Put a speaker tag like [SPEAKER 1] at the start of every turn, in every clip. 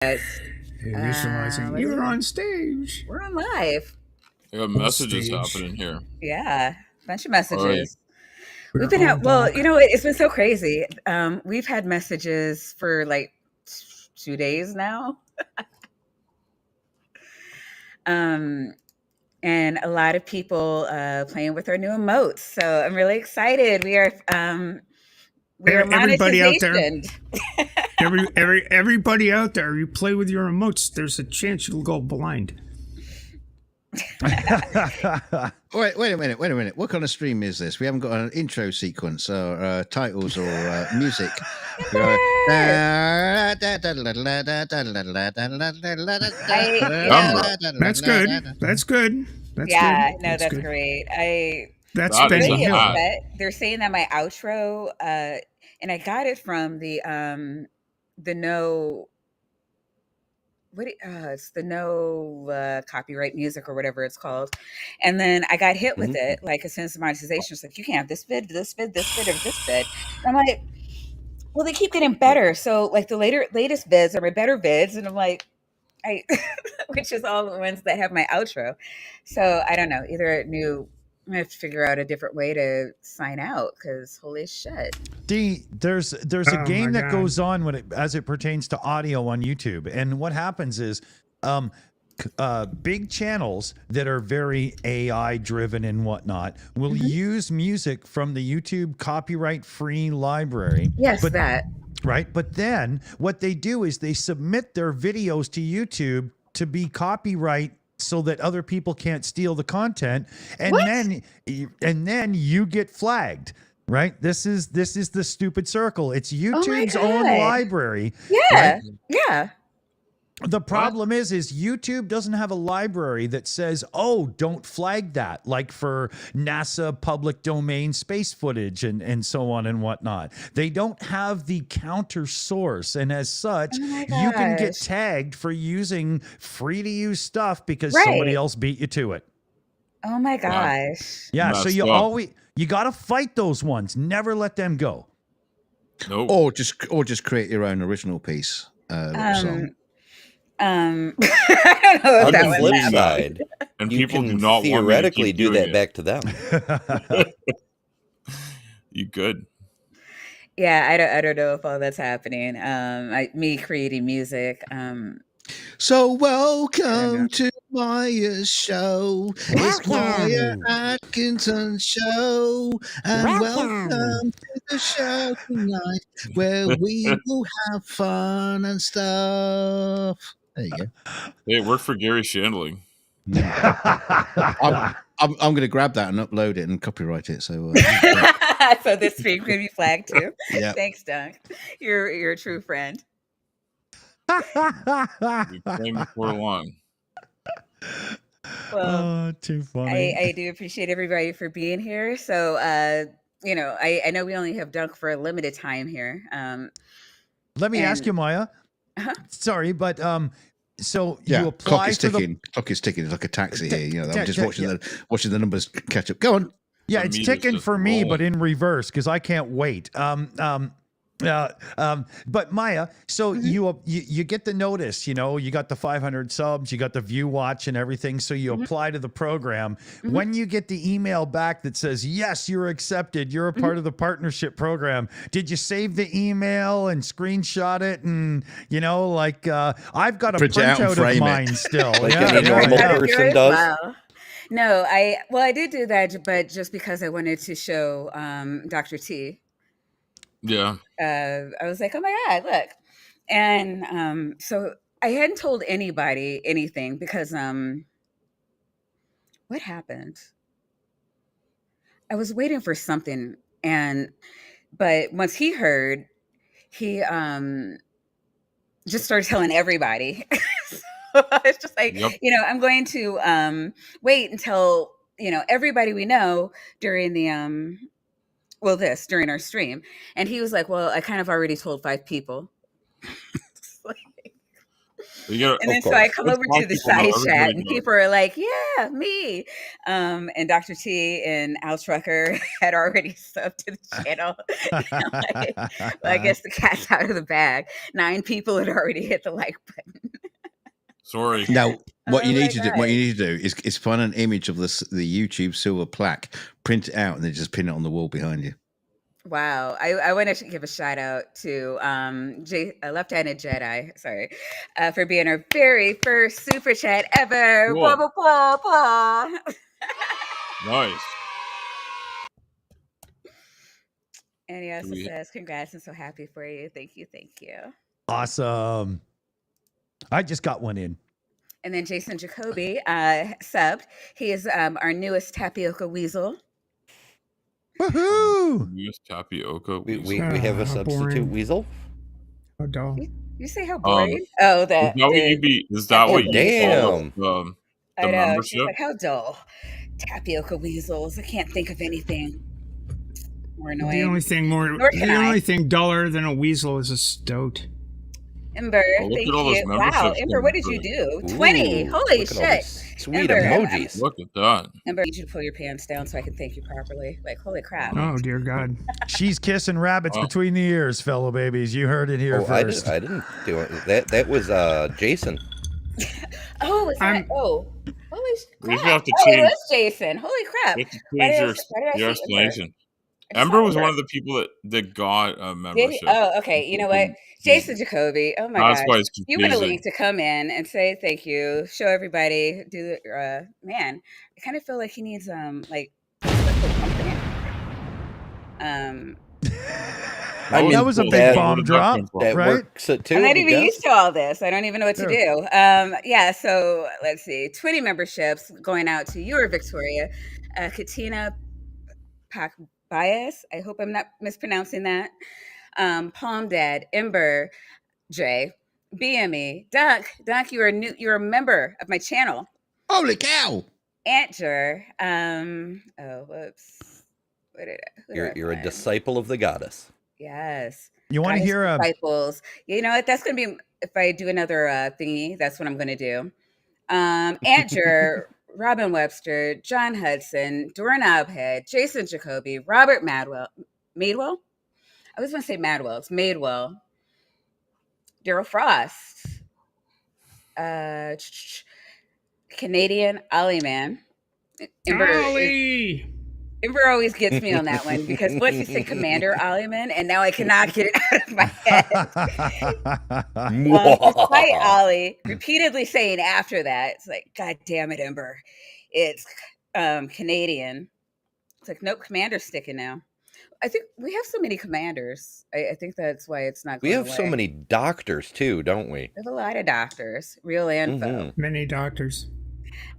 [SPEAKER 1] Yes.
[SPEAKER 2] Initializing. You're on stage.
[SPEAKER 1] We're on live.
[SPEAKER 3] I got messages happening here.
[SPEAKER 1] Yeah. Bunch of
[SPEAKER 3] All right.
[SPEAKER 1] messages. We've been you know what? It's been so crazy. We've had messages for like 2 days now. And a lot of people playing with our new emotes. So I'm really excited. We are
[SPEAKER 2] Everybody out there.
[SPEAKER 1] monetization.
[SPEAKER 2] Everybody out there, you play with your emotes, there's a chance you'll go blind.
[SPEAKER 4] Wait a minute. What kind of stream is this? We haven't got an intro sequence or titles or music.
[SPEAKER 2] That's good. That's good.
[SPEAKER 1] Yeah,
[SPEAKER 2] good.
[SPEAKER 1] no, that's great.
[SPEAKER 2] That's
[SPEAKER 3] That is
[SPEAKER 2] Benny
[SPEAKER 3] a
[SPEAKER 2] Hill.
[SPEAKER 3] hot.
[SPEAKER 1] They're saying that my outro, and I got it from the no, it's the no copyright music or whatever it's called, and then I got hit with it like as soon as the monetization was like, you can't have this bid, this bid, this bid, or this bid. And I'm like, well, they keep getting better, so like the latest bids are my better bids, and I'm like, I, which is all the ones that have my outro. So I don't know. Either I have to figure out a different way to sign out because holy shit.
[SPEAKER 5] There's a game that goes on as it pertains to audio on YouTube, and what happens is, big channels that are very AI driven and whatnot will use music from the YouTube copyright free library.
[SPEAKER 1] Yes, that.
[SPEAKER 5] Right. But then what they do is they submit their videos to YouTube to be copyright so that other people can't steal the content. And then you get flagged. Right. This is the stupid circle. It's YouTube's own library.
[SPEAKER 1] Yeah.
[SPEAKER 5] Right?
[SPEAKER 1] Yeah.
[SPEAKER 5] The problem is YouTube doesn't have a library that says, oh, don't flag that, like for NASA public domain space footage and so on and whatnot. They don't have the counter source. And as such, you can get tagged for using free to use stuff because somebody else beat you to it.
[SPEAKER 1] Oh my gosh.
[SPEAKER 5] Yeah. So you got to fight those ones. Never let them go.
[SPEAKER 3] Nope.
[SPEAKER 4] Or just create your own original piece. Song.
[SPEAKER 1] I don't know if
[SPEAKER 6] on
[SPEAKER 1] that
[SPEAKER 6] the flip side,
[SPEAKER 3] and
[SPEAKER 6] you
[SPEAKER 3] people
[SPEAKER 6] can
[SPEAKER 3] do not
[SPEAKER 6] theoretically do that
[SPEAKER 3] it.
[SPEAKER 6] back to them.
[SPEAKER 3] You good?
[SPEAKER 1] Yeah, I don't know if all that's happening. Me creating music.
[SPEAKER 4] So welcome to Maya's show. It's Maya Atkinson's show. And welcome to the show tonight where we will have fun and stuff. There you go.
[SPEAKER 3] Hey, it worked for Gary Shandling.
[SPEAKER 4] I'm going to grab that and upload it and copyright it. So,
[SPEAKER 1] so this stream could be flagged too.
[SPEAKER 4] Yeah.
[SPEAKER 1] Thanks, Dunc. You're a true friend.
[SPEAKER 3] We claim before long.
[SPEAKER 1] Well,
[SPEAKER 5] too funny.
[SPEAKER 1] I do appreciate everybody for being here. So, I know we only have Dunc for a limited time here.
[SPEAKER 5] Let me ask you, Maya. Sorry, but so you apply
[SPEAKER 4] clock is ticking. Clock is ticking. It's like a taxi here. You know, I'm just watching the numbers catch up. Go on.
[SPEAKER 5] Yeah, it's ticking for me, but in reverse because I can't wait. But Maya, so you get the notice, you got the 500 subs, you got the view watch and everything. So you apply to the program. When you get the email back that says, yes, you're accepted, you're a part of the partnership program. Did you save the email and screenshot it? And, I've got a printout of mine still.
[SPEAKER 6] Like any normal person does.
[SPEAKER 1] Wow. No, I did do that, but just because I wanted to show Dr. T.
[SPEAKER 3] Yeah.
[SPEAKER 1] I was like, oh my God, look. And so I hadn't told anybody anything because what happened? I was waiting for something but once he heard, he just started telling everybody. So it's just like, I'm going to wait until, everybody we know during the during our stream. And he was like, well, I kind of already told 5 people. And then so I come over to the side chat, and people are like, "Yeah, me." And Dr. T and Al Trucker had already subbed to the channel. Well, I guess the cat's out of the bag. 9 people had already hit the like button.
[SPEAKER 3] Sorry.
[SPEAKER 4] Now, what you need to do is find an image of the YouTube silver plaque, print it out, and then just pin it on the wall behind you.
[SPEAKER 1] Wow. I want to give a shout out to Left-Handed Jedi, sorry, for being our very first super chat ever.
[SPEAKER 3] Cool.
[SPEAKER 1] Blah, blah, blah, blah.
[SPEAKER 3] Nice.
[SPEAKER 1] And he also says, congrats, I'm so happy for you. Thank you.
[SPEAKER 5] Awesome. I just got one in.
[SPEAKER 1] And then Jason Jacoby subbed. He is our newest tapioca weasel.
[SPEAKER 5] Woohoo!
[SPEAKER 3] Newest tapioca
[SPEAKER 6] We
[SPEAKER 3] weasel.
[SPEAKER 6] have a
[SPEAKER 2] How
[SPEAKER 6] substitute
[SPEAKER 2] boring.
[SPEAKER 6] weasel.
[SPEAKER 2] Oh, dull.
[SPEAKER 1] You say how boring? Oh, that.
[SPEAKER 3] Is that what you
[SPEAKER 6] damn.
[SPEAKER 3] call
[SPEAKER 1] I
[SPEAKER 3] the
[SPEAKER 1] know.
[SPEAKER 3] membership?
[SPEAKER 1] She's like, how dull. Tapioca weasels. I can't think of anything more annoying.
[SPEAKER 2] The only thing duller than a weasel is a stoat.
[SPEAKER 1] Ember,
[SPEAKER 3] look
[SPEAKER 1] thank
[SPEAKER 3] at all those
[SPEAKER 1] you. Wow,
[SPEAKER 3] memberships
[SPEAKER 1] Ember, what did you do? 20. Holy
[SPEAKER 6] look at all
[SPEAKER 1] shit.
[SPEAKER 6] these sweet
[SPEAKER 1] Ember,
[SPEAKER 6] emojis.
[SPEAKER 3] Look at that.
[SPEAKER 1] Ember, I need you to pull your pants down so I can thank you properly. Like, holy crap.
[SPEAKER 2] Oh, dear God.
[SPEAKER 5] She's kissing rabbits
[SPEAKER 3] Oh.
[SPEAKER 5] between the ears, fellow babies. You heard it here
[SPEAKER 6] Oh,
[SPEAKER 5] first.
[SPEAKER 6] I didn't do it. That was Jason.
[SPEAKER 1] Oh, was that? Holy
[SPEAKER 3] We
[SPEAKER 1] crap.
[SPEAKER 3] have to
[SPEAKER 1] It
[SPEAKER 3] change.
[SPEAKER 1] was Jason. Holy crap.
[SPEAKER 3] You have to
[SPEAKER 1] Why did
[SPEAKER 3] change
[SPEAKER 1] I see
[SPEAKER 3] your
[SPEAKER 1] Ember?
[SPEAKER 3] explanation.
[SPEAKER 1] I just
[SPEAKER 3] Ember
[SPEAKER 1] saw
[SPEAKER 3] was
[SPEAKER 1] Ember.
[SPEAKER 3] one of the people that got a
[SPEAKER 1] Did
[SPEAKER 3] membership.
[SPEAKER 1] he? Oh, okay. You know what? Jason Jacoby. Oh my
[SPEAKER 3] That's
[SPEAKER 1] gosh.
[SPEAKER 3] why it's
[SPEAKER 1] You want a
[SPEAKER 3] confusing.
[SPEAKER 1] link to come in and say thank you, show everybody, do the man. I kind of feel like he needs like special company.
[SPEAKER 5] That was a big bomb drop,
[SPEAKER 6] That
[SPEAKER 5] right?
[SPEAKER 6] works it too.
[SPEAKER 1] I'm not
[SPEAKER 6] I
[SPEAKER 1] even
[SPEAKER 6] guess.
[SPEAKER 1] used to all this. I don't even know what to do. Yeah, so let's see. 20 memberships going out to your Victoria. Katina Bias. I hope I'm not mispronouncing that. Palm Dad, Ember, Jay, BME, Dunc, you're a member of my channel.
[SPEAKER 4] Holy cow!
[SPEAKER 1] Antjer, whoops.
[SPEAKER 6] You're a disciple of the goddess.
[SPEAKER 1] Yes.
[SPEAKER 5] You want to hear a
[SPEAKER 1] disciples? You know what? That's gonna be if I do another thingy. That's what I'm gonna do. Antjer, Robin Webster, John Hudson, Doran Abhead, Jason Jacoby, Robert Madwell. I was going to say Madwell. It's Madewell. Daryl Frost. Canadian Ollie Man.
[SPEAKER 2] Ollie!
[SPEAKER 1] Ember always gets me on that one because once you say Commander Ollieman, and now I cannot get it out of my head. Despite Ollie repeatedly saying after that, it's like, God damn it, Ember. It's Canadian. It's like, nope, Commander's sticking now. I think we have so many commanders. I think that's why it's not going
[SPEAKER 6] We have
[SPEAKER 1] away.
[SPEAKER 6] so many doctors too, don't we?
[SPEAKER 1] We have a lot of doctors. Real info.
[SPEAKER 2] Many doctors.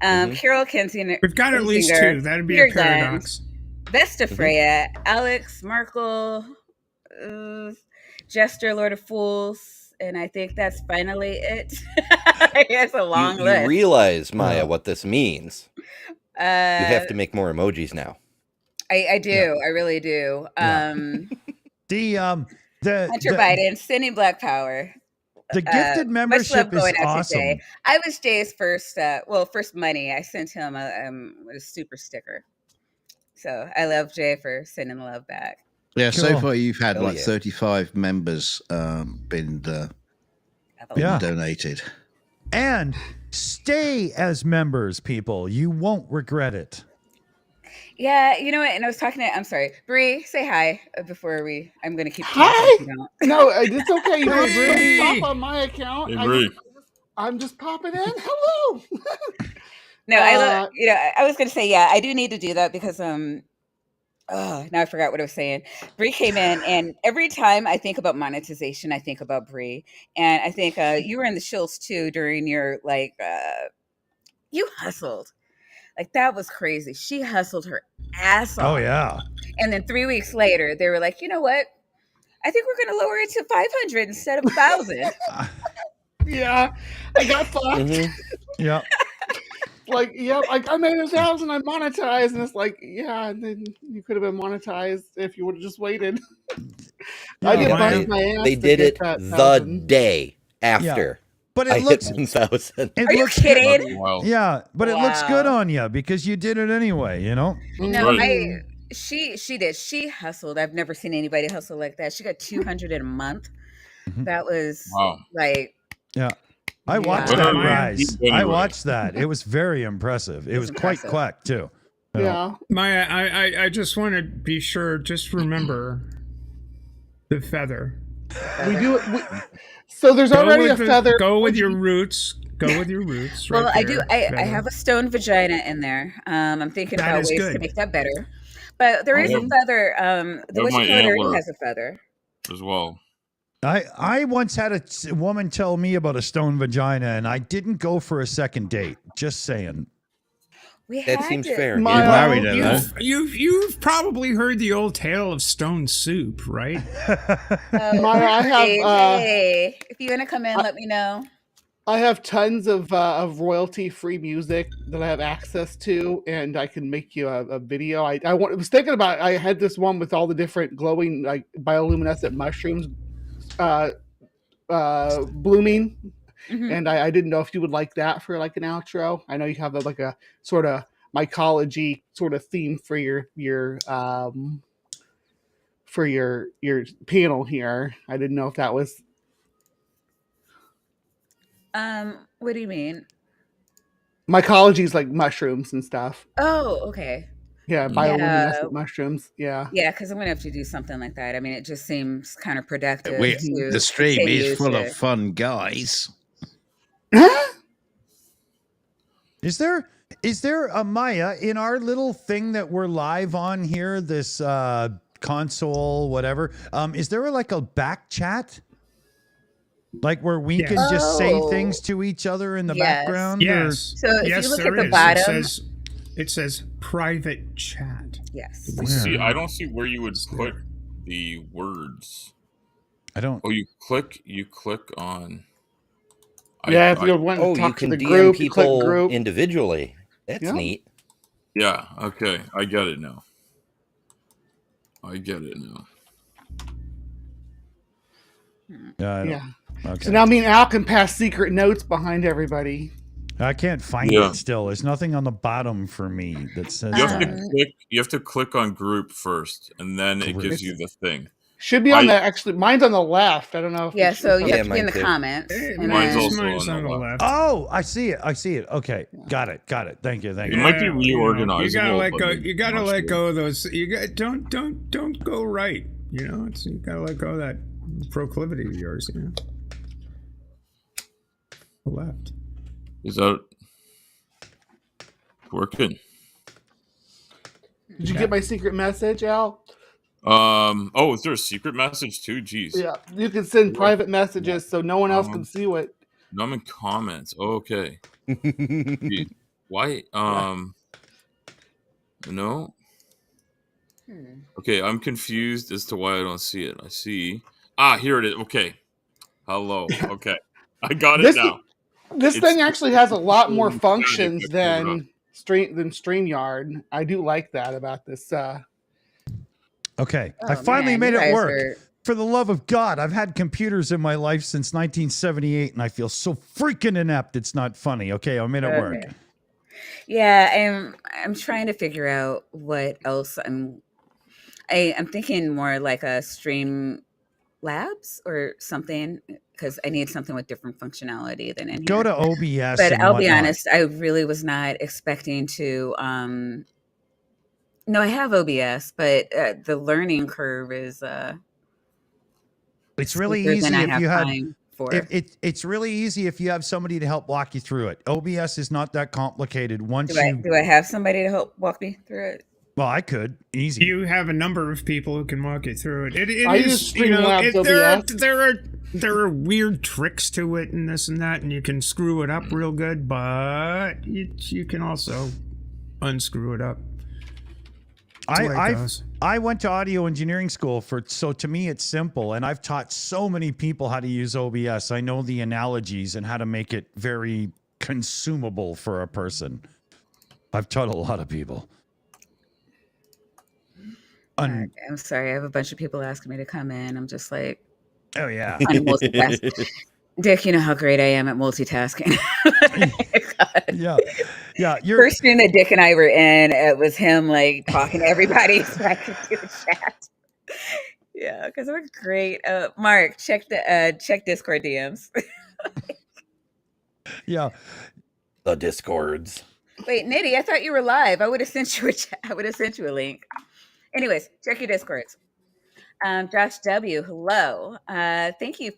[SPEAKER 1] Carol Kensinger.
[SPEAKER 2] We've got at least 2. That'd be a paradox.
[SPEAKER 1] Vesta Freya, Alex, Merkel, Jester, Lord of Fools, and I think that's finally it. It's a long list.
[SPEAKER 6] You realize, Maya, what this means. You have to make more emojis now.
[SPEAKER 1] I do. Yeah. I really do.
[SPEAKER 5] The
[SPEAKER 1] Hunter Biden, sending Black Power.
[SPEAKER 5] The gifted membership is awesome.
[SPEAKER 1] I was Jay's first money. I sent him a super sticker. So I love Jay for sending the love back.
[SPEAKER 4] Yeah, cool. So far you've had 35 members been donated.
[SPEAKER 5] And stay as members, people. You won't regret it.
[SPEAKER 1] Yeah, you know what? And I was talking to, I'm sorry, Bree, say hi before I'm going to keep
[SPEAKER 7] talking.
[SPEAKER 1] Hi!
[SPEAKER 7] No, it's okay. You don't stop on my account.
[SPEAKER 3] Hey,
[SPEAKER 7] I'm just popping in. Hello.
[SPEAKER 1] No, I was going to say, yeah, I do need to do that because, now I forgot what I was saying. Bree came in, and every time I think about monetization, I think about Bree. And I think you were in the shills too during your, you hustled. Like, that was crazy. She hustled her ass off.
[SPEAKER 5] Oh, yeah.
[SPEAKER 1] And then 3 weeks later, they were like, you know what? I think we're going to lower it to 500 instead of 1,000.
[SPEAKER 7] Yeah, I got fucked.
[SPEAKER 5] Mm-hmm. Yeah.
[SPEAKER 7] I made 1,000, I monetized, and it's like, yeah, and then you could have been monetized if you would have just waited.
[SPEAKER 6] I did bust my ass. They did it the day after.
[SPEAKER 5] But
[SPEAKER 6] I
[SPEAKER 5] it
[SPEAKER 6] hit
[SPEAKER 5] looks
[SPEAKER 6] 1,000.
[SPEAKER 5] it
[SPEAKER 1] Are you
[SPEAKER 5] looks good.
[SPEAKER 1] kidding?
[SPEAKER 3] That's wild.
[SPEAKER 5] Yeah, but it looks good
[SPEAKER 1] Wow.
[SPEAKER 5] on you because you did it anyway, you know?
[SPEAKER 3] That's
[SPEAKER 1] No,
[SPEAKER 3] right.
[SPEAKER 1] she did. She hustled. I've never seen anybody hustle like that. She got 200 in a month.
[SPEAKER 5] Mhm.
[SPEAKER 1] That was
[SPEAKER 3] Wow.
[SPEAKER 1] like,
[SPEAKER 5] Yeah. I
[SPEAKER 7] Yeah.
[SPEAKER 5] watched
[SPEAKER 3] What
[SPEAKER 5] that,
[SPEAKER 3] are we
[SPEAKER 5] guys.
[SPEAKER 3] doing
[SPEAKER 5] I
[SPEAKER 3] anyway?
[SPEAKER 5] watched that. It was very impressive. It
[SPEAKER 1] It's
[SPEAKER 5] was quite
[SPEAKER 1] impressive.
[SPEAKER 5] quick, too. You know?
[SPEAKER 7] Yeah.
[SPEAKER 2] Maya, I just want to be sure. Just remember the feather.
[SPEAKER 7] We do it. So there's already a feather.
[SPEAKER 2] Go with your roots. Go with your roots.
[SPEAKER 1] well,
[SPEAKER 2] right
[SPEAKER 1] I do.
[SPEAKER 2] there.
[SPEAKER 1] I
[SPEAKER 2] Feather.
[SPEAKER 1] have a stone vagina in there. I'm thinking
[SPEAKER 2] That
[SPEAKER 1] about
[SPEAKER 2] is
[SPEAKER 1] ways
[SPEAKER 2] good.
[SPEAKER 1] to make that better. But there
[SPEAKER 3] I
[SPEAKER 1] is a
[SPEAKER 3] have-
[SPEAKER 1] feather. The
[SPEAKER 3] I have
[SPEAKER 1] what
[SPEAKER 3] my
[SPEAKER 1] you call it already
[SPEAKER 3] antler.
[SPEAKER 1] has a feather.
[SPEAKER 3] as well.
[SPEAKER 5] I once had a woman tell me about a stone vagina, and I didn't go for a second date. Just saying.
[SPEAKER 1] We
[SPEAKER 6] That
[SPEAKER 1] had
[SPEAKER 6] seems
[SPEAKER 1] to-
[SPEAKER 6] fair.
[SPEAKER 7] My-
[SPEAKER 6] Yeah.
[SPEAKER 4] Married her, though.
[SPEAKER 2] You've probably heard the old tale of stone soup, right?
[SPEAKER 1] Oh,
[SPEAKER 7] Maya, I have,
[SPEAKER 1] hey, if you want to come in, let me know.
[SPEAKER 7] I have tons of royalty-free music that I have access to, and I can make you a video. I was thinking about. I had this one with all the different glowing, like bioluminescent mushrooms blooming,
[SPEAKER 1] Mhm.
[SPEAKER 7] and I didn't know if you would like that for like an outro. I know you have like a sort of mycology sort of theme for your panel here. I didn't know if that was.
[SPEAKER 1] What do you mean?
[SPEAKER 7] Mycology is like mushrooms and stuff.
[SPEAKER 1] Oh, okay.
[SPEAKER 7] Yeah, bioluminescent mushrooms. Yeah.
[SPEAKER 1] Yeah, because I'm gonna have to do something like that. I mean, it just seems counterproductive.
[SPEAKER 4] The stream
[SPEAKER 1] continue
[SPEAKER 4] is full
[SPEAKER 1] to-
[SPEAKER 4] of fun, guys.
[SPEAKER 5] Is there a Maya in our little thing that we're live on here? This console, whatever. Is there like a back chat? Like where we can just say
[SPEAKER 1] Oh.
[SPEAKER 5] things to each other in the
[SPEAKER 1] Yes.
[SPEAKER 5] background? or-
[SPEAKER 2] Yes.
[SPEAKER 1] So if
[SPEAKER 2] yes,
[SPEAKER 1] you look
[SPEAKER 2] there
[SPEAKER 1] at the
[SPEAKER 2] is.
[SPEAKER 1] bottom-
[SPEAKER 2] It says private chat.
[SPEAKER 1] Yes.
[SPEAKER 3] See, I don't see where you would put the words.
[SPEAKER 5] I don't.
[SPEAKER 3] Oh, you click on.
[SPEAKER 7] Yeah, if you want to
[SPEAKER 6] Oh, you
[SPEAKER 7] talk to
[SPEAKER 6] can
[SPEAKER 7] the
[SPEAKER 6] DM
[SPEAKER 7] group, you click
[SPEAKER 6] people
[SPEAKER 7] group.
[SPEAKER 6] individually. That's
[SPEAKER 7] Yeah.
[SPEAKER 6] neat.
[SPEAKER 3] Yeah. Okay, I get it now.
[SPEAKER 5] Yeah.
[SPEAKER 7] Yeah.
[SPEAKER 5] Okay.
[SPEAKER 7] So now me and Al can pass secret notes behind everybody.
[SPEAKER 5] I can't find
[SPEAKER 3] Yeah.
[SPEAKER 5] it still. There's nothing on the bottom for me that says
[SPEAKER 3] You have
[SPEAKER 5] that.
[SPEAKER 3] to click. You have to click on group first, and then it
[SPEAKER 5] Group.
[SPEAKER 3] gives you the thing.
[SPEAKER 7] Should be on the actually. Mine's on the left. I don't know. If
[SPEAKER 1] Yeah,
[SPEAKER 7] it should-
[SPEAKER 1] so you
[SPEAKER 6] Yeah,
[SPEAKER 1] have to be in
[SPEAKER 6] mine
[SPEAKER 1] the
[SPEAKER 6] too.
[SPEAKER 1] comments. And
[SPEAKER 3] Mine's
[SPEAKER 1] then-
[SPEAKER 3] also
[SPEAKER 2] Mine's
[SPEAKER 3] on
[SPEAKER 2] on
[SPEAKER 3] the
[SPEAKER 2] the
[SPEAKER 3] left.
[SPEAKER 2] left.
[SPEAKER 5] Oh, I see it. Okay. Got it. Thank you.
[SPEAKER 3] It might be reorganizable.
[SPEAKER 2] You gotta let
[SPEAKER 3] but
[SPEAKER 2] go.
[SPEAKER 3] I'm
[SPEAKER 2] You gotta
[SPEAKER 3] not
[SPEAKER 2] let
[SPEAKER 3] sure.
[SPEAKER 2] go of those. You got don't go right. You know, you gotta let go of that proclivity of yours. You know, left.
[SPEAKER 3] Is that working?
[SPEAKER 7] Did you get my secret message, Al?
[SPEAKER 3] Oh, is there a secret message too? Jeez.
[SPEAKER 7] Yeah, you can send private messages so no one else can see what.
[SPEAKER 3] No, I'm in comments. Oh, okay. Gee, why? No. Okay, I'm confused as to why I don't see it. I see. Here it is. Okay. Hello. Okay, I got it
[SPEAKER 7] This
[SPEAKER 3] now.
[SPEAKER 7] This
[SPEAKER 3] It's-
[SPEAKER 7] thing actually has a lot more
[SPEAKER 3] it's
[SPEAKER 7] functions
[SPEAKER 3] it's
[SPEAKER 7] than StreamYard. I do like that about this.
[SPEAKER 5] Okay.
[SPEAKER 1] Oh,
[SPEAKER 5] I finally
[SPEAKER 1] man,
[SPEAKER 5] made
[SPEAKER 1] you
[SPEAKER 5] it
[SPEAKER 1] guys
[SPEAKER 5] work.
[SPEAKER 1] are-
[SPEAKER 5] For the love of God, I've had computers in my life since 1978, and I feel so freaking inept. It's not funny. Okay, I made it work.
[SPEAKER 1] Okay. Yeah, I'm trying to figure out what else I'm thinking more like a Stream Labs or something because I need something with different functionality than in here.
[SPEAKER 5] Go to OBS.
[SPEAKER 1] But
[SPEAKER 5] and
[SPEAKER 1] I'll be
[SPEAKER 5] whatnot.
[SPEAKER 1] honest, I really was not expecting to. No, I have OBS, but the learning curve is
[SPEAKER 5] It's really
[SPEAKER 1] steeper
[SPEAKER 5] easy
[SPEAKER 1] than I
[SPEAKER 5] if
[SPEAKER 1] have
[SPEAKER 5] you have.
[SPEAKER 1] time for.
[SPEAKER 5] It's really easy if you have somebody to help walk you through it. OBS is not that complicated. Once
[SPEAKER 1] Do I have somebody to help walk me through it?
[SPEAKER 5] well, I could easy.
[SPEAKER 2] You have a number of people who can walk you through it. It
[SPEAKER 7] I
[SPEAKER 2] is,
[SPEAKER 7] use
[SPEAKER 2] you know,
[SPEAKER 7] Streamlabs
[SPEAKER 2] there are weird tricks to it and this and that, and you can screw it up real good, but you can also unscrew it up. That's the way it goes.
[SPEAKER 5] I went to audio engineering school so to me it's simple, and I've taught so many people how to use OBS. I know the analogies and how to make it very consumable for a person. I've taught a lot of people.
[SPEAKER 1] I'm sorry, I have a bunch of people asking me to come in. I'm just like,
[SPEAKER 5] Oh yeah.
[SPEAKER 1] trying to multitask. Dick, you know how great I am at multitasking.
[SPEAKER 5] Yeah.
[SPEAKER 1] First stream that Dick and I were in, it was him like talking to everybody so I could do the chat. Yeah, because we're great. Mark, check Discord DMs.
[SPEAKER 5] Yeah.
[SPEAKER 6] The Discords.
[SPEAKER 1] Wait, Niddy, I thought you were live. I would have sent you a link. Anyways, check your Discords. Josh W, hello. Thank you.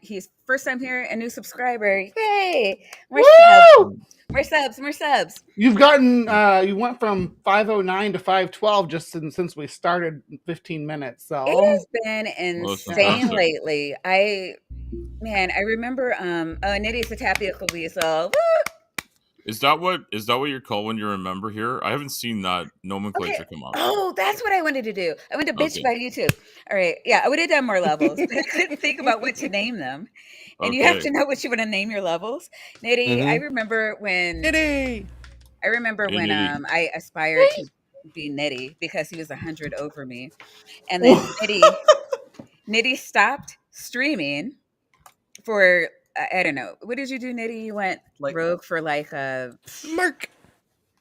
[SPEAKER 1] He's first time here, a new subscriber. Yay! More subs.
[SPEAKER 7] You've gotten you went from 509 to 512 just since we started 15 minutes. So
[SPEAKER 1] it has been insane lately. I remember Niddy's the tapioca weasel. Woo!
[SPEAKER 3] Is that what you're called when you remember here? I haven't seen that nomenclature come up.
[SPEAKER 1] Oh, that's what I wanted to do. I went to bitch about YouTube. All right. Yeah, I would have done more levels, but I couldn't think about what to name them. And you have to know what you want to name your levels. Niddy, I remember when I aspired to be Niddy because he was 100 over me. And then Niddy stopped streaming for I don't know. What did you do, Niddy? You went rogue for like a
[SPEAKER 8] Mark.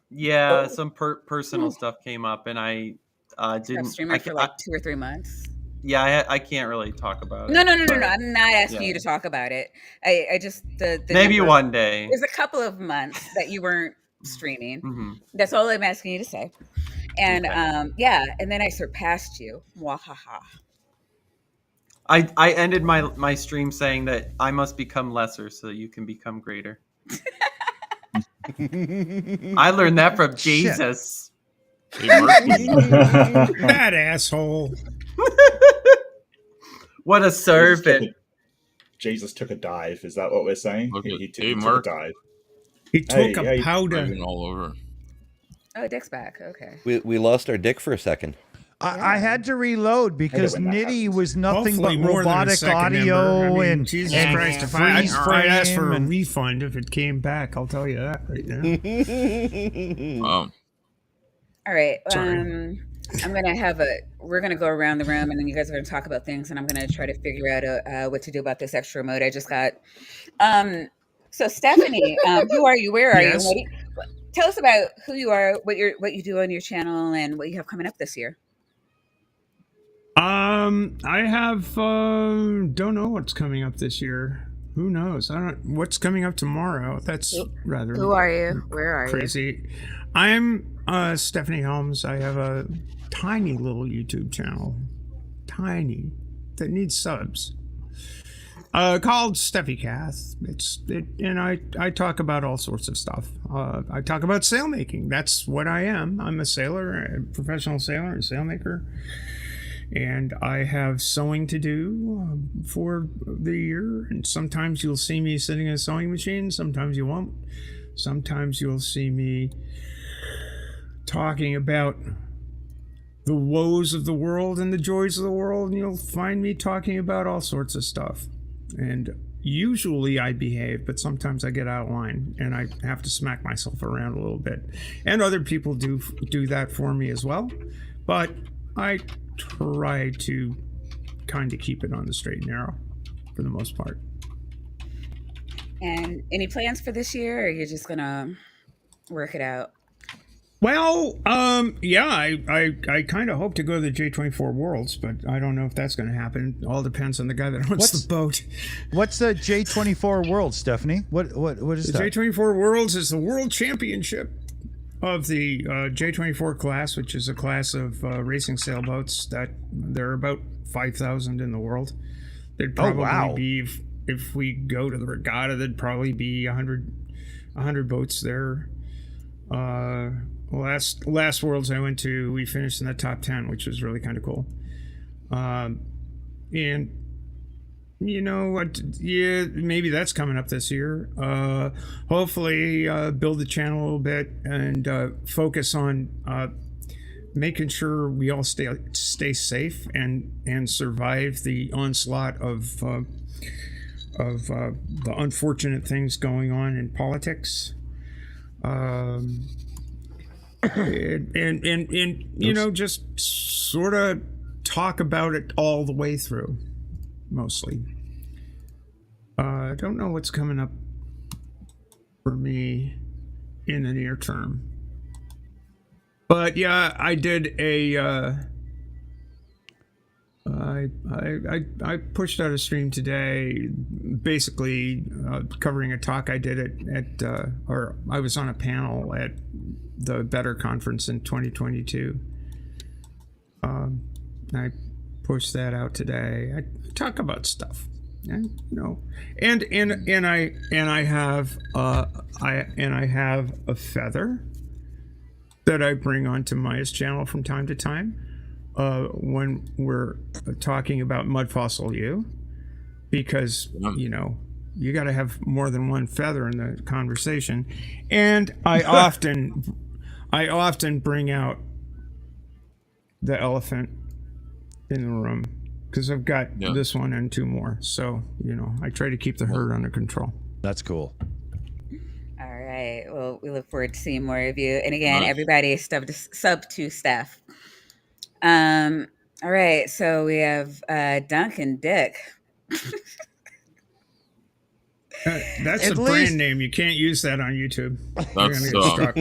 [SPEAKER 8] Yeah, some personal stuff came up, and I didn't
[SPEAKER 1] streamer for like 2 or 3 months.
[SPEAKER 8] Yeah, I can't really talk about it.
[SPEAKER 1] No. I'm not asking you to talk about it. I just
[SPEAKER 8] maybe one day.
[SPEAKER 1] There's a couple of months that you weren't streaming. Mm-hmm. That's all I'm asking you to say. And and then I surpassed you. Wahaha.
[SPEAKER 8] I ended my stream saying that I must become lesser so that you can become greater. I learned that from Jesus.
[SPEAKER 2] That asshole.
[SPEAKER 8] What a servant.
[SPEAKER 9] Jesus took a dive. Is that what we're saying? He took a dive.
[SPEAKER 2] He took a powder.
[SPEAKER 3] All over.
[SPEAKER 1] Oh, Dick's back. Okay.
[SPEAKER 6] We lost our Dick for a second.
[SPEAKER 5] I had to reload because Niddy was nothing but robotic audio and
[SPEAKER 2] Jesus Christ! If I asked for a refund if it came back, I'll tell you that right now.
[SPEAKER 3] Wow.
[SPEAKER 1] All right. We're gonna go around the room, and then you guys are gonna talk about things, and I'm gonna try to figure out what to do about this extra mode I just got. So Stephanie, who are you? Where are you? Tell us about who you are, what you do on your channel, and what you have coming up this year.
[SPEAKER 2] I have don't know what's coming up this year. Who knows? I don't. What's coming up tomorrow? That's rather.
[SPEAKER 1] Who are you? Where are
[SPEAKER 2] crazy. You? I'm Stephanie Helms. I have a tiny little YouTube channel, that needs subs. Called Steffi Cath. And I talk about all sorts of stuff. I talk about sailmaking. That's what I am. I'm a sailor, a professional sailor and sailmaker. And I have sewing to do for the year. And sometimes you'll see me sitting in a sewing machine. Sometimes you won't. Sometimes you'll see me talking about the woes of the world and the joys of the world. And you'll find me talking about all sorts of stuff. And usually I behave, but sometimes I get out of line and I have to smack myself around a little bit. And other people do that for me as well. But I try to kind of keep it on the straight and narrow for the most part.
[SPEAKER 1] And any plans for this year, or you're just gonna work it out?
[SPEAKER 2] Well, yeah, I kind of hope to go to the J24 Worlds, but I don't know if that's going to happen. It all depends on the guy that owns the boat.
[SPEAKER 5] What's the J24 Worlds, Stephanie? What is that?
[SPEAKER 2] The J24 Worlds is the World Championship of the J24 class, which is a class of racing sailboats that there are about 5,000 in the world. There'd probably be, if we go to the regatta, there'd probably be 100 boats there. Last Worlds I went to, we finished in the top 10, which was really kind of cool. And you know what? Yeah, maybe that's coming up this year. Hopefully, build the channel a little bit and focus on making sure we all stay safe and survive the onslaught of the unfortunate things going on in politics. And you know, just sort of talk about it all the way through, mostly. I don't know what's coming up for me in the near term. But yeah, I did a I pushed out a stream today, basically covering a talk I did at or I was on a panel at the Better Conference in 2022. I pushed that out today. I talk about stuff, and I have a feather that I bring onto Maya's channel from time to time when we're talking about Mud Fossil U, because you got to have more than one feather in the conversation, and I often bring out the elephant in the room because I've got this one and two more, so I try to keep the herd under control.
[SPEAKER 5] That's cool.
[SPEAKER 1] All right. Well, we look forward to seeing more of you. And again, everybody sub to Steph. All right. So we have Dunc Dick.
[SPEAKER 2] That's a brand name. You can't use that on YouTube.
[SPEAKER 3] That's
[SPEAKER 2] You're gonna get
[SPEAKER 3] stuck.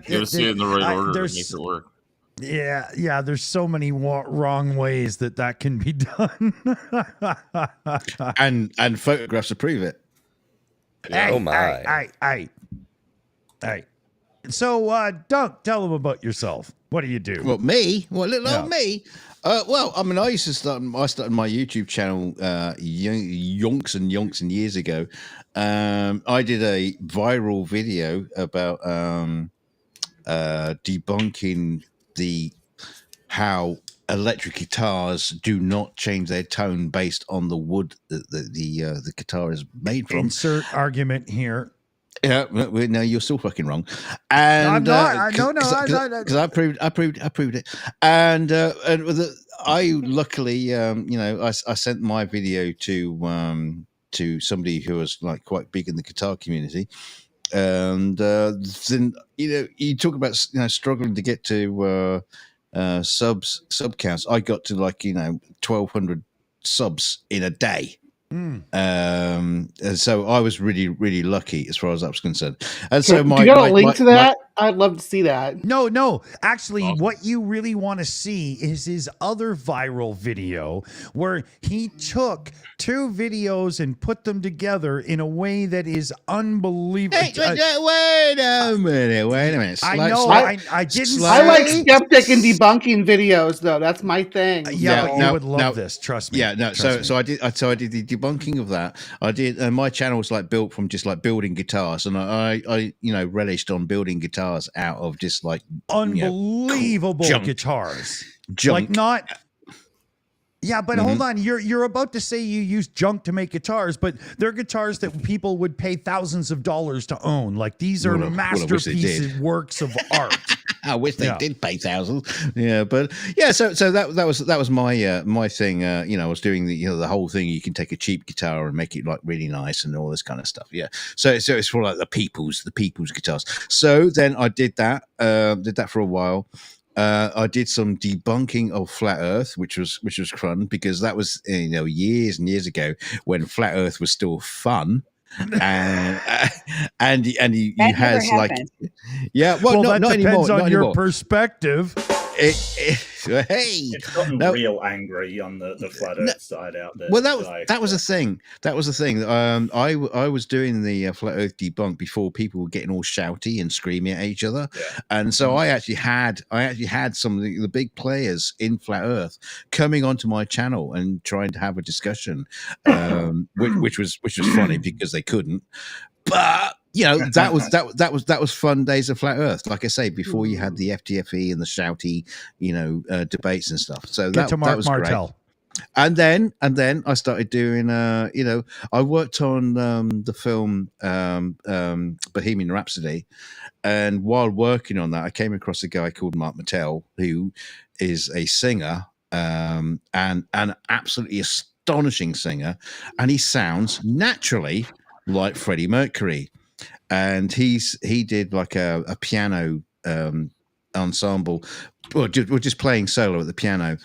[SPEAKER 3] You gotta see it in the right order to make it work.
[SPEAKER 5] Yeah. There's so many wrong ways that can be done,
[SPEAKER 4] and photographs to prove it.
[SPEAKER 6] Oh my!
[SPEAKER 5] Hey. So, Dunc, tell them about yourself. What do you do?
[SPEAKER 4] Well, me? Well, little old me. Well, I mean, I started my YouTube channel yonks and years ago. I did a viral video about debunking how electric guitars do not change their tone based on the wood that the guitar is made from.
[SPEAKER 5] Insert argument here.
[SPEAKER 4] Yeah, no, you're still fucking wrong. And
[SPEAKER 5] no, I'm not.
[SPEAKER 4] Because I proved it. And I luckily, I sent my video to somebody who was like quite big in the guitar community. And then you talk about struggling to get to sub counts. I got to 1,200 subs in a day. And so I was really, really lucky as far as that was concerned. And so
[SPEAKER 7] do you got a link to that? I'd love to see that.
[SPEAKER 5] No. Actually, what you really want to see is his other viral video where he took two videos and put them together in a way that is unbelievable.
[SPEAKER 4] Wait a minute.
[SPEAKER 5] I didn't.
[SPEAKER 7] I like skeptic and debunking videos, though. That's my thing.
[SPEAKER 5] But you would love this. Trust me.
[SPEAKER 4] Yeah, no. So I did the debunking of that. I did, and my channel was built from just building guitars, and I relished on building guitars out of just
[SPEAKER 5] unbelievable guitars.
[SPEAKER 4] Junk.
[SPEAKER 5] But hold on. You're about to say you use junk to make guitars, but they're guitars that people would pay thousands of dollars to own. Like these are masterpieces, works of art.
[SPEAKER 4] I wish they did pay thousands. Yeah, but so that was my thing. I was doing the whole thing. You can take a cheap guitar and make it really nice and all this kind of stuff. Yeah. So it's for the people's guitars. So then I did that. Did that for a while. I did some debunking of Flat Earth, which was fun because that was years and years ago when Flat Earth was still fun. and you had
[SPEAKER 5] well,
[SPEAKER 4] not
[SPEAKER 5] depends
[SPEAKER 4] anymore.
[SPEAKER 5] On your perspective.
[SPEAKER 9] It's gotten real angry on the Flat Earth side out there.
[SPEAKER 4] Well, that was a thing. That was the thing. I was doing the Flat Earth debunk before people were getting all shouty and screaming at each other, and so I actually had some of the big players in Flat Earth coming onto my channel and trying to have a discussion, which was funny because they couldn't, but. That was fun days of Flat Earth. Like I say, before you had the FTFE and the shouty, debates and stuff. So that was Martell. Great. And then I started doing, I worked on the film Bohemian Rhapsody, and while working on that, I came across a guy called Mark Mattel, who is a singer and an absolutely astonishing singer, and he sounds naturally like Freddie Mercury. And he did a piano ensemble, or just playing solo at the piano,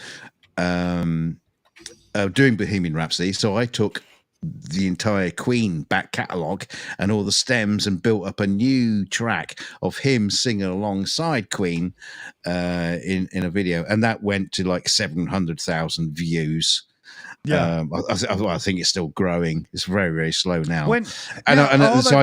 [SPEAKER 4] doing Bohemian Rhapsody, so I took the entire Queen back catalogue and all the stems and built up a new track of him singing alongside Queen in a video, and that went to like 700,000 views.
[SPEAKER 5] Yeah,
[SPEAKER 4] I think it's still growing. It's very, very slow now.
[SPEAKER 5] So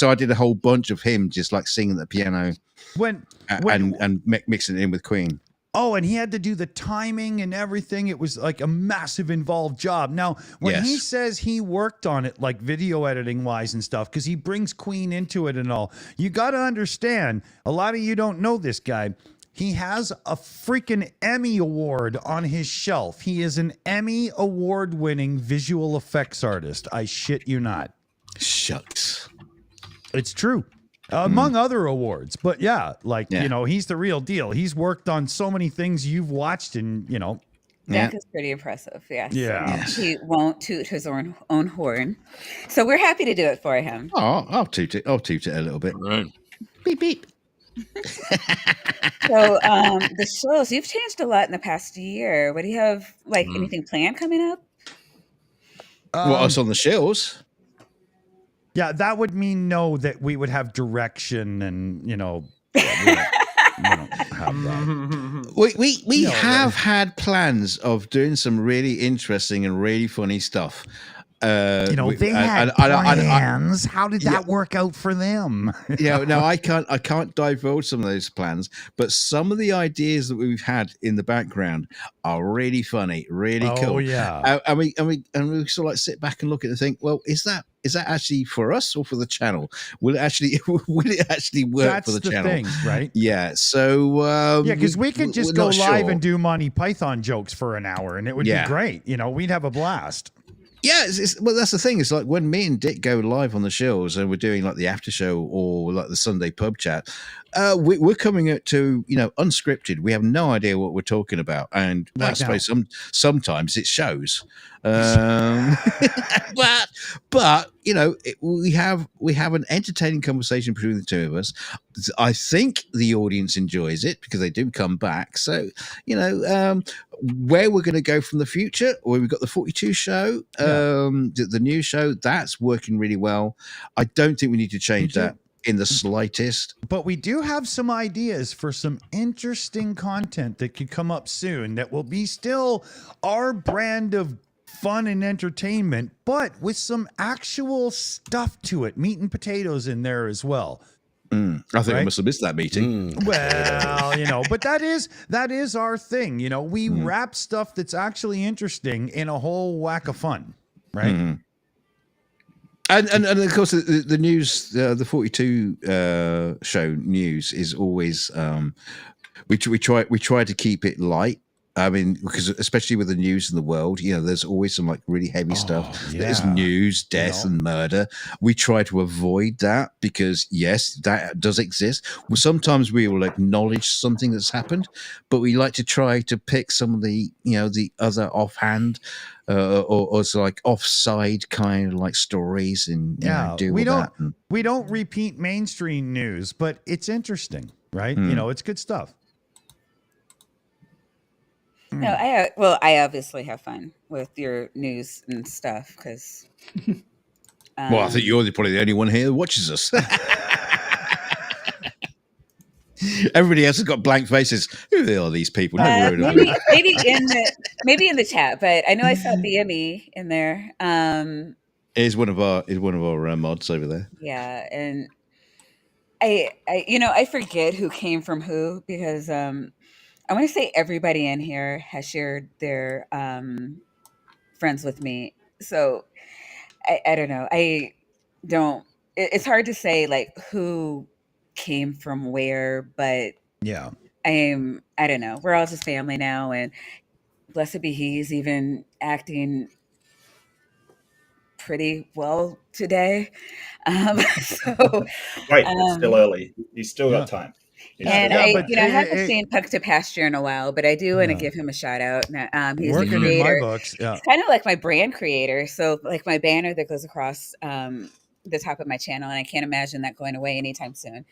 [SPEAKER 4] I did a whole bunch of him just like singing the piano and mixing it in with Queen.
[SPEAKER 5] Oh, and he had to do the timing and everything. It was like a massive involved job. Now, when he says he worked on it, like video editing wise and stuff, because he brings Queen into it and all, you got to understand, a lot of you don't know this guy. He has a freaking Emmy Award on his shelf. He is an Emmy Award winning visual effects artist. I shit you not.
[SPEAKER 4] Shucks.
[SPEAKER 5] It's true. Among other awards, but you know, he's the real deal. He's worked on so many things you've watched, and you know,
[SPEAKER 1] Dunc is pretty impressive. Yes.
[SPEAKER 5] Yeah.
[SPEAKER 1] Yes. He won't toot his own horn, so we're happy to do it for him.
[SPEAKER 4] Oh, I'll toot it. I'll toot it a little bit.
[SPEAKER 3] Right.
[SPEAKER 4] Beep beep.
[SPEAKER 1] So the shows, you've changed a lot in the past year. What do you have? Like anything planned coming up?
[SPEAKER 4] What else on the shelves?
[SPEAKER 5] Yeah, that would mean that we would have direction, and you know, we don't have that.
[SPEAKER 4] We have had plans of doing some really interesting and really funny stuff.
[SPEAKER 5] They had plans. How did that work out for them?
[SPEAKER 4] No, I can't divulge some of those plans, but some of the ideas that we've had in the background are really funny, really cool.
[SPEAKER 5] Oh yeah,
[SPEAKER 4] and we sort of like sit back and look at it and think, well, is that actually for us or for the channel? Will it actually work for the channel?
[SPEAKER 5] Thing, right?
[SPEAKER 4] Yeah. So
[SPEAKER 5] because we could just go live and do Monty Python jokes for an hour, and it would be great. You know, we'd have a blast.
[SPEAKER 4] Yeah, well, that's the thing. It's like when me and Dick go live on the shows and we're doing like the after show or like the Sunday pub chat, we're coming out to, you know, unscripted. We have no idea what we're talking about. And I suppose sometimes it shows. But you know, we have an entertaining conversation between the two of us. I think the audience enjoys it because they do come back. So, you know, where we're going to go from the future, or we've got the 42 show, the new show, that's working really well. I don't think we need to change that in the slightest.
[SPEAKER 5] But we do have some ideas for some interesting content that could come up soon that will be still our brand of fun and entertainment, but with some actual stuff to it, meat and potatoes in there as well.
[SPEAKER 4] I think I must have missed that meeting.
[SPEAKER 5] Well, you know, but that is our thing. You know, we wrap stuff that's actually interesting in a whole whack of fun, right?
[SPEAKER 4] And of course the news, the 42 show news is always we try to keep it light. I mean, because especially with the news in the world, you know, there's always some like really heavy stuff. Yeah. There's news, death, and murder. We try to avoid that because yes, that does exist. Well, sometimes we will acknowledge something that's happened, but we like to try to pick some of the, you know, the other offhand or so like offside kind of like stories and
[SPEAKER 5] we don't repeat mainstream news, but it's interesting, right? You know, it's good stuff.
[SPEAKER 1] No, I obviously have fun with your news and stuff because.
[SPEAKER 4] Well, I think you're probably the only one here who watches us. Everybody else has got blank faces. Who are these people?
[SPEAKER 1] Maybe in the chat, but I know I saw BME in there.
[SPEAKER 4] Is one of our mods over there.
[SPEAKER 1] Yeah, and I forget who came from who because I want to say everybody in here has shared their friends with me. So I don't know. It's hard to say like who came from where, but
[SPEAKER 5] yeah,
[SPEAKER 1] I don't know. We're all just family now, and blessed be he's even acting pretty well today. So
[SPEAKER 9] right, it's still early. You still got time.
[SPEAKER 1] And I haven't seen Puck to Pasture in a while, but I do want to give him a shout out. He's
[SPEAKER 5] working
[SPEAKER 1] the creator.
[SPEAKER 5] In my books. Yeah.
[SPEAKER 1] He's kind of like my brand creator. So like my banner that goes across the top of my channel, and I can't imagine that going away anytime soon.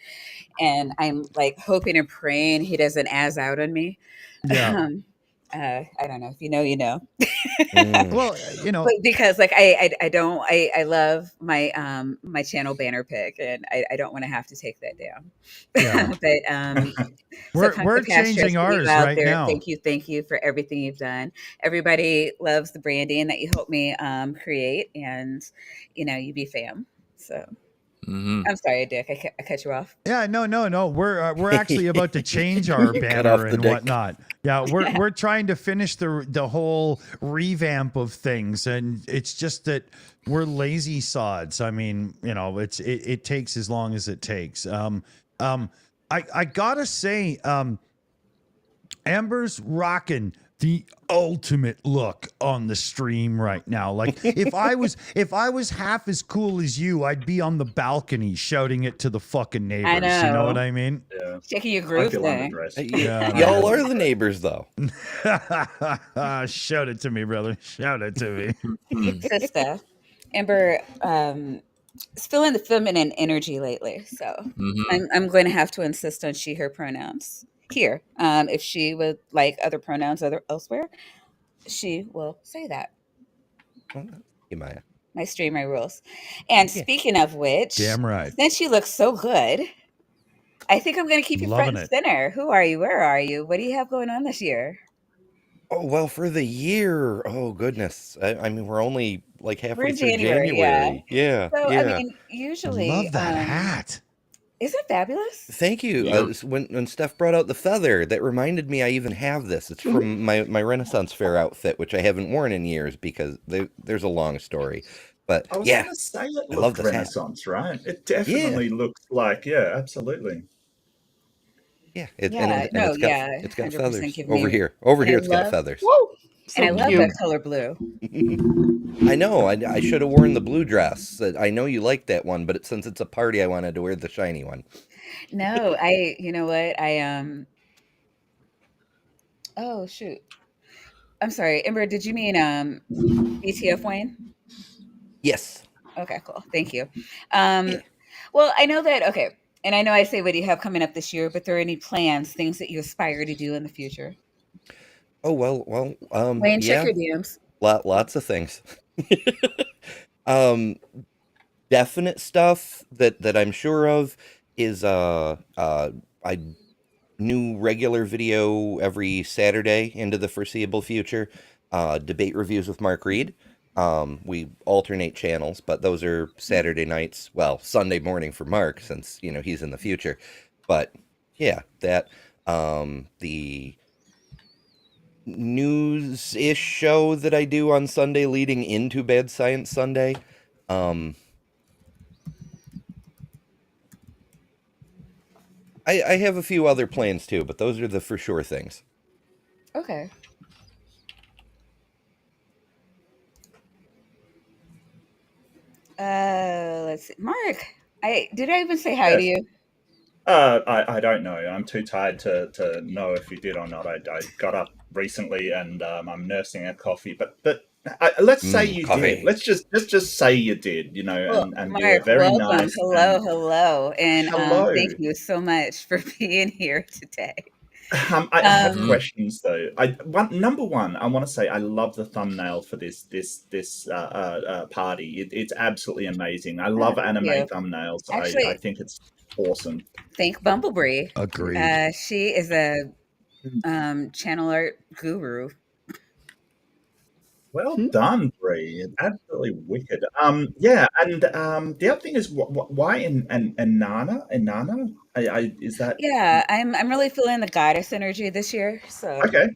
[SPEAKER 1] And I'm like hoping and praying he doesn't azz out on me.
[SPEAKER 5] Yeah.
[SPEAKER 1] I don't know if you know, you know.
[SPEAKER 5] Well, you know,
[SPEAKER 1] But because like I love my channel banner pick, and I don't want to have to take that down.
[SPEAKER 5] yeah,
[SPEAKER 1] But so
[SPEAKER 5] we're
[SPEAKER 1] Conquer Cash
[SPEAKER 5] changing
[SPEAKER 1] for you
[SPEAKER 5] ours
[SPEAKER 1] out
[SPEAKER 5] right
[SPEAKER 1] there.
[SPEAKER 5] now.
[SPEAKER 1] Thank you for everything you've done. Everybody loves the branding that you helped me create, and you be fam. So I'm sorry, Dick. I cut you off.
[SPEAKER 5] Yeah, no. We're actually about to change our
[SPEAKER 6] You cut
[SPEAKER 5] banner
[SPEAKER 6] off the
[SPEAKER 5] and
[SPEAKER 6] dick.
[SPEAKER 5] whatnot. Yeah, we're trying to finish the whole revamp of things, and it's just that we're lazy sods. I mean, it takes as long as it takes. I gotta say, Ember's rocking the ultimate look on the stream right now. Like if I was half as cool as you, I'd be on the balcony shouting it to the fucking neighbors.
[SPEAKER 1] I know.
[SPEAKER 5] You know what I mean?
[SPEAKER 9] Yeah.
[SPEAKER 1] Shaking your
[SPEAKER 9] I
[SPEAKER 1] groove
[SPEAKER 9] feel
[SPEAKER 1] thing.
[SPEAKER 9] underdressed.
[SPEAKER 5] Yeah,
[SPEAKER 6] Y'all are the neighbors, though.
[SPEAKER 5] Shout it to me, brother. Shout it to me.
[SPEAKER 1] Sister Ember is feeling the feminine energy lately, so I'm going to have to insist on she her pronouns here. If she would like other pronouns elsewhere, she will say that.
[SPEAKER 6] Hey, Maya.
[SPEAKER 1] My stream, my rules. And speaking of which,
[SPEAKER 5] Damn right.
[SPEAKER 1] since you look so good, I think I'm going to keep you front
[SPEAKER 5] Loving
[SPEAKER 1] and
[SPEAKER 5] it.
[SPEAKER 1] center. Who are you? Where are you? What do you have going on this year?
[SPEAKER 6] Oh, well, for the year. Oh, goodness. I mean, we're only like
[SPEAKER 1] We're
[SPEAKER 6] halfway
[SPEAKER 1] in
[SPEAKER 6] through
[SPEAKER 1] January,
[SPEAKER 6] January. Yeah.
[SPEAKER 1] So, I
[SPEAKER 6] Yeah.
[SPEAKER 1] mean, usually,
[SPEAKER 5] Love that hat.
[SPEAKER 1] Isn't it fabulous?
[SPEAKER 6] Thank you.
[SPEAKER 3] Yep.
[SPEAKER 6] When Steph brought out the feather, that reminded me I even have this. It's from my Renaissance Fair outfit, which I haven't worn in years because there's a long story. But
[SPEAKER 9] I was
[SPEAKER 6] yeah,
[SPEAKER 9] going to say it
[SPEAKER 6] I love
[SPEAKER 9] looked
[SPEAKER 6] this hat.
[SPEAKER 9] Renaissance, right? It definitely looks like, yeah, absolutely.
[SPEAKER 6] Yeah,
[SPEAKER 1] Yeah, no, yeah,
[SPEAKER 6] it's got
[SPEAKER 1] 100%
[SPEAKER 6] feathers
[SPEAKER 1] give
[SPEAKER 6] over
[SPEAKER 1] me.
[SPEAKER 6] here. Over
[SPEAKER 1] And I
[SPEAKER 6] here, it's got
[SPEAKER 1] love,
[SPEAKER 6] feathers.
[SPEAKER 7] Whoa, so
[SPEAKER 1] and I love
[SPEAKER 7] cute.
[SPEAKER 1] that color blue.
[SPEAKER 6] I know. I should have worn the blue dress. I know you like that one, but since it's a party, I wanted to wear the shiny one.
[SPEAKER 1] No, you know what? Oh shoot. I'm sorry, Ember, did you mean BTF Wayne?
[SPEAKER 6] Yes.
[SPEAKER 1] Okay, cool. Thank you.
[SPEAKER 6] Yeah.
[SPEAKER 1] Well, I know that, okay, and I know I say what do you have coming up this year, but there are any plans, things that you aspire to do in the future?
[SPEAKER 6] Oh well,
[SPEAKER 1] Wayne, check
[SPEAKER 6] yeah.
[SPEAKER 1] your DMs.
[SPEAKER 6] Lots of things. Definite stuff that I'm sure of is I new regular video every Saturday into the foreseeable future. Debate reviews with Mark Reed. We alternate channels, but those are Saturday nights. Well, Sunday morning for Mark, since he's in the future. But yeah, that the news-ish show that I do on Sunday leading into Bad Science Sunday. I have a few other plans too, but those are the for sure things.
[SPEAKER 1] Okay. Let's see. Mark, did I even say hi to you?
[SPEAKER 9] I don't know. I'm too tired to know if you did or not. I got up recently and I'm nursing a coffee. But let's say you
[SPEAKER 6] coffee.
[SPEAKER 9] did. Let's just say you did.
[SPEAKER 1] Well,
[SPEAKER 9] and you were
[SPEAKER 1] Mark,
[SPEAKER 9] very
[SPEAKER 1] welcome.
[SPEAKER 9] nice.
[SPEAKER 1] Hello, and
[SPEAKER 9] Hello.
[SPEAKER 1] thank you so much for being here today.
[SPEAKER 9] I have questions though. Number one, I want to say I love the thumbnail for this party. It's absolutely amazing. I love anime thumbnails.
[SPEAKER 1] Actually,
[SPEAKER 9] I think it's awesome.
[SPEAKER 1] Thank Bumblebee.
[SPEAKER 5] Agreed.
[SPEAKER 1] She is a channel art guru.
[SPEAKER 9] Well done, Bree. It's absolutely wicked. Yeah, and the other thing is why in Nana? Is that?
[SPEAKER 1] Yeah, I'm really feeling the goddess energy this year. So
[SPEAKER 9] Okay.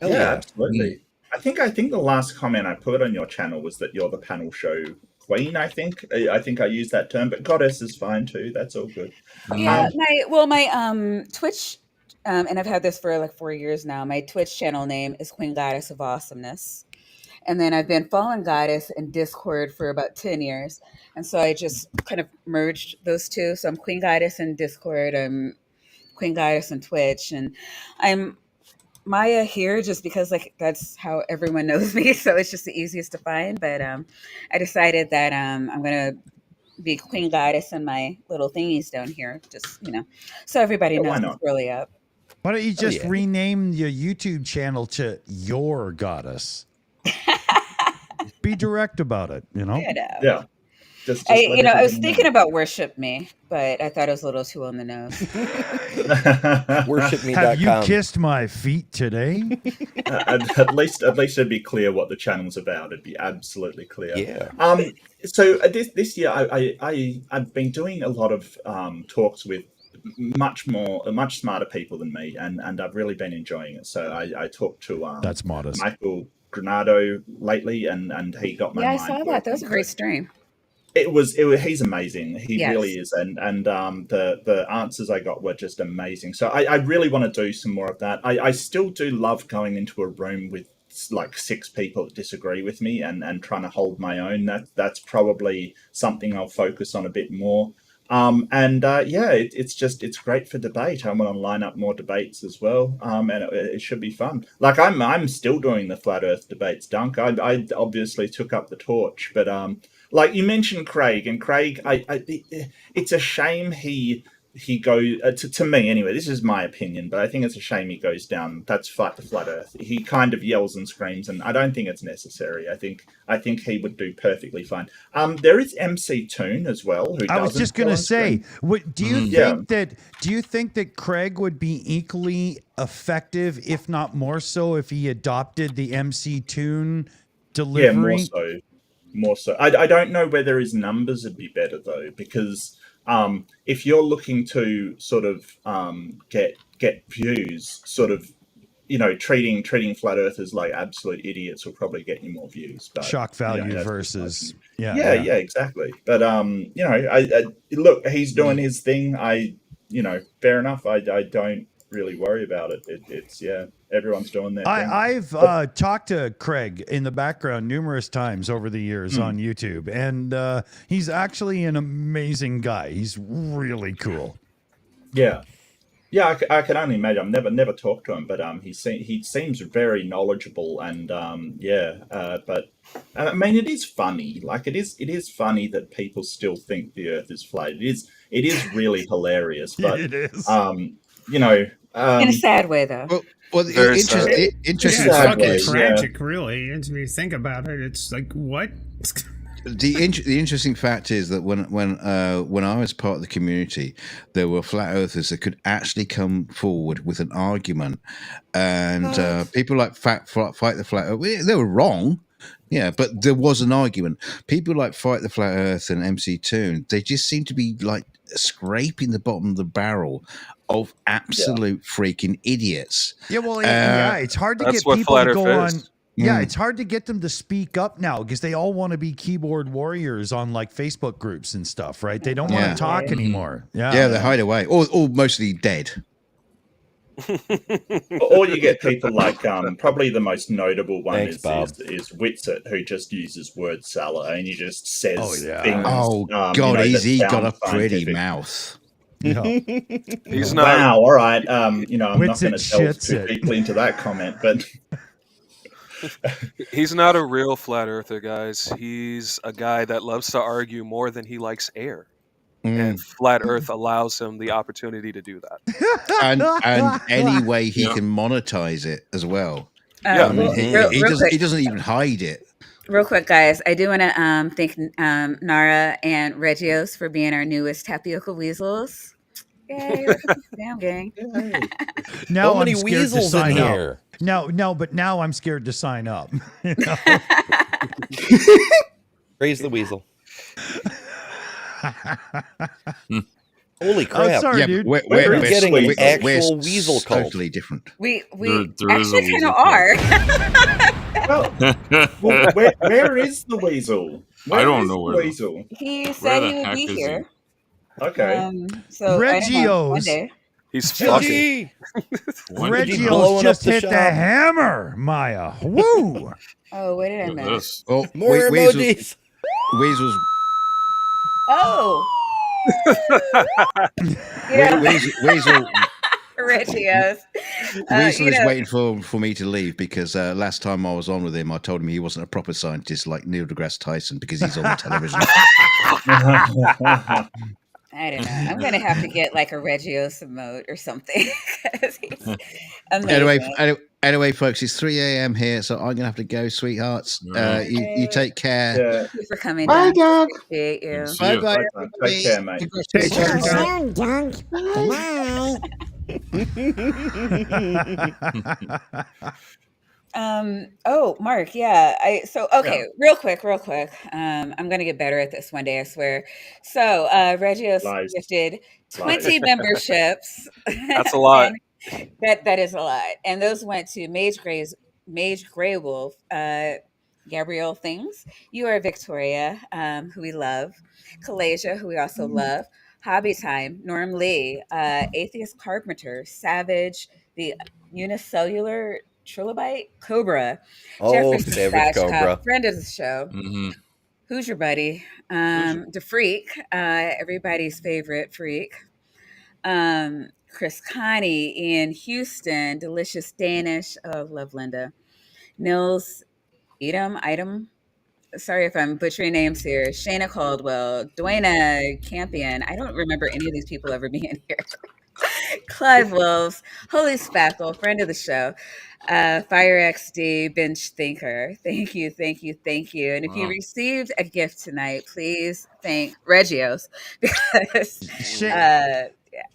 [SPEAKER 6] Hell
[SPEAKER 9] yeah,
[SPEAKER 6] yeah.
[SPEAKER 9] absolutely. I think the last comment I put on your channel was that you're the panel show queen. I think I used that term, but goddess is fine too. That's all good.
[SPEAKER 1] Yeah, my Twitch, and I've had this for like 4 years now. My Twitch channel name is Queen Goddess of Awesomeness. And then I've been Fallen Goddess in Discord for about 10 years. And so I just kind of merged those two. So I'm Queen Goddess in Discord. I'm Queen Goddess in Twitch. And I'm Maya here just because like that's how everyone knows me. So it's just the easiest to find. But I decided that I'm going to be Queen Goddess in my little thingies down here. Just, so everybody knows
[SPEAKER 9] why
[SPEAKER 1] it's
[SPEAKER 9] not?
[SPEAKER 1] really up.
[SPEAKER 5] Why don't you just
[SPEAKER 6] yeah.
[SPEAKER 5] rename your YouTube channel to Your Goddess? Be direct about it, you know?
[SPEAKER 1] You know.
[SPEAKER 9] Yeah. Just
[SPEAKER 1] I
[SPEAKER 9] let
[SPEAKER 1] I was
[SPEAKER 9] everybody
[SPEAKER 1] thinking about worship me, but I thought it was a little too on the nose.
[SPEAKER 9] know.
[SPEAKER 5] Have you
[SPEAKER 6] Worshipme.com.
[SPEAKER 5] kissed my feet today?
[SPEAKER 9] At least it'd be clear what the channel's about. It'd be absolutely clear.
[SPEAKER 6] Yeah.
[SPEAKER 9] So this year I've been doing a lot of talks with much smarter people than me, and I've really been enjoying it. So I talked to
[SPEAKER 5] That's modest.
[SPEAKER 9] Michael Granado lately, and he got my
[SPEAKER 1] Yeah, I
[SPEAKER 9] mind
[SPEAKER 1] saw that. That was a
[SPEAKER 9] working.
[SPEAKER 1] great stream.
[SPEAKER 9] It was he's amazing. He
[SPEAKER 1] Yes.
[SPEAKER 9] really is, and the answers I got were just amazing. So I really want to do some more of that. I still do love going into a room with like 6 people that disagree with me and trying to hold my own. That's probably something I'll focus on a bit more. It's great for debate. I'm going to line up more debates as well, and it should be fun. Like I'm still doing the flat Earth debates, Dunk. I obviously took up the torch, but like you mentioned Craig, and Craig, it's a shame he goes to me anyway. This is my opinion, but I think it's a shame he goes down. That's fight the flat Earth. He kind of yells and screams, and I don't think it's necessary. I think he would do perfectly fine. There is MC Toon as well. Who
[SPEAKER 5] I was just going to say, do you think that Craig would be equally effective, if not more so, if he adopted the MC Toon delivery?
[SPEAKER 9] Yeah, more so. I don't know whether his numbers would be better though, because if you're looking to sort of get views, sort of, you know, treating flat earthers like absolute idiots will probably get you more views. But
[SPEAKER 5] shock value versus
[SPEAKER 9] yeah, exactly. But you know, I look, he's doing his thing. Fair enough. I don't really worry about it. It's everyone's doing their thing.
[SPEAKER 5] I've talked to Craig in the background numerous times over the years on YouTube, and he's actually an amazing guy. He's really cool.
[SPEAKER 9] Yeah, I can only imagine. I've never talked to him, but he seems very knowledgeable, and but I mean, it is funny. Like it is funny that people still think the Earth is flat. It is really hilarious, but
[SPEAKER 5] it is.
[SPEAKER 9] You know,
[SPEAKER 1] In a sad way, though.
[SPEAKER 4] Well, the
[SPEAKER 3] Very
[SPEAKER 4] interesting
[SPEAKER 2] It's
[SPEAKER 4] fact
[SPEAKER 2] fucking
[SPEAKER 4] is,
[SPEAKER 2] tragic, really. And when you think about it, it's like, what?
[SPEAKER 4] the interesting fact is that when I was part of the community, there were flat earthers that could actually come forward with an argument, and people like Fight the Flat Earth, they were wrong. Yeah, but there was an argument. People like Fight the Flat Earth and MC Toon, they just seem to be like scraping the bottom of the barrel of absolute freaking idiots.
[SPEAKER 5] Yeah, well, it's hard to
[SPEAKER 3] That's
[SPEAKER 5] get
[SPEAKER 3] what
[SPEAKER 5] people
[SPEAKER 3] flat
[SPEAKER 5] to
[SPEAKER 3] Earth
[SPEAKER 5] go
[SPEAKER 3] is.
[SPEAKER 5] on. Yeah, it's hard to get them to speak up now because they all want to be keyboard warriors on like Facebook groups and stuff, right? They don't want to talk anymore. Yeah,
[SPEAKER 4] they hide away, or mostly dead.
[SPEAKER 9] Or you get people like probably the most notable one
[SPEAKER 6] Thanks, Bob.
[SPEAKER 9] is Witsit, who just uses word salad and he just says things.
[SPEAKER 4] Oh God, he's got a pretty mouth.
[SPEAKER 5] Yeah.
[SPEAKER 3] He's not.
[SPEAKER 9] Wow. All right. I'm not
[SPEAKER 5] Witsit
[SPEAKER 9] going to delve
[SPEAKER 5] shits
[SPEAKER 9] too
[SPEAKER 5] it.
[SPEAKER 9] deeply into that comment, but
[SPEAKER 3] He's not a real flat earther, guys. He's a guy that loves to argue more than he likes air. And flat Earth allows him the opportunity to do that.
[SPEAKER 4] and any way he can monetize it as well.
[SPEAKER 3] Yeah.
[SPEAKER 4] He doesn't even hide it.
[SPEAKER 1] Real quick, guys, I do want to thank Nara and Regios for being our newest tapioca weasels. Yay, damn gang.
[SPEAKER 5] Now
[SPEAKER 6] So many
[SPEAKER 5] I'm scared to
[SPEAKER 6] weasels in
[SPEAKER 5] sign up.
[SPEAKER 6] here.
[SPEAKER 5] No, but now I'm scared to sign up. You know?
[SPEAKER 6] Raise the weasel. Holy crap!
[SPEAKER 5] Oh, sorry,
[SPEAKER 4] Yeah,
[SPEAKER 5] dude.
[SPEAKER 4] we're
[SPEAKER 6] We're getting an
[SPEAKER 4] we're
[SPEAKER 6] actual weasel cult.
[SPEAKER 4] totally different.
[SPEAKER 1] We
[SPEAKER 3] There is a
[SPEAKER 1] actually kind
[SPEAKER 3] weasel
[SPEAKER 1] of are.
[SPEAKER 9] well, where is the weasel?
[SPEAKER 3] I don't
[SPEAKER 9] is
[SPEAKER 3] know
[SPEAKER 9] the
[SPEAKER 3] where the-
[SPEAKER 9] weasel.
[SPEAKER 1] He said
[SPEAKER 3] the
[SPEAKER 1] he would
[SPEAKER 3] heck
[SPEAKER 1] be
[SPEAKER 3] is he?
[SPEAKER 1] here.
[SPEAKER 9] Okay.
[SPEAKER 1] So I don't know, one
[SPEAKER 5] Regios.
[SPEAKER 1] day.
[SPEAKER 3] He's fucking.
[SPEAKER 6] Gee,
[SPEAKER 3] When
[SPEAKER 6] Reggie
[SPEAKER 3] did you
[SPEAKER 6] blowing
[SPEAKER 5] Regios
[SPEAKER 6] up
[SPEAKER 5] just
[SPEAKER 6] the
[SPEAKER 5] hit the
[SPEAKER 6] shop.
[SPEAKER 5] hammer, Maya. Woo!
[SPEAKER 1] Oh, what did I
[SPEAKER 3] look at
[SPEAKER 1] miss?
[SPEAKER 3] this?
[SPEAKER 4] Oh,
[SPEAKER 6] more emojis.
[SPEAKER 4] Weasel's
[SPEAKER 1] Oh. Yeah,
[SPEAKER 4] Weasel
[SPEAKER 1] Regios.
[SPEAKER 4] Weasel is waiting for me to leave because last time I was on with him, I told him he wasn't a proper scientist like Neil deGrasse Tyson because he's on the television.
[SPEAKER 1] I don't know. I'm gonna have to get like a Regios emote or something. 'Cause he's amazing.
[SPEAKER 4] Anyway, folks, it's 3 a.m. here, so I'm gonna have to go, sweethearts. You take care.
[SPEAKER 9] Yeah.
[SPEAKER 1] Thank you for coming,
[SPEAKER 7] Bye,
[SPEAKER 1] Dunc.
[SPEAKER 7] Doug.
[SPEAKER 1] Appreciate you.
[SPEAKER 2] See
[SPEAKER 4] Bye
[SPEAKER 2] you.
[SPEAKER 4] bye.
[SPEAKER 9] Bye, Dunc. Take care, mate.
[SPEAKER 2] Take care,
[SPEAKER 10] Soon,
[SPEAKER 2] Dunc.
[SPEAKER 10] Dunc. Bye.
[SPEAKER 1] Oh, Mark, yeah. Okay, real quick. I'm gonna get better at this one day, I swear. So Regios
[SPEAKER 9] Lies.
[SPEAKER 1] gifted
[SPEAKER 9] Lies.
[SPEAKER 1] 20 memberships.
[SPEAKER 3] That's a lot.
[SPEAKER 1] And that is a lot. And those went to Mage Grey Wolf, Gabrielle Things. You are Victoria, who we love, Kalasia, who we also love, Hobby Time, Norm Lee, Atheist Carpenter, Savage, the Unicellular Trilobite, Cobra,
[SPEAKER 6] Oh,
[SPEAKER 1] Jefferson
[SPEAKER 6] favorite
[SPEAKER 1] Spatchcock,
[SPEAKER 6] Cobra.
[SPEAKER 1] friend of the show. Who's your buddy? The Freak, everybody's favorite freak. Chris Connie, Ian Houston, Delicious Danish. Oh, love Linda. Nils Item. Sorry if I'm butchering names here. Shayna Caldwell, Dwayna Campion. I don't remember any of these people ever being here. Clive Wolves, Holy Spackle, friend of the show. Fire XD, Bench Thinker. Thank you. And if you received a gift tonight, please thank Regios because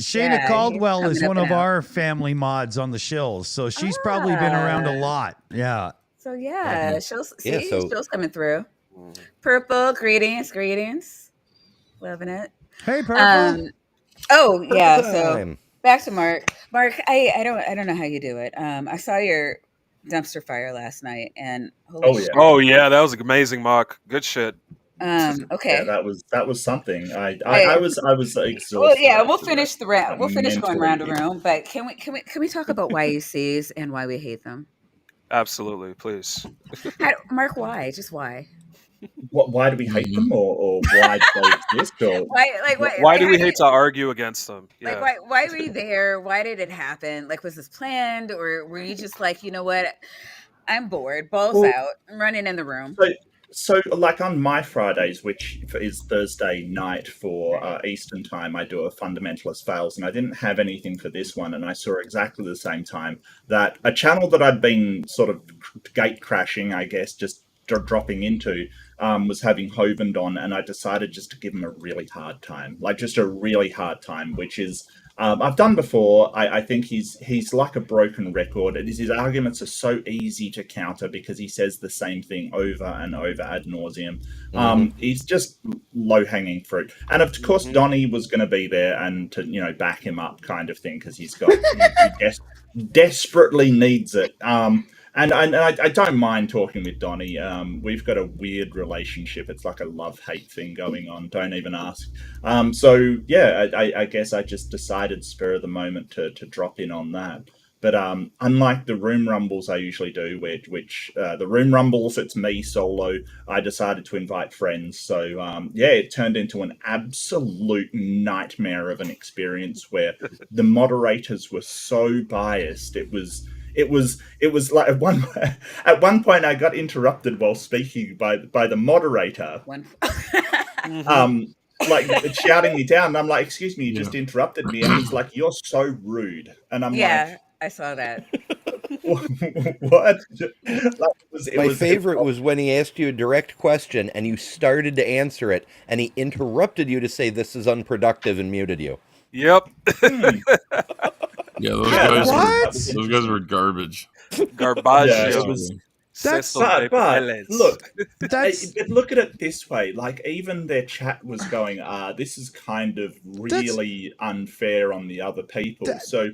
[SPEAKER 5] Shayna Caldwell
[SPEAKER 1] he's
[SPEAKER 5] is
[SPEAKER 1] coming
[SPEAKER 5] one
[SPEAKER 1] up
[SPEAKER 5] of
[SPEAKER 1] and out.
[SPEAKER 5] our family mods on the shills, so she's probably been around a lot. Yeah.
[SPEAKER 1] So yeah, show's coming through.
[SPEAKER 3] Mm.
[SPEAKER 1] Purple, greetings. Loving it.
[SPEAKER 5] Hey, Purple.
[SPEAKER 1] Oh yeah, so
[SPEAKER 6] Time.
[SPEAKER 1] back to Mark. Mark, I don't know how you do it. I saw your dumpster fire last night and holy shit.
[SPEAKER 3] Oh yeah, that was amazing, Mark. Good shit.
[SPEAKER 1] Okay.
[SPEAKER 9] Yeah, that was something. I was exhausted.
[SPEAKER 1] Well, yeah, we'll
[SPEAKER 9] after
[SPEAKER 1] finish
[SPEAKER 9] that.
[SPEAKER 1] the round. We'll finish going round to
[SPEAKER 9] Mentally.
[SPEAKER 1] round, but can we talk about YECs and why we hate them?
[SPEAKER 3] Absolutely, please.
[SPEAKER 1] Mark, why? Just why?
[SPEAKER 9] Why do we hate them, or why do they exist? Or
[SPEAKER 3] Why do we hate to argue against them? Yeah.
[SPEAKER 1] Like, why were you there? Why did it happen? Like, was this planned, or were you just like, you know what? I'm bored. Balls out. I'm running in the room.
[SPEAKER 9] So, like on my Fridays, which is Thursday night for Eastern time, I do a Fundamentalist Fails, and I didn't have anything for this one, and I saw exactly the same time that a channel that I'd been sort of gate crashing, I guess, just dropping into, was having Hovend on, and I decided just to give him a really hard time, which is I've done before. I think he's like a broken record. His arguments are so easy to counter because he says the same thing over and over ad nauseum. He's just low hanging fruit, and of course Donnie was going to be there and to back him up, kind of thing, because he desperately needs it. And I don't mind talking with Donnie. We've got a weird relationship. It's like a love-hate thing going on. Don't even ask. So yeah, I guess I just decided spur of the moment to drop in on that. But unlike the room rumbles I usually do, which the room rumbles, it's me solo, I decided to invite friends. So yeah, it turned into an absolute nightmare of an experience where the moderators were so biased. It was like at one point I got interrupted while speaking by the moderator, like shouting me down, and I'm like, "Excuse me, you just interrupted me," and he's like, "You're so rude," and I'm
[SPEAKER 1] like, I saw that.
[SPEAKER 9] What?
[SPEAKER 6] My favorite was when he asked you a direct question and you started to answer it, and he interrupted you to say this is unproductive and muted you.
[SPEAKER 3] Yep.
[SPEAKER 10] Yeah, those guys were garbage.
[SPEAKER 3] Garbage.
[SPEAKER 9] Yeah, it was. But look at it this way. Like, even their chat was going, this is kind of really unfair on the other people. So,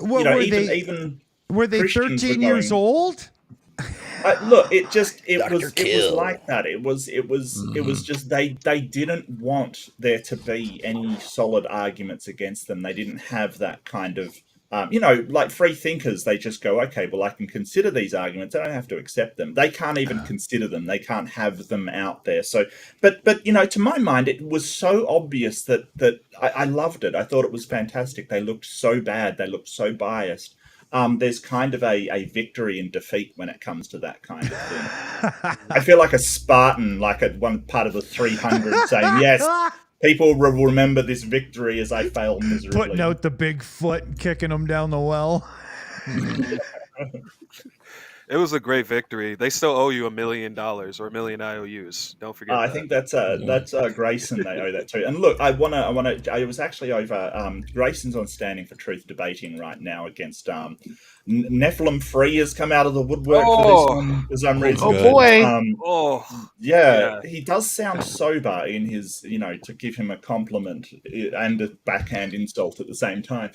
[SPEAKER 5] were they
[SPEAKER 9] Christians
[SPEAKER 5] 13
[SPEAKER 9] were
[SPEAKER 5] years old?
[SPEAKER 9] Look, it was like that. It was just they didn't want there to be any solid arguments against them. They didn't have that kind of like free thinkers. They just go, okay, well, I can consider these arguments. I don't have to accept them. They can't even consider them. They can't have them out there. So, but to my mind, it was so obvious that I loved it. I thought it was fantastic. They looked so bad. They looked so biased. There's kind of a victory and defeat when it comes to that kind of thing. I feel like a Spartan, like at one part of the 300, saying, yes, People will remember this victory as I fail miserably.
[SPEAKER 5] Putting out the big foot and kicking them down the well.
[SPEAKER 3] It was a great victory. They still owe you $1 million or 1 million IOUs. Don't forget that.
[SPEAKER 9] I think that's Grayson they owe that to. And look, I was actually over. Grayson's on Standing for Truth debating right now against Nephilim Free has come out of the woodwork for this one for some reason.
[SPEAKER 7] Oh boy!
[SPEAKER 9] Yeah, he does sound sober in his, to give him a compliment and a backhand insult at the same time.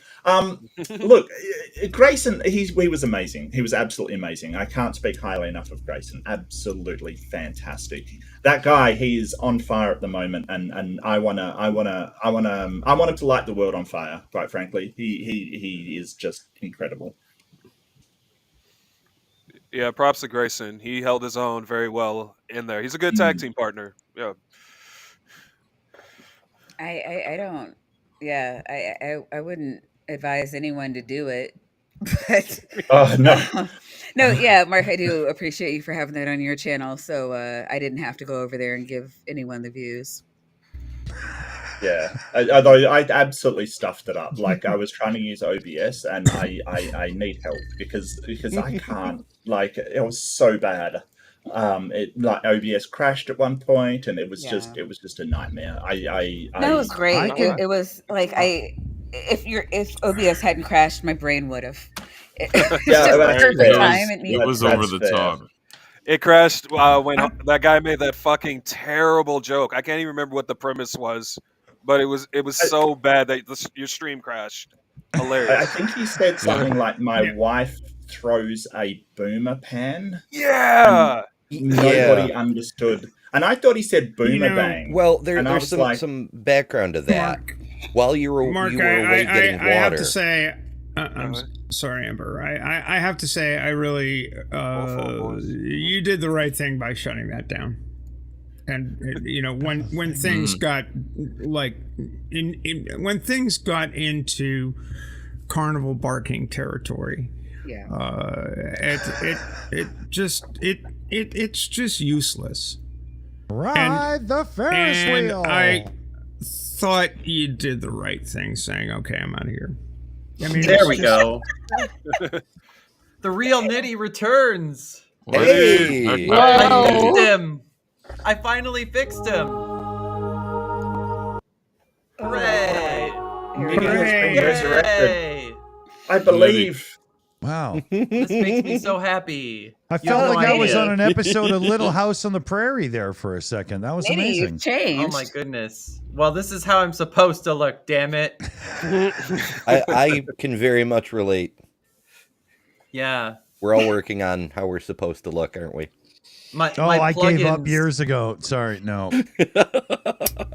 [SPEAKER 9] Look, Grayson, he was amazing. He was absolutely amazing. I can't speak highly enough of Grayson. Absolutely fantastic. That guy, he is on fire at the moment, and I want him to light the world on fire. Quite frankly, he is just incredible.
[SPEAKER 3] Yeah, props to Grayson. He held his own very well in there. He's a good tag team partner. Yeah.
[SPEAKER 1] I don't. Yeah, I wouldn't advise anyone to do it. But
[SPEAKER 9] no.
[SPEAKER 1] No, yeah, Mark, I do appreciate you for having that on your channel. So I didn't have to go over there and give anyone the views.
[SPEAKER 9] Yeah, although I absolutely stuffed it up. Like I was trying to use OBS, and I need help because I can't. Like it was so bad. OBS crashed at one point, and it was just a nightmare.
[SPEAKER 1] That was great. It was like if OBS hadn't crashed, my brain would have. It
[SPEAKER 10] was over the top.
[SPEAKER 3] It crashed when that guy made that fucking terrible joke. I can't even remember what the premise was, but it was so bad that your stream crashed. Hilarious.
[SPEAKER 9] I think he said something like, "My wife throws a boomer pan."
[SPEAKER 3] Yeah.
[SPEAKER 6] Nobody
[SPEAKER 9] understood, and I thought he said boomer bang.
[SPEAKER 6] Well, there's some background to that. While you were away getting water,
[SPEAKER 2] I have to say. I'm sorry, Ember. I have to say, I really, you did the right thing by shutting that down. And when things got when things got into carnival barking territory, it's just useless.
[SPEAKER 5] Ride the Ferris wheel.
[SPEAKER 2] I thought you did the right thing, saying, "Okay, I'm out of here." I mean,
[SPEAKER 8] there we go. The real Niddy returns.
[SPEAKER 6] Hey!
[SPEAKER 8] I fixed him. I finally fixed him. Hooray!
[SPEAKER 9] Niddy has been resurrected. I believe.
[SPEAKER 5] Wow.
[SPEAKER 8] This makes me so happy.
[SPEAKER 5] I felt like I was on an episode of Little House on the Prairie there for a second. That was amazing.
[SPEAKER 1] Changed.
[SPEAKER 8] Oh my goodness. Well, this is how I'm supposed to look, damn it.
[SPEAKER 6] I can very much relate.
[SPEAKER 8] Yeah.
[SPEAKER 6] We're all working on how we're supposed to look, aren't we?
[SPEAKER 5] I gave up years ago. Sorry, no.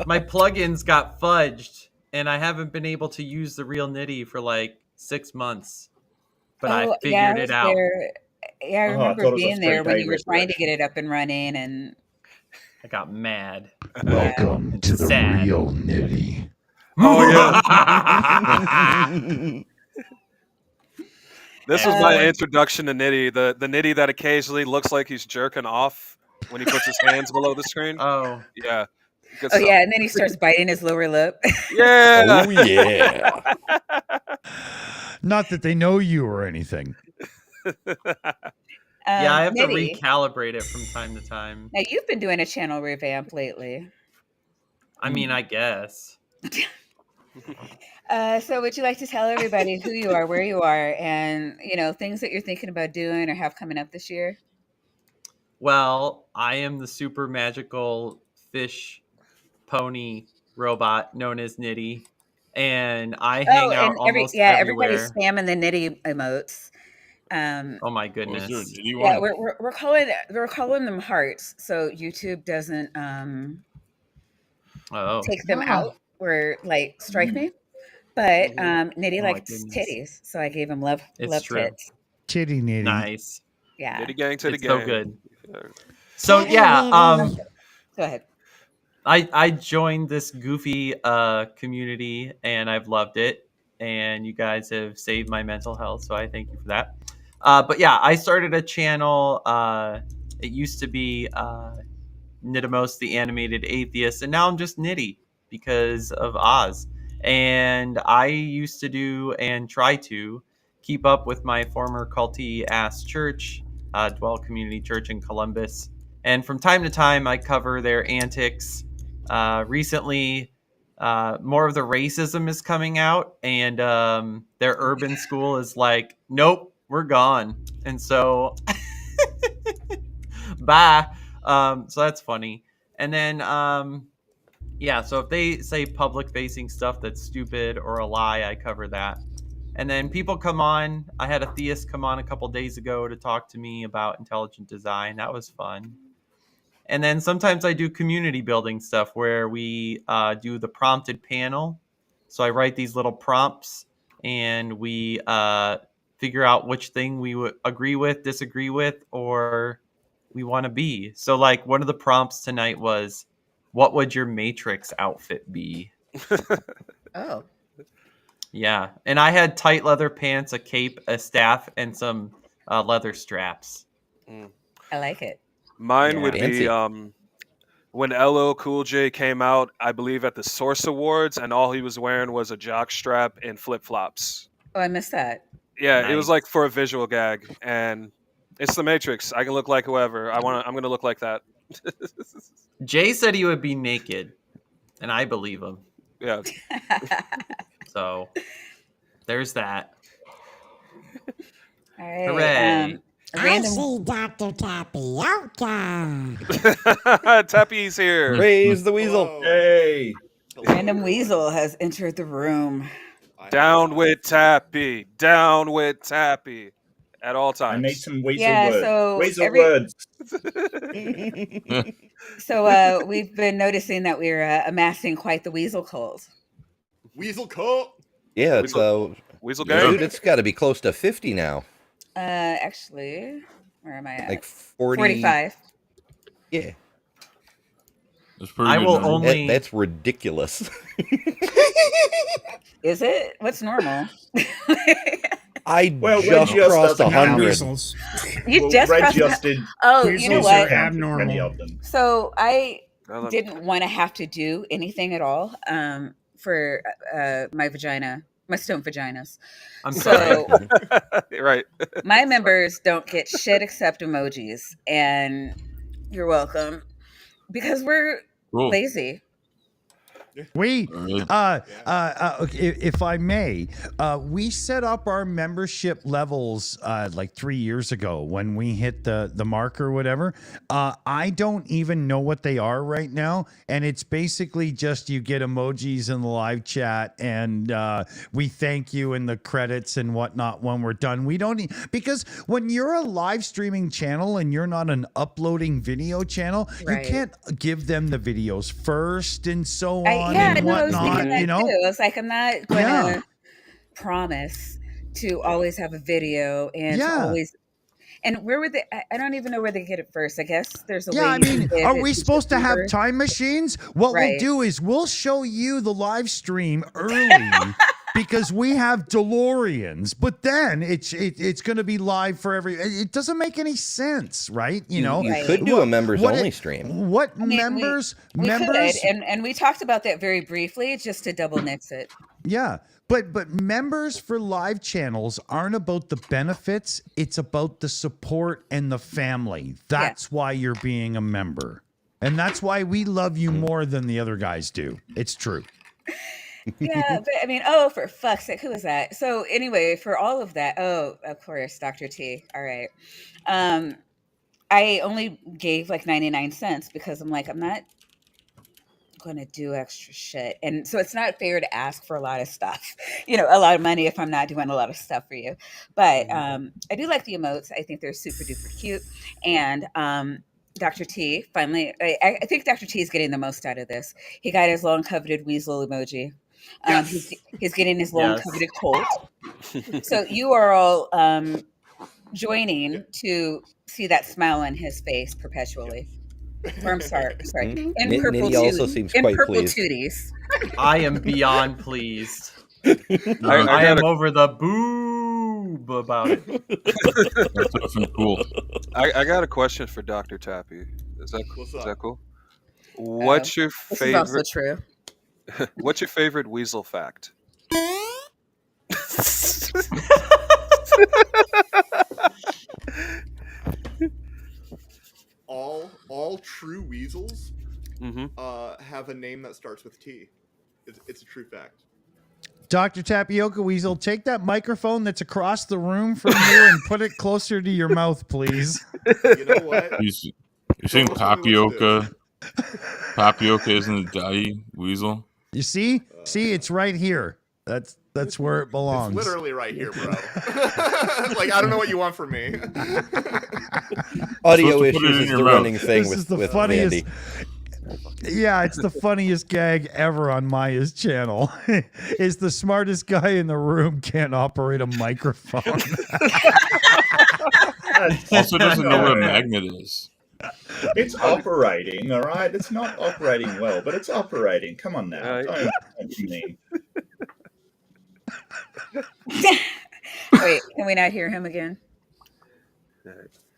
[SPEAKER 8] My plugins got fudged, and I haven't been able to use the real Niddy for like 6 months. But I figured it out.
[SPEAKER 1] Yeah, I remember being there when you were trying to get it up and running, and
[SPEAKER 8] I got mad.
[SPEAKER 11] Welcome to the real Niddy.
[SPEAKER 3] Oh yeah. This was my introduction to Niddy. The Niddy that occasionally looks like he's jerking off when he puts his hands below the screen.
[SPEAKER 8] Oh
[SPEAKER 3] yeah.
[SPEAKER 1] Yeah, and then he starts biting his lower lip.
[SPEAKER 3] Yeah.
[SPEAKER 6] Oh yeah.
[SPEAKER 5] Not that they know you or anything.
[SPEAKER 8] Yeah, I have to recalibrate it from time to time.
[SPEAKER 1] Now, you've been doing a channel revamp lately.
[SPEAKER 8] I mean, I guess.
[SPEAKER 1] So would you like to tell everybody who you are, where you are, and, things that you're thinking about doing or have coming up this year?
[SPEAKER 8] Well, I am the super magical fish pony robot known as Niddy. And I hang out almost everywhere.
[SPEAKER 1] Everybody's spamming the Niddy emotes.
[SPEAKER 8] Oh my goodness!
[SPEAKER 1] Yeah, we're calling them hearts, so YouTube doesn't take them out or strike me. But Niddy likes titties, so I gave him love tits.
[SPEAKER 5] Titty Niddy,
[SPEAKER 8] nice.
[SPEAKER 1] Yeah,
[SPEAKER 3] Niddy gang, titty gang.
[SPEAKER 8] So good. So yeah,
[SPEAKER 1] go ahead.
[SPEAKER 8] I joined this goofy community and I've loved it, and you guys have saved my mental health, so I thank you for that. But yeah, I started a channel. It used to be Nidamos the Animated Atheist, and now I'm just Niddy. because of Oz. And I used to do and try to keep up with my former culty ass church, Dwell Community Church in Columbus. And from time to time, I cover their antics. Recently, more of the racism is coming out, and their urban school is like, nope, we're gone. And so, bye. So that's funny. And then, yeah, so if they say public facing stuff that's stupid or a lie, I cover that. And then people come on. I had a theist come on a couple days ago to talk to me about intelligent design. That was fun. And then sometimes I do community building stuff where we do the prompted panel. So I write these little prompts and we figure out which thing we would agree with, disagree with, or we want to be. So like one of the prompts tonight was, what would your Matrix outfit be?
[SPEAKER 1] Oh.
[SPEAKER 8] Yeah. And I had tight leather pants, a cape, a staff, and some leather straps.
[SPEAKER 1] I like it.
[SPEAKER 3] Mine would be when LL Cool J came out, I believe at the Source Awards, and all he was wearing was a jock strap and flip flops.
[SPEAKER 1] Oh, I missed that.
[SPEAKER 3] Yeah, nice. It was like for a visual gag, and it's the Matrix. I can look like whoever I want. I'm gonna look like that.
[SPEAKER 8] Jay said he would be naked, and I believe him.
[SPEAKER 3] Yeah.
[SPEAKER 8] So there's that.
[SPEAKER 1] All right.
[SPEAKER 8] Hooray.
[SPEAKER 12] I see Dr. Tapioca.
[SPEAKER 3] Tappy's here.
[SPEAKER 6] Raise the weasel.
[SPEAKER 9] Whoa. Hey.
[SPEAKER 1] Random Weasel has entered the room.
[SPEAKER 3] Down with Tappy. Down with Tappy. At all times.
[SPEAKER 9] I need some weasel words.
[SPEAKER 1] So
[SPEAKER 9] weasel words.
[SPEAKER 1] So we've been noticing that we're amassing quite the weasel cult.
[SPEAKER 13] Weasel cult.
[SPEAKER 6] Yeah, it's
[SPEAKER 3] weasel gang.
[SPEAKER 6] Dude, it's got to be close to 50 now.
[SPEAKER 1] Actually, where am I at?
[SPEAKER 6] Like 40.
[SPEAKER 1] 45.
[SPEAKER 6] Yeah.
[SPEAKER 8] I will only.
[SPEAKER 6] That's ridiculous.
[SPEAKER 1] Is it? What's normal?
[SPEAKER 6] I just crossed 100.
[SPEAKER 1] You just crossed. Oh, you know what?
[SPEAKER 2] Abnormal.
[SPEAKER 1] So I didn't want to have to do anything at all for my vagina, my stone vaginas.
[SPEAKER 8] I'm sorry.
[SPEAKER 3] Right.
[SPEAKER 1] My members don't get shit except emojis, and you're welcome because we're lazy.
[SPEAKER 5] We, if I may, we set up our membership levels like 3 years ago when we hit the mark or whatever. I don't even know what they are right now, and it's basically just you get emojis in the live chat, and we thank you in the credits and whatnot when we're done. We don't because when you're a live streaming channel and you're not an uploading video channel,
[SPEAKER 1] Right.
[SPEAKER 5] you can't give them the videos first and so on.
[SPEAKER 1] Yeah,
[SPEAKER 5] and
[SPEAKER 1] no, I was
[SPEAKER 5] whatnot,
[SPEAKER 1] thinking that
[SPEAKER 5] you know?
[SPEAKER 1] too. I was like, I'm not going to promise to always have a video and to always. And where would they? I don't even know where they get it first. I guess there's a way.
[SPEAKER 5] I mean, are we supposed to have
[SPEAKER 1] first.
[SPEAKER 5] time machines? What
[SPEAKER 1] Right.
[SPEAKER 5] we'll do is we'll show you the live stream early because we have DeLoreans, but then it's going to be live for every. It doesn't make any sense, right? You know,
[SPEAKER 6] you could do a members only stream.
[SPEAKER 5] What
[SPEAKER 1] I mean,
[SPEAKER 5] members?
[SPEAKER 1] We
[SPEAKER 5] members?
[SPEAKER 1] could, and we talked about that very briefly, just to double nix it.
[SPEAKER 5] Yeah. But members for live channels aren't about the benefits. It's about the support and the family. That's why you're being a member. And that's why we love you more than the other guys do. It's true.
[SPEAKER 1] Yeah, but I mean, oh, for fuck's sake, who is that? So anyway, for all of that, oh, of course, Dr. T. All right. I only gave like 99 cents because I'm like, I'm not going to do extra shit. And so it's not fair to ask for a lot of stuff, a lot of money if I'm not doing a lot of stuff for you. But I do like the emotes. I think they're super duper cute. And Dr. T finally, I think Dr. T is getting the most out of this. He got his long coveted weasel emoji. He's getting his long coveted colt. So you are all joining to see that smile on his face perpetually. Or I'm sorry.
[SPEAKER 6] Mm-hmm.
[SPEAKER 1] In purple
[SPEAKER 6] Niddy also seems quite
[SPEAKER 1] purple
[SPEAKER 6] pleased.
[SPEAKER 1] tooties.
[SPEAKER 8] I am beyond pleased. I am over the boob about it.
[SPEAKER 10] That's definitely cool.
[SPEAKER 3] I got a question for Dr. Tappy. Is that cool? What's your favorite?
[SPEAKER 1] This is also true.
[SPEAKER 3] What's your favorite weasel fact?
[SPEAKER 13] All true weasels
[SPEAKER 3] Mm-hmm.
[SPEAKER 13] have a name that starts with T. It's a true fact.
[SPEAKER 5] Dr. Tapioca Weasel, take that microphone that's across the room from you and put it closer to your mouth, please.
[SPEAKER 13] You know what?
[SPEAKER 10] You're saying tapioca? Tapioca isn't a daddy weasel?
[SPEAKER 5] You see? See, it's right here. That's where it belongs.
[SPEAKER 13] It's literally right here, bro. Like, I don't know what you want from me.
[SPEAKER 6] Audio issues is the running thing
[SPEAKER 5] This is
[SPEAKER 6] with
[SPEAKER 5] the funniest.
[SPEAKER 6] Andy.
[SPEAKER 5] Yeah, it's the funniest gag ever on Maya's channel. Is the smartest guy in the room can't operate a microphone.
[SPEAKER 10] Also doesn't know what a magnet is.
[SPEAKER 9] It's operating, all right? It's not operating well, but it's operating. Come on now. Don't be mean.
[SPEAKER 1] Wait, can we not hear him again?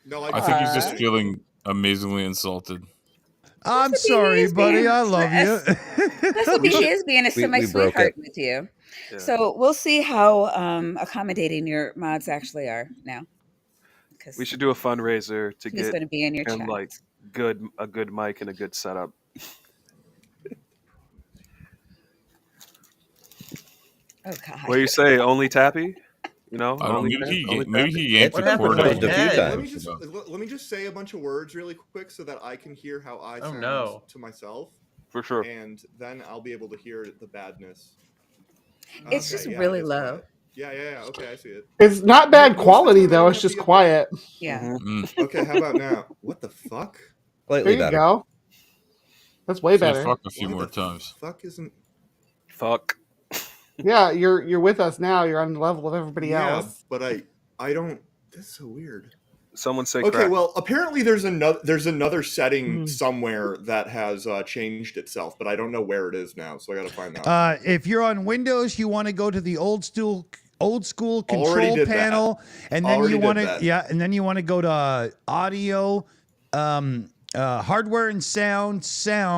[SPEAKER 13] No,
[SPEAKER 10] I think he's just feeling amazingly insulted.
[SPEAKER 5] I'm sorry, buddy. I love you.
[SPEAKER 1] That's what he is, being a
[SPEAKER 6] we broke
[SPEAKER 1] semi-sweetheart
[SPEAKER 6] it.
[SPEAKER 1] with you.
[SPEAKER 3] Yeah.
[SPEAKER 1] So we'll see how accommodating your mods actually are now.
[SPEAKER 3] We should do a fundraiser to
[SPEAKER 1] He's
[SPEAKER 3] get
[SPEAKER 1] going to be in your
[SPEAKER 3] him
[SPEAKER 1] chat.
[SPEAKER 3] like a good mic and a good setup.
[SPEAKER 1] Oh God!
[SPEAKER 3] What do you say? Only Tappy? You know?
[SPEAKER 10] I don't.
[SPEAKER 3] Only
[SPEAKER 10] Maybe he yanked
[SPEAKER 8] What
[SPEAKER 10] the
[SPEAKER 8] happened
[SPEAKER 10] cord
[SPEAKER 8] to my
[SPEAKER 10] out.
[SPEAKER 8] head?
[SPEAKER 13] Let me just say a bunch of words really quick so that I can hear how I
[SPEAKER 8] Oh,
[SPEAKER 13] sound
[SPEAKER 8] no.
[SPEAKER 13] to myself.
[SPEAKER 3] For sure.
[SPEAKER 13] And then I'll be able to hear the badness.
[SPEAKER 1] It's just really
[SPEAKER 13] it's
[SPEAKER 1] low.
[SPEAKER 13] quiet. Yeah. Okay, I see it.
[SPEAKER 7] It's not bad quality though. It's just quiet.
[SPEAKER 1] Yeah.
[SPEAKER 13] Okay, how about now? What the fuck?
[SPEAKER 6] Slightly
[SPEAKER 7] There you
[SPEAKER 6] better.
[SPEAKER 7] go. That's way
[SPEAKER 10] Say
[SPEAKER 7] better.
[SPEAKER 10] fuck a few
[SPEAKER 13] Why
[SPEAKER 10] more
[SPEAKER 13] the
[SPEAKER 10] times.
[SPEAKER 13] Fuck isn't.
[SPEAKER 3] Fuck.
[SPEAKER 7] Yeah, you're with us now. You're on the level of everybody
[SPEAKER 13] Yeah,
[SPEAKER 7] else.
[SPEAKER 13] but I don't. That's so weird.
[SPEAKER 3] Someone say
[SPEAKER 13] Okay,
[SPEAKER 3] crack.
[SPEAKER 13] well, apparently there's another setting somewhere that has changed itself, but I don't know where it is now, so I got to find out.
[SPEAKER 5] If you're on Windows, you want to go to the old school
[SPEAKER 13] Already
[SPEAKER 5] control
[SPEAKER 13] did
[SPEAKER 5] panel,
[SPEAKER 13] that.
[SPEAKER 5] and then
[SPEAKER 13] Already
[SPEAKER 5] you
[SPEAKER 13] did
[SPEAKER 5] want to
[SPEAKER 13] that.
[SPEAKER 5] and then you want to go to audio, hardware and sound,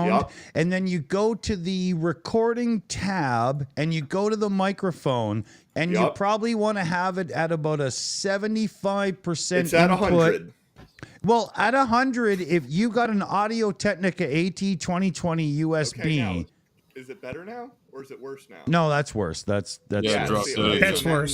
[SPEAKER 13] Yup.
[SPEAKER 5] and then you go to the recording tab and you go to the microphone, and you
[SPEAKER 13] Yup.
[SPEAKER 5] probably want to have it at about a 75%
[SPEAKER 13] It's at
[SPEAKER 5] input.
[SPEAKER 13] 100.
[SPEAKER 5] Well, at 100, if you got an Audio Technica AT2020 USB.
[SPEAKER 13] Okay, now, is it better now or is it worse now?
[SPEAKER 5] No, that's worse. That's
[SPEAKER 10] Yeah, drop
[SPEAKER 13] see,
[SPEAKER 10] it.
[SPEAKER 13] okay,
[SPEAKER 2] That's
[SPEAKER 13] so now-
[SPEAKER 2] worse.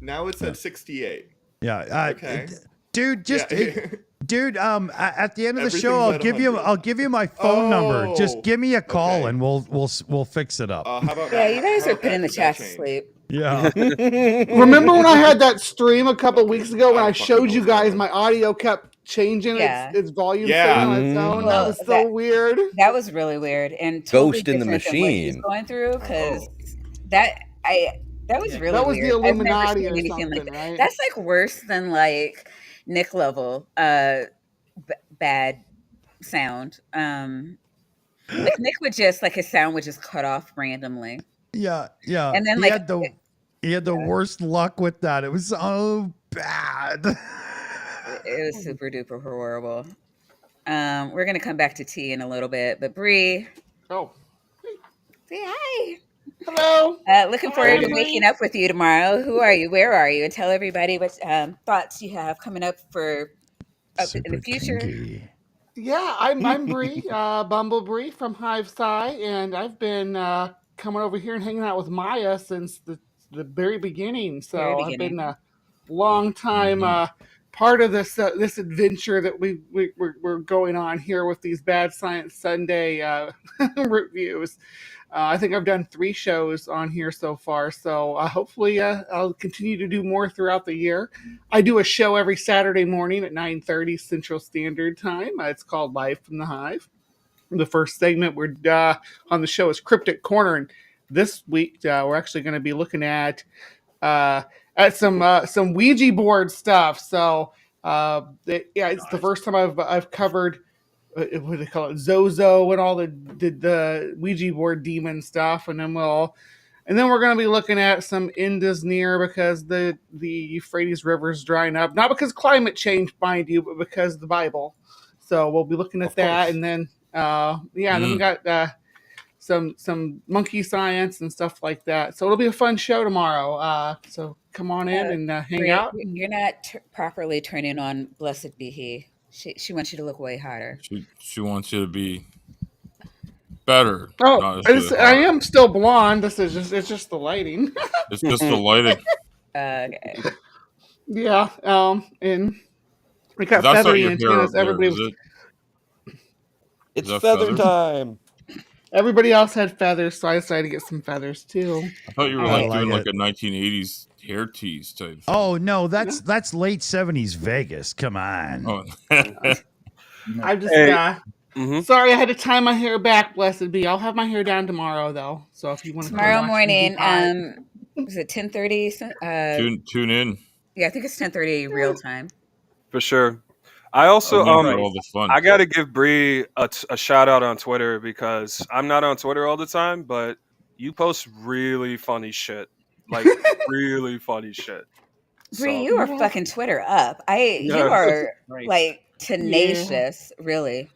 [SPEAKER 13] Now it's at 68.
[SPEAKER 5] yeah.
[SPEAKER 13] Okay.
[SPEAKER 5] Dude, just
[SPEAKER 13] Yeah.
[SPEAKER 5] dude. At the end of the
[SPEAKER 13] Everything's
[SPEAKER 5] show,
[SPEAKER 13] at 100.
[SPEAKER 5] I'll give you my phone number. Just give me a call
[SPEAKER 13] okay.
[SPEAKER 5] and we'll fix it up.
[SPEAKER 13] How about
[SPEAKER 1] Yeah,
[SPEAKER 13] that?
[SPEAKER 1] you guys
[SPEAKER 13] How
[SPEAKER 1] are
[SPEAKER 13] about
[SPEAKER 1] putting the
[SPEAKER 13] that?
[SPEAKER 1] chat to
[SPEAKER 13] Change.
[SPEAKER 1] sleep.
[SPEAKER 5] Yeah.
[SPEAKER 7] Remember when I had that stream a couple weeks ago when
[SPEAKER 13] I
[SPEAKER 7] I
[SPEAKER 13] don't
[SPEAKER 7] showed
[SPEAKER 13] fucking
[SPEAKER 7] you
[SPEAKER 13] know
[SPEAKER 7] guys
[SPEAKER 13] what's
[SPEAKER 7] my audio kept changing
[SPEAKER 1] Yeah.
[SPEAKER 7] its volume
[SPEAKER 13] Yeah.
[SPEAKER 7] setting on its own?
[SPEAKER 1] Well,
[SPEAKER 7] That was so weird.
[SPEAKER 1] That was really weird and totally
[SPEAKER 6] Ghost in the
[SPEAKER 1] different than what he's
[SPEAKER 6] machine.
[SPEAKER 1] going through because
[SPEAKER 13] Oh.
[SPEAKER 1] that was really
[SPEAKER 7] That was
[SPEAKER 1] weird.
[SPEAKER 7] the
[SPEAKER 1] I've never
[SPEAKER 7] Illuminati
[SPEAKER 1] seen
[SPEAKER 7] or
[SPEAKER 1] anything
[SPEAKER 7] something,
[SPEAKER 1] like that.
[SPEAKER 7] right?
[SPEAKER 1] That's like worse than like Nick level bad sound. Like Nick would just like his sound would just cut off randomly.
[SPEAKER 5] Yeah.
[SPEAKER 1] And then,
[SPEAKER 5] he
[SPEAKER 1] like,
[SPEAKER 5] had the worst luck with that. It was so bad.
[SPEAKER 1] It was super duper horrible. We're gonna come back to tea in a little bit, but Bree,
[SPEAKER 7] Oh,
[SPEAKER 1] say hi.
[SPEAKER 7] hello.
[SPEAKER 1] Looking forward to waking up with you tomorrow. Who are you? Where are you? And tell everybody what thoughts you have coming up for in the future.
[SPEAKER 5] Kinky.
[SPEAKER 7] Yeah, I'm Bree, Bumble Bree from Hive Sci, and I've been coming over here and hanging out with Maya since the very beginning. So
[SPEAKER 1] Very
[SPEAKER 7] I've
[SPEAKER 1] beginning.
[SPEAKER 7] been a long time part of this this adventure that we're going on here with these Bad Science Sunday reviews. I think I've done 3 shows on here so far, so hopefully I'll continue to do more throughout the year. I do a show every Saturday morning at 9:30 Central Standard Time. It's called Live from the Hive. The first segment we're on the show is Cryptic Corner, and this week we're actually going to be looking at some Ouija board stuff. So it's the first time I've covered what do they call it, Zozo and all the Ouija board demon stuff, and then we're going to be looking at some Inda's near because the Euphrates River is drying up, not because climate change, mind you, but because of the Bible. So we'll be looking at that, and then and then we got some monkey science and stuff like that. So it'll be a fun show tomorrow. So come on in and hang
[SPEAKER 1] Bri,
[SPEAKER 7] out.
[SPEAKER 1] you're not properly turning on Blessed Be He. She wants you to look way hotter.
[SPEAKER 10] She wants you to be better.
[SPEAKER 7] Oh,
[SPEAKER 10] not necessarily
[SPEAKER 7] I
[SPEAKER 10] hotter.
[SPEAKER 7] am still blonde. It's just the lighting.
[SPEAKER 10] It's just the lighting.
[SPEAKER 1] Okay.
[SPEAKER 7] Yeah. And we got
[SPEAKER 10] That's not
[SPEAKER 7] feathery
[SPEAKER 10] your hair
[SPEAKER 7] antennas.
[SPEAKER 10] up there,
[SPEAKER 7] Everybody
[SPEAKER 10] is it?
[SPEAKER 6] It's
[SPEAKER 10] that
[SPEAKER 6] feather
[SPEAKER 10] feathers?
[SPEAKER 6] time.
[SPEAKER 7] Everybody else had feathers, so I decided to get some feathers too.
[SPEAKER 10] I thought you were
[SPEAKER 5] I
[SPEAKER 10] like
[SPEAKER 5] like
[SPEAKER 10] doing like
[SPEAKER 5] it.
[SPEAKER 10] a 1980s hair tease type thing.
[SPEAKER 5] Oh no, that's late 70s Vegas. Come on.
[SPEAKER 10] Oh.
[SPEAKER 7] I'm just
[SPEAKER 3] Mhm.
[SPEAKER 7] sorry I had to tie my hair back. Blessed be. I'll have my hair down tomorrow though. So if you want to
[SPEAKER 1] Tomorrow morning, is it 10:30?
[SPEAKER 10] Tune in.
[SPEAKER 1] Yeah, I think it's 10:30 real time.
[SPEAKER 3] For sure. I also
[SPEAKER 10] I'll make it all the fun.
[SPEAKER 3] I gotta give Bree a shout out on Twitter because I'm not on Twitter all the time, but you post really funny shit, like really funny shit.
[SPEAKER 1] Bree, you are fucking Twitter up. You are like tenacious, really.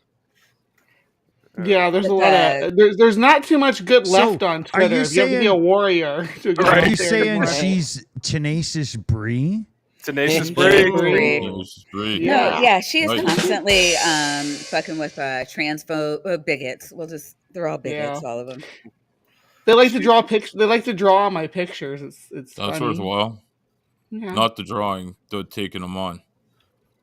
[SPEAKER 7] Yeah, there's a
[SPEAKER 1] With
[SPEAKER 7] lot of there's not too much good
[SPEAKER 5] So,
[SPEAKER 7] left on
[SPEAKER 5] are you
[SPEAKER 7] Twitter. You have to be a
[SPEAKER 5] saying-
[SPEAKER 7] warrior. To get
[SPEAKER 5] Are
[SPEAKER 7] out
[SPEAKER 5] you
[SPEAKER 7] there
[SPEAKER 5] saying
[SPEAKER 7] tomorrow.
[SPEAKER 5] she's Tenacious Brie?
[SPEAKER 3] Tenacious
[SPEAKER 1] Bree.
[SPEAKER 10] Tenacious Bree.
[SPEAKER 1] No, yeah, she is
[SPEAKER 10] Right.
[SPEAKER 1] constantly fucking with transphobe bigots. They're all bigots,
[SPEAKER 7] Yeah.
[SPEAKER 1] all of them.
[SPEAKER 7] They like to draw pictures. They like to draw on my pictures. It's
[SPEAKER 10] That's
[SPEAKER 7] funny.
[SPEAKER 10] worthwhile.
[SPEAKER 7] Yeah.
[SPEAKER 10] Not the drawing, the taking them on.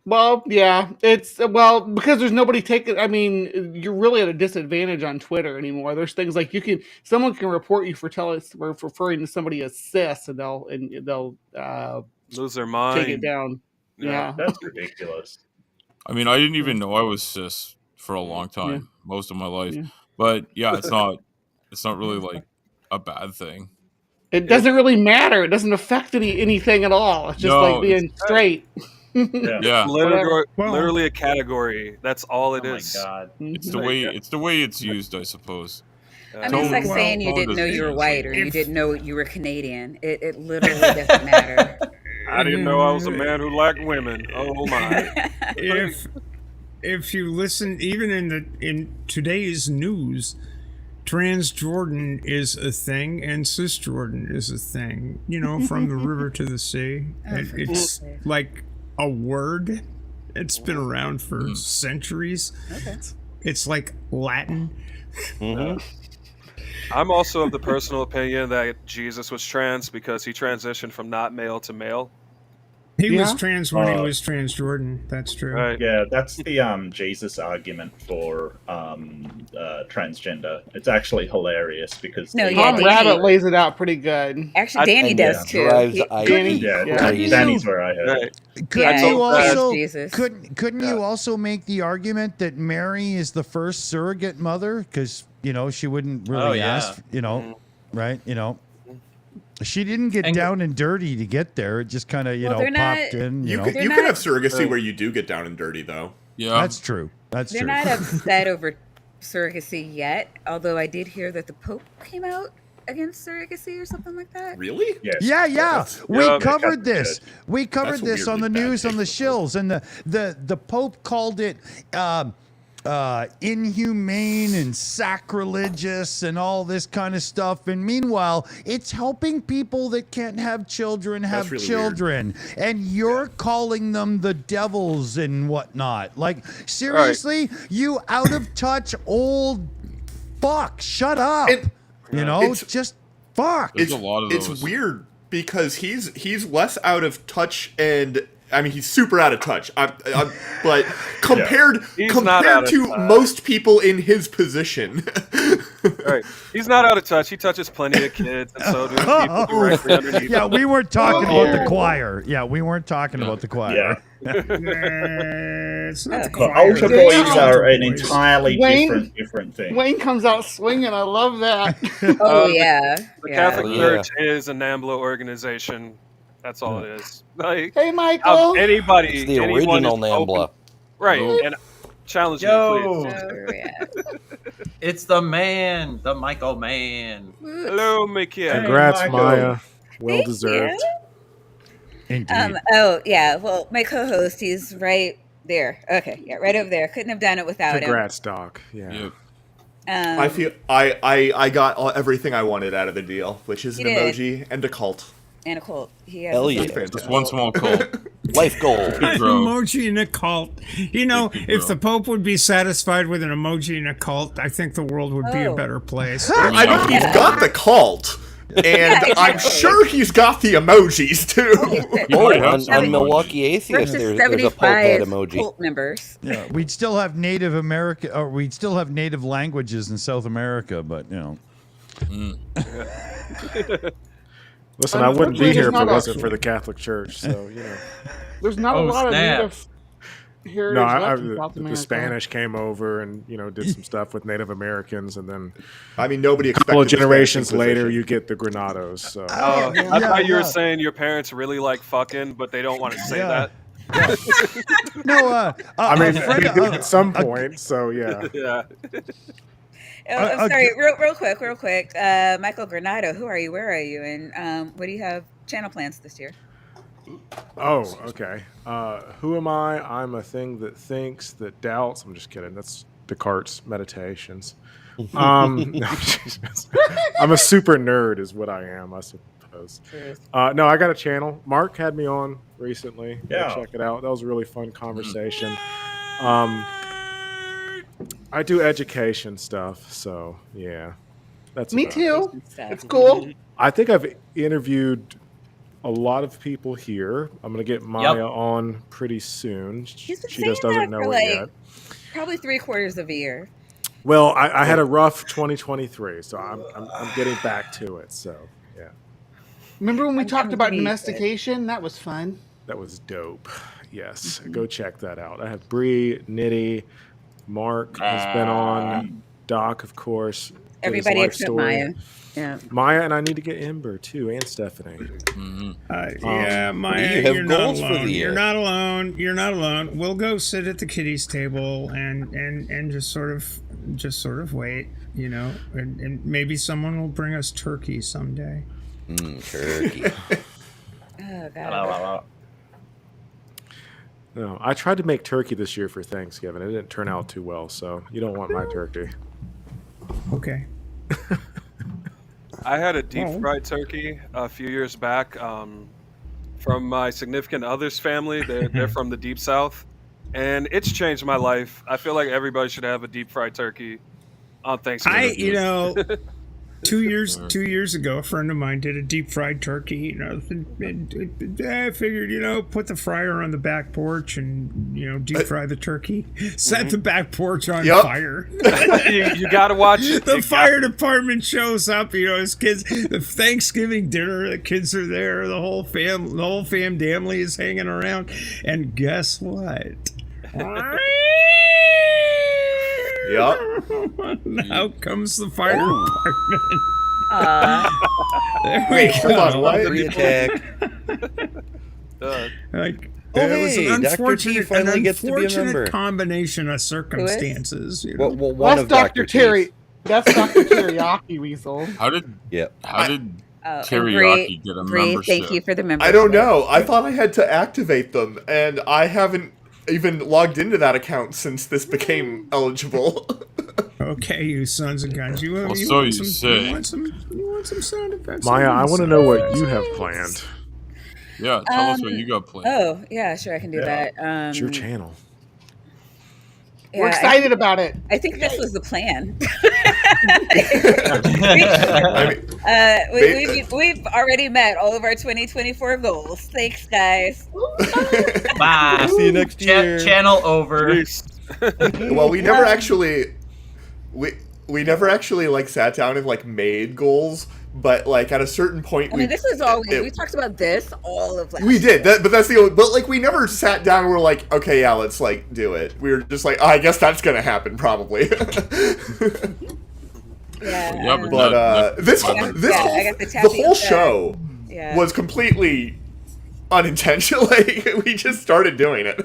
[SPEAKER 7] Well, yeah, it's because there's nobody taking. I mean, you're really at a disadvantage on Twitter anymore. There's things like someone can report you for referring to somebody as cis, and they'll
[SPEAKER 3] Lose their mind.
[SPEAKER 7] take it down. Yeah.
[SPEAKER 9] That's ridiculous.
[SPEAKER 10] I mean, I didn't even know I was cis for a long time, most of my life.
[SPEAKER 7] Yeah.
[SPEAKER 10] But yeah, it's not really like a bad thing.
[SPEAKER 7] It doesn't really matter. It doesn't affect anything at all. It's just
[SPEAKER 10] No,
[SPEAKER 7] like being straight.
[SPEAKER 10] Yeah.
[SPEAKER 3] Literally a category. That's all it is.
[SPEAKER 14] Oh my god.
[SPEAKER 10] It's the way it's used, I suppose.
[SPEAKER 1] I mean, it's like saying you didn't know you were white or you didn't know you were Canadian. It literally doesn't matter.
[SPEAKER 3] I didn't know I was a man who liked women. Oh my!
[SPEAKER 2] If you listen, even in today's news, Transjordan is a thing and Cisjordan is a thing. You know, from the river to the sea. It's like a word. It's been around for centuries.
[SPEAKER 1] Okay.
[SPEAKER 2] It's like Latin.
[SPEAKER 3] I'm also of the personal opinion that Jesus was trans because he transitioned from not male to male.
[SPEAKER 2] He was trans when he was Transjordan. That's true.
[SPEAKER 3] Right.
[SPEAKER 9] Yeah, that's the Jesus argument for transgender. It's actually hilarious because
[SPEAKER 7] Tom Rabbit lays it out pretty good.
[SPEAKER 1] Actually, Danny does too.
[SPEAKER 9] Danny's where I heard it.
[SPEAKER 5] Couldn't you also make the argument that Mary is the first surrogate mother because she wouldn't really ask, right? She didn't get down and dirty to get there. It just kind of popped in.
[SPEAKER 13] You
[SPEAKER 5] know.
[SPEAKER 13] can have surrogacy where you do get down and dirty though.
[SPEAKER 10] Yeah,
[SPEAKER 5] that's true. That's
[SPEAKER 1] They're
[SPEAKER 5] true.
[SPEAKER 1] not upset over surrogacy yet, although I did hear that the Pope came out against surrogacy or something like that.
[SPEAKER 13] Really?
[SPEAKER 9] Yes.
[SPEAKER 5] Yeah. We
[SPEAKER 3] Yeah,
[SPEAKER 5] covered this. We covered
[SPEAKER 13] That's a
[SPEAKER 5] this on the
[SPEAKER 13] weirdly bad
[SPEAKER 5] news on the shills, and the Pope called it inhumane and sacrilegious and all this kind of stuff. And meanwhile, it's helping people that can't have children have
[SPEAKER 13] really
[SPEAKER 5] children, and you're calling them the devils and whatnot. Like seriously, you out of touch old fuck. Shut up. Just fuck.
[SPEAKER 10] There's a lot of those.
[SPEAKER 13] It's weird because he's less out of touch and. I mean, he's super out of touch. But compared to most people in his position,
[SPEAKER 3] Right. He's not out of touch. He touches plenty of kids, and so do people directly underneath.
[SPEAKER 5] Yeah, we weren't talking about the choir. Yeah, we weren't talking about the choir.
[SPEAKER 2] It's not the
[SPEAKER 9] But
[SPEAKER 2] choir.
[SPEAKER 9] altar boys are an entirely different thing.
[SPEAKER 7] Wayne comes out swinging. I love that.
[SPEAKER 1] Oh yeah.
[SPEAKER 3] The Catholic Church is a NAMBLA organization. That's all it is. Like,
[SPEAKER 7] hey, Michael.
[SPEAKER 3] Anybody,
[SPEAKER 6] It's the
[SPEAKER 3] anyone
[SPEAKER 6] original
[SPEAKER 3] is open-
[SPEAKER 6] NAMBLA.
[SPEAKER 3] Right?
[SPEAKER 10] Oh.
[SPEAKER 3] And challenge
[SPEAKER 8] Yo.
[SPEAKER 3] me, please.
[SPEAKER 1] Oh, yeah.
[SPEAKER 8] It's the man, the Michael man.
[SPEAKER 3] Hello, Mickey.
[SPEAKER 15] Congrats,
[SPEAKER 9] Michael.
[SPEAKER 15] Maya. Well
[SPEAKER 1] Thank
[SPEAKER 15] deserved.
[SPEAKER 1] you.
[SPEAKER 5] Indeed.
[SPEAKER 1] Oh yeah. Well, my co-host, he's right there. Okay, yeah, right over there. Couldn't have done it without him.
[SPEAKER 15] Congrats, Doc. Yeah.
[SPEAKER 10] Yep.
[SPEAKER 13] I feel I got everything I wanted out of the deal, which is an
[SPEAKER 1] You did.
[SPEAKER 13] emoji and a cult.
[SPEAKER 1] And a cult. He has
[SPEAKER 6] Hell
[SPEAKER 1] a
[SPEAKER 6] yeah.
[SPEAKER 1] cult.
[SPEAKER 10] Just one small cult.
[SPEAKER 6] Life goal.
[SPEAKER 2] An emoji in a cult. You know, if the Pope would be satisfied with an emoji in a cult, I think the world would be a better place.
[SPEAKER 13] I mean, he's got the cult, and I'm sure he's got the emojis too.
[SPEAKER 6] On Milwaukee Atheist, there's a Pope head emoji.
[SPEAKER 1] Cult members.
[SPEAKER 5] Yeah, we'd still have Native America, or we'd still have native languages in South America, but you know.
[SPEAKER 14] Listen, I wouldn't be here if it wasn't for the Catholic Church. So you know,
[SPEAKER 7] there's not a lot of native heritage left in South
[SPEAKER 14] the
[SPEAKER 7] America.
[SPEAKER 14] Spanish came over and did some stuff with Native Americans, and then
[SPEAKER 13] I mean, nobody
[SPEAKER 14] a couple of
[SPEAKER 13] expected the
[SPEAKER 14] generations
[SPEAKER 13] Spanish
[SPEAKER 14] later,
[SPEAKER 13] Inquisition.
[SPEAKER 14] you get the Granados. So
[SPEAKER 3] I thought you were saying your parents really like fucking, but they don't want to say that.
[SPEAKER 5] No,
[SPEAKER 14] I mean,
[SPEAKER 5] friend,
[SPEAKER 14] they did at some point. So yeah.
[SPEAKER 3] Yeah.
[SPEAKER 1] I'm sorry, real quick. Michael Granado, who are you? Where are you? And what do you have channel plans this year?
[SPEAKER 14] Oh, okay. Who am I? I'm a thing that thinks, that doubts. I'm just kidding. That's Descartes' Meditations. I'm a super nerd, is what I am, I suppose. No, I got a channel. Mark had me on recently.
[SPEAKER 9] Yeah.
[SPEAKER 14] Check it out. That was a really fun conversation. I do education stuff, so yeah. That's
[SPEAKER 7] Me
[SPEAKER 14] about
[SPEAKER 7] too.
[SPEAKER 14] it.
[SPEAKER 7] It's cool.
[SPEAKER 14] I think I've interviewed a lot of people here. I'm gonna get Maya on pretty soon.
[SPEAKER 1] He's been
[SPEAKER 14] She
[SPEAKER 1] saying
[SPEAKER 14] just doesn't
[SPEAKER 1] that
[SPEAKER 14] know
[SPEAKER 1] for
[SPEAKER 14] it yet.
[SPEAKER 1] probably 3/4 of a year.
[SPEAKER 14] Well, I had a rough 2023, so I'm getting back to it. So yeah,
[SPEAKER 7] Remember when we talked about domestication? That was fun.
[SPEAKER 14] that was dope. Yes, go check that out. I have Bree, Niddy, Mark has been on, Doc, of course. did his
[SPEAKER 1] Everybody
[SPEAKER 14] life
[SPEAKER 1] except
[SPEAKER 14] story.
[SPEAKER 1] Maya. Yeah.
[SPEAKER 14] Maya, and I need to get Ember too, and Stephanie.
[SPEAKER 2] Yeah, Maya,
[SPEAKER 6] you have
[SPEAKER 2] you're not
[SPEAKER 6] goals for
[SPEAKER 2] alone.
[SPEAKER 6] the year.
[SPEAKER 2] You're not alone. You're not alone. We'll go sit at the kiddies table and just sort of wait, and maybe someone will bring us turkey someday.
[SPEAKER 6] Turkey.
[SPEAKER 1] Oh God.
[SPEAKER 14] No, I tried to make turkey this year for Thanksgiving. It didn't turn out too well, so you don't want my turkey.
[SPEAKER 2] Okay.
[SPEAKER 3] I had a deep fried turkey a few years back from my significant other's family. They're from the deep south, and it's changed my life. I feel like everybody should have a deep fried turkey on Thanksgiving.
[SPEAKER 2] 2 years ago, a friend of mine did a deep fried turkey. And I figured, put the fryer on the back porch and deep fry the turkey. Set the back porch on fire.
[SPEAKER 3] you got to watch it.
[SPEAKER 2] The fire department shows up. His kids. The Thanksgiving dinner. The kids are there. The whole family is hanging around. And guess what?
[SPEAKER 13] Yup.
[SPEAKER 2] Out comes the fire department.
[SPEAKER 13] Wait, hold on. What?
[SPEAKER 6] Re-attack.
[SPEAKER 2] It was an
[SPEAKER 6] Dr. T finally gets to be a member.
[SPEAKER 2] combination of circumstances.
[SPEAKER 6] Well,
[SPEAKER 7] Well,
[SPEAKER 6] one
[SPEAKER 7] that's
[SPEAKER 6] of
[SPEAKER 7] Dr.
[SPEAKER 6] T's.
[SPEAKER 7] Terry. That's Dr. Teriyaki Weasel.
[SPEAKER 10] How did Teriyaki get a membership?
[SPEAKER 1] Thank you for the membership.
[SPEAKER 13] I don't know. I thought I had to activate them, and I haven't even logged into that account since this became eligible.
[SPEAKER 2] Okay, you sons of guns. You want some sound effects?
[SPEAKER 14] Maya, I want to know what you have planned.
[SPEAKER 10] Yeah, tell us what you got planned.
[SPEAKER 1] Oh, yeah, sure, I can do that.
[SPEAKER 14] It's your channel.
[SPEAKER 1] Yeah,
[SPEAKER 7] We're excited about it.
[SPEAKER 1] I think this was the plan. We've already met all of our 2024 goals. Thanks, guys.
[SPEAKER 8] Bye.
[SPEAKER 6] See you next year.
[SPEAKER 8] Channel over.
[SPEAKER 13] Well, we never actually we never actually sat down and made goals, but at a certain point
[SPEAKER 1] this is all we talked about this all of last
[SPEAKER 13] we did
[SPEAKER 1] year.
[SPEAKER 13] that, but that's the only, but we never sat down and we're like, okay, yeah, let's do it. We were just I guess that's gonna happen probably.
[SPEAKER 10] Yeah,
[SPEAKER 13] but the whole show was completely unintentional. We just started doing it.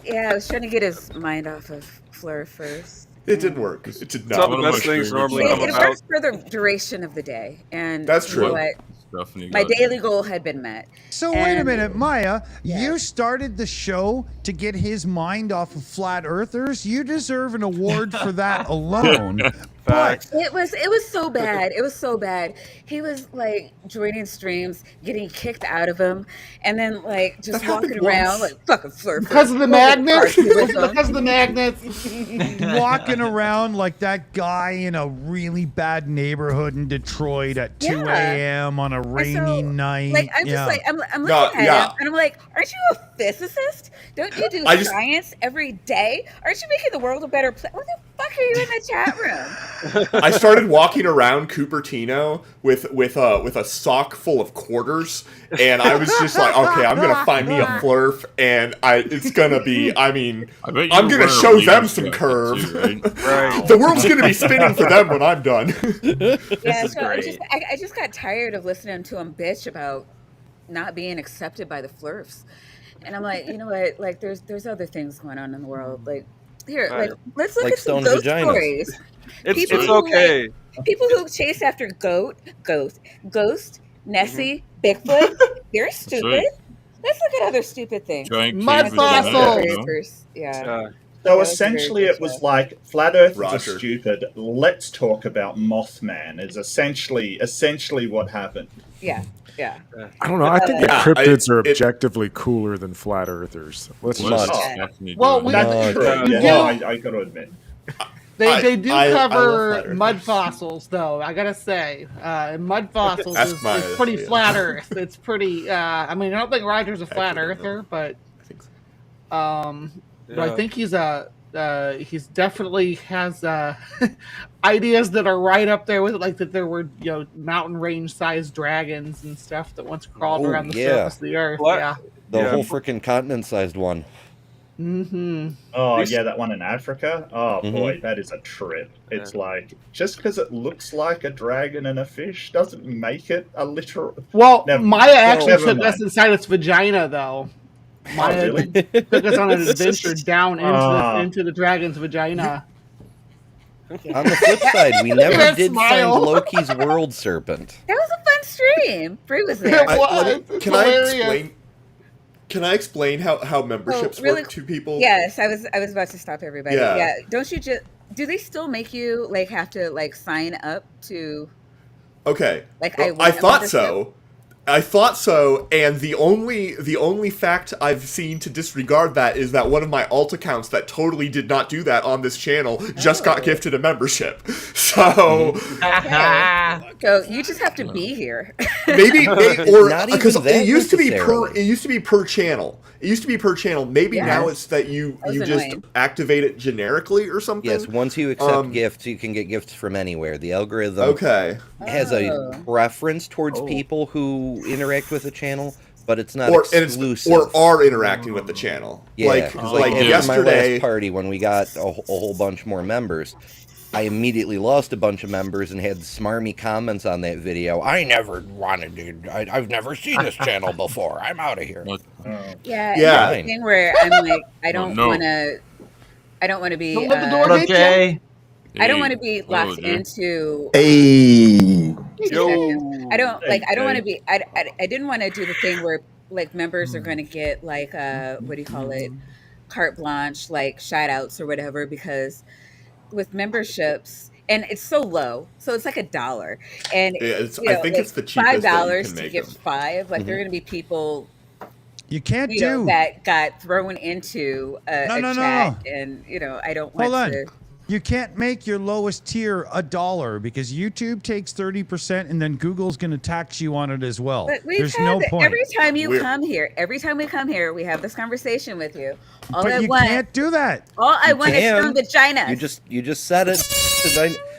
[SPEAKER 1] Yeah, I was trying to get his mind off of Fleur first.
[SPEAKER 13] It didn't work. It did not.
[SPEAKER 3] Some of the best things normally come
[SPEAKER 1] It
[SPEAKER 3] about.
[SPEAKER 1] works for the duration of the day, and
[SPEAKER 13] that's true.
[SPEAKER 1] You know what? My daily goal had been met.
[SPEAKER 5] So wait a minute, Maya. You started the show to get his mind off of flat earthers. You deserve an award for that alone.
[SPEAKER 3] Facts.
[SPEAKER 1] It was so bad. It was so bad. He was like joining streams, getting kicked out of them, and then like just walking around like fucking flirting.
[SPEAKER 7] Because of the magnets? Because of the magnets.
[SPEAKER 5] Walking around like that guy in a really bad neighborhood in Detroit at 2 a.m. on a rainy night.
[SPEAKER 1] Like I'm just like I'm looking at him and I'm like, aren't you a physicist? Don't you do science every day? Aren't you making the world a better place? What the fuck are you in the chat room?
[SPEAKER 13] I started walking around Cupertino with a sock full of quarters, and I was just like, okay, I'm gonna find me a flurf, and it's gonna be. I mean, I'm gonna show them some curve.
[SPEAKER 10] Too, right?
[SPEAKER 13] The world's gonna be spinning for them when I'm done.
[SPEAKER 1] Yeah, so I just got tired of listening to him bitch about not being accepted by the flurfs, and I'm like, you know what? Like, there's other things going on in the world. Like, here, like let's look
[SPEAKER 6] Like
[SPEAKER 1] at some
[SPEAKER 6] stone
[SPEAKER 1] ghost
[SPEAKER 6] vaginas.
[SPEAKER 1] stories.
[SPEAKER 3] It's okay.
[SPEAKER 1] People who chase after Ghost, Nessie, Bigfoot, they're stupid.
[SPEAKER 10] right.
[SPEAKER 1] Let's look at other stupid things.
[SPEAKER 7] Mud fossils.
[SPEAKER 1] Yeah.
[SPEAKER 9] So
[SPEAKER 1] was
[SPEAKER 9] essentially,
[SPEAKER 1] very
[SPEAKER 9] it was like flat Earthers are
[SPEAKER 13] Roger.
[SPEAKER 9] stupid. Let's talk about Mothman. Is essentially what happened.
[SPEAKER 1] Yeah.
[SPEAKER 14] I don't know. I think the
[SPEAKER 13] Yeah,
[SPEAKER 14] cryptids are objectively cooler than flat earthers. Let's
[SPEAKER 10] Let's
[SPEAKER 14] just.
[SPEAKER 10] definitely
[SPEAKER 7] Well,
[SPEAKER 10] do
[SPEAKER 7] we-
[SPEAKER 10] it.
[SPEAKER 9] That's true.
[SPEAKER 7] Yeah.
[SPEAKER 9] Well, I got to admit.
[SPEAKER 7] They do
[SPEAKER 13] I love
[SPEAKER 7] cover
[SPEAKER 13] flat
[SPEAKER 7] mud
[SPEAKER 13] earthers.
[SPEAKER 7] fossils, though. I gotta say, mud fossils
[SPEAKER 13] That's
[SPEAKER 7] is pretty
[SPEAKER 13] yeah.
[SPEAKER 7] flat Earth. It's pretty. I mean, I don't think Roger's a flat
[SPEAKER 13] Actually, no.
[SPEAKER 7] earther, but
[SPEAKER 13] I think so.
[SPEAKER 7] but I think he's definitely has ideas that are right up there with it, like that there were mountain range sized dragons and stuff that once crawled
[SPEAKER 6] Oh,
[SPEAKER 7] around the
[SPEAKER 6] yeah.
[SPEAKER 7] surface of the Earth.
[SPEAKER 3] What?
[SPEAKER 7] Yeah.
[SPEAKER 6] The whole freaking continent-sized one.
[SPEAKER 7] Mm-hmm.
[SPEAKER 9] Oh, yeah, that one in Africa? Oh,
[SPEAKER 6] Mhm.
[SPEAKER 9] boy, that is a trip. It's like, just because it looks like a dragon and a fish doesn't make it a literal...
[SPEAKER 7] Well,
[SPEAKER 9] Never-
[SPEAKER 7] Maya actually
[SPEAKER 9] never
[SPEAKER 7] took
[SPEAKER 9] mind.
[SPEAKER 7] us inside its vagina, though. Maya
[SPEAKER 9] really?
[SPEAKER 7] took us on an adventure down
[SPEAKER 9] Ah.
[SPEAKER 7] into the dragon's vagina.
[SPEAKER 6] On the flip side, we
[SPEAKER 7] at
[SPEAKER 6] never
[SPEAKER 7] that
[SPEAKER 6] did
[SPEAKER 7] smile.
[SPEAKER 6] find Loki's world serpent.
[SPEAKER 1] That was a fun stream. Bree was there.
[SPEAKER 13] Can I explain how memberships
[SPEAKER 1] really
[SPEAKER 13] work to people?
[SPEAKER 1] Yes, I was about to stop everybody.
[SPEAKER 13] Yeah.
[SPEAKER 1] Yeah. Don't you just do they still make you like have to like sign up to
[SPEAKER 13] Okay.
[SPEAKER 1] like
[SPEAKER 13] Well,
[SPEAKER 1] want
[SPEAKER 13] I thought
[SPEAKER 1] membership?
[SPEAKER 13] so. I thought so, and the only fact I've seen to disregard that is that one of my alt accounts that totally did not do that on this channel just got gifted a membership. So
[SPEAKER 1] So you just have to be here.
[SPEAKER 13] maybe or
[SPEAKER 6] Not even
[SPEAKER 13] because
[SPEAKER 6] that
[SPEAKER 13] it used to be per channel. It used to be per channel. Maybe
[SPEAKER 1] Yeah.
[SPEAKER 13] now it's that you
[SPEAKER 1] That was
[SPEAKER 13] just
[SPEAKER 1] annoying.
[SPEAKER 13] activate it generically or something.
[SPEAKER 6] Yes, once you accept gifts, you can get gifts from anywhere. The algorithm
[SPEAKER 13] Okay.
[SPEAKER 6] has a
[SPEAKER 1] Oh.
[SPEAKER 6] preference towards people who interact with the channel, but it's not
[SPEAKER 13] And it's,
[SPEAKER 6] exclusive.
[SPEAKER 13] or are interacting with the channel.
[SPEAKER 6] Yeah,
[SPEAKER 13] like
[SPEAKER 6] 'cause,
[SPEAKER 13] like
[SPEAKER 6] after
[SPEAKER 13] yesterday.
[SPEAKER 6] my last party when we got a whole bunch more members, I immediately lost a bunch of members and had smarmy comments on that video. I never wanted to. I've never seen this channel before. I'm out of here.
[SPEAKER 1] Yeah.
[SPEAKER 13] Yeah.
[SPEAKER 1] It's the thing where I'm like, I don't
[SPEAKER 10] no.
[SPEAKER 1] wanna be
[SPEAKER 7] Don't let the door
[SPEAKER 8] What up,
[SPEAKER 7] hit you.
[SPEAKER 8] Jay?
[SPEAKER 1] I don't want to be locked
[SPEAKER 10] Jay.
[SPEAKER 1] into
[SPEAKER 4] Hey.
[SPEAKER 1] I don't like I don't want to
[SPEAKER 9] Hey.
[SPEAKER 1] be I didn't want to do the thing where like members are going to get like what do you call it, carte blanche, like shout outs or whatever, because with memberships and it's so low, so it's like $1 and
[SPEAKER 13] Yeah, it's,
[SPEAKER 1] you
[SPEAKER 13] I
[SPEAKER 1] know,
[SPEAKER 13] think
[SPEAKER 1] like
[SPEAKER 13] it's the cheapest that you
[SPEAKER 1] $5
[SPEAKER 13] can
[SPEAKER 1] to
[SPEAKER 13] make
[SPEAKER 1] get
[SPEAKER 13] them.
[SPEAKER 1] 5, like there are going to be people
[SPEAKER 5] You can't
[SPEAKER 1] you know
[SPEAKER 5] do.
[SPEAKER 1] that got thrown into a
[SPEAKER 5] No.
[SPEAKER 1] chat and I don't want
[SPEAKER 5] Hold on.
[SPEAKER 1] to.
[SPEAKER 5] You can't make your lowest tier $1 because YouTube takes 30% and then Google's going to tax you on it as well.
[SPEAKER 1] But we've
[SPEAKER 5] There's
[SPEAKER 1] had
[SPEAKER 5] no
[SPEAKER 1] that
[SPEAKER 5] point.
[SPEAKER 1] every time you
[SPEAKER 13] We're-
[SPEAKER 1] come here. Every time we come here, we have this conversation with you. All
[SPEAKER 5] But
[SPEAKER 1] I
[SPEAKER 5] you
[SPEAKER 1] want,
[SPEAKER 5] can't do that.
[SPEAKER 1] all I
[SPEAKER 6] You
[SPEAKER 1] want is
[SPEAKER 6] can.
[SPEAKER 1] some vaginas.
[SPEAKER 6] You just said it.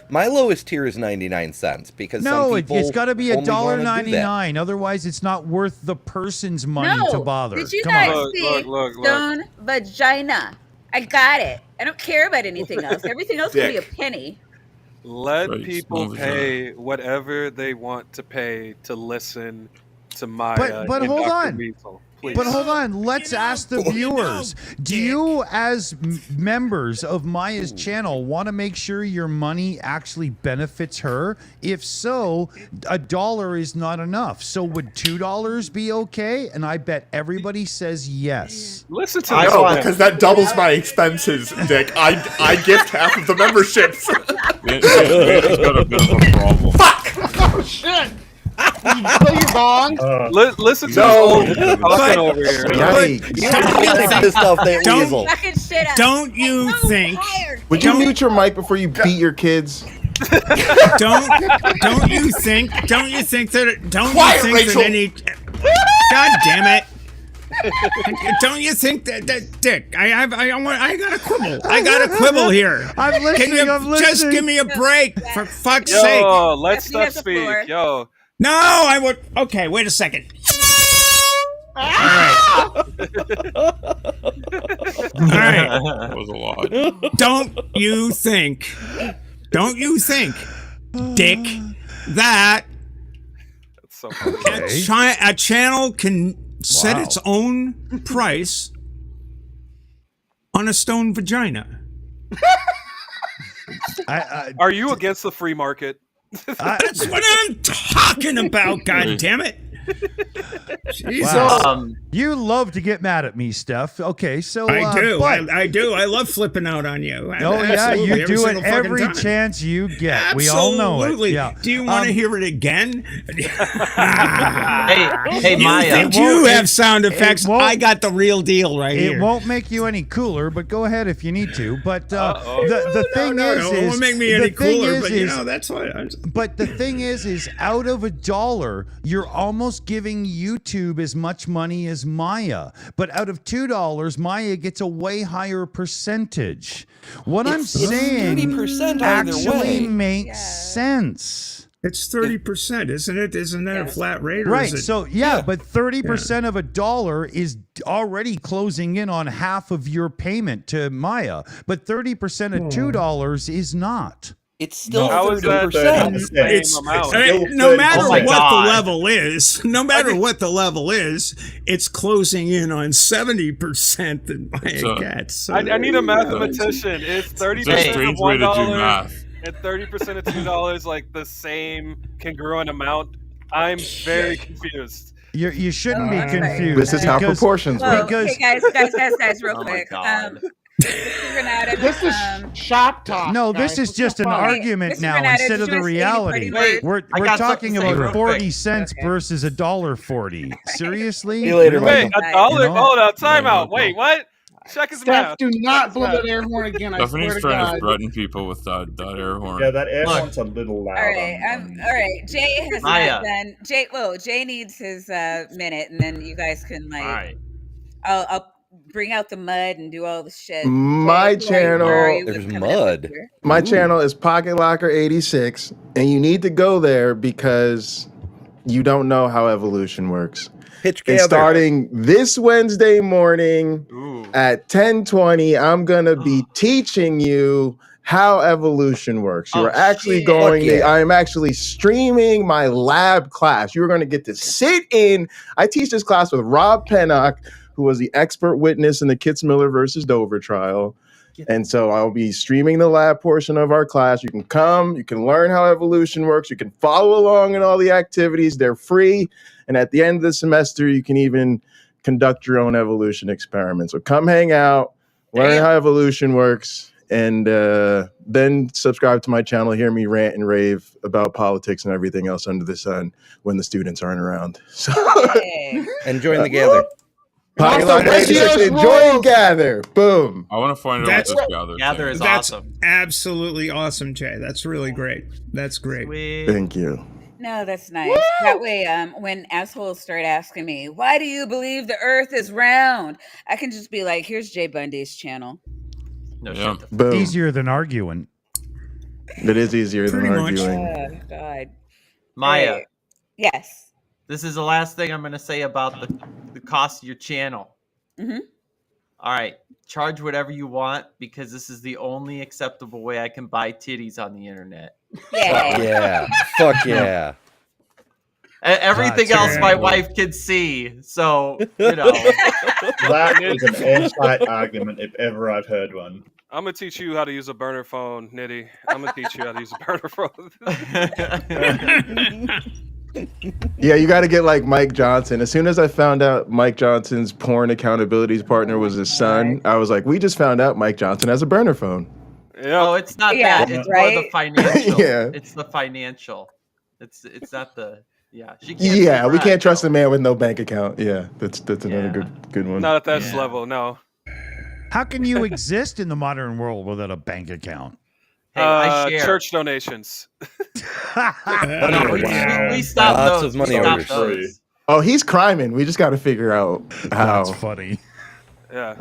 [SPEAKER 6] My lowest tier is 99 cents because
[SPEAKER 5] No,
[SPEAKER 6] some
[SPEAKER 5] it's
[SPEAKER 6] people
[SPEAKER 5] got to be
[SPEAKER 6] only wanna do that.
[SPEAKER 5] $1.99. Otherwise, it's not worth the person's money
[SPEAKER 1] no,
[SPEAKER 5] to bother.
[SPEAKER 1] did you
[SPEAKER 5] Come
[SPEAKER 1] not
[SPEAKER 5] on.
[SPEAKER 1] see
[SPEAKER 3] Look.
[SPEAKER 1] stone vagina? I got it. I don't care about anything else. Everything else can be a
[SPEAKER 13] Dick.
[SPEAKER 1] penny.
[SPEAKER 3] Let
[SPEAKER 10] Right,
[SPEAKER 3] people
[SPEAKER 10] small
[SPEAKER 3] pay whatever they want to pay to listen to my
[SPEAKER 5] But
[SPEAKER 3] and
[SPEAKER 5] hold
[SPEAKER 3] Dr.
[SPEAKER 5] on.
[SPEAKER 3] Weasel. please.
[SPEAKER 5] But hold on, let's ask the viewers. Do you, as members of Maya's channel, want to make sure your money actually benefits her? If so, $1 is not enough. So would $2 be okay? And I bet everybody says yes.
[SPEAKER 3] Listen to
[SPEAKER 13] I
[SPEAKER 3] this.
[SPEAKER 13] know, because that doubles my expenses, Dick. I gift half of the memberships.
[SPEAKER 10] It's got a bit of a problem.
[SPEAKER 13] Fuck!
[SPEAKER 7] Oh shit! You play your bong?
[SPEAKER 3] Listen to
[SPEAKER 13] No.
[SPEAKER 3] this old talking over here.
[SPEAKER 6] Pissed off that weasel.
[SPEAKER 1] Fucking shit up.
[SPEAKER 2] Don't you think?
[SPEAKER 15] Would you mute your mic before you beat your kids?
[SPEAKER 2] Don't you think? Don't you think that? Don't
[SPEAKER 13] Quiet,
[SPEAKER 2] you think
[SPEAKER 13] Rachel.
[SPEAKER 2] that any? God damn it! Don't you think that Dick? I got a quibble. I got a quibble here.
[SPEAKER 5] I'm listening.
[SPEAKER 2] Can you
[SPEAKER 5] I'm listening.
[SPEAKER 2] just give me a break for fuck's sake?
[SPEAKER 3] Yo, let Steph
[SPEAKER 1] has the floor.
[SPEAKER 3] speak. Yo.
[SPEAKER 2] No, I would. Okay, wait a second. All right. All right.
[SPEAKER 10] That was a lot.
[SPEAKER 2] Don't you think, Dick, that
[SPEAKER 3] That's so funny.
[SPEAKER 2] a channel can set its own price on a stone vagina?
[SPEAKER 3] Are you against the free market?
[SPEAKER 2] That's what I'm talking about, God damn it. Jesus.
[SPEAKER 5] Wow. You love to get mad at me, Steph. Okay, so
[SPEAKER 2] I do.
[SPEAKER 5] but-
[SPEAKER 2] I do. I love flipping out on you.
[SPEAKER 5] Oh yeah,
[SPEAKER 2] Absolutely,
[SPEAKER 5] you do it
[SPEAKER 2] single fucking
[SPEAKER 5] every
[SPEAKER 2] time.
[SPEAKER 5] chance you get. We all know it.
[SPEAKER 2] Absolutely.
[SPEAKER 5] Yeah.
[SPEAKER 2] Do you want to hear it again?
[SPEAKER 8] Hey,
[SPEAKER 2] You
[SPEAKER 8] Maya.
[SPEAKER 2] think you have sound effects? I got the real deal right
[SPEAKER 5] It
[SPEAKER 2] here.
[SPEAKER 5] won't make you any cooler, but go ahead if you need to. But the thing
[SPEAKER 2] No,
[SPEAKER 5] is,
[SPEAKER 2] it won't make me any
[SPEAKER 5] the thing
[SPEAKER 2] cooler,
[SPEAKER 5] is-
[SPEAKER 2] but you know that's what.
[SPEAKER 5] But the thing is out of $1, you're almost giving YouTube as much money as Maya. But out of $2, Maya gets a way higher percentage. What I'm saying
[SPEAKER 6] 30% either
[SPEAKER 5] actually
[SPEAKER 6] way.
[SPEAKER 5] makes sense.
[SPEAKER 2] It's 30%, isn't it? Isn't that a flat rate? Or
[SPEAKER 5] Right.
[SPEAKER 2] is it,
[SPEAKER 5] So but 30% of $1 is already closing in on half of your payment to Maya. But 30% of $2 is not.
[SPEAKER 6] It's still
[SPEAKER 3] How is that
[SPEAKER 6] 30%.
[SPEAKER 3] the same amount?
[SPEAKER 2] no matter
[SPEAKER 8] Oh my
[SPEAKER 2] what
[SPEAKER 8] God.
[SPEAKER 2] the level is, it's closing in on 70% that Maya
[SPEAKER 10] So-
[SPEAKER 2] gets. So
[SPEAKER 3] I need a
[SPEAKER 2] there you go.
[SPEAKER 3] mathematician. Is
[SPEAKER 10] It's a
[SPEAKER 3] 30% of
[SPEAKER 10] strange way to do
[SPEAKER 3] $1
[SPEAKER 10] math.
[SPEAKER 3] and 30% of $2 like the same congruent amount? I'm very confused.
[SPEAKER 5] You shouldn't be
[SPEAKER 1] Right.
[SPEAKER 5] confused.
[SPEAKER 15] This is how
[SPEAKER 5] because-
[SPEAKER 15] proportions work.
[SPEAKER 1] Well,
[SPEAKER 5] Because-
[SPEAKER 1] hey guys, real
[SPEAKER 8] Oh my
[SPEAKER 1] quick.
[SPEAKER 8] God.
[SPEAKER 1] Mr. Renato,
[SPEAKER 7] This is shop talk.
[SPEAKER 5] No,
[SPEAKER 7] guys.
[SPEAKER 5] this is
[SPEAKER 7] What's
[SPEAKER 5] just
[SPEAKER 7] the
[SPEAKER 5] an
[SPEAKER 7] fuck?
[SPEAKER 5] argument
[SPEAKER 1] Mr.
[SPEAKER 5] now
[SPEAKER 1] Renato,
[SPEAKER 5] instead
[SPEAKER 1] did
[SPEAKER 5] of
[SPEAKER 1] you
[SPEAKER 5] the
[SPEAKER 1] wanna say any
[SPEAKER 5] reality.
[SPEAKER 1] parting words?
[SPEAKER 5] We're
[SPEAKER 8] I got
[SPEAKER 5] talking
[SPEAKER 8] something to say
[SPEAKER 5] about
[SPEAKER 8] real
[SPEAKER 5] 40
[SPEAKER 8] quick.
[SPEAKER 5] cents versus $1.40. Seriously?
[SPEAKER 6] See you later,
[SPEAKER 3] Wait,
[SPEAKER 6] Michael.
[SPEAKER 3] $1?
[SPEAKER 5] You know?
[SPEAKER 3] Hold on, time out. Wait, what? Check his
[SPEAKER 7] Steph,
[SPEAKER 3] math.
[SPEAKER 7] do
[SPEAKER 3] Check
[SPEAKER 7] not
[SPEAKER 3] his
[SPEAKER 7] blow
[SPEAKER 3] math.
[SPEAKER 7] that air horn again. I swear
[SPEAKER 10] Stephanie's
[SPEAKER 7] to
[SPEAKER 10] trying to
[SPEAKER 7] God.
[SPEAKER 10] threaten people with that air horn.
[SPEAKER 9] Yeah, that air
[SPEAKER 8] Look.
[SPEAKER 9] horn's a little loud.
[SPEAKER 1] All right, all right. Jay has
[SPEAKER 8] Maya.
[SPEAKER 1] not done. Jay needs his minute, and then you guys can like.
[SPEAKER 8] All right.
[SPEAKER 1] I'll bring out the mud and do all the shit.
[SPEAKER 15] My
[SPEAKER 1] Jay, where are
[SPEAKER 15] channel-
[SPEAKER 1] you
[SPEAKER 6] There's
[SPEAKER 1] coming up
[SPEAKER 6] mud.
[SPEAKER 1] with here?
[SPEAKER 15] My channel is Pocket Locker 86, and you need to go there because you don't know how evolution works.
[SPEAKER 6] Pitch
[SPEAKER 15] And
[SPEAKER 6] gather.
[SPEAKER 15] starting this Wednesday morning
[SPEAKER 8] Ooh.
[SPEAKER 15] at 10:20, I'm gonna be teaching you how evolution works. You
[SPEAKER 8] Oh,
[SPEAKER 15] are actually
[SPEAKER 8] shit.
[SPEAKER 15] going.
[SPEAKER 6] Fuck yeah.
[SPEAKER 15] I am actually streaming my lab class. You are going to get to sit in. I teach this class with Rob Pennock, who was the expert witness in the Kitzmiller versus Dover trial. And so I'll be streaming the lab portion of our class. You can come, you can learn how evolution works, you can follow along in all the activities. They're free. And at the end of the semester, you can even conduct your own evolution experiment. So come hang out, learn how evolution works, and then subscribe to my channel, hear me rant and rave about politics and everything else under the sun when the students aren't around. So
[SPEAKER 1] Hey.
[SPEAKER 6] And join the gather.
[SPEAKER 15] Pocket
[SPEAKER 7] Also,
[SPEAKER 15] Locker 86,
[SPEAKER 7] ratios
[SPEAKER 15] enjoy and
[SPEAKER 7] rules.
[SPEAKER 15] gather. Boom.
[SPEAKER 10] I want to find out
[SPEAKER 2] That's-
[SPEAKER 10] what this gather.
[SPEAKER 8] Gather
[SPEAKER 10] thing
[SPEAKER 8] is
[SPEAKER 2] That's
[SPEAKER 8] awesome.
[SPEAKER 2] absolutely awesome, Jay. That's really great. That's great.
[SPEAKER 8] Sweet.
[SPEAKER 15] Thank you.
[SPEAKER 1] No, that's nice. That way, when assholes start asking me, "Why do you believe the Earth is round?" I can just be like, "Here's Jay Bundy's channel."
[SPEAKER 8] No
[SPEAKER 10] Yeah.
[SPEAKER 8] shit.
[SPEAKER 15] Boom.
[SPEAKER 5] Easier than arguing.
[SPEAKER 15] It is easier than
[SPEAKER 2] Pretty much.
[SPEAKER 15] arguing.
[SPEAKER 1] Oh God.
[SPEAKER 8] Maya,
[SPEAKER 1] Hey. Yes.
[SPEAKER 8] this is the last thing I'm going to say about the cost of your channel.
[SPEAKER 1] Mhm.
[SPEAKER 8] All right. Charge whatever you want because this is the only acceptable way I can buy titties on the internet.
[SPEAKER 1] Yeah.
[SPEAKER 6] Yeah. Fuck yeah.
[SPEAKER 8] Everything else my wife can see. So, you know.
[SPEAKER 9] That is an airtight argument if ever I've heard one.
[SPEAKER 3] I'm gonna teach you how to use a burner phone, Niddy. I'm gonna teach you how to use a burner phone.
[SPEAKER 15] Yeah, you got to get like Mike Johnson. As soon as I found out Mike Johnson's porn accountability partner was his son, I was like, we just found out Mike Johnson has a burner phone.
[SPEAKER 3] Yeah.
[SPEAKER 8] Oh, it's not that. It's more the financial.
[SPEAKER 15] Yeah.
[SPEAKER 8] It's the financial. It's not the She can't.
[SPEAKER 15] Yeah, we can't trust a man with no bank account. Yeah, that's another good one.
[SPEAKER 3] Not at that level, no.
[SPEAKER 5] How can you exist in the modern world without a bank account?
[SPEAKER 8] Hey, I share.
[SPEAKER 3] Church donations.
[SPEAKER 8] We stopped
[SPEAKER 6] Lots
[SPEAKER 8] those.
[SPEAKER 6] of money
[SPEAKER 8] We
[SPEAKER 6] orders.
[SPEAKER 8] stopped those.
[SPEAKER 15] Oh, he's criming. We just got to figure out how.
[SPEAKER 5] That's funny.
[SPEAKER 3] Yeah.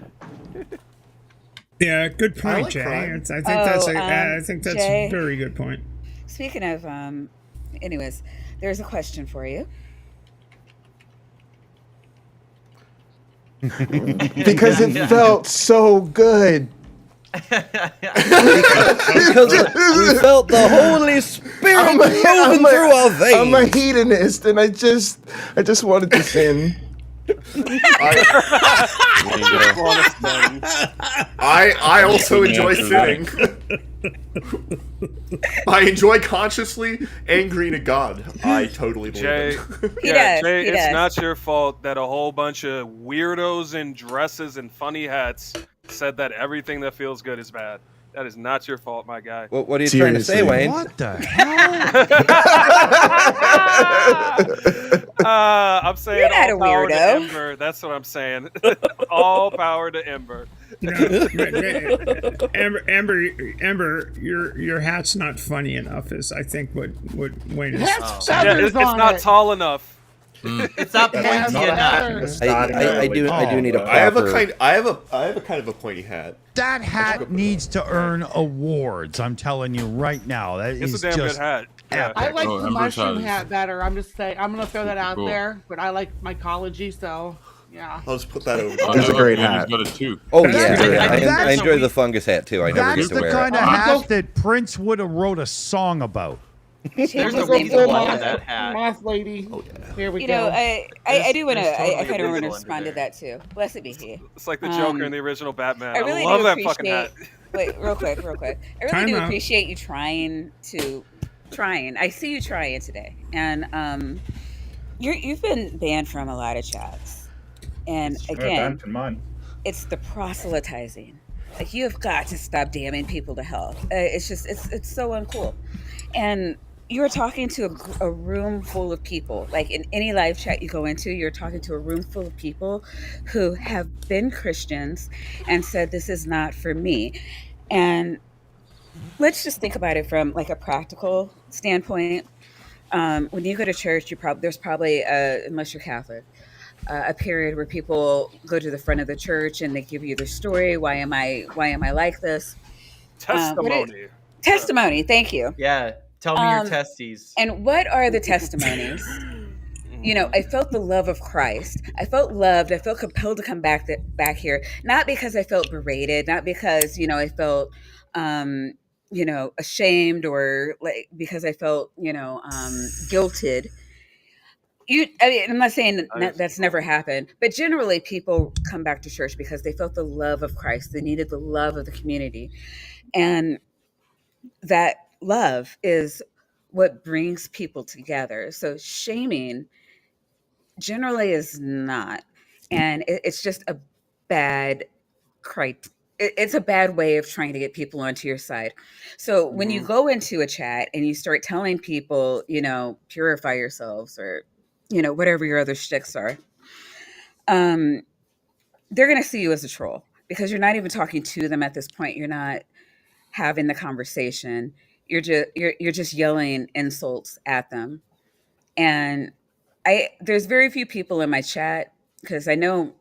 [SPEAKER 2] Yeah, good point,
[SPEAKER 7] like
[SPEAKER 2] Jay.
[SPEAKER 7] crime.
[SPEAKER 2] I think that's
[SPEAKER 1] Jay,
[SPEAKER 2] a very good point.
[SPEAKER 1] Speaking of, anyways, there's a question for you.
[SPEAKER 15] Because it felt so good.
[SPEAKER 6] Because we felt the Holy Spirit moving through our veins.
[SPEAKER 15] I'm a hedonist, and I just wanted to sin.
[SPEAKER 13] I also enjoy sinning. I enjoy consciously angering at God. I totally believe
[SPEAKER 3] Jay,
[SPEAKER 13] it.
[SPEAKER 3] Jay, it's not your fault that a whole bunch of weirdos in dresses and funny hats said that everything that feels good is bad. That is not your fault, my guy.
[SPEAKER 6] What are you trying to say, Wayne?
[SPEAKER 5] What the hell?
[SPEAKER 3] I'm saying
[SPEAKER 1] You're not
[SPEAKER 3] all
[SPEAKER 1] a
[SPEAKER 3] power to
[SPEAKER 1] weirdo.
[SPEAKER 3] Ember. That's what I'm saying. All power to Ember.
[SPEAKER 2] Ember, your hat's not funny enough. Is I think what Wayne is.
[SPEAKER 3] Yeah, it's not tall enough.
[SPEAKER 8] It's not pointy enough.
[SPEAKER 6] I do need a proper.
[SPEAKER 13] I have a kind of a pointy hat.
[SPEAKER 5] That hat needs to earn awards. I'm telling you right now. That
[SPEAKER 3] It's
[SPEAKER 5] is
[SPEAKER 3] a damn
[SPEAKER 5] just
[SPEAKER 3] good hat. Yeah.
[SPEAKER 7] I like the
[SPEAKER 10] Ember's
[SPEAKER 7] mushroom
[SPEAKER 10] hat is-
[SPEAKER 7] hat better. I'm just saying. I'm gonna throw that out
[SPEAKER 10] Cool.
[SPEAKER 7] there, but I like mycology, so yeah.
[SPEAKER 13] I'll just put that over.
[SPEAKER 15] That's a great
[SPEAKER 10] Amber's
[SPEAKER 15] hat.
[SPEAKER 10] got it too.
[SPEAKER 6] Oh
[SPEAKER 5] That's
[SPEAKER 6] yeah,
[SPEAKER 5] the-
[SPEAKER 6] I
[SPEAKER 5] that's
[SPEAKER 6] enjoy
[SPEAKER 5] the-
[SPEAKER 6] the fungus hat too. I never
[SPEAKER 5] That's
[SPEAKER 6] get to
[SPEAKER 5] the
[SPEAKER 6] wear
[SPEAKER 5] kind
[SPEAKER 6] it.
[SPEAKER 5] of hat that Prince would have wrote a song about.
[SPEAKER 8] There's a
[SPEAKER 7] Go
[SPEAKER 8] reason
[SPEAKER 7] full
[SPEAKER 8] why
[SPEAKER 7] moth-
[SPEAKER 8] that hat.
[SPEAKER 7] moth lady. Here we
[SPEAKER 1] You
[SPEAKER 7] go.
[SPEAKER 1] know, I do want to.
[SPEAKER 8] there's totally
[SPEAKER 1] I kind of
[SPEAKER 8] a
[SPEAKER 1] want to
[SPEAKER 8] visual
[SPEAKER 1] respond
[SPEAKER 8] under
[SPEAKER 1] to that too. Blessed be He.
[SPEAKER 3] It's like the Joker in the original Batman.
[SPEAKER 1] I really
[SPEAKER 3] love
[SPEAKER 1] do
[SPEAKER 3] that
[SPEAKER 1] appreciate.
[SPEAKER 3] fucking hat.
[SPEAKER 1] Wait, real quick. I really
[SPEAKER 2] Time
[SPEAKER 1] do
[SPEAKER 2] out.
[SPEAKER 1] appreciate you trying. I see you trying today, and you've been banned from a lot of chats, and again,
[SPEAKER 9] From mine.
[SPEAKER 1] it's the proselytizing. Like, you have got to stop damning people to hell. It's just it's so uncool, and you're talking to a room full of people. Like, in any live chat you go into, you're talking to a room full of people who have been Christians and said, this is not for me. And let's just think about it from like a practical standpoint. When you go to church, there's probably, unless you're Catholic, a period where people go to the front of the church and they give you their story. Why am I like this?
[SPEAKER 3] Testimony.
[SPEAKER 1] Testimony. Thank you.
[SPEAKER 8] Yeah. Tell me your testes.
[SPEAKER 1] And what are the testimonies? You know, I felt the love of Christ. I felt loved. I felt compelled to come back here, not because I felt berated, not because, I felt, ashamed, or like because I felt, guilted. I'm not saying that's never happened, but generally people come back to church because they felt the love of Christ. They needed the love of the community. And that love is what brings people together. So shaming generally is not, and it's just a bad it's a bad way of trying to get people onto your side. So when you go into a chat and you start telling people, purify yourselves, or whatever your other shticks are, they're going to see you as a troll, because you're not even talking to them at this point. You're not having the conversation. You're just yelling insults at them. And there's very few people in my chat, because I know,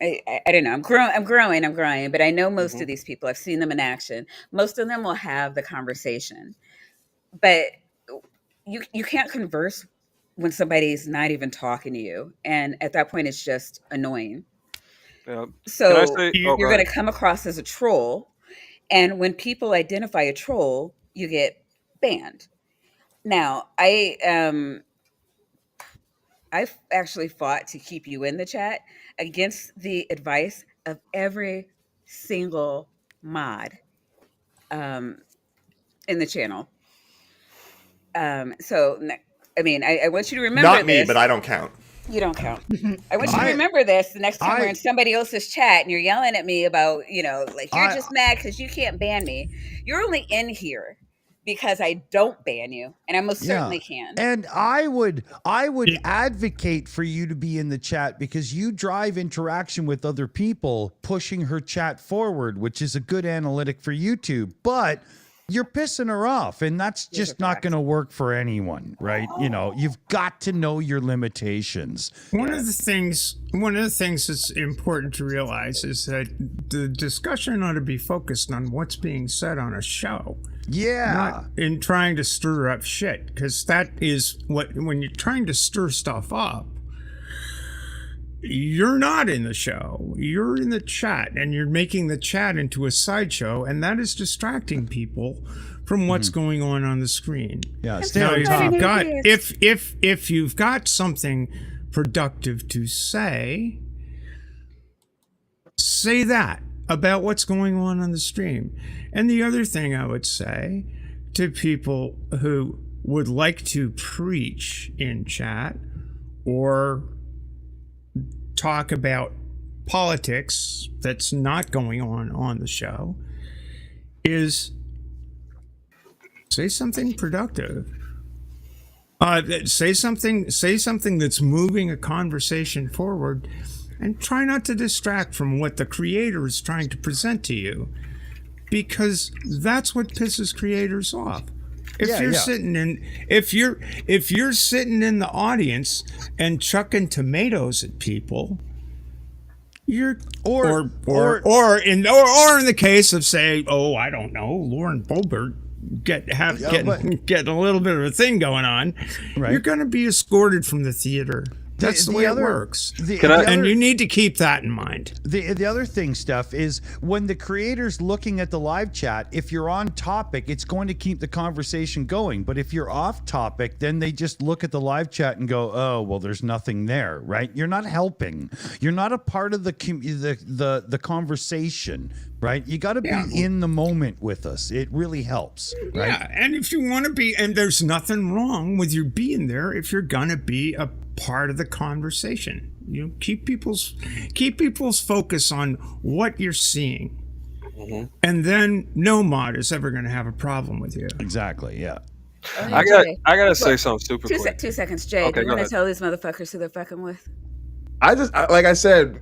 [SPEAKER 1] I don't know, I'm growing, but I know most of these people. I've seen them in action. Most of them will have the conversation, but you can't converse when somebody's not even talking to you. And at that point, it's just annoying.
[SPEAKER 3] Yeah.
[SPEAKER 1] So
[SPEAKER 3] You're
[SPEAKER 1] going to come across as a troll. And when people identify a troll, you get banned. Now, I've actually fought to keep you in the chat against the advice of every single mod um, in the channel. I want you to remember
[SPEAKER 13] Not me,
[SPEAKER 1] this.
[SPEAKER 13] but I don't count.
[SPEAKER 1] You don't count. I want you to remember this the next time we're in somebody else's chat and you're yelling at me about, like you're just mad because you can't ban me. You're only in here because I don't ban you, and I most certainly can.
[SPEAKER 5] And I would advocate for you to be in the chat because you drive interaction with other people, pushing her chat forward, which is a good analytic for YouTube. But you're pissing her off, and that's just not going to work for anyone, right? You've got to know your limitations.
[SPEAKER 2] One of the things that's important to realize is that the discussion ought to be focused on what's being said on a show.
[SPEAKER 5] Yeah.
[SPEAKER 2] Not in trying to stir up shit, because that is when you're trying to stir stuff up, you're not in the show. You're in the chat, and you're making the chat into a sideshow, and that is distracting people from what's going on the screen.
[SPEAKER 5] Yeah,
[SPEAKER 2] now, if you've got something productive to say that about what's going on the stream. And the other thing I would say to people who would like to preach in chat or talk about politics that's not going on the show is say something productive. Say something that's moving a conversation forward, and try not to distract from what the creator is trying to present to you, because that's what pisses creators off. If you're sitting in the audience and chucking tomatoes at people, or in the case of, say, I don't know, Lauren Boebert getting a little bit of a thing going on, right, you're going to be escorted from the theater. That's the way it works. And you need to keep that in mind.
[SPEAKER 5] The other thing, Steph, is when the creator's looking at the live chat, if you're on topic, it's going to keep the conversation going. But if you're off topic, then they just look at the live chat and go, oh, well, there's nothing there, right? You're not helping. You're not a part of the conversation, right? You got to be in the moment with us. It really helps, right?
[SPEAKER 2] Yeah, and if you want to be, and there's nothing wrong with you being there if you're going to be a part of the conversation. Keep people's focus on what you're seeing, and then no mod is ever going to have a problem with you.
[SPEAKER 5] Exactly. Yeah.
[SPEAKER 3] I gotta say something super quick.
[SPEAKER 1] 2 seconds, Jay.
[SPEAKER 3] Okay,
[SPEAKER 1] do you want to tell these motherfuckers who they're fucking with?
[SPEAKER 15] Like I said,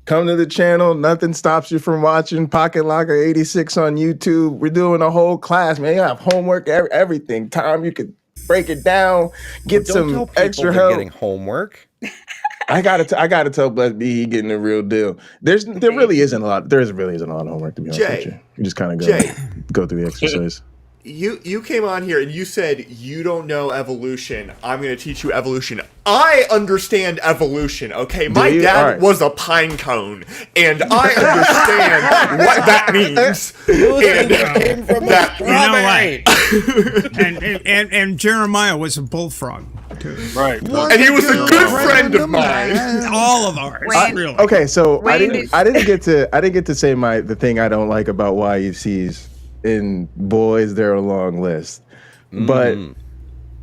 [SPEAKER 15] come to the channel. Nothing stops you from watching Pocket Locker 86 on YouTube. We're doing a whole class, man. You have homework, everything. Tom, you could break it down, get some extra help.
[SPEAKER 6] Getting homework.
[SPEAKER 15] I gotta tell Bless B he getting the real deal. There really isn't a lot. There really isn't a lot of homework, to be honest with you. You just kind of go through the exercise.
[SPEAKER 13] You came on here and you said you don't know evolution. I'm going to teach you evolution. I understand evolution, okay? My dad was a pine cone, and I understand what that means.
[SPEAKER 2] And Jeremiah was a bullfrog too.
[SPEAKER 3] Right.
[SPEAKER 13] And he was a good friend of mine.
[SPEAKER 2] All of ours. Really.
[SPEAKER 15] Okay, so I didn't get to say the thing I don't like about YUCs. In boys, they're a long list. But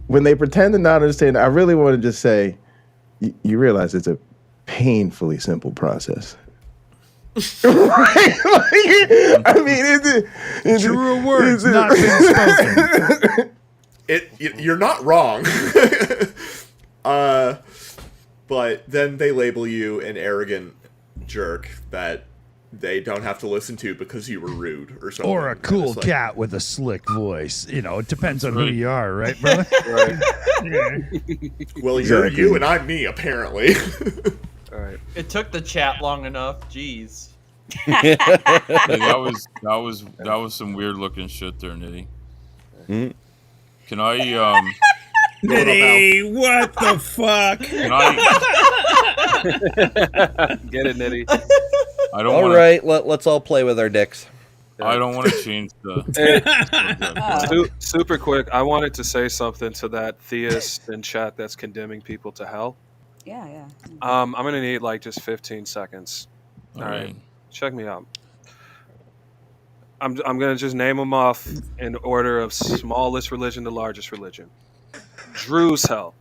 [SPEAKER 15] when they pretend to not understand, I really want to just say, you realize it's a painfully simple process. Right? I mean, it's
[SPEAKER 5] truer words not been spoken.
[SPEAKER 13] You're not wrong. But then they label you an arrogant jerk that they don't have to listen to because you were rude or something.
[SPEAKER 5] Or a cool cat with a slick voice. It depends on who you are, right, brother?
[SPEAKER 13] Right. Well, you're you and I'm me, apparently.
[SPEAKER 3] All right.
[SPEAKER 8] It took the chat long enough. Jeez.
[SPEAKER 10] Yeah, that was some weird looking shit there, Niddy. Can I
[SPEAKER 2] Niddy, what the fuck?
[SPEAKER 10] Can I
[SPEAKER 3] get it, Niddy?
[SPEAKER 10] I don't.
[SPEAKER 6] All right, let's all play with our dicks.
[SPEAKER 10] I don't want to change the.
[SPEAKER 3] Super quick. I wanted to say something to that theist in chat that's condemning people to hell.
[SPEAKER 1] Yeah.
[SPEAKER 3] I'm gonna need like just 15 seconds.
[SPEAKER 10] All
[SPEAKER 3] All right,
[SPEAKER 10] right.
[SPEAKER 3] check me out. I'm gonna just name them off in order of smallest religion to largest religion. Druze hell,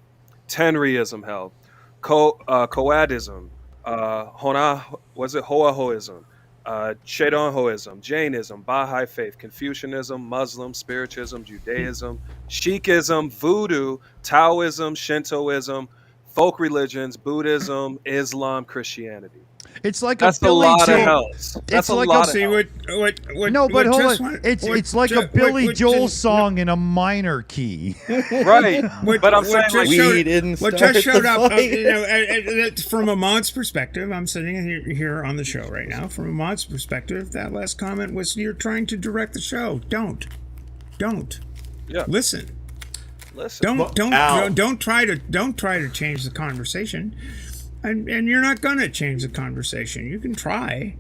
[SPEAKER 3] Tenryism hell, Coadism, Hona was it Hoahoism, Shedonhoism, Jainism, Baha'i faith, Confucianism, Muslim, Spiritism, Judaism, Sikhism, Voodoo, Taoism, Shintoism, folk religions, Buddhism, Islam, Christianity.
[SPEAKER 5] It's like
[SPEAKER 3] That's
[SPEAKER 5] a
[SPEAKER 3] a
[SPEAKER 5] Billy
[SPEAKER 3] lot of
[SPEAKER 5] Joel.
[SPEAKER 3] hells. That's
[SPEAKER 5] It's
[SPEAKER 3] a
[SPEAKER 5] like
[SPEAKER 3] lot
[SPEAKER 5] a
[SPEAKER 3] of
[SPEAKER 2] See
[SPEAKER 3] hells.
[SPEAKER 2] what?
[SPEAKER 5] no, but hold
[SPEAKER 2] just
[SPEAKER 5] on.
[SPEAKER 2] what-
[SPEAKER 5] It's
[SPEAKER 2] what
[SPEAKER 5] like a
[SPEAKER 2] ju-
[SPEAKER 5] Billy
[SPEAKER 2] what
[SPEAKER 5] Joel
[SPEAKER 2] just-
[SPEAKER 5] song in a minor key.
[SPEAKER 3] Right.
[SPEAKER 2] What,
[SPEAKER 3] But I'm
[SPEAKER 2] what
[SPEAKER 3] saying,
[SPEAKER 2] just
[SPEAKER 3] like,
[SPEAKER 2] showed,
[SPEAKER 6] We didn't
[SPEAKER 2] what
[SPEAKER 6] start
[SPEAKER 2] just showed
[SPEAKER 6] the
[SPEAKER 2] up,
[SPEAKER 6] fire.
[SPEAKER 2] from a mod's perspective, I'm sitting here on the show right now. From a mod's perspective, that last comment was you're trying to direct the show. Don't.
[SPEAKER 3] Yeah.
[SPEAKER 2] Listen.
[SPEAKER 3] Listen.
[SPEAKER 2] Don't try to change the conversation, and you're not gonna change the conversation. You can try,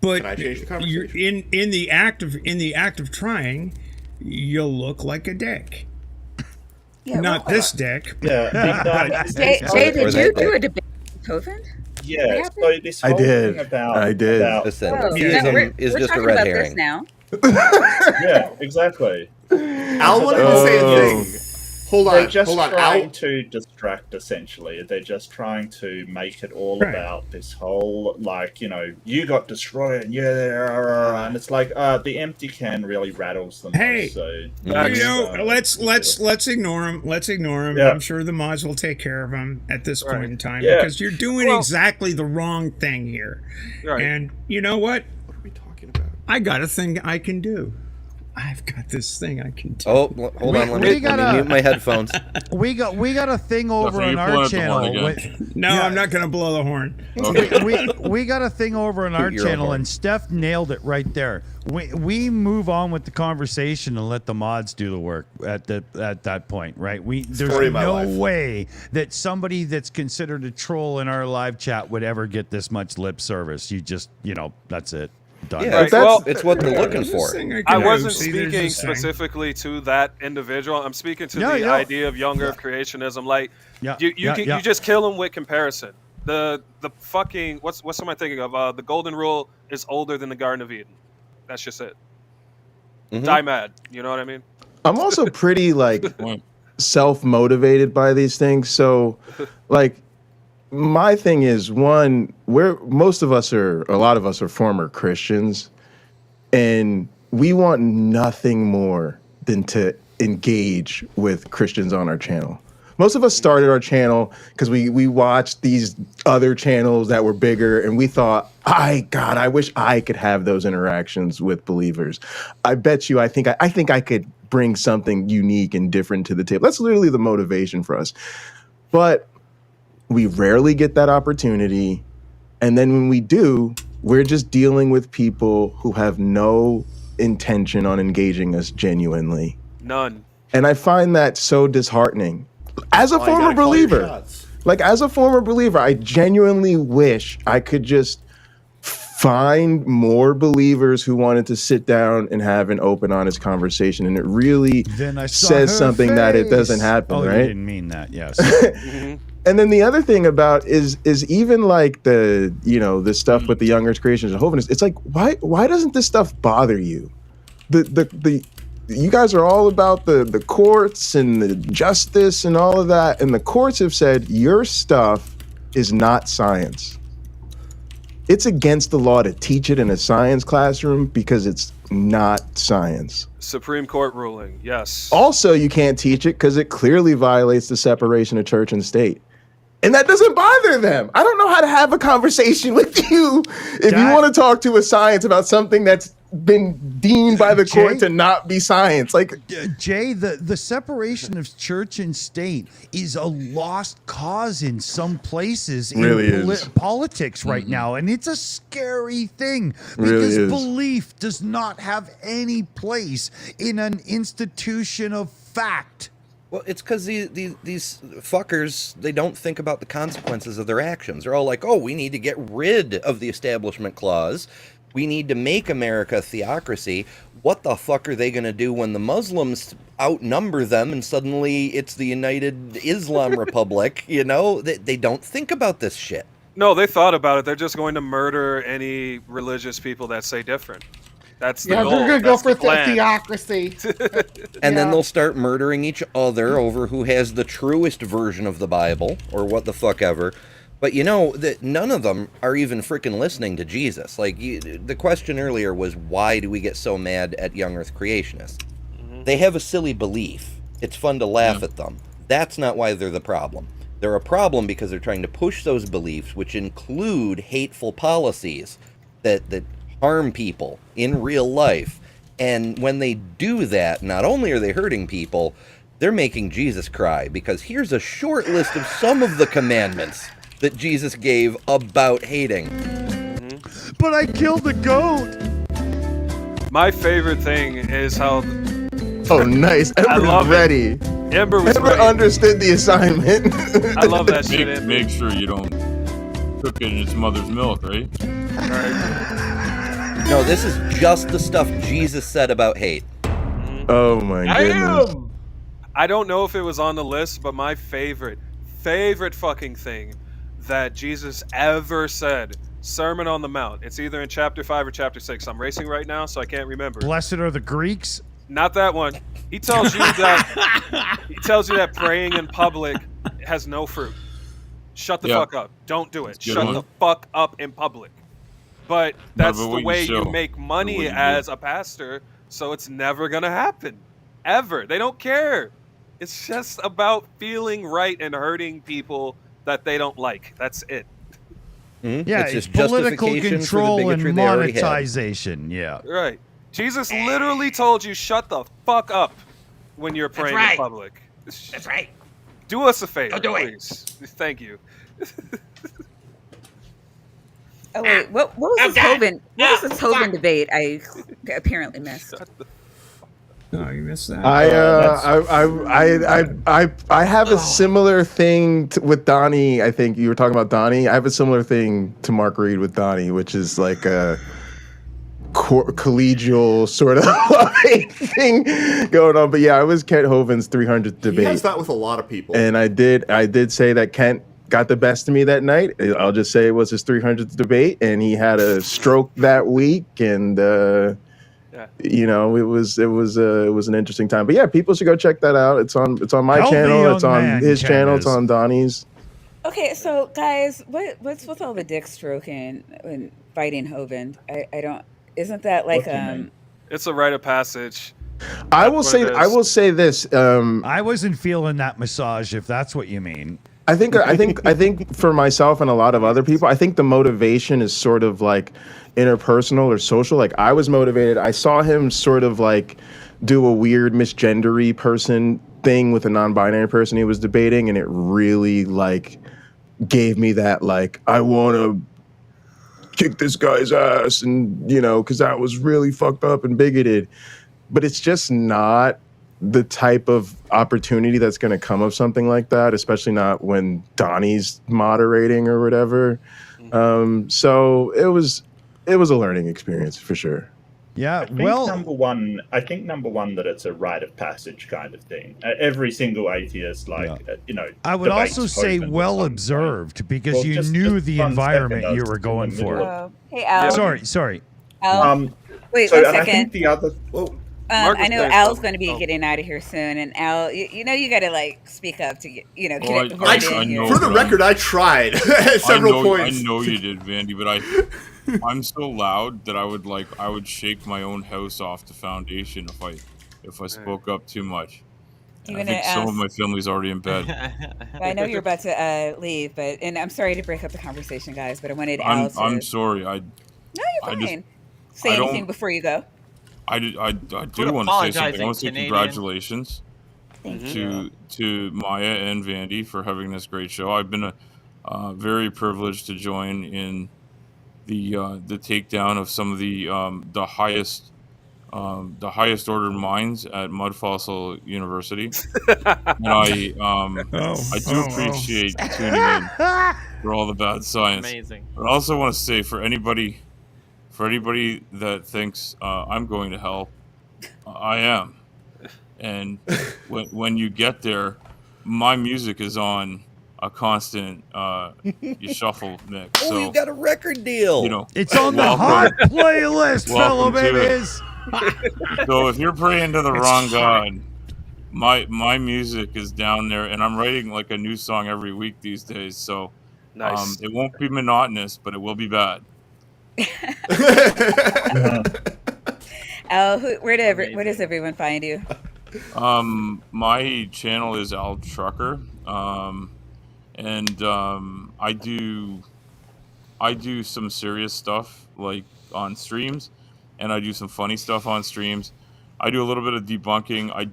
[SPEAKER 2] but
[SPEAKER 13] Can I change the conversation?
[SPEAKER 2] you're in the act of trying, you'll look like a dick.
[SPEAKER 1] Yeah,
[SPEAKER 2] Not this dick.
[SPEAKER 9] Yeah.
[SPEAKER 1] Jay, did you do a debate with Tovin?
[SPEAKER 9] Yeah, so this
[SPEAKER 15] I
[SPEAKER 9] whole
[SPEAKER 15] did.
[SPEAKER 9] thing about
[SPEAKER 15] I did.
[SPEAKER 9] about-
[SPEAKER 6] Listen,
[SPEAKER 1] Oh,
[SPEAKER 6] theism
[SPEAKER 1] we're
[SPEAKER 6] is just a
[SPEAKER 1] talking
[SPEAKER 6] red
[SPEAKER 1] about
[SPEAKER 6] herring.
[SPEAKER 1] this now.
[SPEAKER 9] yeah, exactly.
[SPEAKER 13] Al wanted to say a thing. Hold
[SPEAKER 9] They're
[SPEAKER 13] on,
[SPEAKER 9] just
[SPEAKER 13] hold on.
[SPEAKER 9] trying
[SPEAKER 13] Al,
[SPEAKER 9] to distract, essentially. They're just trying to make it all
[SPEAKER 2] Right.
[SPEAKER 9] about this whole, like, you got destroyed, and it's like, the empty can really rattles them.
[SPEAKER 2] Hey,
[SPEAKER 9] so
[SPEAKER 2] let's ignore him. Let's ignore him.
[SPEAKER 9] Yeah.
[SPEAKER 2] I'm sure the mods will take care of him at this point in time
[SPEAKER 9] Yeah.
[SPEAKER 2] because you're doing
[SPEAKER 3] Well-
[SPEAKER 2] exactly the wrong thing here.
[SPEAKER 3] Right.
[SPEAKER 2] And you know what?
[SPEAKER 13] what are we talking about?
[SPEAKER 2] I got a thing I can do. I've got this thing I can do.
[SPEAKER 6] Oh, hold on. Let me mute my headphones.
[SPEAKER 5] We got a thing over
[SPEAKER 10] Stephanie,
[SPEAKER 5] on
[SPEAKER 10] you're
[SPEAKER 5] our
[SPEAKER 10] pulling up the
[SPEAKER 5] channel.
[SPEAKER 10] horn again.
[SPEAKER 2] No, I'm not going to blow the horn.
[SPEAKER 5] We got a thing over on our
[SPEAKER 6] Toot your own
[SPEAKER 5] channel,
[SPEAKER 6] horn.
[SPEAKER 5] and Steph nailed it right there. We move on with the conversation and let the mods do the work at that point, right? There's
[SPEAKER 13] Story of my
[SPEAKER 5] no
[SPEAKER 13] life.
[SPEAKER 5] way that somebody that's considered a troll in our live chat would ever get this much lip service. You just, that's it. Done.
[SPEAKER 6] Yeah,
[SPEAKER 3] Right, well-
[SPEAKER 6] it's what they're looking
[SPEAKER 2] There's this
[SPEAKER 6] for.
[SPEAKER 2] thing
[SPEAKER 3] I
[SPEAKER 2] can do.
[SPEAKER 3] wasn't
[SPEAKER 2] See, there's
[SPEAKER 3] speaking
[SPEAKER 2] this thing.
[SPEAKER 3] specifically to that individual. I'm speaking to
[SPEAKER 5] Yeah,
[SPEAKER 3] the
[SPEAKER 5] yeah.
[SPEAKER 3] idea of younger of creationism. Like
[SPEAKER 5] Yeah,
[SPEAKER 3] you
[SPEAKER 5] yeah,
[SPEAKER 3] can
[SPEAKER 5] yeah.
[SPEAKER 3] you just kill them with comparison. The fucking what's am I thinking of? The golden rule is older than the Garden of Eden. That's just it.
[SPEAKER 6] Mhm.
[SPEAKER 3] Die mad. You know what I mean?
[SPEAKER 15] I'm also pretty
[SPEAKER 10] Point.
[SPEAKER 15] self-motivated by these things. So like my thing is a lot of us are former Christians, and we want nothing more than to engage with Christians on our channel. Most of us started our channel because we watched these other channels that were bigger, and we thought, I wish I could have those interactions with believers. I bet you, I think I could bring something unique and different to the table. That's literally the motivation for us. But we rarely get that opportunity. And then when we do, we're just dealing with people who have no intention on engaging us genuinely.
[SPEAKER 3] None.
[SPEAKER 15] And I find that so disheartening. As a
[SPEAKER 13] Oh, you
[SPEAKER 15] former
[SPEAKER 13] gotta call your
[SPEAKER 15] believer,
[SPEAKER 13] shots.
[SPEAKER 15] I genuinely wish I could just find more believers who wanted to sit down and have an open, honest conversation. And it really
[SPEAKER 5] Then I saw
[SPEAKER 15] says
[SPEAKER 5] her
[SPEAKER 15] something that it doesn't
[SPEAKER 5] face.
[SPEAKER 15] happen,
[SPEAKER 5] Oh,
[SPEAKER 15] right?
[SPEAKER 5] you didn't mean that. Yes.
[SPEAKER 3] Mhm.
[SPEAKER 15] And then the other thing about is even like the stuff with the younger creations and holiness. It's like why doesn't this stuff bother you? The you guys are all about the courts and the justice and all of that, and the courts have said your stuff is not science. It's against the law to teach it in a science classroom because it's not science.
[SPEAKER 3] Supreme Court ruling. Yes.
[SPEAKER 15] Also, you can't teach it because it clearly violates the separation of church and state. And that doesn't bother them. I don't know how to have a conversation with you if you want to talk to a science about something that's been deemed by the court to not be science. Like
[SPEAKER 5] Jay, the separation of church and state is a lost cause in some places in
[SPEAKER 15] Really is.
[SPEAKER 5] politics right now, and it's a scary thing
[SPEAKER 15] Really
[SPEAKER 5] because
[SPEAKER 15] is.
[SPEAKER 5] belief does not have any place in an institution of fact.
[SPEAKER 6] Well, it's because these fuckers, they don't think about the consequences of their actions. They're all like, oh, we need to get rid of the Establishment Clause. We need to make America a theocracy. What the fuck are they going to do when the Muslims outnumber them and suddenly it's the United Islam Republic? You know, they don't think about this shit.
[SPEAKER 3] No, they thought about it. They're just going to murder any religious people that say different. That's the goal.
[SPEAKER 7] They're going to go for
[SPEAKER 3] plan.
[SPEAKER 7] theocracy.
[SPEAKER 6] And then they'll start murdering each other over who has the truest version of the Bible or what the fuck ever. But you know, that none of them are even freaking listening to Jesus. Like, the question earlier was, why do we get so mad at young earth creationists? They have a silly belief. It's fun to laugh at them. That's not why they're the problem. They're a problem because they're trying to push those beliefs, which include hateful policies that harm people in real life. And when they do that, not only are they hurting people, they're making Jesus cry, because here's a short list of some of the commandments that Jesus gave about hating.
[SPEAKER 5] But I killed the goat.
[SPEAKER 3] My favorite thing is how...
[SPEAKER 15] Oh, nice. Ember ready.
[SPEAKER 3] Ember was
[SPEAKER 15] Ember understood the assignment.
[SPEAKER 3] I love that shit.
[SPEAKER 10] Make sure you don't cook it in its mother's milk, right?
[SPEAKER 6] No, this is just the stuff Jesus said about hate.
[SPEAKER 15] Oh my goodness.
[SPEAKER 3] I don't know if it was on the list, but my favorite fucking thing that Jesus ever said, Sermon on the Mount. It's either in chapter 5 or chapter 6. I'm racing right now, so I can't remember.
[SPEAKER 5] Blessed are the Greeks.
[SPEAKER 3] Not that one. He tells you that praying in public has no fruit. Shut the fuck up. Don't do it. Shut the fuck up in public. But that's the way you make money as a pastor, so it's never gonna happen. Ever. They don't care. It's just about feeling right and hurting people that they don't like. That's it.
[SPEAKER 5] Yeah, it's political control and monetization. Yeah.
[SPEAKER 3] Right. Jesus literally told you, shut the fuck up when you're praying in public.
[SPEAKER 16] That's right.
[SPEAKER 3] Do us a favor,
[SPEAKER 16] Don't do it.
[SPEAKER 3] please. Thank you.
[SPEAKER 1] Oh wait, what was this Hovind? What was this Hovind debate? I apparently missed.
[SPEAKER 2] No, you missed that.
[SPEAKER 15] I have a similar thing with Donnie. I think you were talking about Donnie. I have a similar thing to Mark Reed with Donnie, which is like a collegial sort of thing going on. But yeah, I was Kent Hovind's 300th debate.
[SPEAKER 13] He has that with a lot of people.
[SPEAKER 15] And I did say that Kent got the best of me that night. I'll just say it was his 300th debate, and he had a stroke that week, and you know, it was an interesting time. But yeah, people should go check that out. It's on my channel, it's on his channel, it's on Donnie's.
[SPEAKER 1] Okay, so guys, what's with all the dick stroking and fighting Hovind? I don't. Isn't that like
[SPEAKER 3] It's a rite of passage.
[SPEAKER 15] I will say this.
[SPEAKER 5] I wasn't feeling that massage, if that's what you mean.
[SPEAKER 15] I think for myself and a lot of other people, I think the motivation is sort of like interpersonal or social. Like, I was motivated. I saw him sort of like do a weird misgendery person thing with a non-binary person he was debating, and it really like gave me that like, I want to kick this guy's ass, and you know, because that was really fucked up and bigoted. But it's just not the type of opportunity that's going to come of something like that, especially not when Donnie's moderating or whatever. So it was a learning experience for sure.
[SPEAKER 5] Yeah,
[SPEAKER 9] I think number one that it's a rite of passage kind of thing. Every single atheist, you know.
[SPEAKER 5] I would also say well observed, because you knew the environment you were going for.
[SPEAKER 1] Hey, Al.
[SPEAKER 5] Sorry.
[SPEAKER 1] Al. Wait,
[SPEAKER 9] so,
[SPEAKER 1] one
[SPEAKER 9] and
[SPEAKER 1] second.
[SPEAKER 9] I think the other.
[SPEAKER 1] I know Al's going to be getting out of here soon, and Al, you know, you got to like speak up to get, you know, get it in here.
[SPEAKER 13] For the record, I tried at several points.
[SPEAKER 10] I know you did, Vandy, but I'm so loud that I would shake my own house off the foundation if I spoke up too much. I think some of my family's already in bed.
[SPEAKER 1] I know you're about to leave, and I'm sorry to break up the conversation, guys, but I wanted Al to.
[SPEAKER 10] I'm sorry.
[SPEAKER 1] No, you're fine. Say anything before you go.
[SPEAKER 10] I do want to say something. I want to say congratulations to Maya and Vandy for having this great show. I've been very privileged to join in the takedown of some of the highest order minds at Mud Fossil University, and I do appreciate tuning in for all the bad science.
[SPEAKER 8] Amazing.
[SPEAKER 10] But I also want to say, for anybody For anybody that thinks I'm going to hell, I am. And when you get there, my music is on a constant you shuffle mix.
[SPEAKER 6] Oh,
[SPEAKER 10] so,
[SPEAKER 6] you got a record deal.
[SPEAKER 10] You know,
[SPEAKER 5] It's on the hot playlist, fellow
[SPEAKER 10] welcome to it.
[SPEAKER 5] babies.
[SPEAKER 10] So if you're praying to the wrong God, my music is down there, and I'm writing like a new song every week these days. So
[SPEAKER 3] Nice.
[SPEAKER 10] it won't be monotonous, but it will be bad.
[SPEAKER 1] Al, where does everyone find you?
[SPEAKER 10] My channel is Al Trucker, and I do some serious stuff like on streams, and I do some funny stuff on streams. I do a little bit of debunking. I've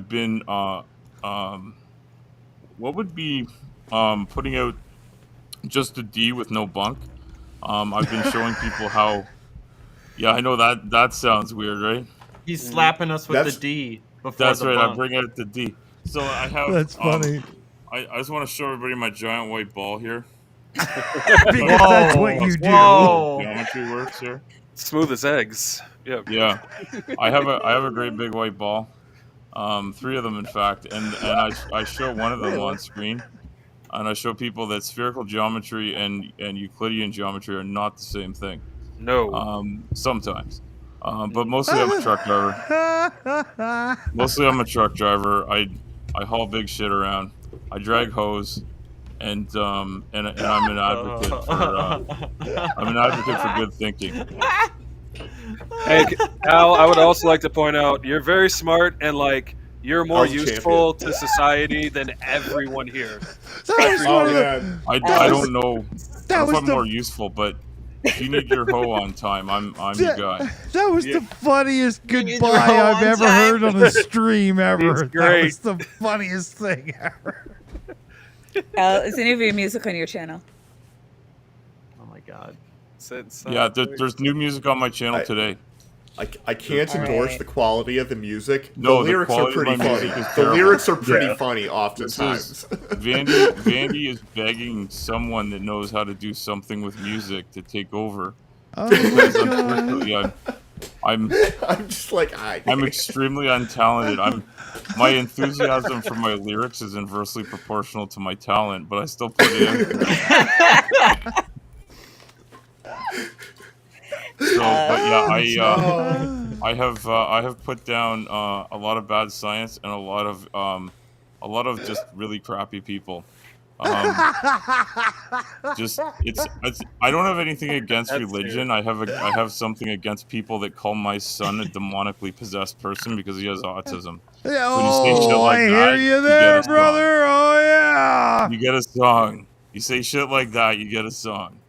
[SPEAKER 10] been what would be putting out just a D with no bunk. I've been showing people how. Yeah, I know that sounds weird, right?
[SPEAKER 8] He's slapping us with the D before
[SPEAKER 10] That's
[SPEAKER 8] the
[SPEAKER 10] right.
[SPEAKER 8] bunk.
[SPEAKER 10] I bring out the D. So I have.
[SPEAKER 5] That's funny.
[SPEAKER 10] I just want to show everybody my giant white ball here.
[SPEAKER 5] Because that's what you do.
[SPEAKER 8] Whoa.
[SPEAKER 10] Geometry works here.
[SPEAKER 3] Smooth as eggs. Yep.
[SPEAKER 10] Yeah, I have a great big white ball. 3 of them, in fact, and I show one of them on screen, and I show people that spherical geometry and Euclidean geometry are not the same thing.
[SPEAKER 3] No.
[SPEAKER 10] Sometimes. But mostly I'm a truck driver. I haul big shit around. I drag hose, and I'm an advocate for good thinking.
[SPEAKER 3] Hey, Al, I would also like to point out you're very smart and you're more
[SPEAKER 13] Al's a
[SPEAKER 3] useful to society than everyone here.
[SPEAKER 10] I don't know if I'm more useful, but if you need your hoe on time, I'm your guy.
[SPEAKER 5] That was the funniest goodbye I've ever heard on a stream ever.
[SPEAKER 3] It's great.
[SPEAKER 5] That was the funniest thing ever.
[SPEAKER 1] Is any of your music on your channel?
[SPEAKER 8] Oh my god.
[SPEAKER 10] Yeah, there's new music on my channel today.
[SPEAKER 13] I can't endorse the quality of the music.
[SPEAKER 10] No,
[SPEAKER 13] the lyrics are pretty funny. The lyrics are pretty funny oftentimes.
[SPEAKER 10] Vandy is begging someone that knows how to do something with music to take over.
[SPEAKER 5] Oh
[SPEAKER 10] I'm
[SPEAKER 13] just like
[SPEAKER 10] I'm extremely untalented. My enthusiasm for my lyrics is inversely proportional to my talent, but I still put it in. So, but yeah, I have put down a lot of bad science and a lot of just really crappy people. Just it's I don't have anything against religion. I have something against people that call my son a demonically possessed person because he has autism.
[SPEAKER 5] I hear you there, brother. Oh yeah.
[SPEAKER 10] You get a song. You say shit like that, you get a song.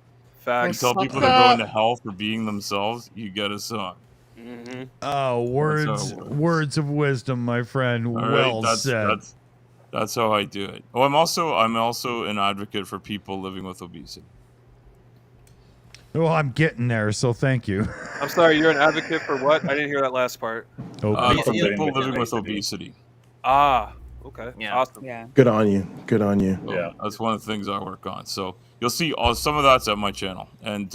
[SPEAKER 3] Facts.
[SPEAKER 10] You tell people they're going to hell for being themselves, you get a song.
[SPEAKER 3] Mm-hmm.
[SPEAKER 5] Oh, words of wisdom, my friend.
[SPEAKER 10] All right,
[SPEAKER 5] said.
[SPEAKER 10] That's how I do it. Oh, I'm also an advocate for people living with obesity.
[SPEAKER 5] Well, I'm getting there, so thank you.
[SPEAKER 3] I'm sorry, you're an advocate for what? I didn't hear that last part.
[SPEAKER 10] For people living with obesity.
[SPEAKER 3] Ah, okay.
[SPEAKER 8] Yeah.
[SPEAKER 3] Awesome.
[SPEAKER 1] Yeah.
[SPEAKER 15] Good on you. Good on you.
[SPEAKER 10] So that's one of the things I work on. So you'll see some of that's at my channel. And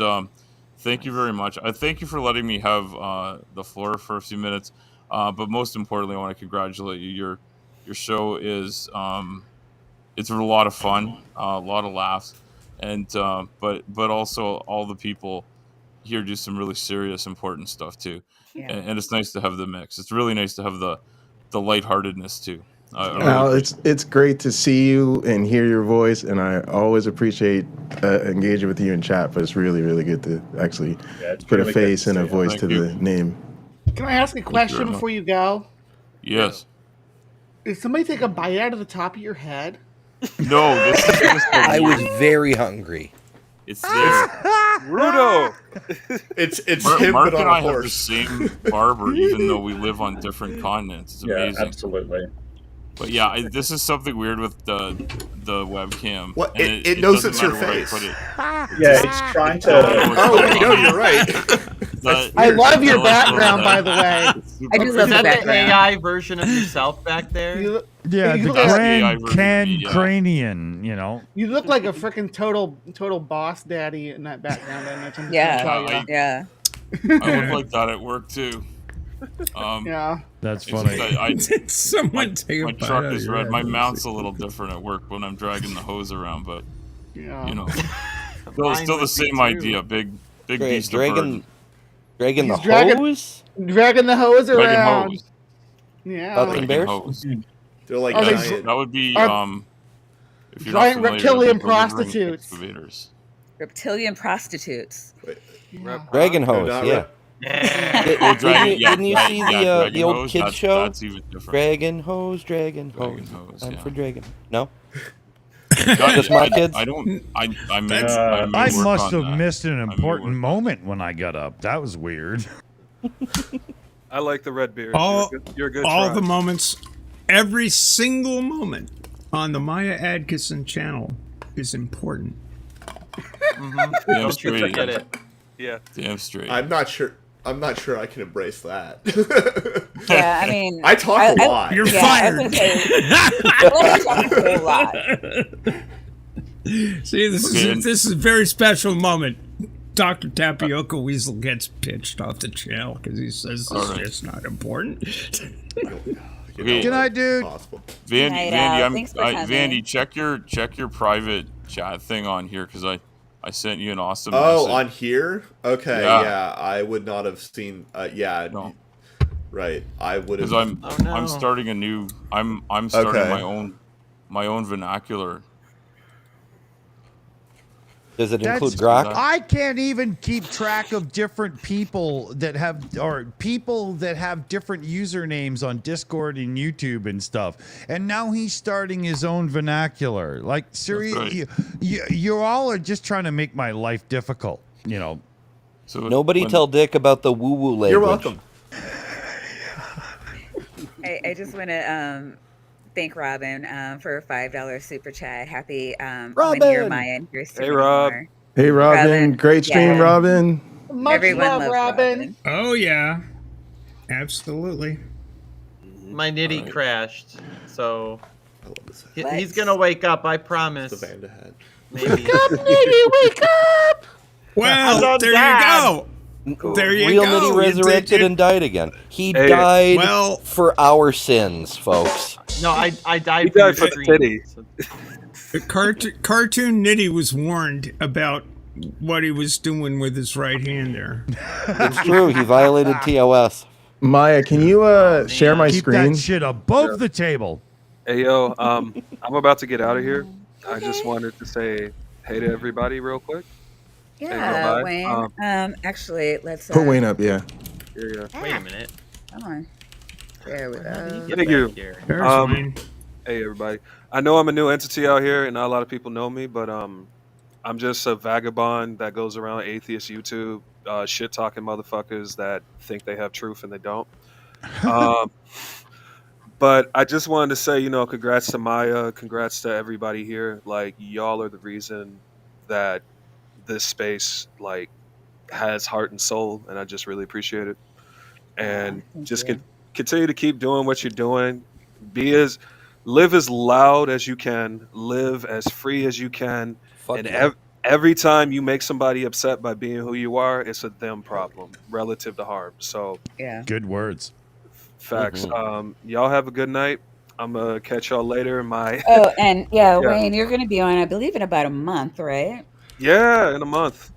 [SPEAKER 10] thank you very much. I thank you for letting me have the floor for a few minutes. But most importantly, I want to congratulate you. Your show is it's a lot of fun, a lot of laughs, and but also all the people here do some really serious, important stuff too.
[SPEAKER 1] Yeah.
[SPEAKER 10] And it's nice to have the mix. It's really nice to have the lightheartedness too.
[SPEAKER 15] Al, it's great to see you and hear your voice, and I always appreciate engaging with you in chat. But it's really, really good to actually put a face and a voice to the name.
[SPEAKER 7] Can I ask a question before you go?
[SPEAKER 10] Yes.
[SPEAKER 7] Did somebody take a bite out of the top of your head?
[SPEAKER 10] No, this is just
[SPEAKER 6] I was very hungry.
[SPEAKER 10] It's
[SPEAKER 3] Rudo.
[SPEAKER 13] It's
[SPEAKER 10] Mark
[SPEAKER 13] him, but on
[SPEAKER 10] and
[SPEAKER 13] a
[SPEAKER 10] I have the
[SPEAKER 13] horse.
[SPEAKER 10] same barber, even though we live on different continents. It's amazing.
[SPEAKER 9] Absolutely.
[SPEAKER 10] But yeah, this is something weird with the webcam.
[SPEAKER 13] What?
[SPEAKER 10] And
[SPEAKER 13] It knows
[SPEAKER 10] doesn't
[SPEAKER 13] it's your
[SPEAKER 10] matter where I
[SPEAKER 13] face.
[SPEAKER 10] put it.
[SPEAKER 9] Yeah, it's trying to.
[SPEAKER 13] Oh, no, you're right.
[SPEAKER 7] I love your background, by the way.
[SPEAKER 1] I do love
[SPEAKER 8] Is that the
[SPEAKER 1] background.
[SPEAKER 8] AI version of yourself back there?
[SPEAKER 5] Yeah,
[SPEAKER 7] you
[SPEAKER 5] the
[SPEAKER 7] look like-
[SPEAKER 5] Grand Can Cranian, you know.
[SPEAKER 7] You look like a freaking total boss daddy in that background. I'm just
[SPEAKER 1] Yeah,
[SPEAKER 7] gonna tell you.
[SPEAKER 1] yeah.
[SPEAKER 10] I look like that at work too.
[SPEAKER 7] Yeah.
[SPEAKER 5] That's
[SPEAKER 10] it's
[SPEAKER 5] funny.
[SPEAKER 10] just
[SPEAKER 2] Did someone take a
[SPEAKER 10] my
[SPEAKER 2] bite
[SPEAKER 10] truck
[SPEAKER 2] out of
[SPEAKER 10] is
[SPEAKER 2] your
[SPEAKER 10] red.
[SPEAKER 2] head?
[SPEAKER 10] My mount's a little different at work when I'm dragging the hose around, but
[SPEAKER 7] Yeah.
[SPEAKER 10] you know,
[SPEAKER 8] Mine
[SPEAKER 10] still the
[SPEAKER 8] would be
[SPEAKER 10] same
[SPEAKER 8] too.
[SPEAKER 10] idea. Big beast of burden.
[SPEAKER 6] Dragging the
[SPEAKER 7] He's dragging-
[SPEAKER 6] hose?
[SPEAKER 7] Dragging the hose
[SPEAKER 10] Dragging
[SPEAKER 7] around.
[SPEAKER 10] hose.
[SPEAKER 7] Yeah.
[SPEAKER 6] Fucking bears?
[SPEAKER 10] Hose.
[SPEAKER 13] They're like
[SPEAKER 7] Are they
[SPEAKER 13] giant.
[SPEAKER 10] That would be
[SPEAKER 7] Are-
[SPEAKER 10] if you're
[SPEAKER 7] giant
[SPEAKER 10] not familiar,
[SPEAKER 7] reptilian
[SPEAKER 10] they're delivering
[SPEAKER 7] prostitutes.
[SPEAKER 10] excavators.
[SPEAKER 1] Reptilian prostitutes.
[SPEAKER 6] Dragon hose,
[SPEAKER 13] not
[SPEAKER 6] yeah.
[SPEAKER 13] right.
[SPEAKER 10] Well, dragon- yeah,
[SPEAKER 6] Didn't you
[SPEAKER 10] yeah,
[SPEAKER 6] see
[SPEAKER 10] yeah,
[SPEAKER 6] the
[SPEAKER 10] dragon
[SPEAKER 6] old
[SPEAKER 10] hose,
[SPEAKER 6] kids show?
[SPEAKER 10] That's even different.
[SPEAKER 6] Dragon hose, dragon
[SPEAKER 10] Dragon
[SPEAKER 6] hose.
[SPEAKER 10] hose,
[SPEAKER 6] Time
[SPEAKER 10] yeah.
[SPEAKER 6] for dragon. No?
[SPEAKER 10] Not
[SPEAKER 6] Just
[SPEAKER 10] yet.
[SPEAKER 6] my kids?
[SPEAKER 10] I don't. I may.
[SPEAKER 5] I
[SPEAKER 10] work
[SPEAKER 5] must
[SPEAKER 10] on
[SPEAKER 5] have
[SPEAKER 10] that.
[SPEAKER 5] missed an
[SPEAKER 10] I may
[SPEAKER 5] important
[SPEAKER 10] work-
[SPEAKER 5] moment when I got up. That was weird.
[SPEAKER 3] I like the red beard. You're a good
[SPEAKER 2] all
[SPEAKER 3] try.
[SPEAKER 2] the moments, every single moment on the Maya Adkisson channel is important.
[SPEAKER 10] Damn
[SPEAKER 8] Don't you
[SPEAKER 10] straight.
[SPEAKER 8] forget it.
[SPEAKER 3] Yeah.
[SPEAKER 10] Damn straight.
[SPEAKER 13] I'm not sure I can embrace that.
[SPEAKER 1] Yeah, I mean,
[SPEAKER 13] I talk a lot.
[SPEAKER 2] You're
[SPEAKER 1] yeah,
[SPEAKER 2] fired.
[SPEAKER 1] I was gonna say, a lot.
[SPEAKER 2] See, this is a very special moment. Dr. Tapioca Weasel gets pitched off the channel because he says this is just not important.
[SPEAKER 10] Okay.
[SPEAKER 5] Good night, dude.
[SPEAKER 13] Possible.
[SPEAKER 1] Night
[SPEAKER 10] Vandy,
[SPEAKER 1] out. Thanks for coming.
[SPEAKER 10] Vandy, check your private chat thing on here because I sent you an awesome
[SPEAKER 13] Oh,
[SPEAKER 10] message.
[SPEAKER 13] on here? Okay,
[SPEAKER 10] Yeah.
[SPEAKER 13] yeah. I would not have seen. Yeah,
[SPEAKER 10] No.
[SPEAKER 13] right. I would have.
[SPEAKER 10] Because
[SPEAKER 8] Oh, no.
[SPEAKER 10] I'm starting a new. I'm starting
[SPEAKER 13] Okay.
[SPEAKER 10] my own vernacular.
[SPEAKER 6] Does it include
[SPEAKER 5] That's-
[SPEAKER 6] grok?
[SPEAKER 5] I can't even keep track of different people that have different usernames on Discord and YouTube and stuff. And now he's starting his own vernacular. Like, seriously,
[SPEAKER 10] right.
[SPEAKER 5] you all are just trying to make my life difficult. You know.
[SPEAKER 10] So
[SPEAKER 6] Nobody
[SPEAKER 10] when-
[SPEAKER 6] tell Dick about the woo-woo language.
[SPEAKER 13] You're welcome.
[SPEAKER 1] I just want to thank Robin for a $5 super chat. Happy
[SPEAKER 6] Robin!
[SPEAKER 1] 1 year Mayan. Here's to
[SPEAKER 3] Hey,
[SPEAKER 1] many
[SPEAKER 3] Rob.
[SPEAKER 1] more.
[SPEAKER 15] Hey, Robin.
[SPEAKER 1] Robin,
[SPEAKER 15] Great stream,
[SPEAKER 1] yeah.
[SPEAKER 15] Robin.
[SPEAKER 7] Much
[SPEAKER 1] Everyone
[SPEAKER 7] love,
[SPEAKER 1] loves
[SPEAKER 7] Robin.
[SPEAKER 2] Oh, yeah. Absolutely.
[SPEAKER 8] My Niddy crashed, so
[SPEAKER 13] I love this.
[SPEAKER 8] he's gonna wake up. I
[SPEAKER 13] The
[SPEAKER 8] promise.
[SPEAKER 13] Vanda head.
[SPEAKER 8] Maybe.
[SPEAKER 7] Wake up!
[SPEAKER 2] Well, there you go. There you
[SPEAKER 6] Real
[SPEAKER 2] go.
[SPEAKER 6] Niddy resurrected and died again. He
[SPEAKER 3] Hey,
[SPEAKER 6] died
[SPEAKER 2] well-
[SPEAKER 6] for our sins, folks.
[SPEAKER 8] No, I died.
[SPEAKER 3] He
[SPEAKER 8] for
[SPEAKER 3] died
[SPEAKER 8] your
[SPEAKER 3] for the
[SPEAKER 8] stream,
[SPEAKER 3] titty.
[SPEAKER 8] so-
[SPEAKER 2] The cartoon Niddy was warned about what he was doing with his right hand there.
[SPEAKER 6] It's true. He violated TOS.
[SPEAKER 15] Maya, can you share my
[SPEAKER 5] Keep
[SPEAKER 15] screen?
[SPEAKER 5] that shit above the table.
[SPEAKER 3] Hey yo, I'm about to get out of here. I just wanted to say hey to everybody real quick.
[SPEAKER 1] Yeah,
[SPEAKER 3] bye.
[SPEAKER 1] Wayne. Actually, let's
[SPEAKER 15] Put Wayne up, yeah.
[SPEAKER 3] Yeah.
[SPEAKER 8] Wait a minute.
[SPEAKER 1] Come on. There we go.
[SPEAKER 8] Get
[SPEAKER 3] Thank you.
[SPEAKER 8] back here.
[SPEAKER 2] There's
[SPEAKER 3] Um,
[SPEAKER 2] Wayne.
[SPEAKER 3] Hey everybody. I know I'm a new entity out here and not a lot of people know me, but I'm just a vagabond that goes around atheist YouTube, shit talking motherfuckers that think they have truth and they don't. But I just wanted to say, congrats to Maya, congrats to everybody here. Like, y'all are the reason that this space has heart and soul, and I just really appreciate it. And
[SPEAKER 1] Thank
[SPEAKER 3] just
[SPEAKER 1] you.
[SPEAKER 3] continue to keep doing what you're doing. Live as loud as you can, live as free as you can,
[SPEAKER 6] Fuck
[SPEAKER 3] and
[SPEAKER 6] yeah.
[SPEAKER 3] every time you make somebody upset by being who you are, it's a them problem relative to harm. So
[SPEAKER 1] Yeah.
[SPEAKER 5] Good words.
[SPEAKER 3] facts. Y'all have a good night. I'm gonna catch y'all later in my
[SPEAKER 1] Oh, and yeah,
[SPEAKER 3] Yeah.
[SPEAKER 1] Wayne, you're going to be on, I believe, in about a month, right?
[SPEAKER 3] yeah, in a month.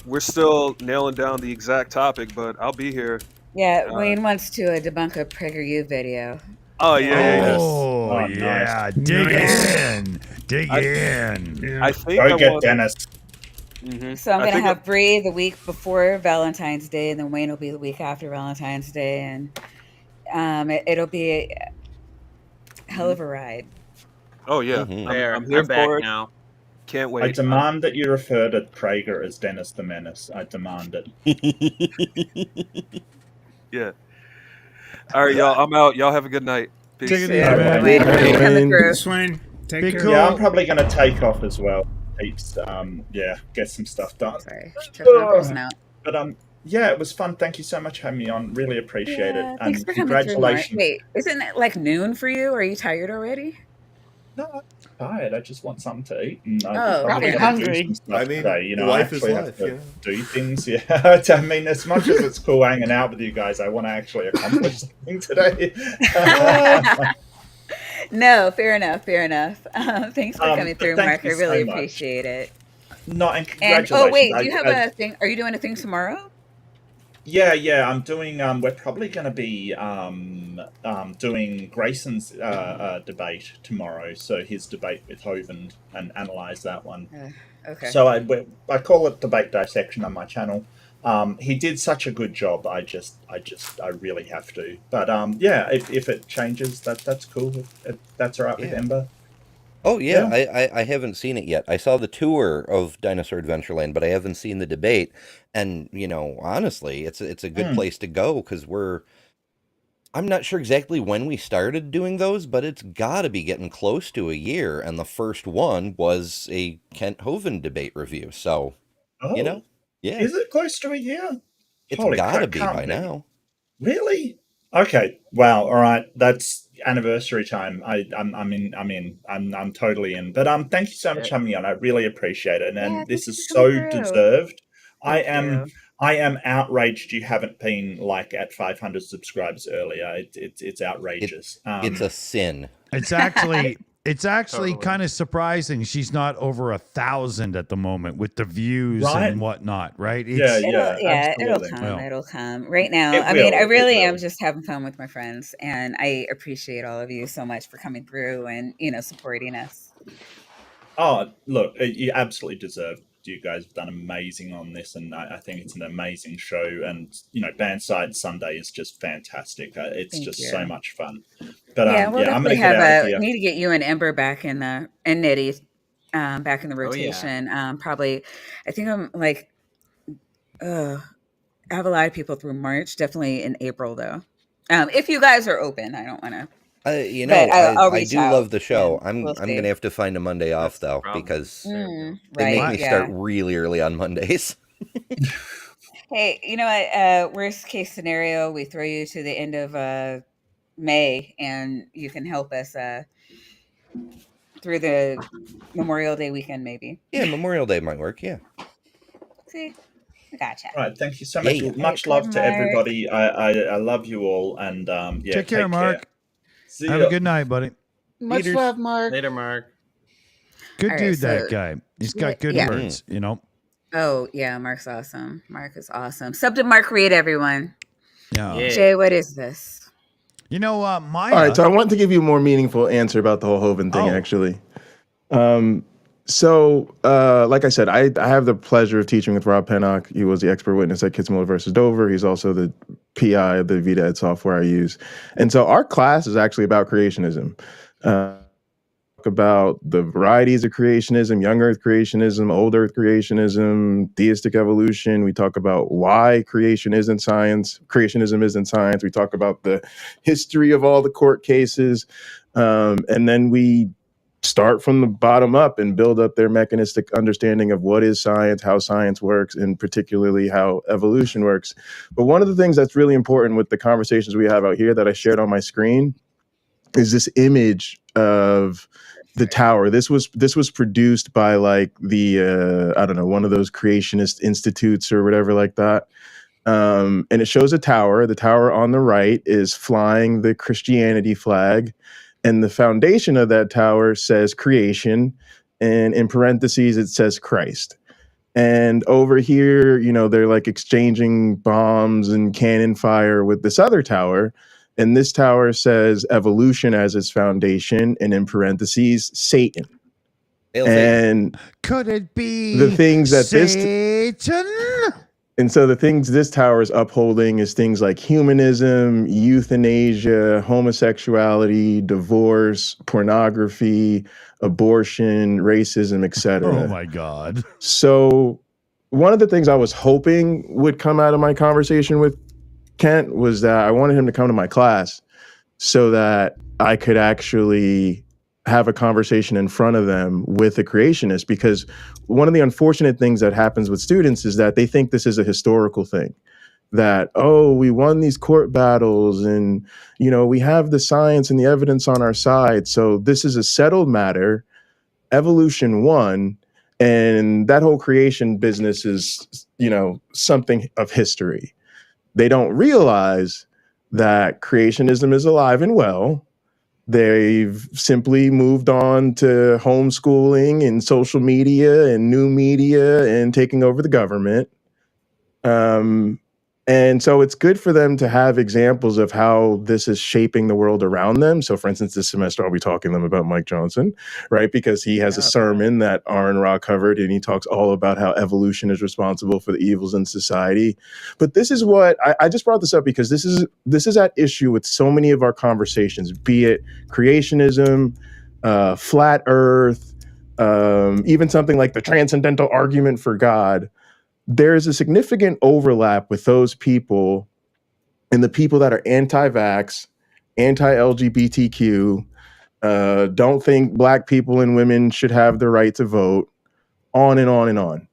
[SPEAKER 3] We're still nailing down the exact topic, but I'll be here.
[SPEAKER 1] Yeah, Wayne wants to debunk a PragerU video.
[SPEAKER 3] Oh yeah.
[SPEAKER 5] Oh,
[SPEAKER 11] Oh,
[SPEAKER 5] yeah.
[SPEAKER 11] nice.
[SPEAKER 5] Dig
[SPEAKER 2] Nice.
[SPEAKER 5] in. Dig in.
[SPEAKER 2] Yeah.
[SPEAKER 3] I think
[SPEAKER 11] Go
[SPEAKER 3] I
[SPEAKER 11] get
[SPEAKER 3] want.
[SPEAKER 11] Dennis.
[SPEAKER 1] So I'm
[SPEAKER 3] I
[SPEAKER 1] going to
[SPEAKER 3] think
[SPEAKER 1] have Bree the week before Valentine's Day, and then Wayne will be the week after Valentine's Day, and it'll be a hell of a ride.
[SPEAKER 3] Oh yeah,
[SPEAKER 6] Mhm.
[SPEAKER 8] There,
[SPEAKER 3] I'm here
[SPEAKER 8] I'm back
[SPEAKER 3] for it.
[SPEAKER 8] now.
[SPEAKER 3] Can't
[SPEAKER 11] I
[SPEAKER 3] wait.
[SPEAKER 11] demand that you refer to Prager as Dennis the Menace. I demand it.
[SPEAKER 3] Yeah. All right, y'all. I'm out. Y'all have a good night. Peace.
[SPEAKER 5] Take it easy,
[SPEAKER 1] Yeah,
[SPEAKER 5] man.
[SPEAKER 1] Wayne,
[SPEAKER 15] Hey,
[SPEAKER 1] Wayne coming
[SPEAKER 15] Wayne.
[SPEAKER 1] through.
[SPEAKER 2] Thanks, Wayne. Take
[SPEAKER 5] Be
[SPEAKER 2] care.
[SPEAKER 5] cool.
[SPEAKER 11] Yeah, I'm probably going to take off as well. Peeps. Yeah, get some stuff done.
[SPEAKER 1] Sorry, took my person out.
[SPEAKER 11] But Yeah, it was fun. Thank you so much for having me on. Really appreciate it.
[SPEAKER 1] Thanks
[SPEAKER 11] And
[SPEAKER 1] for coming through, Mark.
[SPEAKER 11] congratulations.
[SPEAKER 1] Wait, isn't it like noon for you? Are you tired already?
[SPEAKER 11] No, I'm tired. I just want something to eat. And I
[SPEAKER 1] Oh,
[SPEAKER 7] Probably
[SPEAKER 11] got to do some stuff
[SPEAKER 13] I mean,
[SPEAKER 11] today. You know, I
[SPEAKER 13] life is
[SPEAKER 11] actually have
[SPEAKER 13] life,
[SPEAKER 11] to
[SPEAKER 13] yeah.
[SPEAKER 11] do things. Yeah. I mean, as much as it's cool hanging out with you guys, I want to actually accomplish something today.
[SPEAKER 1] No, fair enough. Fair enough. Thanks for coming
[SPEAKER 11] But
[SPEAKER 1] through,
[SPEAKER 11] thank
[SPEAKER 1] Mark. I
[SPEAKER 11] you
[SPEAKER 1] really
[SPEAKER 11] so much.
[SPEAKER 1] appreciate it.
[SPEAKER 11] No, and
[SPEAKER 1] And
[SPEAKER 11] congratulations.
[SPEAKER 1] wait, do you have a thing? Are you doing a thing tomorrow?
[SPEAKER 11] Yeah, I'm doing. We're probably going to be doing Grayson's debate tomorrow. So his debate with Hovind and analyze that one.
[SPEAKER 1] Okay.
[SPEAKER 11] So I call it debate dissection on my channel. He did such a good job. I really have to. But yeah, if it changes, that's cool. If that's all right with Ember.
[SPEAKER 6] Oh yeah, I haven't seen it yet. I saw the tour of Dinosaur Adventureland, but I haven't seen the debate. And you know, honestly, it's a good place to go because I'm not sure exactly when we started doing those, but it's got to be getting close to a year. And the first one was a Kent Hovind debate review. So, you know, yeah,
[SPEAKER 11] Is it close to a year?
[SPEAKER 6] it's
[SPEAKER 11] Holy
[SPEAKER 6] got to
[SPEAKER 11] crap,
[SPEAKER 6] be
[SPEAKER 11] can't
[SPEAKER 6] by
[SPEAKER 11] be.
[SPEAKER 6] now.
[SPEAKER 11] Really? Okay. Wow. All right. That's anniversary time. I'm in. I'm totally in. But thank you so much for having me on. I really appreciate it. And this is so deserved. I am outraged you haven't been like at 500 subscribers earlier. It's outrageous.
[SPEAKER 6] It's a sin.
[SPEAKER 5] It's actually
[SPEAKER 11] Totally.
[SPEAKER 5] kind of surprising she's not over 1,000 at the moment with the views
[SPEAKER 11] Right?
[SPEAKER 5] and whatnot, right?
[SPEAKER 1] It'll come.
[SPEAKER 5] Well.
[SPEAKER 1] It'll come. Right now,
[SPEAKER 11] It
[SPEAKER 1] I mean, I
[SPEAKER 11] will,
[SPEAKER 1] really
[SPEAKER 11] it
[SPEAKER 1] am
[SPEAKER 11] will.
[SPEAKER 1] just having fun with my friends, and I appreciate all of you so much for coming through and supporting us.
[SPEAKER 11] Oh, look, you absolutely deserve. You guys have done amazing on this, and I think it's an amazing show. And Bandside Sunday is just fantastic. It's
[SPEAKER 1] Thank
[SPEAKER 11] just
[SPEAKER 1] you.
[SPEAKER 11] so much fun. But
[SPEAKER 1] Yeah, we'll
[SPEAKER 11] I'm
[SPEAKER 1] definitely
[SPEAKER 11] going to get out of here.
[SPEAKER 1] need to get you and Ember back in the and Niddy back in the
[SPEAKER 8] Oh, yeah.
[SPEAKER 1] rotation. Probably, I think I'm like, I have a lot of people through March. Definitely in April though. If you guys are open, I don't want to.
[SPEAKER 6] You know,
[SPEAKER 1] I'll
[SPEAKER 6] I
[SPEAKER 1] reach
[SPEAKER 6] do
[SPEAKER 1] out
[SPEAKER 6] love the show.
[SPEAKER 1] and we'll
[SPEAKER 6] I'm
[SPEAKER 1] see.
[SPEAKER 6] gonna have to find a Monday off though because they make me start really early on Mondays.
[SPEAKER 1] Hey, you know what? Worst case scenario, we throw you to the end of May, and you can help us through the Memorial Day weekend, maybe.
[SPEAKER 6] Yeah, Memorial Day might work. Yeah.
[SPEAKER 1] See, I gotcha.
[SPEAKER 11] All right, thank you so much.
[SPEAKER 6] Yeah.
[SPEAKER 11] Much love to everybody. I love you all, and yeah,
[SPEAKER 5] Take care, Mark.
[SPEAKER 11] See
[SPEAKER 5] Have
[SPEAKER 11] ya.
[SPEAKER 5] a good night, buddy.
[SPEAKER 7] Much
[SPEAKER 8] Laters.
[SPEAKER 7] love, Mark.
[SPEAKER 8] Later, Mark.
[SPEAKER 5] Good
[SPEAKER 1] All
[SPEAKER 5] dude,
[SPEAKER 1] right,
[SPEAKER 5] that
[SPEAKER 1] so-
[SPEAKER 5] guy. He's got good
[SPEAKER 1] Yeah.
[SPEAKER 5] words, you know.
[SPEAKER 1] Oh yeah, Mark's awesome. Mark is awesome. Sub to Mark Reed, everyone.
[SPEAKER 5] Yeah.
[SPEAKER 1] Jay, what is this?
[SPEAKER 5] You know, Maya.
[SPEAKER 15] All right, so I want to give you a more meaningful answer about the whole Hovind thing, actually. Like I said, I have the pleasure of teaching with Rob Pennock. He was the expert witness at Kitzmiller versus Dover. He's also the PI of the VDED software I use. And so our class is actually about creationism. About the varieties of creationism, young earth creationism, old earth creationism, theistic evolution. We talk about why creationism isn't science. We talk about the history of all the court cases. And then we start from the bottom up and build up their mechanistic understanding of what is science, how science works, and particularly how evolution works. But one of the things that's really important with the conversations we have out here that I shared on my screen is this image of the tower. This was produced by like the I don't know, one of those creationist institutes or whatever like that. And it shows a tower. The tower on the right is flying the Christianity flag, and the foundation of that tower says creation, and in parentheses it says Christ. And over here, they're like exchanging bombs and cannon fire with this other tower. And this tower says evolution as its foundation, and in parentheses, Satan. And
[SPEAKER 5] could it be
[SPEAKER 15] the things that
[SPEAKER 5] Satan?
[SPEAKER 15] And so the things this tower is upholding is things like humanism, euthanasia, homosexuality, divorce, pornography, abortion, racism, etc.
[SPEAKER 5] Oh my God.
[SPEAKER 15] So one of the things I was hoping would come out of my conversation with Kent was that I wanted him to come to my class so that I could actually have a conversation in front of them with a creationist, because one of the unfortunate things that happens with students is that they think this is a historical thing. that, oh, we won these court battles and, you know, we have the science and the evidence on our side. So this is a settled matter. Evolution won. And that whole creation business is, you know, something of history. They don't realize that creationism is alive and well. They've simply moved on to homeschooling and social media and new media and taking over the government. And so it's good for them to have examples of how this is shaping the world around them. So, for instance, this semester I'll be talking to them about Mike Johnson, right? Because he has a sermon that Aaron Ra covered, and he talks all about how evolution is responsible for the evils in society. But this is what I just brought this up because this is at issue with so many of our conversations, be it creationism, flat Earth, even something like the transcendental argument for God. There's a significant overlap with those people and the people that are anti-vax, anti-LGBTQ, don't think Black people and women should have the right to vote, on and on and on.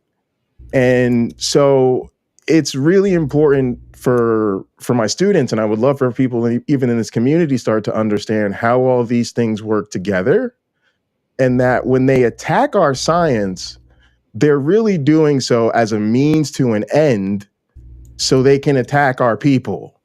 [SPEAKER 15] And so it's really important for my students, and I would love for people even in this community start to understand how all these things work together, and that when they attack our science, they're really doing so as a means to an end so they can attack our people.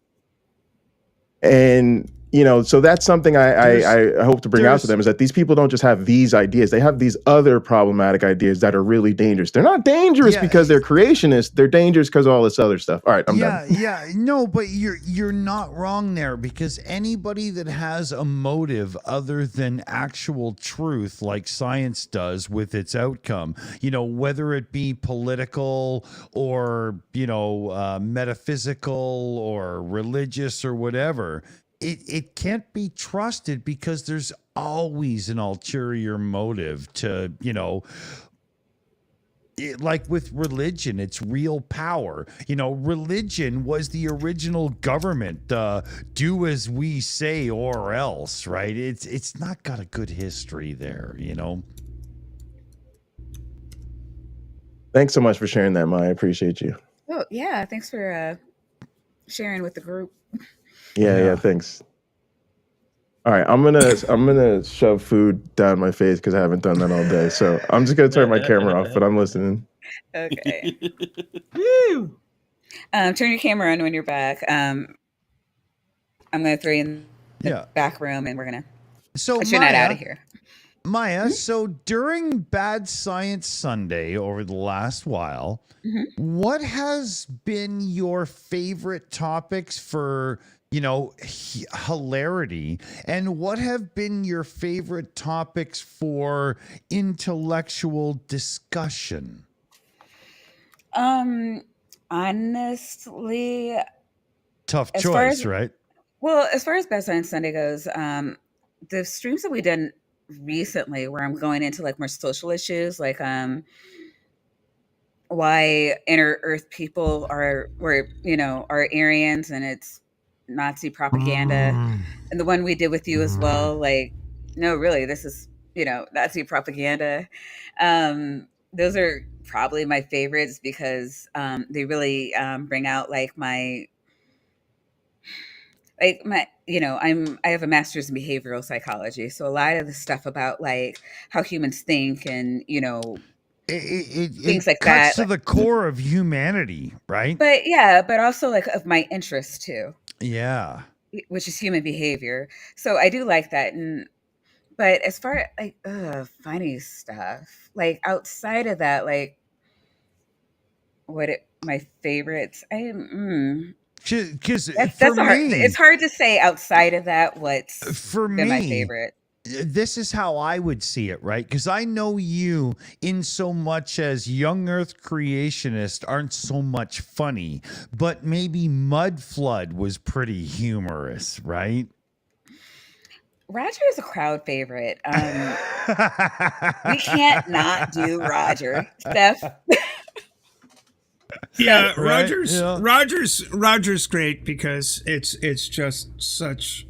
[SPEAKER 15] And, you know, so that's something I hope to bring out to them, is that these people don't just have these ideas. They have these other problematic ideas that are really dangerous. They're not dangerous because they're creationists. They're dangerous because of all this other stuff. All right, I'm done.
[SPEAKER 5] Yeah, no, but you're not wrong there, because anybody that has a motive other than actual truth, like science does with its outcome, you know, whether it be political or, you know, metaphysical or religious or whatever, it can't be trusted, because there's always an ulterior motive to, you know, like with religion, it's real power. You know, religion was the original government. Do as we say or else, right? It's not got a good history there, you know.
[SPEAKER 15] Thanks so much for sharing that, Maya. I appreciate you.
[SPEAKER 1] Oh yeah, thanks for sharing with the group.
[SPEAKER 15] Yeah, thanks. All right, I'm gonna shove food down my face because I haven't done that all day. So I'm just gonna turn my camera off, but I'm listening.
[SPEAKER 1] Okay. Woo! Turn your camera on when you're back. I'm gonna throw you in the back room, and we're gonna push your net out of here.
[SPEAKER 5] Maya, so during Bad Science Sunday over the last while, what has been your favorite topics for, you know, hilarity, and what have been your favorite topics for intellectual discussion?
[SPEAKER 1] Honestly,
[SPEAKER 5] tough choice, right?
[SPEAKER 1] Well, as far as Bad Science Sunday goes, the streams that we done recently, where I'm going into like more social issues, like why inner Earth people are Aryans, and it's Nazi propaganda, and the one we did with you as well, like, no, really, this is, you know, Nazi propaganda. Those are probably my favorites because they really bring out like my, you know, I have a master's in behavioral psychology, so a lot of the stuff about like how humans think, and, you know, things like that
[SPEAKER 5] cuts to the core of humanity, right?
[SPEAKER 1] But yeah, but also like of my interest too.
[SPEAKER 5] Yeah.
[SPEAKER 1] Which is human behavior. So I do like that. But as far as like funny stuff, like outside of that, like my favorites,
[SPEAKER 5] because
[SPEAKER 1] it's hard to say outside of that what's
[SPEAKER 5] for
[SPEAKER 1] been my favorite.
[SPEAKER 5] This is how I would see it, right? Because I know you in so much as young Earth creationists aren't so much funny, but maybe Mud Flood was pretty humorous, right?
[SPEAKER 1] Roger is a crowd favorite. We can't not do Roger. Steph.
[SPEAKER 2] Yeah, right? Roger's great because it's just such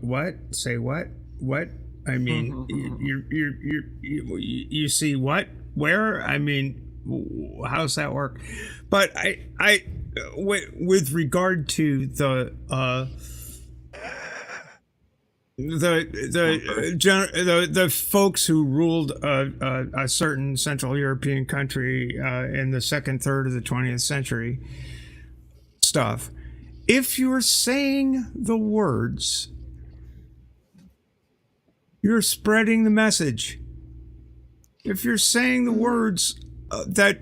[SPEAKER 2] what? Say what? What? I mean, you see what? Where? I mean, how's that work? But with regard to the folks who ruled a certain Central European country in the second third of the 20th century stuff, if you're saying the words, you're spreading the message. If you're saying the words that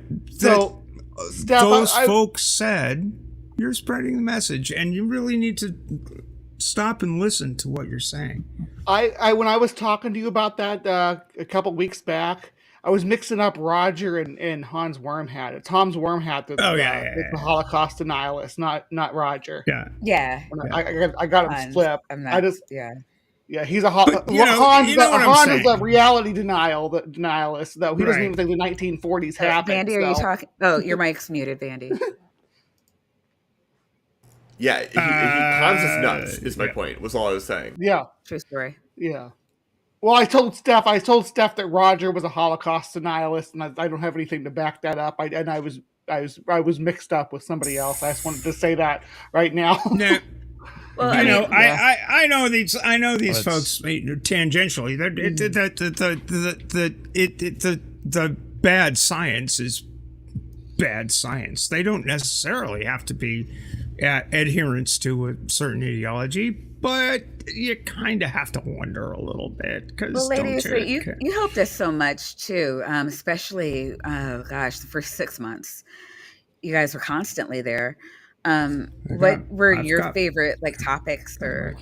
[SPEAKER 2] those folks said, you're spreading the message, and you really need to stop and listen to what you're saying.
[SPEAKER 7] When I was talking to you about that a couple weeks back, I was mixing up Roger and Hans Wormhat. It's Hans Wormhat that's the Holocaust denialist, not Roger.
[SPEAKER 1] Yeah.
[SPEAKER 7] I got him flipped. Yeah, he's a
[SPEAKER 2] Hans
[SPEAKER 7] is a reality denialist, though. He doesn't even think the 1940s happened.
[SPEAKER 1] Vandy, are you talking? Oh, your mic's muted, Vandy.
[SPEAKER 13] Yeah, Hans is nuts, is my point, was all I was saying.
[SPEAKER 7] Yeah.
[SPEAKER 1] True story.
[SPEAKER 7] Yeah. Well, I told Steph that Roger was a Holocaust denialist, and I don't have anything to back that up. I was mixed up with somebody else. I just wanted to say that right now.
[SPEAKER 2] No. Well, I know these folks tangentially. The bad science is bad science. They don't necessarily have to be adherents to a certain ideology, but you kind of have to wonder a little bit.
[SPEAKER 1] Well, ladies, you helped us so much too, especially the first 6 months. You guys were constantly there. What were your favorite topics, or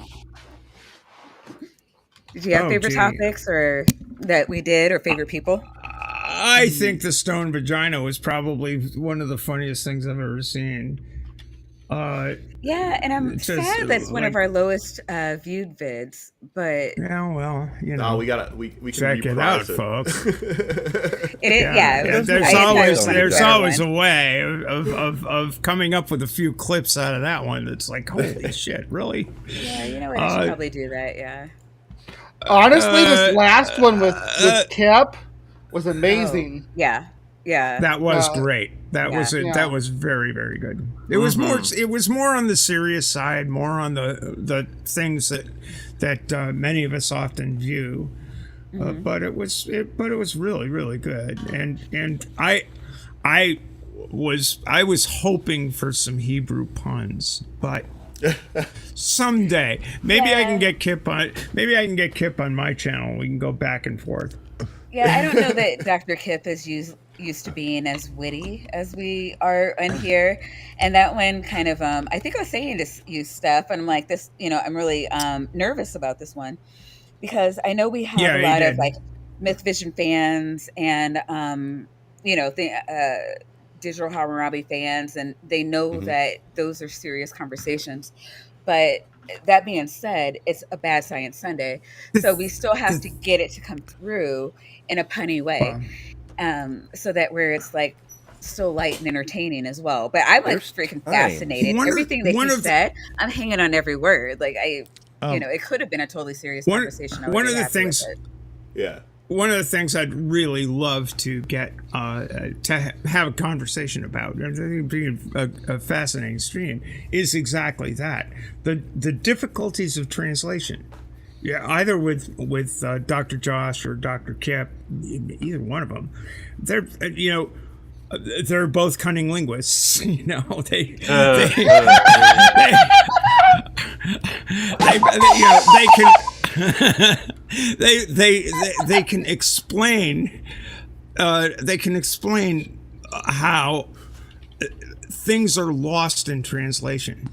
[SPEAKER 1] did you have favorite topics or that we did, or favorite people?
[SPEAKER 2] I think the stone vagina was probably one of the funniest things I've ever seen.
[SPEAKER 1] Yeah, and I'm sad that's one of our lowest viewed vids, but
[SPEAKER 13] we can
[SPEAKER 2] check it out, folks.
[SPEAKER 1] There's
[SPEAKER 2] always a way of coming up with a few clips out of that one that's like, holy shit, really?
[SPEAKER 1] Yeah, you know what? I should probably do that. Yeah.
[SPEAKER 7] Honestly, this last one with Kip was amazing.
[SPEAKER 1] Yeah.
[SPEAKER 2] That was great. That was very, very good. It was more. It was more on the serious side, more on the things that many of us often view. But it was really, really good. And I was hoping for some Hebrew puns, but someday maybe I can get Kip on. Maybe I can get Kip on my channel. We can go back and forth.
[SPEAKER 1] Yeah, I don't know that Dr. Kip is used to being as witty as we are in here, and that one kind of I think I was saying to you, Steph, and I'm like this, I'm really nervous about this one because I know we have a lot of Myth Vision fans and Digital Hammurabi fans, and they know that those are serious conversations. But that being said, it's a Bad Science Sunday, so we still have to get it to come through in a punny way. So that where it's still light and entertaining as well. But I'm freaking fascinated. Everything that you said, I'm hanging on every word. It could have been a totally serious conversation.
[SPEAKER 2] One of the things, one of the things I'd really love to get to have a conversation about, I think it'd be a fascinating stream, is exactly that: the difficulties of translation. Yeah, either with Dr. Josh or Dr. Kip, either one of them, they're both cunning linguists. They can explain how things are lost in translation.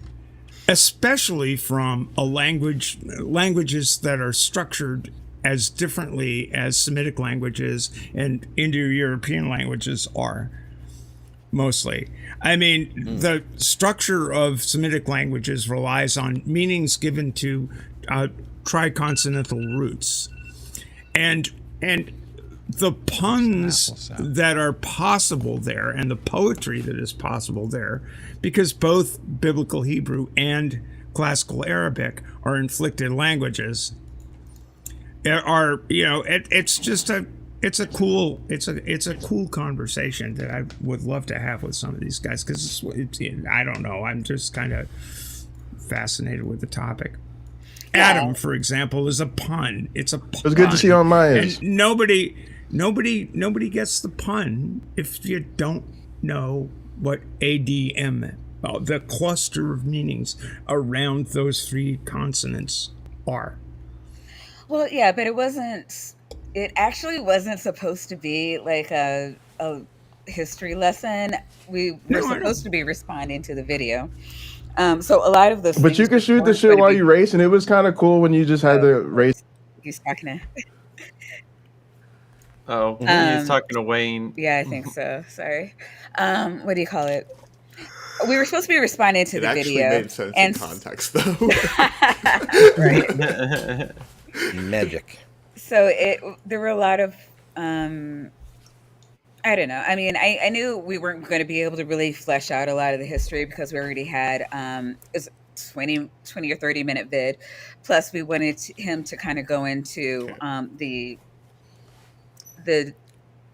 [SPEAKER 2] Especially from languages that are structured as differently as Semitic languages and Indo-European languages are, mostly. I mean, the structure of Semitic languages relies on meanings given to triconsonantal roots. And the puns that are possible there and the poetry that is possible there, because both Biblical Hebrew and Classical Arabic are inflected languages, it's just it's a cool conversation that I would love to have with some of these guys, because I don't know, I'm just kind of fascinated with the topic.
[SPEAKER 1] Yeah.
[SPEAKER 2] Adam, for example, is a pun. It's a pun.
[SPEAKER 15] It was good to see you on my end.
[SPEAKER 2] And nobody gets the pun if you don't know what ADM, the cluster of meanings around those three consonants, are.
[SPEAKER 1] Well, yeah, but it actually wasn't supposed to be like a history lesson. We were supposed to be responding to the video. So a lot of those.
[SPEAKER 15] But you can shoot the shit while you race, and it was kind of cool when you just had to race.
[SPEAKER 1] He's talking to.
[SPEAKER 8] Oh, he's talking to Wayne.
[SPEAKER 1] Yeah, I think so. Sorry. What do you call it? We were supposed to be responding to the video.
[SPEAKER 13] It actually made sense in context, though.
[SPEAKER 1] Right.
[SPEAKER 6] Magic.
[SPEAKER 1] So there were a lot of. I don't know. I mean, I knew we weren't going to be able to really flesh out a lot of the history because we already had it was 20 or 30 minute vid. Plus, we wanted him to kind of go into the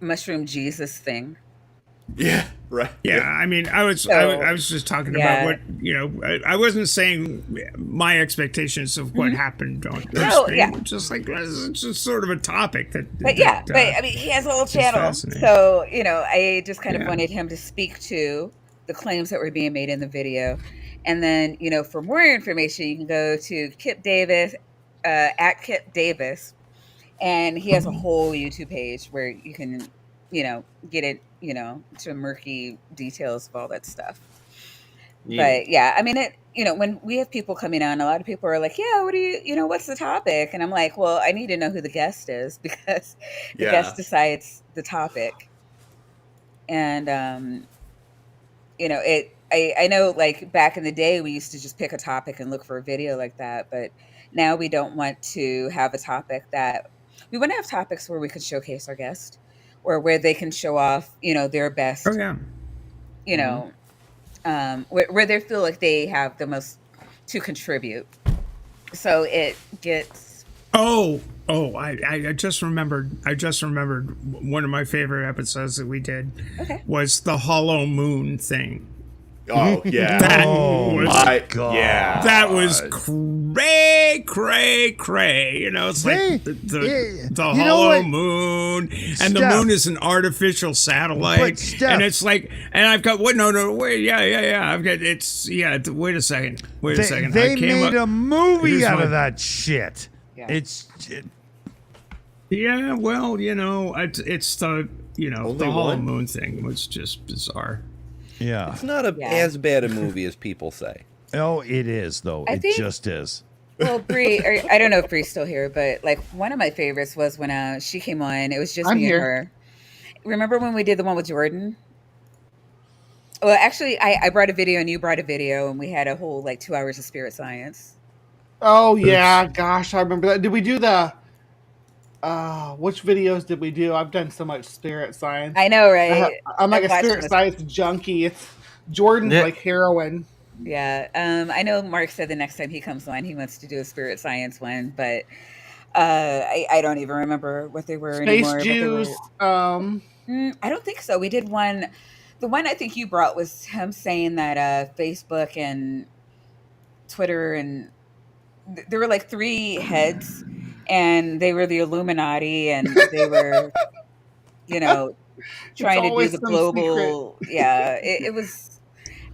[SPEAKER 1] mushroom Jesus thing.
[SPEAKER 13] Yeah, right.
[SPEAKER 2] Yeah, I mean, I was just talking about what, I wasn't saying my expectations of what happened on the stream.
[SPEAKER 1] Yeah.
[SPEAKER 2] Just like, it's just sort of a topic that.
[SPEAKER 1] But I mean, he has a whole channel, so I just kind of wanted him to speak to the claims that were being made in the video, and then for more information, you can go to Kip Davis at Kip Davis, and he has a whole YouTube page where you can get it to murky details of all that stuff. Yeah. But yeah, I mean when we have people coming on, a lot of people are like, yeah, what do you what's the topic? And I'm like, well, I need to know who the guest is because the guest decides the topic. And I know, like, back in the day we used to just pick a topic and look for a video like that, but now we don't want to have a topic that we want to have topics where we could showcase our guest, or where they can show off, their best.
[SPEAKER 2] Oh yeah.
[SPEAKER 1] Where they feel like they have the most to contribute. So it gets.
[SPEAKER 2] I just remembered. One of my favorite episodes that we did was the hollow moon thing.
[SPEAKER 13] Oh yeah.
[SPEAKER 2] That was cray. It's like the hollow moon, and the moon is an artificial satellite, and it's like, and I've got wait, I've got wait a second.
[SPEAKER 5] They made a movie out of that shit.
[SPEAKER 2] Yeah. It's the the hollow moon thing was just bizarre.
[SPEAKER 5] Yeah.
[SPEAKER 6] It's not as bad a movie as people say.
[SPEAKER 5] Oh, it is, though. It just is.
[SPEAKER 1] Well, Bree, I don't know if Bree's still here, but like one of my favorites was when she came on. It was just me and her. Remember when we did the one with Jordan? Well, actually, I brought a video and you brought a video, and we had a whole 2 hours of spirit science.
[SPEAKER 7] Oh yeah, gosh, I remember that. Did we do the? Which videos did we do? I've done so much spirit science.
[SPEAKER 1] I know, right?
[SPEAKER 7] I'm like a spirit science junkie. It's Jordan's like heroin.
[SPEAKER 1] Yeah. I know Mark said the next time he comes on, he wants to do a spirit science one, but I don't even remember what they were anymore.
[SPEAKER 7] Space Jews.
[SPEAKER 1] I don't think so. We did one. The one I think you brought was him saying that Facebook and Twitter and there were like 3 heads. And they were the Illuminati, and they were, trying to do the global. Secret. Yeah, it was.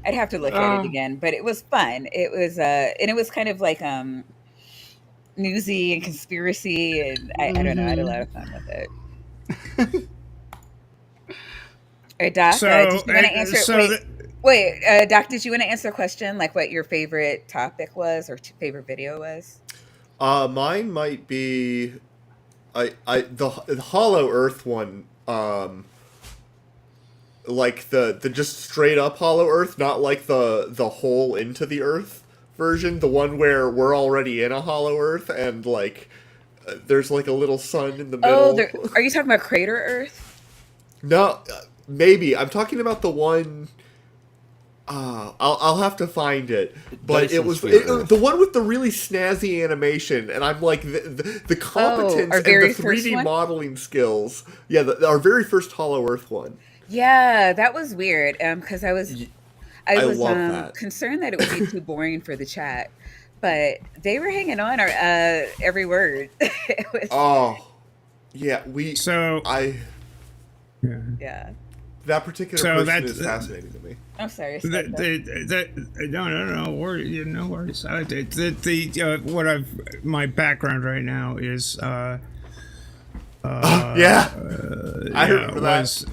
[SPEAKER 1] I'd have to look at it again, but it was fun. It was, and it was kind of like newsy and conspiracy, and I don't know. I had a lot of fun with it. All right, Doc. Did you want to answer? Wait, Doc. Did you want to answer a question, like what your favorite topic was or favorite video was?
[SPEAKER 13] Mine might be, the Hollow Earth one. Like the just straight up Hollow Earth, not like the hole into the Earth version. The one where we're already in a Hollow Earth and there's like a little sun in the middle.
[SPEAKER 1] Oh, are you talking about Crater Earth?
[SPEAKER 13] No, maybe I'm talking about the one. I'll have to find it, but it was the one with the really snazzy animation, and I'm like the competence and the 3D modeling skills. Yeah, our very first Hollow Earth one.
[SPEAKER 1] Yeah, that was weird. Because I was
[SPEAKER 13] love that.
[SPEAKER 1] concerned that it would be too boring for the chat, but they were hanging on our every word. It was,
[SPEAKER 13] yeah,
[SPEAKER 1] yeah.
[SPEAKER 13] That particular person is fascinating to me.
[SPEAKER 1] I'm sorry.
[SPEAKER 2] No worries. No worries. My background right now is
[SPEAKER 13] I remember that.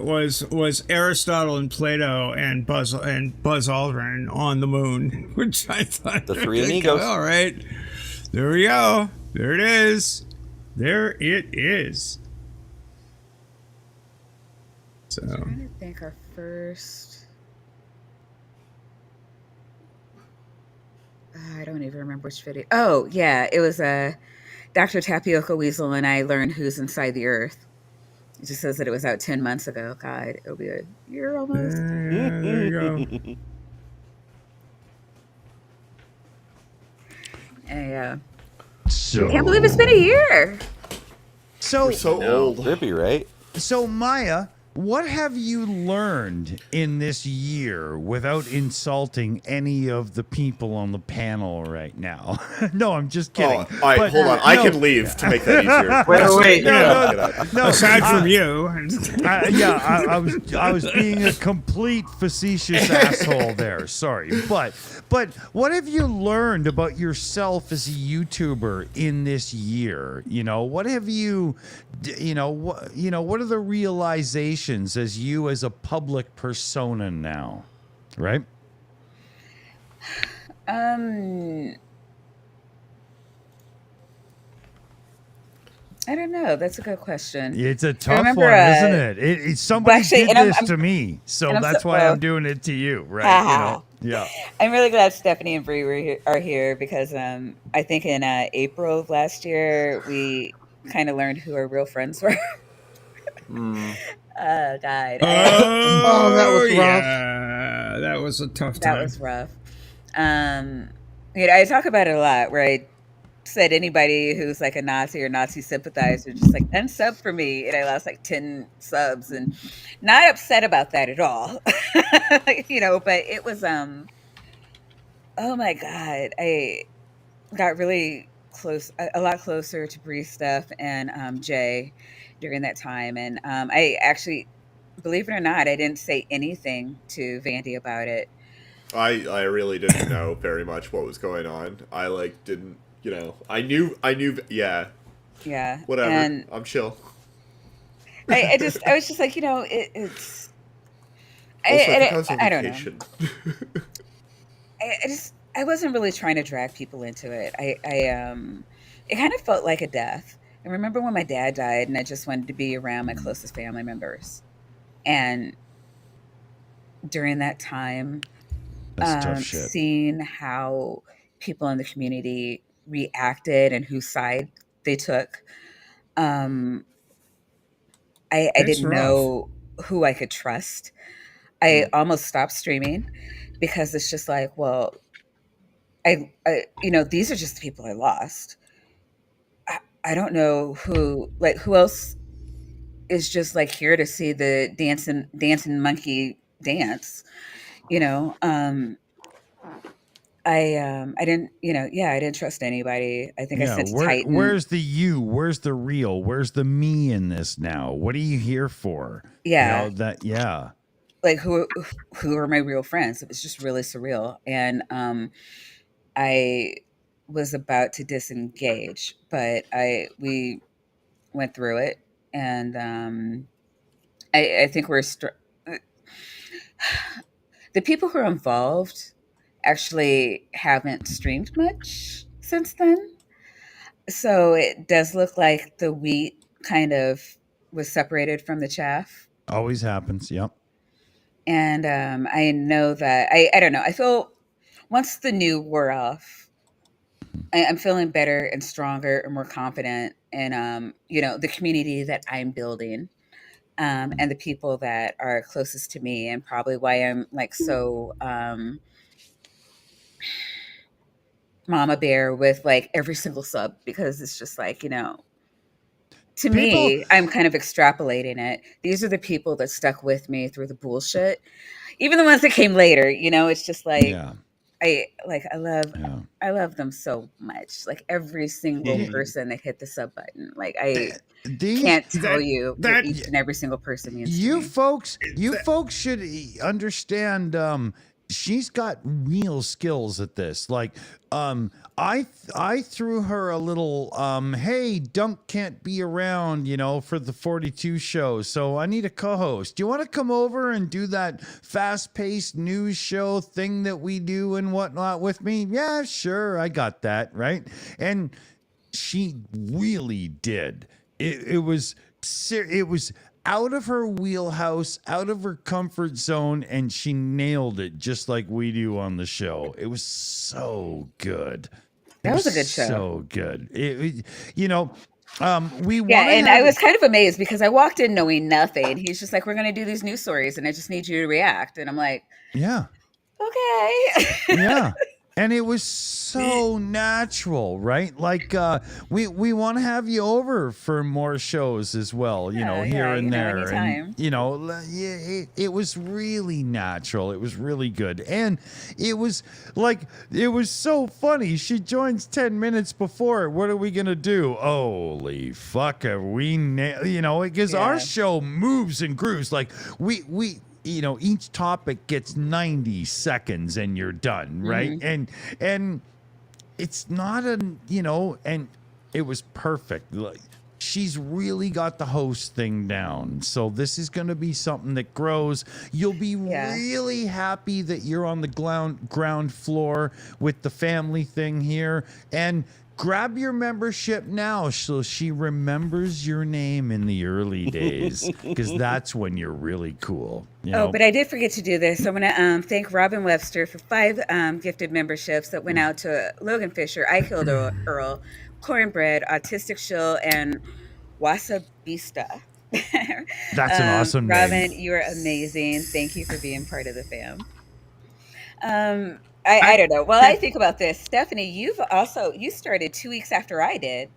[SPEAKER 2] Was Aristotle and Plato and Buzz Aldrin on the moon, which I thought
[SPEAKER 6] the three amigos.
[SPEAKER 2] All right, there we go. There it is. There it is. So
[SPEAKER 1] I'm trying to think our first. I don't even remember which video. Oh yeah, it was Dr. Tapioca Weasel and I learned who's inside the Earth. It just says that it was out 10 months ago. God, it'll be a year almost.
[SPEAKER 2] Yeah, there you go.
[SPEAKER 1] Yeah.
[SPEAKER 5] So
[SPEAKER 1] I can't believe it's been a year.
[SPEAKER 5] So
[SPEAKER 13] we're so old.
[SPEAKER 6] Trippy, right?
[SPEAKER 5] So Maya, what have you learned in this year without insulting any of the people on the panel right now? No, I'm just kidding.
[SPEAKER 13] All right, hold on. I can leave to make that easier.
[SPEAKER 8] Wait.
[SPEAKER 5] No,
[SPEAKER 2] aside from you.
[SPEAKER 5] I was being a complete facetious asshole there. Sorry. But what have you learned about yourself as a YouTuber in this year? What have you what are the realizations as you as a public persona now, right?
[SPEAKER 1] I don't know. That's a good question.
[SPEAKER 5] It's a tough one, isn't it? Somebody did this to me, so that's why I'm doing it to you, right? Yeah.
[SPEAKER 1] I'm really glad Stephanie and Bree are here because I think in April of last year we kind of learned who our real friends were. Oh God!
[SPEAKER 7] That was rough.
[SPEAKER 2] Yeah, that was a tough time.
[SPEAKER 1] That was rough. I talk about it a lot, where I said anybody who's like a Nazi or Nazi sympathizer, just like unsub for me, and I lost like 10 subs, and not upset about that at all. But it was oh my God, I got really close, a lot closer to Bree stuff and Jay during that time, and I actually, believe it or not, I didn't say anything to Vandy about it.
[SPEAKER 13] I really didn't know very much what was going on. I didn't, I knew, yeah.
[SPEAKER 1] Yeah.
[SPEAKER 13] Whatever.
[SPEAKER 1] And
[SPEAKER 13] I'm chill.
[SPEAKER 1] I was just like, it's. I don't know. I wasn't really trying to drag people into it. It kind of felt like a death. I remember when my dad died, and I just wanted to be around my closest family members. And during that time, seeing how people in the community reacted and whose side they took, I didn't know who I could trust. I almost stopped streaming because it's just like, well, I these are just the people I lost. I don't know who else is just like here to see the dancing monkey dance. I didn't, I didn't trust anybody. I think I said to Titan.
[SPEAKER 5] Where's the you? Where's the real? Where's the me in this now? What are you here for?
[SPEAKER 1] Yeah.
[SPEAKER 5] Yeah.
[SPEAKER 1] Like who are my real friends? It was just really surreal. And I was about to disengage, but we went through it, and I think the people who are involved actually haven't streamed much since then. So it does look like the wheat kind of was separated from the chaff.
[SPEAKER 5] Always happens. Yep.
[SPEAKER 1] And I know that I don't know. I feel once the new wore off, I'm feeling better and stronger and more confident in the community that I'm building. and the people that are closest to me, and probably why I'm like so mama bear with like every single sub, because it's just like, to
[SPEAKER 5] People,
[SPEAKER 1] me, I'm kind of extrapolating it. These are the people that stuck with me through the bullshit, even the ones that came later. It's just like
[SPEAKER 5] yeah,
[SPEAKER 1] I like
[SPEAKER 5] yeah.
[SPEAKER 1] I love them so much. Like every single person that hit the sub button. Like I
[SPEAKER 5] These
[SPEAKER 1] can't tell you what
[SPEAKER 2] that
[SPEAKER 1] each and every single person means to
[SPEAKER 5] you
[SPEAKER 1] me.
[SPEAKER 5] folks, should understand. She's got real skills at this. Like, I threw her a little. Hey, Dunc can't be around, for the 42 show, so I need a co-host. Do you want to come over and do that fast-paced news show thing that we do and whatnot with me? Yeah, sure, I got that right. And she really did. It was it was out of her wheelhouse, out of her comfort zone, and she nailed it just like we do on the show. It was so good.
[SPEAKER 1] That was a good show.
[SPEAKER 5] So good. We
[SPEAKER 1] Yeah,
[SPEAKER 5] want to
[SPEAKER 1] and
[SPEAKER 5] have
[SPEAKER 1] I was kind of amazed because I walked in knowing nothing. He's just like, "We're going to do these news stories, and I just need you to react." And I'm like,
[SPEAKER 5] yeah.
[SPEAKER 1] "Okay."
[SPEAKER 5] Yeah. And it was so natural, right? Like we want to have you over for more shows as well, here and there.
[SPEAKER 1] Anytime.
[SPEAKER 5] And it was really natural. It was really good. And it was so funny. She joins 10 minutes before. What are we going to do? Holy fuck, are we because our show moves and grooves. Like we each topic gets 90 seconds and you're done, right? And it's not and it was perfect. Like, she's really got the host thing down. So this is going to be something that grows. You'll be really happy that you're on the ground floor with the family thing here. And grab your membership now so she remembers your name in the early days, because that's when you're really cool.
[SPEAKER 1] Oh, but I did forget to do this. So I'm going to thank Robin Webster for 5 gifted memberships that went out to Logan Fisher, I Killed Earl, Cornbread, Autistic Shill, and Wasabista.
[SPEAKER 5] That's an awesome name.
[SPEAKER 1] Robin, you are amazing. Thank you for being part of the fam. I don't know. Well, I think about this. Stephanie, you started 2 weeks after I did.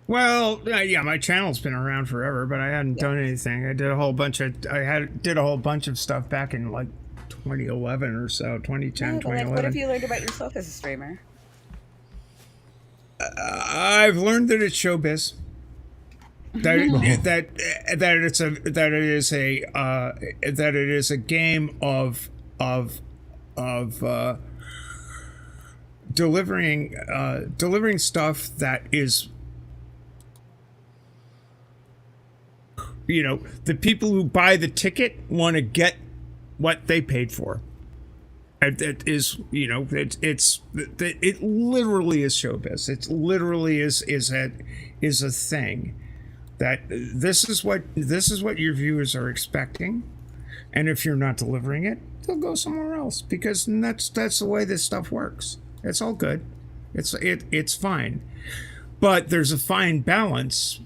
[SPEAKER 2] Well, yeah, my channel's been around forever, but I hadn't done anything. I did a whole bunch of stuff back in like 2011 or so, 2010, 2011.
[SPEAKER 1] What have you learned about yourself as a streamer?
[SPEAKER 2] I've learned that it's showbiz. That it is a game of delivering stuff that is, the people who buy the ticket want to get what they paid for. It is, it literally is showbiz. It literally is a thing that this is what your viewers are expecting, and if you're not delivering it, they'll go somewhere else, because that's the way this stuff works. It's all good. It's fine, but there's a fine balance.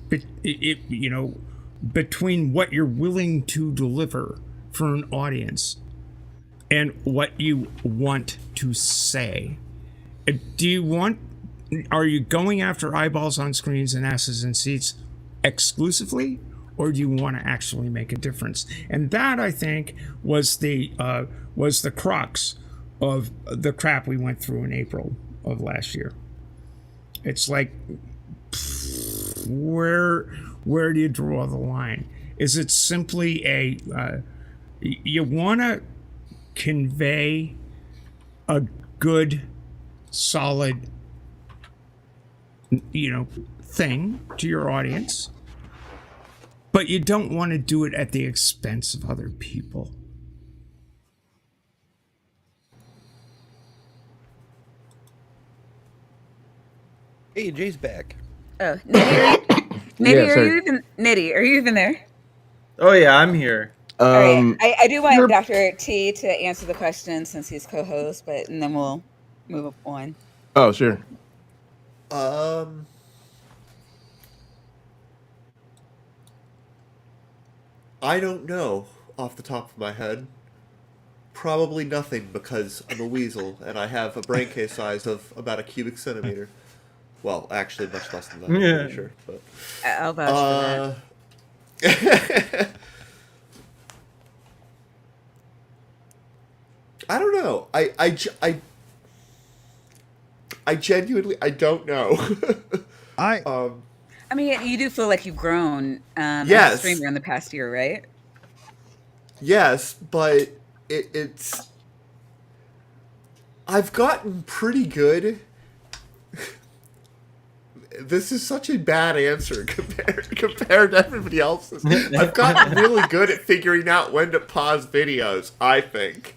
[SPEAKER 2] Between what you're willing to deliver for an audience and what you want to say. Are you going after eyeballs on screens and asses in seats exclusively, or do you want to actually make a difference? And that, I think, was the crux of the crap we went through in April of last year. It's like, where do you draw the line? Is it simply you want to convey a good, solid, thing to your audience, but you don't want to do it at the expense of other people?
[SPEAKER 6] Hey, Jay's back.
[SPEAKER 1] Oh, Niddy, are you even there?
[SPEAKER 8] Oh yeah, I'm here.
[SPEAKER 1] All right. I do want Dr. T to answer the question since he's co-host, and then we'll move on.
[SPEAKER 15] Oh, sure.
[SPEAKER 13] I don't know off the top of my head. Probably nothing, because I'm a weasel and I have a brain case size of about a cubic centimeter. Well, actually, much less than that, I'm pretty sure. But
[SPEAKER 1] I'll vouch for
[SPEAKER 13] that. I don't know. I genuinely, I don't know.
[SPEAKER 1] I mean, you do feel like you've grown as a
[SPEAKER 13] Yes.
[SPEAKER 1] streamer in the past year, right?
[SPEAKER 13] Yes, but it's... I've gotten pretty good. This is such a bad answer compared to everybody else's. I've gotten really good at figuring out when to pause videos, I think.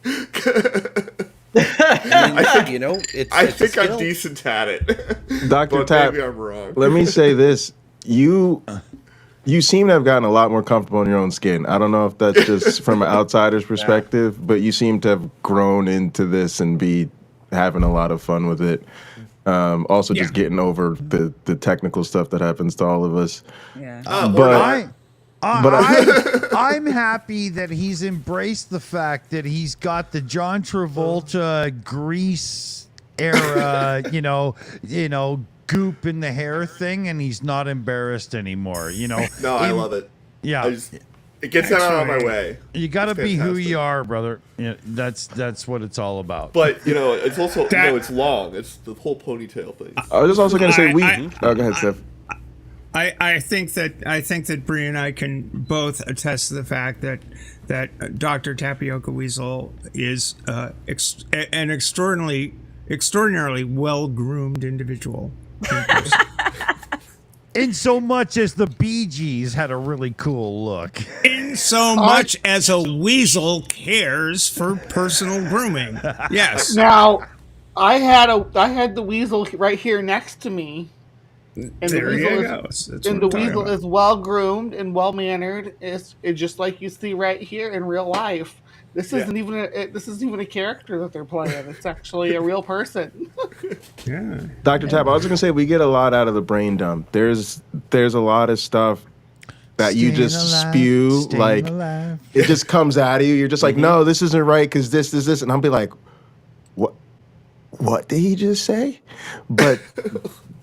[SPEAKER 13] I think I'm decent at it.
[SPEAKER 15] Dr.
[SPEAKER 13] But
[SPEAKER 15] Tap,
[SPEAKER 13] maybe I'm wrong.
[SPEAKER 15] let me say this. You seem to have gotten a lot more comfortable in your own skin. I don't know if that's just from an outsider's perspective, but you seem to have grown into this and be having a lot of fun with it. Also, just getting over the technical stuff that happens to all of us.
[SPEAKER 1] Yeah.
[SPEAKER 5] I'm happy that he's embraced the fact that he's got the John Travolta Grease era, goop in the hair thing, and he's not embarrassed anymore.
[SPEAKER 13] No, I love it.
[SPEAKER 5] Yeah.
[SPEAKER 13] It gets that out of my way.
[SPEAKER 5] You got to be who you are, brother. That's what it's all about.
[SPEAKER 13] But it's also it's long. It's the whole ponytail thing.
[SPEAKER 15] I was also going to say go ahead, Steph.
[SPEAKER 2] I think that Bree and I can both attest to the fact that Dr. Tapioca Weasel is an extraordinarily well-groomed individual.
[SPEAKER 5] In so much as the Bee Gees had a really cool look.
[SPEAKER 2] In so much as a weasel cares for personal grooming. Yes.
[SPEAKER 7] Now, I had the weasel right here next to me. And
[SPEAKER 2] there you go.
[SPEAKER 7] The weasel is well groomed and well mannered. It's just like you see right here in real life. This isn't even a character that they're playing. It's actually a real person.
[SPEAKER 2] Yeah.
[SPEAKER 15] Dr. Tap, I was going to say we get a lot out of the brain dump. There's a lot of stuff that you just spew, like it just comes out of you. You're just like, no, this isn't right because this, and I'll be like, what did he just say? But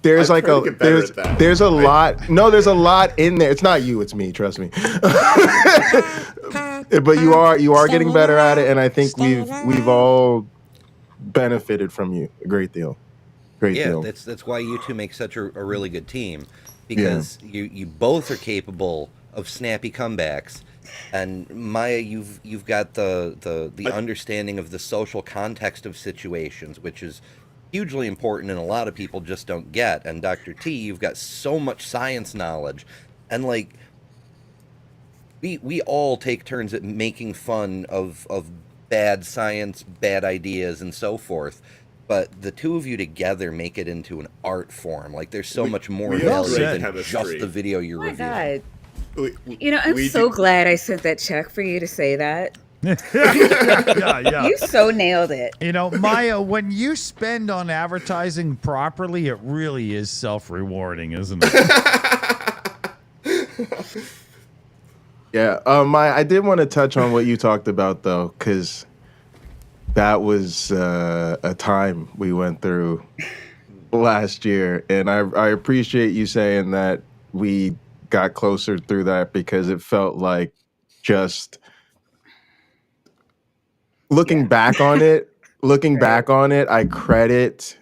[SPEAKER 15] there's like there's a lot. No, there's a lot in there. It's not you, it's me. Trust me. But you are getting better at it, and I think we've all benefited from you a great deal. Great deal.
[SPEAKER 6] That's why you two make such a really good team, because you both are capable of snappy comebacks. And Maya, you've got the understanding of the social context of situations, which is hugely important and a lot of people just don't get. And Dr. T, you've got so much science knowledge, and like we all take turns at making fun of bad science, bad ideas, and so forth. But the two of you together make it into an art form. Like there's so much more value than just the video you're reviewing.
[SPEAKER 1] God. I'm so glad I sent that check for you to say that.
[SPEAKER 5] Yeah.
[SPEAKER 1] You so nailed it.
[SPEAKER 5] Maya, when you spend on advertising properly, it really is self-rewarding, isn't it?
[SPEAKER 15] Yeah, Maya, I did want to touch on what you talked about though, because that was a time we went through last year, and I appreciate you saying that we got closer through that, because it felt like just looking back on it, I credit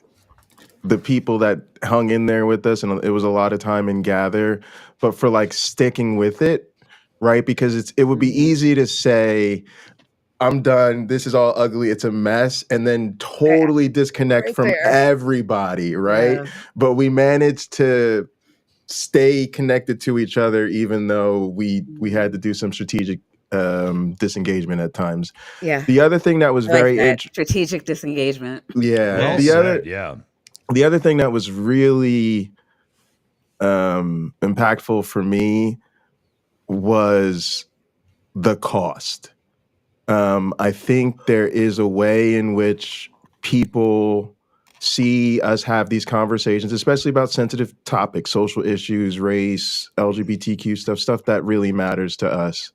[SPEAKER 15] the people that hung in there with us, and it was a lot of time in Gather, but for like sticking with it, right? Because it would be easy to say, I'm done, this is all ugly, it's a mess, and then totally disconnect from everybody, right? Yeah. But we managed to stay connected to each other, even though we had to do some strategic disengagement at times.
[SPEAKER 1] Yeah.
[SPEAKER 15] The other thing that was
[SPEAKER 1] strategic disengagement.
[SPEAKER 15] Yeah. The other thing that was really impactful for me was the cost. I think there is a way in which people see us have these conversations, especially about sensitive topics, social issues, race, LGBTQ stuff that really matters to us.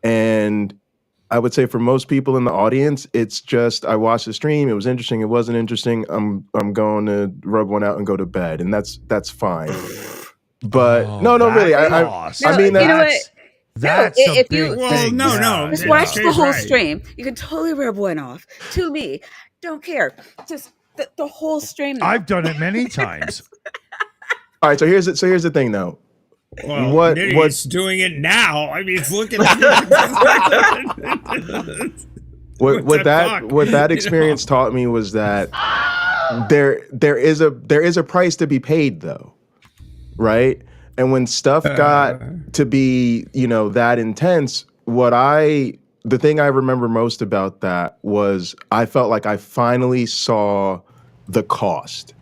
[SPEAKER 15] And I would say for most people in the audience, it's just I watched the stream. It was interesting. It wasn't interesting. I'm going to rub one out and go to bed, and that's fine. But no, really. I mean,
[SPEAKER 1] you know what?
[SPEAKER 5] That's
[SPEAKER 1] no,
[SPEAKER 5] a
[SPEAKER 1] if
[SPEAKER 5] big
[SPEAKER 1] you
[SPEAKER 5] thing.
[SPEAKER 2] no.
[SPEAKER 1] just watch the whole stream. You can totally rub one off. To me, don't care. Just the whole stream.
[SPEAKER 5] I've done it many times.
[SPEAKER 15] All right, so here's the thing though.
[SPEAKER 2] Well,
[SPEAKER 15] what's
[SPEAKER 2] doing it now? I mean, it's looking.
[SPEAKER 15] what that experience taught me was that there is a price to be paid though, right? And when stuff got to be that intense, the thing I remember most about that was I felt like I finally saw the cost,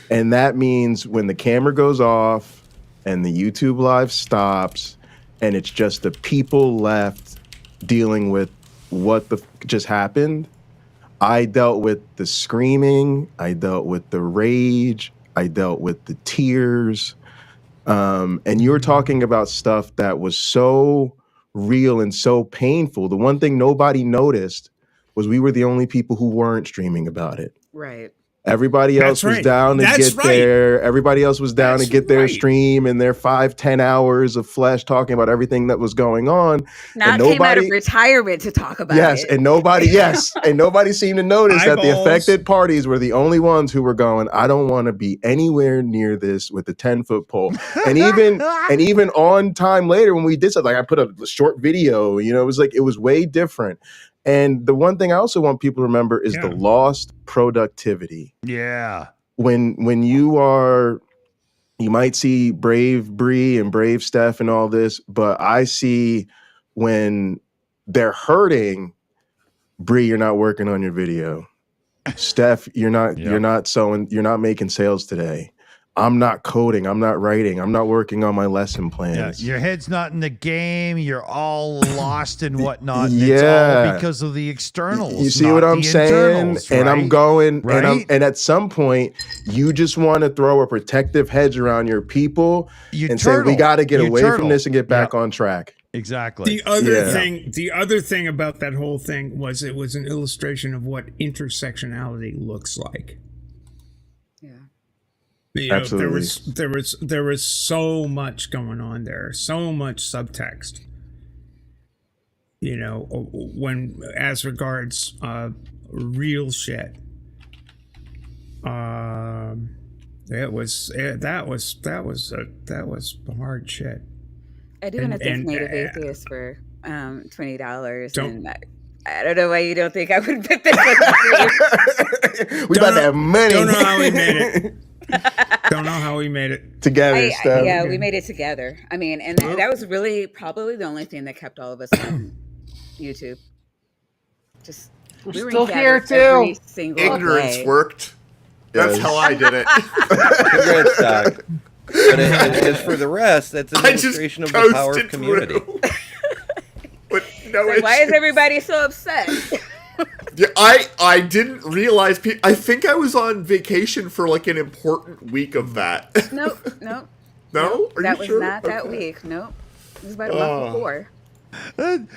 [SPEAKER 15] and that means when the camera goes off and the YouTube live stops, and it's just the people left dealing with what just happened. I dealt with the screaming, I dealt with the rage, I dealt with the tears. And you were talking about stuff that was so real and so painful. The one thing nobody noticed was we were the only people who weren't streaming about it.
[SPEAKER 1] Right.
[SPEAKER 15] Everybody else was down to get their. Everybody else was down to get their stream and their 5-10 hours of flesh talking about everything that was going on.
[SPEAKER 1] Not came out of retirement to talk about it.
[SPEAKER 15] And nobody seemed to notice that the affected parties were the only ones who were going, I don't want to be anywhere near this with a 10-foot pole. And even on time later when we did something, like I put a short video. It was way different. And the one thing I also want people to remember is the lost productivity.
[SPEAKER 5] Yeah.
[SPEAKER 15] When you might see Brave Bree and Brave Steph and all this, but I see when they're hurting, Bree, you're not working on your video. Steph, you're not making sales today. I'm not coding. I'm not writing. I'm not working on my lesson plans.
[SPEAKER 5] Your head's not in the game. You're all lost and whatnot. And it's all because of the externals.
[SPEAKER 15] You see what I'm saying?
[SPEAKER 5] Right?
[SPEAKER 15] And I'm going, and at some point, you just want to throw a protective hedge around your people say, we got to get away from this and get back on track.
[SPEAKER 5] Exactly.
[SPEAKER 2] The other thing about that whole thing was it was an illustration of what intersectionality looks like.
[SPEAKER 15] Absolutely.
[SPEAKER 2] There was so much going on there, so much subtext. When as regards real shit. That was hard shit.
[SPEAKER 1] I do want to thank Native Atheist for $20, and I don't know why you don't think I would pick this up.
[SPEAKER 15] We about to have money.
[SPEAKER 2] Don't know how we made it. Don't know how we made it
[SPEAKER 15] together.
[SPEAKER 1] We made it together. I mean, and that was really probably the only thing that kept all of us on YouTube. We were
[SPEAKER 7] still here too.
[SPEAKER 1] Every single
[SPEAKER 13] Ignorance
[SPEAKER 1] day.
[SPEAKER 13] worked. That's how I did it.
[SPEAKER 6] Congrats, Doc. But as for the rest, that's an illustration of the power of community.
[SPEAKER 1] Why is everybody so upset?
[SPEAKER 13] Yeah, I didn't realize. I think I was on vacation for like an important week of that.
[SPEAKER 1] Nope.
[SPEAKER 13] No?
[SPEAKER 1] That was not that week. Nope. It was about a month before. And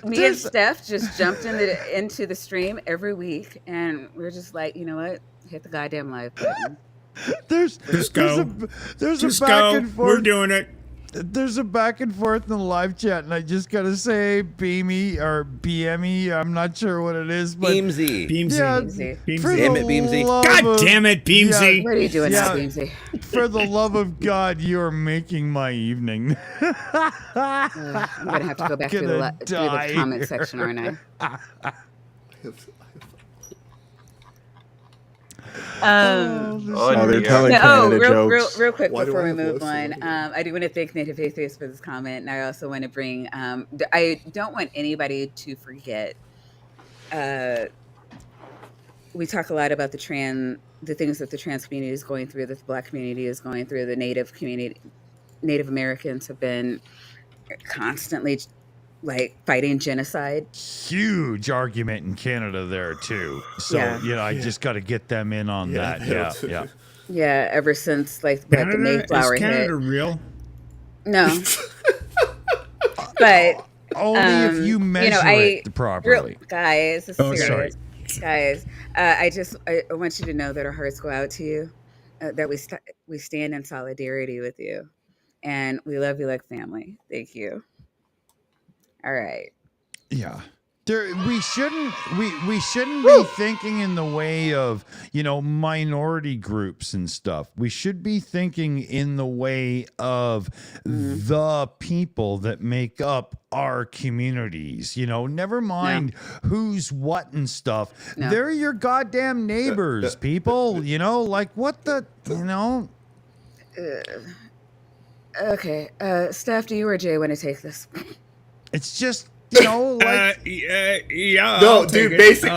[SPEAKER 1] me and Steph just jumped into the stream every week, and we're just like, you know what? Hit the goddamn live button.
[SPEAKER 5] There's a back and forth.
[SPEAKER 2] We're doing it.
[SPEAKER 5] There's a back and forth in the live chat, and I just gotta say, Beamy or BME, I'm not sure what it is, but
[SPEAKER 6] Beamsy.
[SPEAKER 5] Yeah,
[SPEAKER 6] Damn it, Beamsy.
[SPEAKER 2] God damn it, Beamsy.
[SPEAKER 1] What are you doing now, Beamsy?
[SPEAKER 5] For the love of God, you are making my evening.
[SPEAKER 1] I'm gonna have to go back through the comment section, aren't I?
[SPEAKER 15] They're telling Canada jokes.
[SPEAKER 1] Real quick before we move on, I do want to thank Native Atheist for this comment, and I also want to bring. I don't want anybody to forget. We talk a lot about the things that the trans community is going through, that the Black community is going through, the Native community, Native Americans have been constantly fighting genocide.
[SPEAKER 5] Huge argument in Canada there too. So I just got to get them in on that.
[SPEAKER 1] Yeah, ever since the Mayflower
[SPEAKER 2] hit. Is Canada
[SPEAKER 1] hit.
[SPEAKER 2] real?
[SPEAKER 1] No. But
[SPEAKER 5] Only if you measure it properly.
[SPEAKER 1] Guys, this is
[SPEAKER 2] Okay.
[SPEAKER 1] serious. Guys, I want you to know that our hearts go out to you, that we stand in solidarity with you, and we love you like family. Thank you. All right.
[SPEAKER 5] Yeah. We shouldn't be thinking in the way of, minority groups and stuff. We should be thinking in the way of the people that make up our communities. Never mind who's what and stuff.
[SPEAKER 1] No.
[SPEAKER 5] They're your goddamn neighbors, people. Like what the,
[SPEAKER 1] Okay. Steph, do you or Jay want to take this?
[SPEAKER 5] It's just, like
[SPEAKER 2] yeah.
[SPEAKER 13] No, dude, basic.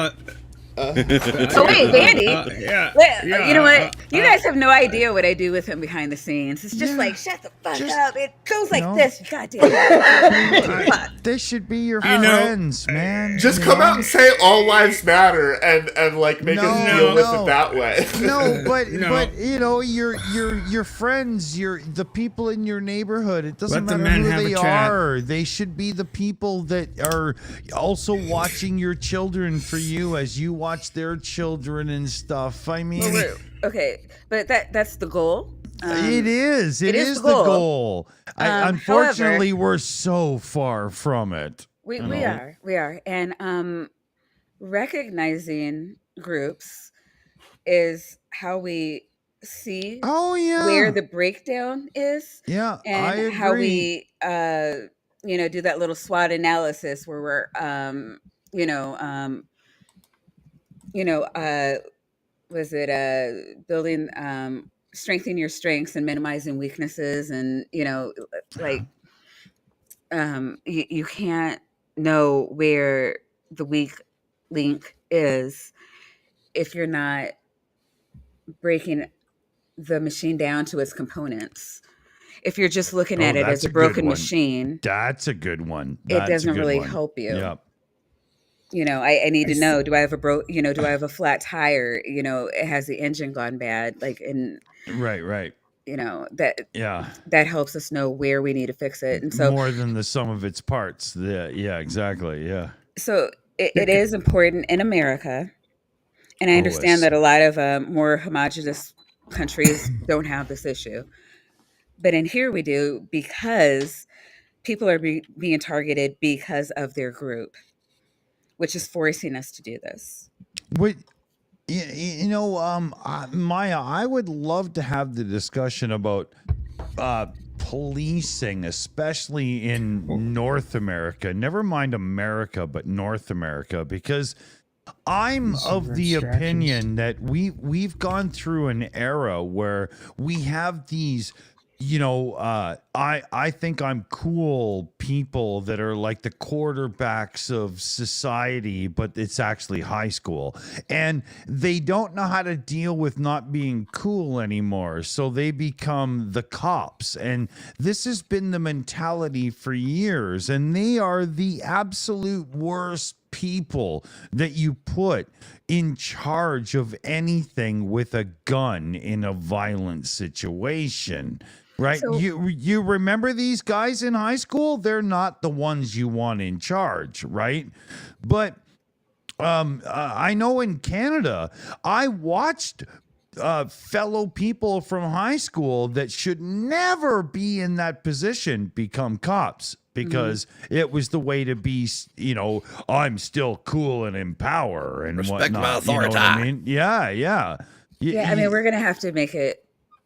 [SPEAKER 1] Oh wait, Vandy.
[SPEAKER 2] Yeah.
[SPEAKER 1] You know what? You guys have no idea what I do with him behind the scenes. It's just like, shut the fuck up. It goes like this. Goddamn.
[SPEAKER 5] They should be your friends, man.
[SPEAKER 13] Just come out and say all lives matter and like make us deal with it that way.
[SPEAKER 5] But your friends, the people in your neighborhood. It doesn't
[SPEAKER 2] Let the
[SPEAKER 5] matter
[SPEAKER 2] men
[SPEAKER 5] who
[SPEAKER 2] have
[SPEAKER 5] they
[SPEAKER 2] a chat.
[SPEAKER 5] are. They should be the people that are also watching your children for you as you watch their children and stuff. I mean,
[SPEAKER 1] okay, but that's the goal.
[SPEAKER 5] It is the goal. Unfortunately, however, we're so far from it.
[SPEAKER 1] We are, and recognizing groups is how we see where the breakdown is.
[SPEAKER 5] Yeah,
[SPEAKER 1] and
[SPEAKER 5] I agree.
[SPEAKER 1] How we do that little SWOT analysis where we're was it building strengthening your strengths and minimizing weaknesses, and you can't know where the weak link is if you're not breaking the machine down to its components. If you're just looking at it as a broken machine,
[SPEAKER 5] that's a good one.
[SPEAKER 1] It doesn't really help you.
[SPEAKER 5] Yep.
[SPEAKER 1] I need to know, do I have do I have a flat tire? Has the engine gone bad?
[SPEAKER 5] Right.
[SPEAKER 1] That helps us know where we need to fix it. And so
[SPEAKER 5] more than the sum of its parts. Yeah, exactly. Yeah.
[SPEAKER 1] So it is important in America. And I understand that a lot of more homogenous countries don't have this issue. But in here we do, because people are being targeted because of their group, which is forcing us to do this.
[SPEAKER 5] Maya, I would love to have the discussion about policing, especially in North America. Never mind America, but North America, because I'm of the opinion that we've gone through an era where we have these, I think I'm cool people that are like the quarterbacks of society, but it's actually high school. And they don't know how to deal with not being cool anymore. So they become the cops. And this has been the mentality for years. And they are the absolute worst people that you put in charge of anything with a gun in a violent situation. Right. So, you remember these guys in high school? They're not the ones you want in charge. Right. But I know in Canada, I watched fellow people from high school that should never be in that position become cops, because it was the way to be, I'm still cool and in power and
[SPEAKER 6] respect
[SPEAKER 5] whatnot.
[SPEAKER 6] My authority.
[SPEAKER 5] You know what I mean? Yeah.
[SPEAKER 1] I mean, we're going to have to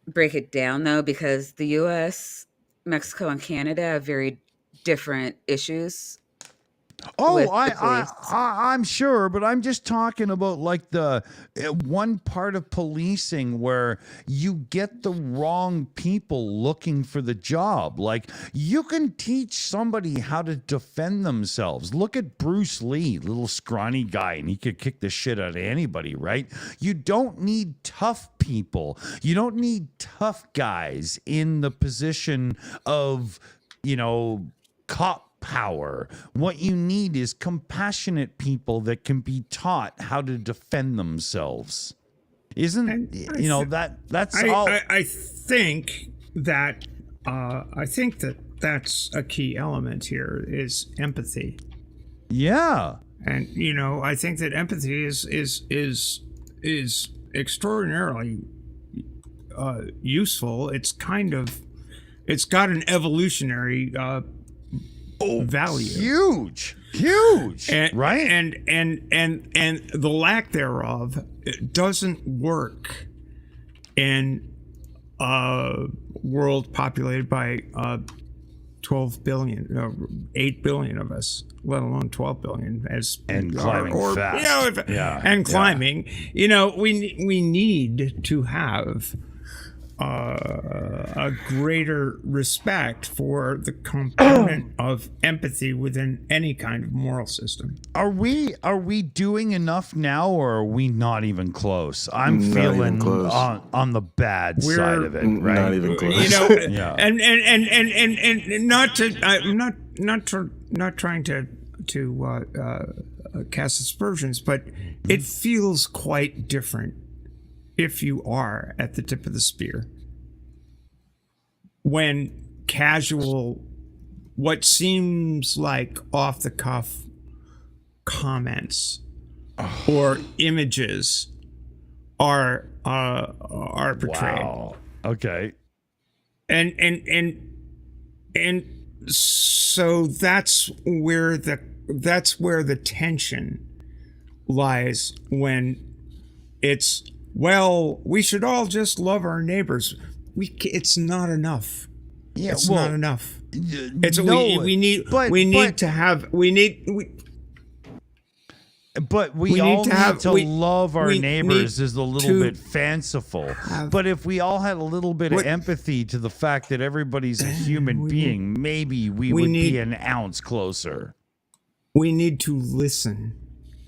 [SPEAKER 1] break it down, though, because the U.S., Mexico, and Canada have very different issues.
[SPEAKER 5] Oh, I'm sure, but I'm just talking about like the one part of policing where you get the wrong people looking for the job. Like, you can teach somebody how to defend themselves. Look at Bruce Lee, little scrawny guy, and he could kick the shit out of anybody, right? You don't need tough people. You don't need tough guys in the position of, cop power. What you need is compassionate people that can be taught how to defend themselves. That's all.
[SPEAKER 2] I think that that's a key element here is empathy.
[SPEAKER 5] Yeah.
[SPEAKER 2] And I think that empathy is extraordinarily useful. It's got an evolutionary value.
[SPEAKER 5] Huge,
[SPEAKER 2] right? And the lack thereof doesn't work in a world populated by 12 billion, 8 billion of us, let alone 12 billion,
[SPEAKER 5] and climbing fast.
[SPEAKER 2] And climbing. We need to have a greater respect for the component of empathy within any kind of moral system.
[SPEAKER 5] Are we doing enough now, or are we not even close? I'm
[SPEAKER 15] Not
[SPEAKER 5] feeling
[SPEAKER 15] even close.
[SPEAKER 5] on the bad side of it, right?
[SPEAKER 15] Not even close.
[SPEAKER 2] Yeah. And not trying to cast aspersions, but it feels quite different if you are at the tip of the spear. When casual, what seems like off the cuff comments or images are portrayed.
[SPEAKER 5] Wow. Okay.
[SPEAKER 2] And so that's where the tension lies when it's, well, we should all just love our neighbors. It's not enough.
[SPEAKER 5] Yeah,
[SPEAKER 2] it's
[SPEAKER 5] well,
[SPEAKER 2] not enough.
[SPEAKER 5] It's
[SPEAKER 2] we need
[SPEAKER 5] but
[SPEAKER 2] we
[SPEAKER 5] all
[SPEAKER 2] need to
[SPEAKER 5] love our neighbors is a little bit fanciful. But if we all had a little bit of empathy to the fact that everybody's a human being, maybe we would be an ounce closer.
[SPEAKER 2] We need to listen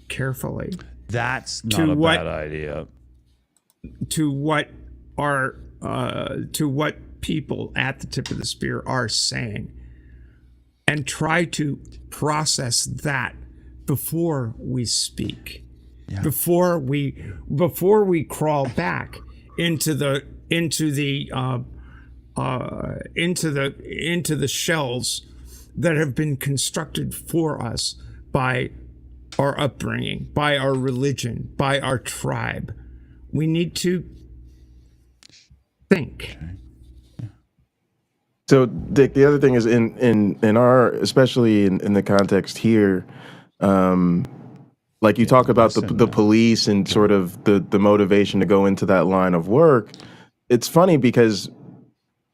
[SPEAKER 2] carefully.
[SPEAKER 5] That's not a bad idea.
[SPEAKER 2] To what people at the tip of the spear are saying, and try to process that before we speak, before we crawl back into the shells that have been constructed for us by our upbringing, by our religion, by our tribe. We need to think.
[SPEAKER 15] So, Dick, the other thing is in our, especially in the context here, like you talk about the police and sort of the motivation to go into that line of work. It's funny because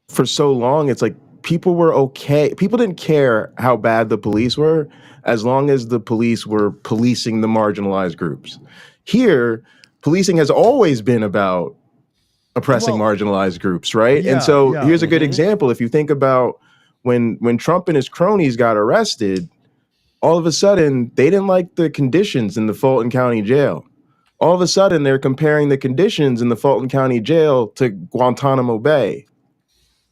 [SPEAKER 15] for so long, it's like people were okay. People didn't care how bad the police were as long as the police were policing the marginalized groups. Here, policing has always been about oppressing marginalized groups, right? And so here's a good example. If you think about when Trump and his cronies got arrested, all of a sudden they didn't like the conditions in the Fulton County jail. All of a sudden they're comparing the conditions in the Fulton County jail to Guantanamo Bay.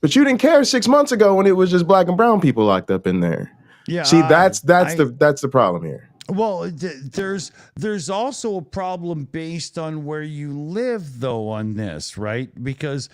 [SPEAKER 15] But you didn't care 6 months ago when it was just black and brown people locked up in there.
[SPEAKER 5] Yeah.
[SPEAKER 15] See, that's the problem here.
[SPEAKER 5] Well, there's also a problem based on where you live, though, on this, right? Because,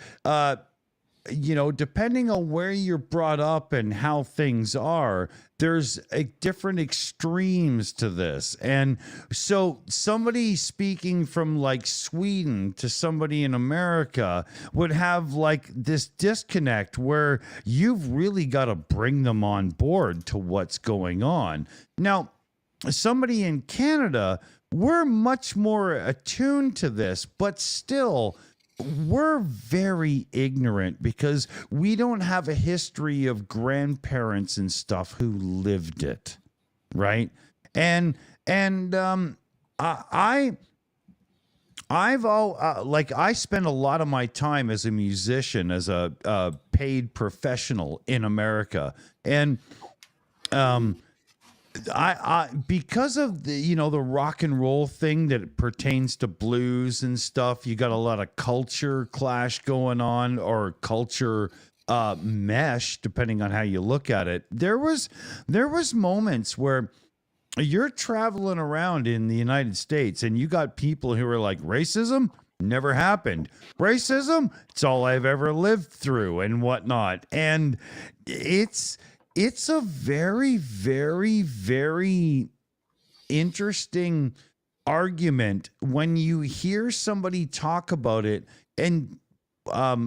[SPEAKER 5] depending on where you're brought up and how things are, there's different extremes to this. And so somebody speaking from like Sweden to somebody in America would have like this disconnect where you've really got to bring them on board to what's going on. Now, somebody in Canada, we're much more attuned to this, but still, we're very ignorant because we don't have a history of grandparents and stuff who lived it, right? I spend a lot of my time as a musician, as a paid professional in America, and I because of the the rock and roll thing that pertains to blues and stuff, you got a lot of culture clash going on, or culture mesh, depending on how you look at it. There was moments where you're traveling around in the United States and you got people who are like, racism? never happened. Racism, it's all I've ever lived through and whatnot. And it's a very, very, very interesting argument when you hear somebody talk about it and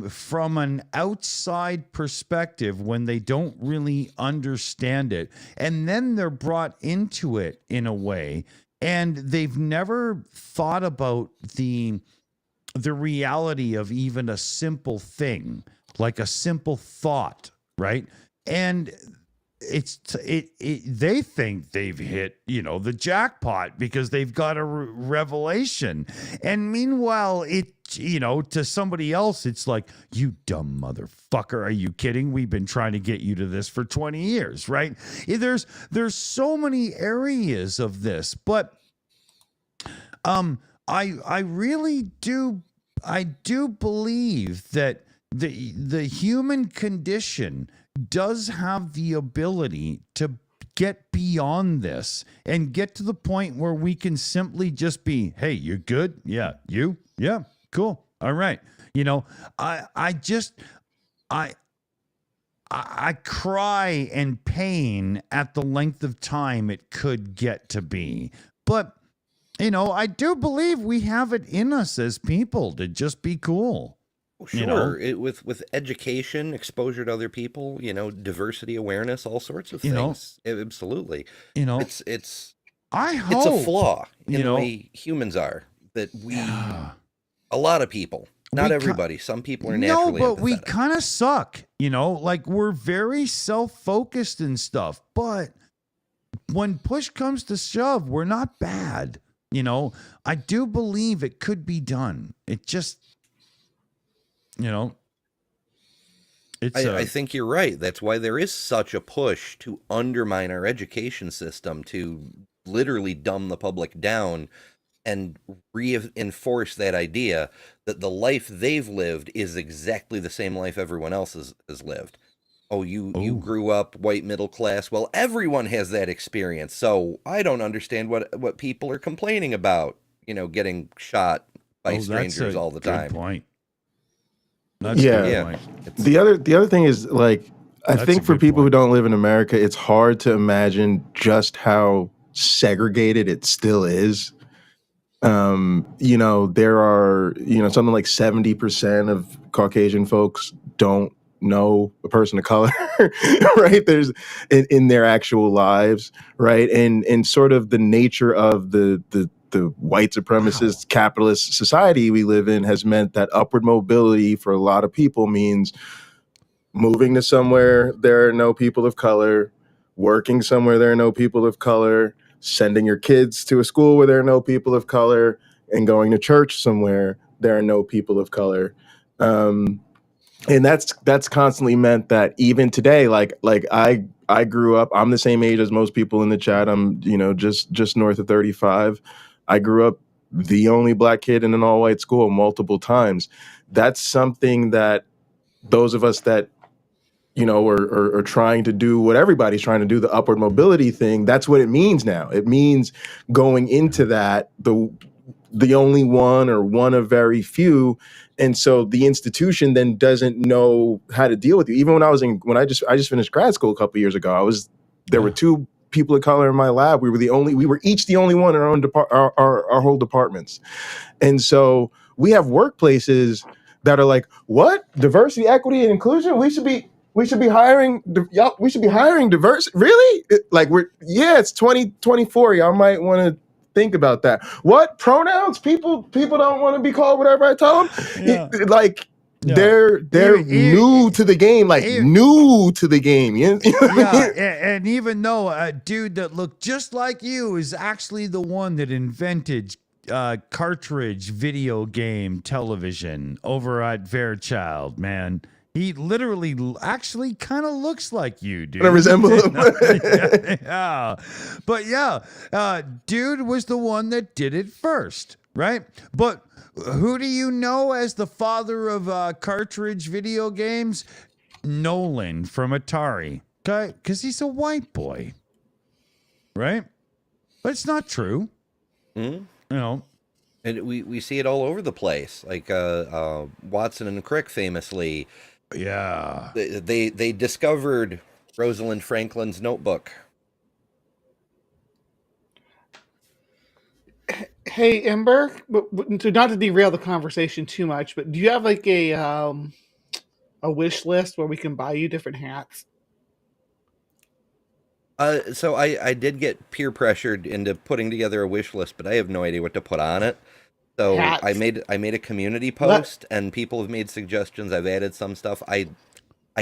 [SPEAKER 5] from an outside perspective when they don't really understand it, and then they're brought into it in a way, and they've never thought about the reality of even a simple thing, like a simple thought, right? And they think they've hit, the jackpot because they've got a revelation. And meanwhile, to somebody else, it's like, you dumb motherfucker. Are you kidding? We've been trying to get you to this for 20 years, right? There's so many areas of this, but I really do believe that the human condition does have the ability to get beyond this and get to the point where we can simply just be, hey, you're good? Yeah. You? Yeah. Cool. All right. I cry in pain at the length of time it could get to be. But, I do believe we have it in us as people to just be cool.
[SPEAKER 6] Sure, with education, exposure to other people, diversity awareness, all sorts of things. Absolutely. It's
[SPEAKER 5] I hope
[SPEAKER 6] it's a flaw in the way humans are, that a lot of people, not everybody, some people are naturally
[SPEAKER 5] but we
[SPEAKER 6] empathetic.
[SPEAKER 5] kind of suck, like we're very self-focused and stuff, but when push comes to shove, we're not bad. I do believe it could be done. It just,
[SPEAKER 6] I think you're right. That's why there is such a push to undermine our education system, to literally dumb the public down and reinforce that idea that the life they've lived is exactly the same life everyone else has lived. Oh, you grew up white middle class. Well, everyone has that experience. So I don't understand what people are complaining about, getting shot by strangers all the time.
[SPEAKER 5] Good point.
[SPEAKER 15] Yeah. The other thing is, like, I think for people who don't live in America, it's hard to imagine just how segregated it still is. There are, something like 70% of Caucasian folks don't know a person of color, right? There's in their actual lives, right? And sort of the nature of the white supremacist capitalist society we live in has meant that upward mobility for a lot of people means moving to somewhere there are no people of color, working somewhere there are no people of color, sending your kids to a school where there are no people of color, and going to church somewhere there are no people of color. And that's constantly meant that even today, like I grew up, I'm the same age as most people in the chat. I'm, just north of 35. I grew up the only black kid in an all-white school multiple times. That's something that those of us that, are trying to do what everybody's trying to do, the upward mobility thing, that's what it means now. It means going into that, the only one or one of very few. And so the institution then doesn't know how to deal with you. Even when I just finished grad school a couple of years ago, there were two people of color in my lab. We were each the only one in our own our whole departments. And so we have workplaces that are like, what? Diversity, equity, and inclusion? We should be hiring diverse. Really? It's 2024. Y'all might want to think about that. What pronouns? People don't want to be called whatever I tell them. They're new to the game, new to the game.
[SPEAKER 5] And even though a dude that looked just like you is actually the one that invented cartridge video game television over at Fairchild, man. He literally actually kind of looks like you, dude.
[SPEAKER 15] I resemble him.
[SPEAKER 5] Yeah. But dude was the one that did it first, right? But who do you know as the father of cartridge video games? Nolan from Atari. Okay? Because he's a white boy. Right? But it's not true.
[SPEAKER 6] Mm-hmm. And we see it all over the place. Like Watson and Crick famously.
[SPEAKER 5] Yeah.
[SPEAKER 6] They discovered Rosalind Franklin's notebook.
[SPEAKER 7] Hey, Ember, not to derail the conversation too much, but do you have like a wish list where we can buy you different hats?
[SPEAKER 6] So I did get peer pressured into putting together a wish list, but I have no idea what to put on it. So
[SPEAKER 7] Hats.
[SPEAKER 6] I made a community post, and people have made suggestions. I've added some stuff. I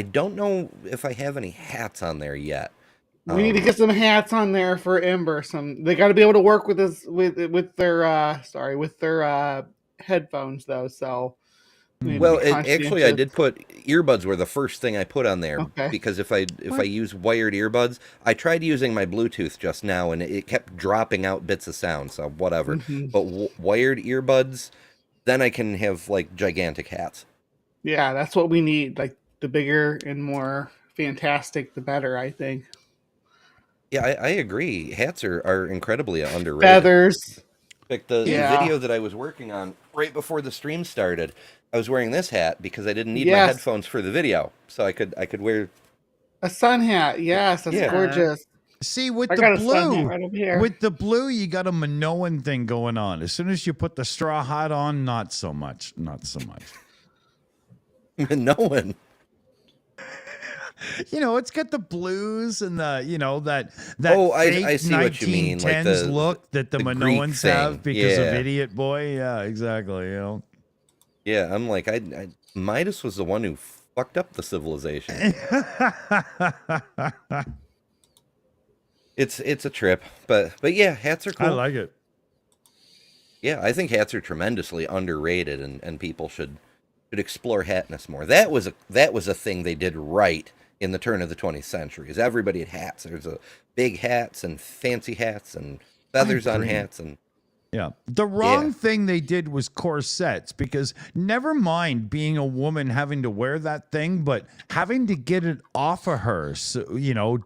[SPEAKER 6] don't know if I have any hats on there yet.
[SPEAKER 7] We need to get some hats on there for Ember. They got to be able to work with this with their headphones though. So
[SPEAKER 6] well, actually, I did put earbuds were the first thing I put on there because if I use wired earbuds, I tried using my Bluetooth just now and it kept dropping out bits of sound. So whatever. But wired earbuds, then I can have like gigantic hats.
[SPEAKER 7] Yeah, that's what we need. Like the bigger and more fantastic, the better. I think.
[SPEAKER 6] Yeah, I agree. Hats are incredibly underrated.
[SPEAKER 7] Feathers.
[SPEAKER 6] Like the video that I was working on right before the stream started, I was wearing this hat because I didn't need my headphones for the video, so I could wear
[SPEAKER 7] a sun hat. Yes, that's gorgeous.
[SPEAKER 5] See, with the blue, you got a Minoan thing going on. As soon as you put the straw hat on, not so much.
[SPEAKER 6] Minoan.
[SPEAKER 5] You know, it's got the blues and the, that
[SPEAKER 6] I see what you mean, like the
[SPEAKER 5] look that the Minoans have because of Idiot Boy. Yeah, exactly.
[SPEAKER 6] Yeah, I'm like, Midas was the one who fucked up the civilization. It's a trip, but yeah, hats are cool.
[SPEAKER 5] I like it.
[SPEAKER 6] Yeah, I think hats are tremendously underrated, and people should explore hatness more. That was a thing they did right in the turn of the 20th century. Is everybody had hats? There's big hats and fancy hats and feathers on hats and.
[SPEAKER 5] Yeah. The wrong thing they did was corsets, because never mind being a woman having to wear that thing, but having to get it off of her, so,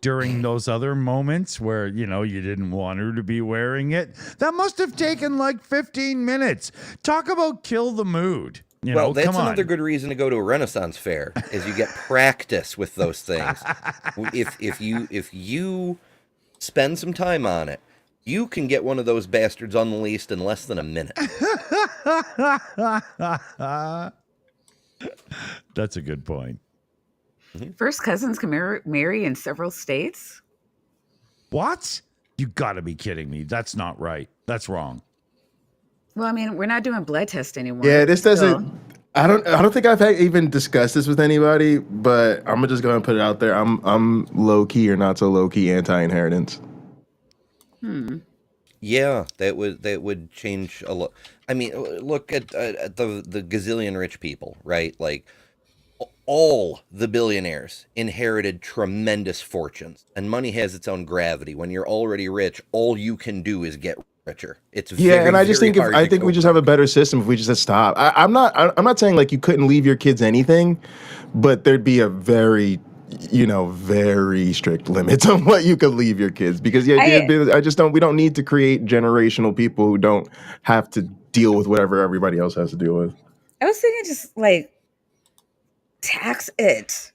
[SPEAKER 5] during those other moments where, you didn't want her to be wearing it. That must have taken like 15 minutes. Talk about kill the mood.
[SPEAKER 6] That's another good reason to go to a Renaissance fair, is you get practice with those things. If you spend some time on it, you can get one of those bastards unleashed in less than a minute.
[SPEAKER 5] That's a good point.
[SPEAKER 1] First cousins can marry in several states?
[SPEAKER 5] What? You got to be kidding me. That's not right. That's wrong.
[SPEAKER 1] Well, I mean, we're not doing blood tests anymore.
[SPEAKER 15] Yeah, this doesn't. I don't think I've even discussed this with anybody, but I'm gonna just go and put it out there. I'm low key or not so low key anti-inheritance.
[SPEAKER 6] Yeah, that would change a lot. I mean, look at the gazillion rich people, right? Like all the billionaires inherited tremendous fortunes, and money has its own gravity. When you're already rich, all you can do is get richer. It's
[SPEAKER 15] and I just think we just have a better system if we just stop. I'm not saying like you couldn't leave your kids anything, but there'd be a very strict limits on what you could leave your kids, because the idea we don't need to create generational people who don't have to deal with whatever everybody else has to deal with.
[SPEAKER 1] I was thinking just like tax it.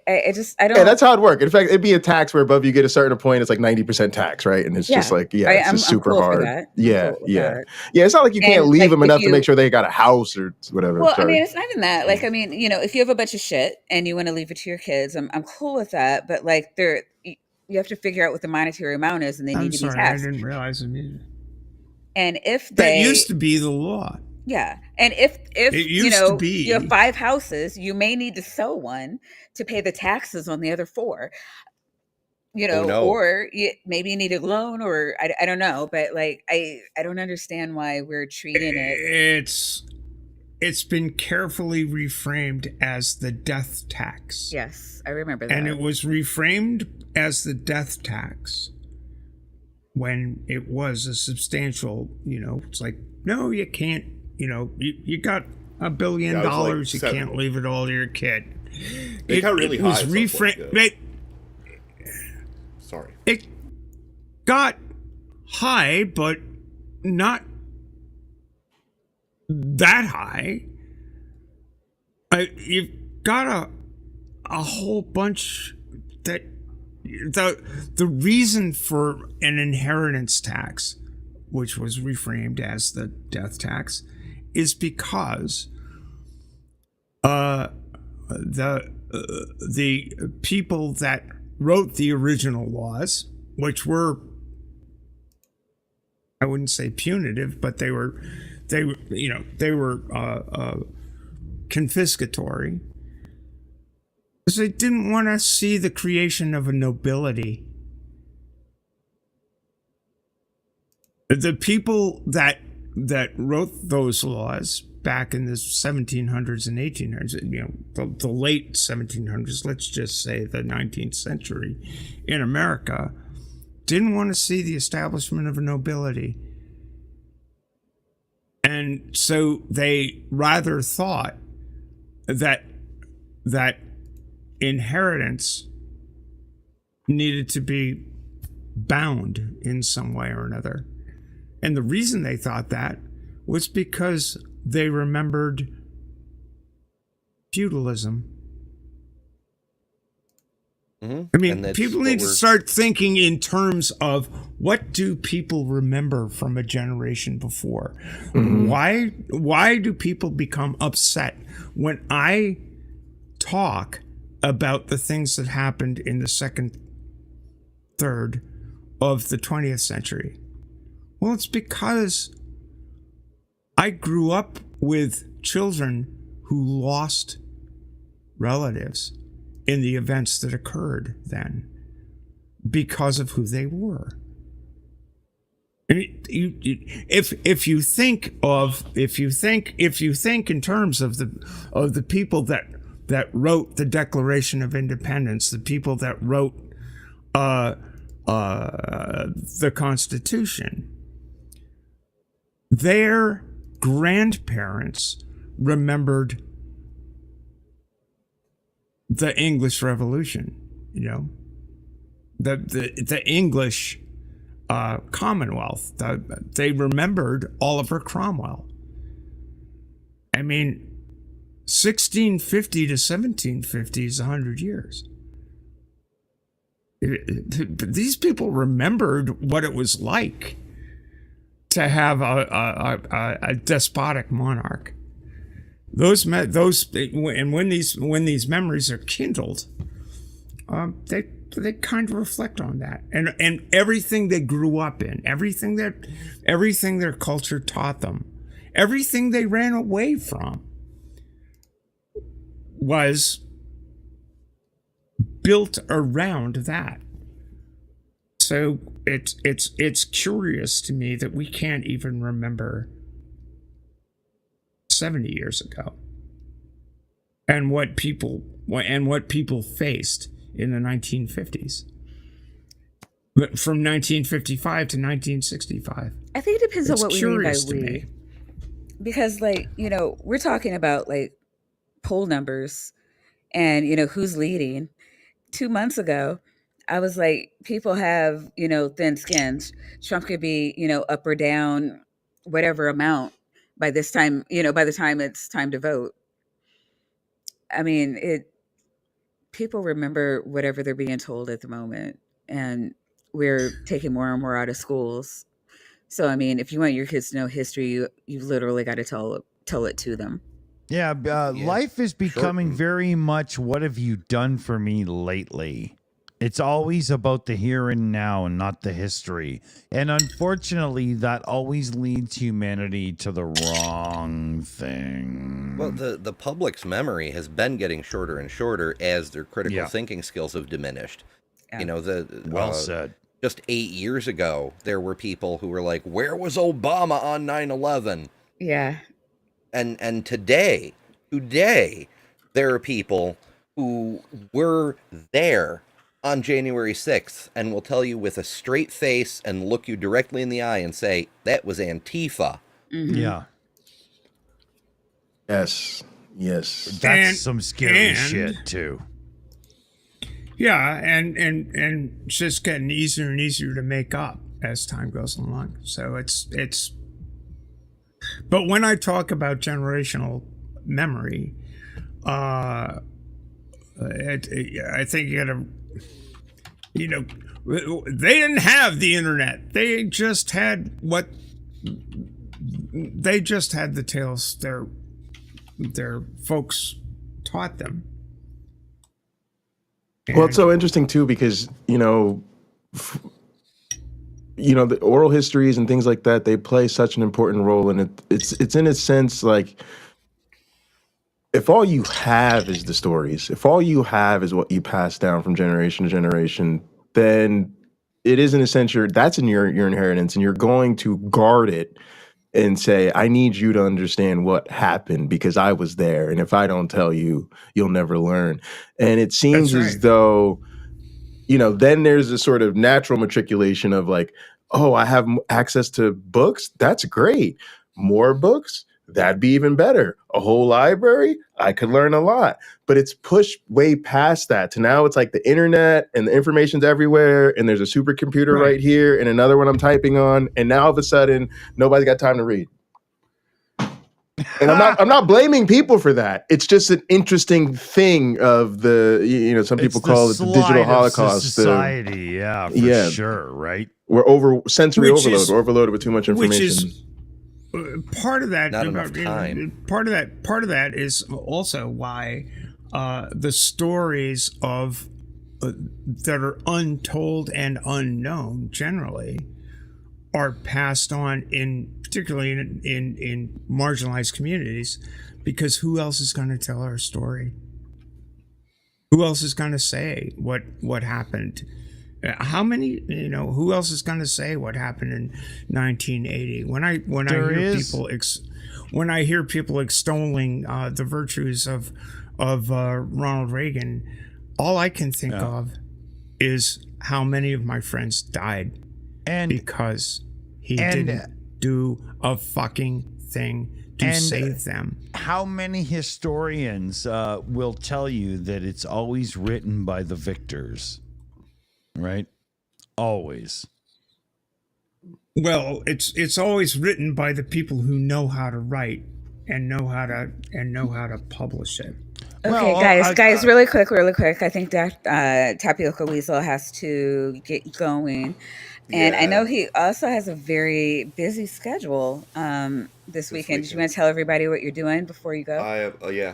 [SPEAKER 1] I don't.
[SPEAKER 15] Yeah, that's how it works. In fact, it'd be a tax where above you get a certain point, it's like 90% tax, right? And it's just like, it's just super hard. It's not like you can't leave them enough to make sure they got a house or whatever.
[SPEAKER 1] Well, I mean, it's not even that. Like, I mean, if you have a bunch of shit and you want to leave it to your kids, I'm cool with that. But like, you have to figure out what the monetary amount is, and they need to be taxed.
[SPEAKER 2] I didn't realize it.
[SPEAKER 1] And if
[SPEAKER 2] that used to be the law.
[SPEAKER 1] Yeah. And if you have 5 houses, you may need to sell one to pay the taxes on the other 4. Or maybe you need a loan, or I don't know, but like I don't understand why we're treating it.
[SPEAKER 2] It's been carefully reframed as the death tax.
[SPEAKER 1] Yes, I remember that.
[SPEAKER 2] And it was reframed as the death tax when it was a substantial, it's like, no, you can't. You got $1 billion. Like you can't leave it all to your kid.
[SPEAKER 13] It got really high.
[SPEAKER 2] Was reframed.
[SPEAKER 13] Sorry.
[SPEAKER 2] It got high, but not that high, you've got a whole bunch that the reason for an inheritance tax, which was reframed as the death tax, is because the people that wrote the original laws, which were, I wouldn't say punitive, but they were confiscatory, because they didn't want to see the creation of a nobility. The people that wrote those laws back in the 1700s and 1800s, the late 1700s, let's just say the 19th century in America, didn't want to see the establishment of a nobility. And so they rather thought that inheritance needed to be bound in some way or another. And the reason they thought that was because they remembered feudalism. I mean, people need to start thinking in terms of, what do people remember from a generation before? Why do people become upset when I talk about the things that happened in the second third of the 20th century? Well, it's because I grew up with children who lost relatives in the events that occurred then because of who they were. I mean, if you think in terms of the people that wrote the Declaration of Independence, the people that wrote the Constitution, their grandparents remembered the English Revolution, the English Commonwealth. They remembered Oliver Cromwell. I mean, 1650 to 1750 is 100 years. These people remembered what it was like to have a despotic monarch. And when these memories are kindled, they kind of reflect on that, and everything they grew up in, everything their culture taught them, everything they ran away from, was built around that. So it's curious to me that we can't even remember 70 years ago and what people faced in the 1950s, from 1955 to 1965.
[SPEAKER 1] I think it depends on what we mean by we, because we're talking about poll numbers and who's leading. 2 months ago, I was like, people have thin skins. Trump could be up or down whatever amount by this time, by the time it's time to vote. I mean, people remember whatever they're being told at the moment, and we're taking more and more out of schools. So, I mean, if you want your kids to know history, you literally got to tell it to them.
[SPEAKER 5] Yeah, life is becoming very much, what have you done for me lately? It's always about the here and now and not the history. And unfortunately, that always leads humanity to the wrong thing.
[SPEAKER 6] Well, the public's memory has been getting shorter and shorter as their critical thinking skills have diminished. Yeah.
[SPEAKER 5] Well said.
[SPEAKER 6] Just 8 years ago, there were people who were like, where was Obama on 9/11?
[SPEAKER 1] Yeah.
[SPEAKER 6] And today, there are people who were there on January 6th and will tell you with a straight face and look you directly in the eye and say, that was Antifa.
[SPEAKER 5] Mm-hmm. Yeah.
[SPEAKER 15] Yes.
[SPEAKER 5] That's some scary shit, too.
[SPEAKER 2] Yeah, and it's just getting easier and easier to make up as time goes along. So it's But when I talk about generational memory, I think you gotta, they didn't have the internet. They just had the tales their folks taught them.
[SPEAKER 15] Well, it's so interesting too because the oral histories and things like that, they play such an important role, and it's in a sense like if all you have is the stories, if all you have is what you pass down from generation to generation, then it is in a sense that's in your inheritance, and you're going to guard it and say, I need you to understand what happened because I was there. And if I don't tell you, you'll never learn. And it seems as though, then there's a sort of natural matriculation of like, oh, I have access to books. That's great. More books. That'd be even better. A whole library. I could learn a lot. But it's pushed way past that to now it's like the internet and the information's everywhere. And there's a supercomputer right here and another one I'm typing on. And now all of a sudden, nobody's got time to read. And I'm not blaming people for that. It's just an interesting thing of the, some people call it the digital holocaust.
[SPEAKER 5] Society, for sure, right?
[SPEAKER 15] We're sensory overload. We're overloaded with too much information.
[SPEAKER 2] Which is part of that.
[SPEAKER 6] Not enough time.
[SPEAKER 2] Part of that is also why the stories of that are untold and unknown generally are passed on particularly in marginalized communities, because who else is going to tell our story? Who else is going to say what happened? How many, who else is going to say what happened in 1980? When I hear people extolling the virtues of Ronald Reagan, all I can think of is how many of my friends died because he didn't do a fucking thing to save them.
[SPEAKER 5] How many historians will tell you that it's always written by the victors? Right? Always.
[SPEAKER 2] Well, it's always written by the people who know how to write and know how to publish it.
[SPEAKER 1] Okay, guys, really quick. I think that Tapioca Weasel has to get going. And I know he also has a very busy schedule this weekend. Did you want to tell everybody what you're doing before you go?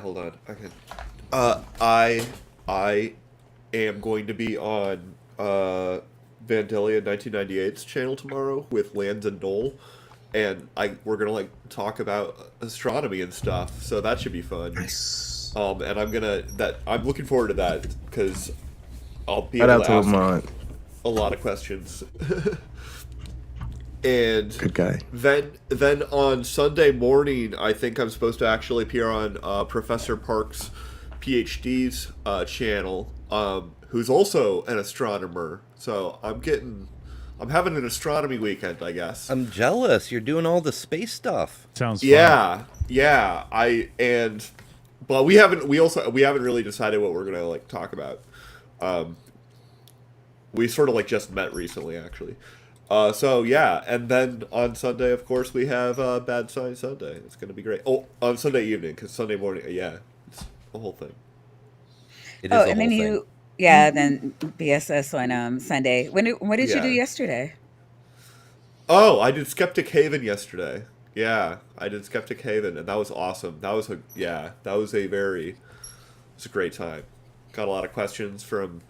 [SPEAKER 13] Hold on. Okay. I am going to be on Vandalia 1998's channel tomorrow with Lands and Dole, and we're gonna talk about astronomy and stuff. So that should be fun. Nice. And I'm looking forward to that because I'll be able to ask a lot of questions. And
[SPEAKER 15] good guy.
[SPEAKER 13] Then on Sunday morning, I think I'm supposed to actually appear on Professor Park's PhD's channel, who's also an astronomer. So I'm having an astronomy weekend, I guess.
[SPEAKER 6] I'm jealous. You're doing all the space stuff.
[SPEAKER 5] Sounds fun.
[SPEAKER 13] Yeah. But we haven't really decided what we're gonna talk about. We sort of just met recently, actually. So yeah, and then on Sunday, of course, we have Bad Science Sunday. It's gonna be great. Oh, on Sunday evening, because Sunday morning, it's the whole thing.
[SPEAKER 6] It is the
[SPEAKER 1] and
[SPEAKER 6] whole
[SPEAKER 1] then
[SPEAKER 6] thing.
[SPEAKER 1] then BSS on Sunday. What did you do yesterday?
[SPEAKER 13] Oh, I did Skeptic Haven yesterday. Yeah, I did Skeptic Haven, and that was awesome. That was a great time. Got a lot of questions from.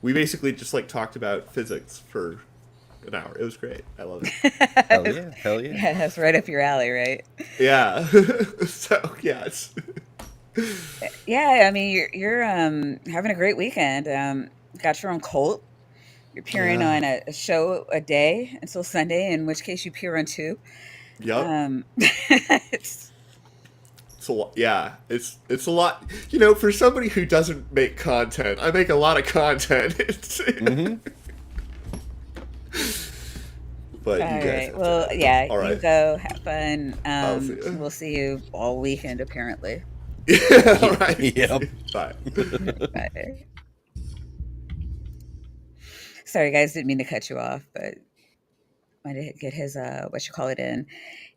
[SPEAKER 13] We basically just talked about physics for an hour. It was great. I love it.
[SPEAKER 6] Hell yeah.
[SPEAKER 1] Yeah, that's right up your alley, right?
[SPEAKER 13] Yeah. So yes.
[SPEAKER 1] Yeah, I mean you're having a great weekend. Got your own cult. You're appearing on a show a day until Sunday, in which case you appear on 2.
[SPEAKER 13] Yep. It's a lot. Yeah, it's a lot. For somebody who doesn't make content, I make a lot of content. But
[SPEAKER 1] all
[SPEAKER 13] you guys
[SPEAKER 1] right. Well, yeah.
[SPEAKER 13] All right.
[SPEAKER 1] You go. Have fun.
[SPEAKER 13] See you.
[SPEAKER 1] We'll see you all weekend, apparently.
[SPEAKER 13] Yeah. All right.
[SPEAKER 6] Yep.
[SPEAKER 13] Bye.
[SPEAKER 1] Bye. Sorry, guys. Didn't mean to cut you off, but wanted to get his what you call it in,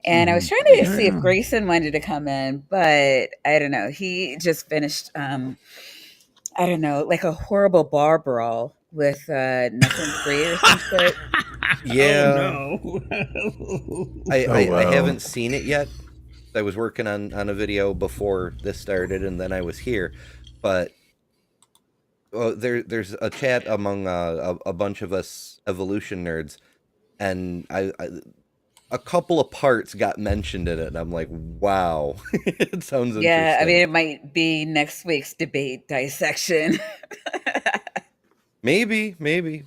[SPEAKER 1] and I was trying to see if Grayson wanted to come in, but I don't know. He just finished I don't know, like a horrible bar brawl with nothing free or some shit.
[SPEAKER 6] Yeah.
[SPEAKER 2] Oh, no.
[SPEAKER 6] I haven't seen it yet. I was working on a video before this started, and then I was here. But there's a chat among a bunch of us evolution nerds, and I a couple of parts got mentioned in it, and I'm like, wow, it sounds interesting.
[SPEAKER 1] Yeah, I mean, it might be next week's debate dissection.
[SPEAKER 6] Maybe.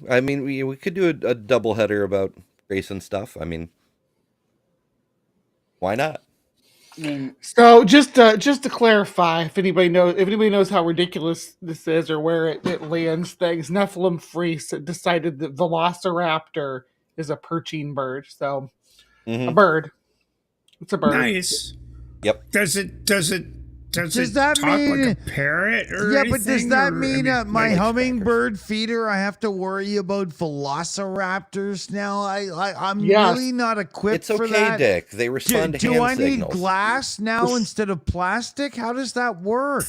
[SPEAKER 6] I mean, we could do a double header about Grayson stuff. I mean, why not?
[SPEAKER 1] I mean,
[SPEAKER 7] So just to clarify, if anybody knows how ridiculous this is or where it lands things, Nephilim Freeze decided that Velociraptor is a perching bird. So a bird. It's a bird.
[SPEAKER 2] Nice.
[SPEAKER 6] Yep.
[SPEAKER 2] Does it
[SPEAKER 5] Does that
[SPEAKER 2] talk
[SPEAKER 5] mean
[SPEAKER 2] like a parrot or
[SPEAKER 5] yeah?
[SPEAKER 2] anything,
[SPEAKER 5] But does that
[SPEAKER 2] or,
[SPEAKER 5] mean my
[SPEAKER 2] like
[SPEAKER 5] hummingbird feeder? I have to worry about velociraptors now. I'm
[SPEAKER 7] Yes.
[SPEAKER 5] really not equipped
[SPEAKER 6] It's
[SPEAKER 5] for
[SPEAKER 6] okay,
[SPEAKER 5] that.
[SPEAKER 6] Dick. They respond to
[SPEAKER 5] Do
[SPEAKER 6] hand
[SPEAKER 5] I
[SPEAKER 6] signals.
[SPEAKER 5] need glass now instead of plastic? How does that work?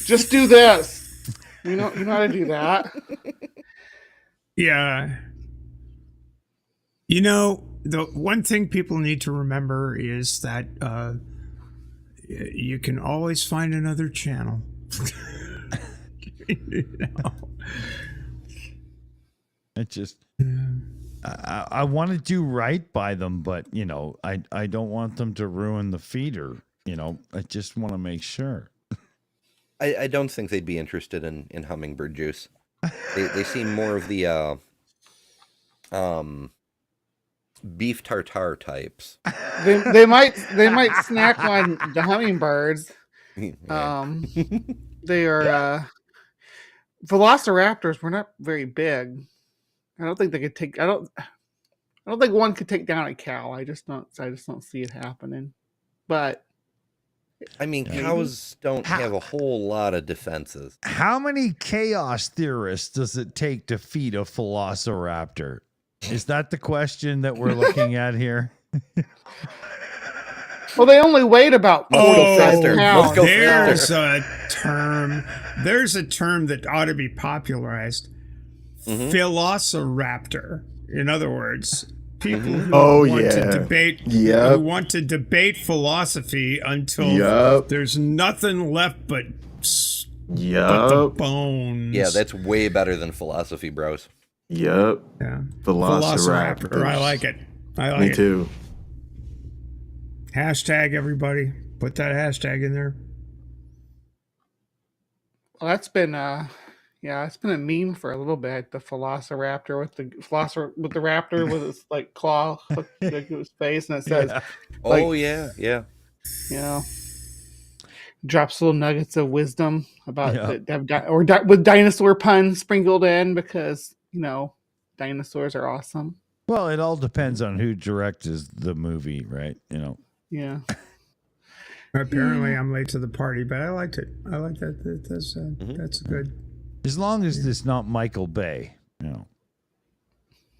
[SPEAKER 7] Just do this. You know how to do that.
[SPEAKER 2] Yeah. You know, the one thing people need to remember is that you can always find another channel. You know?
[SPEAKER 5] It just I want to do right by them, but you know, I don't want them to ruin the feeder. You know, I just want to make sure.
[SPEAKER 6] I don't think they'd be interested in hummingbird juice. They seem more of the beef tartare types.
[SPEAKER 7] They might snack on the hummingbirds. They are velociraptors were not very big. I don't think they could take. I don't think one could take down a cow. I just don't see it happening. But
[SPEAKER 6] I mean, cows don't have a whole lot of defenses.
[SPEAKER 5] How many chaos theorists does it take to feed a velociraptor? Is that the question that we're looking at here?
[SPEAKER 7] Well, they only weighed about 4 to 5 pounds.
[SPEAKER 2] There's a term that ought to be popularized. Velociraptor. In other words, people who want to debate philosophy until there's nothing left but the bones.
[SPEAKER 6] Yeah, that's way better than philosophy, bros.
[SPEAKER 15] Yep.
[SPEAKER 2] Yeah.
[SPEAKER 15] Velociraptor.
[SPEAKER 2] I like it.
[SPEAKER 15] Me too.
[SPEAKER 2] Hashtag everybody. Put that hashtag in there.
[SPEAKER 7] Well, that's been it's been a meme for a little bit. The Velociraptor with the raptor with its like claw hooked into his face, and it says,
[SPEAKER 6] yeah.
[SPEAKER 7] You know, drops little nuggets of wisdom about with dinosaur puns sprinkled in because you know dinosaurs are awesome.
[SPEAKER 5] Well, it all depends on who directs the movie, right? You know.
[SPEAKER 7] Yeah.
[SPEAKER 2] Apparently, I'm late to the party, but I liked it. I like that. That's good.
[SPEAKER 5] As long as it's not Michael Bay, you know.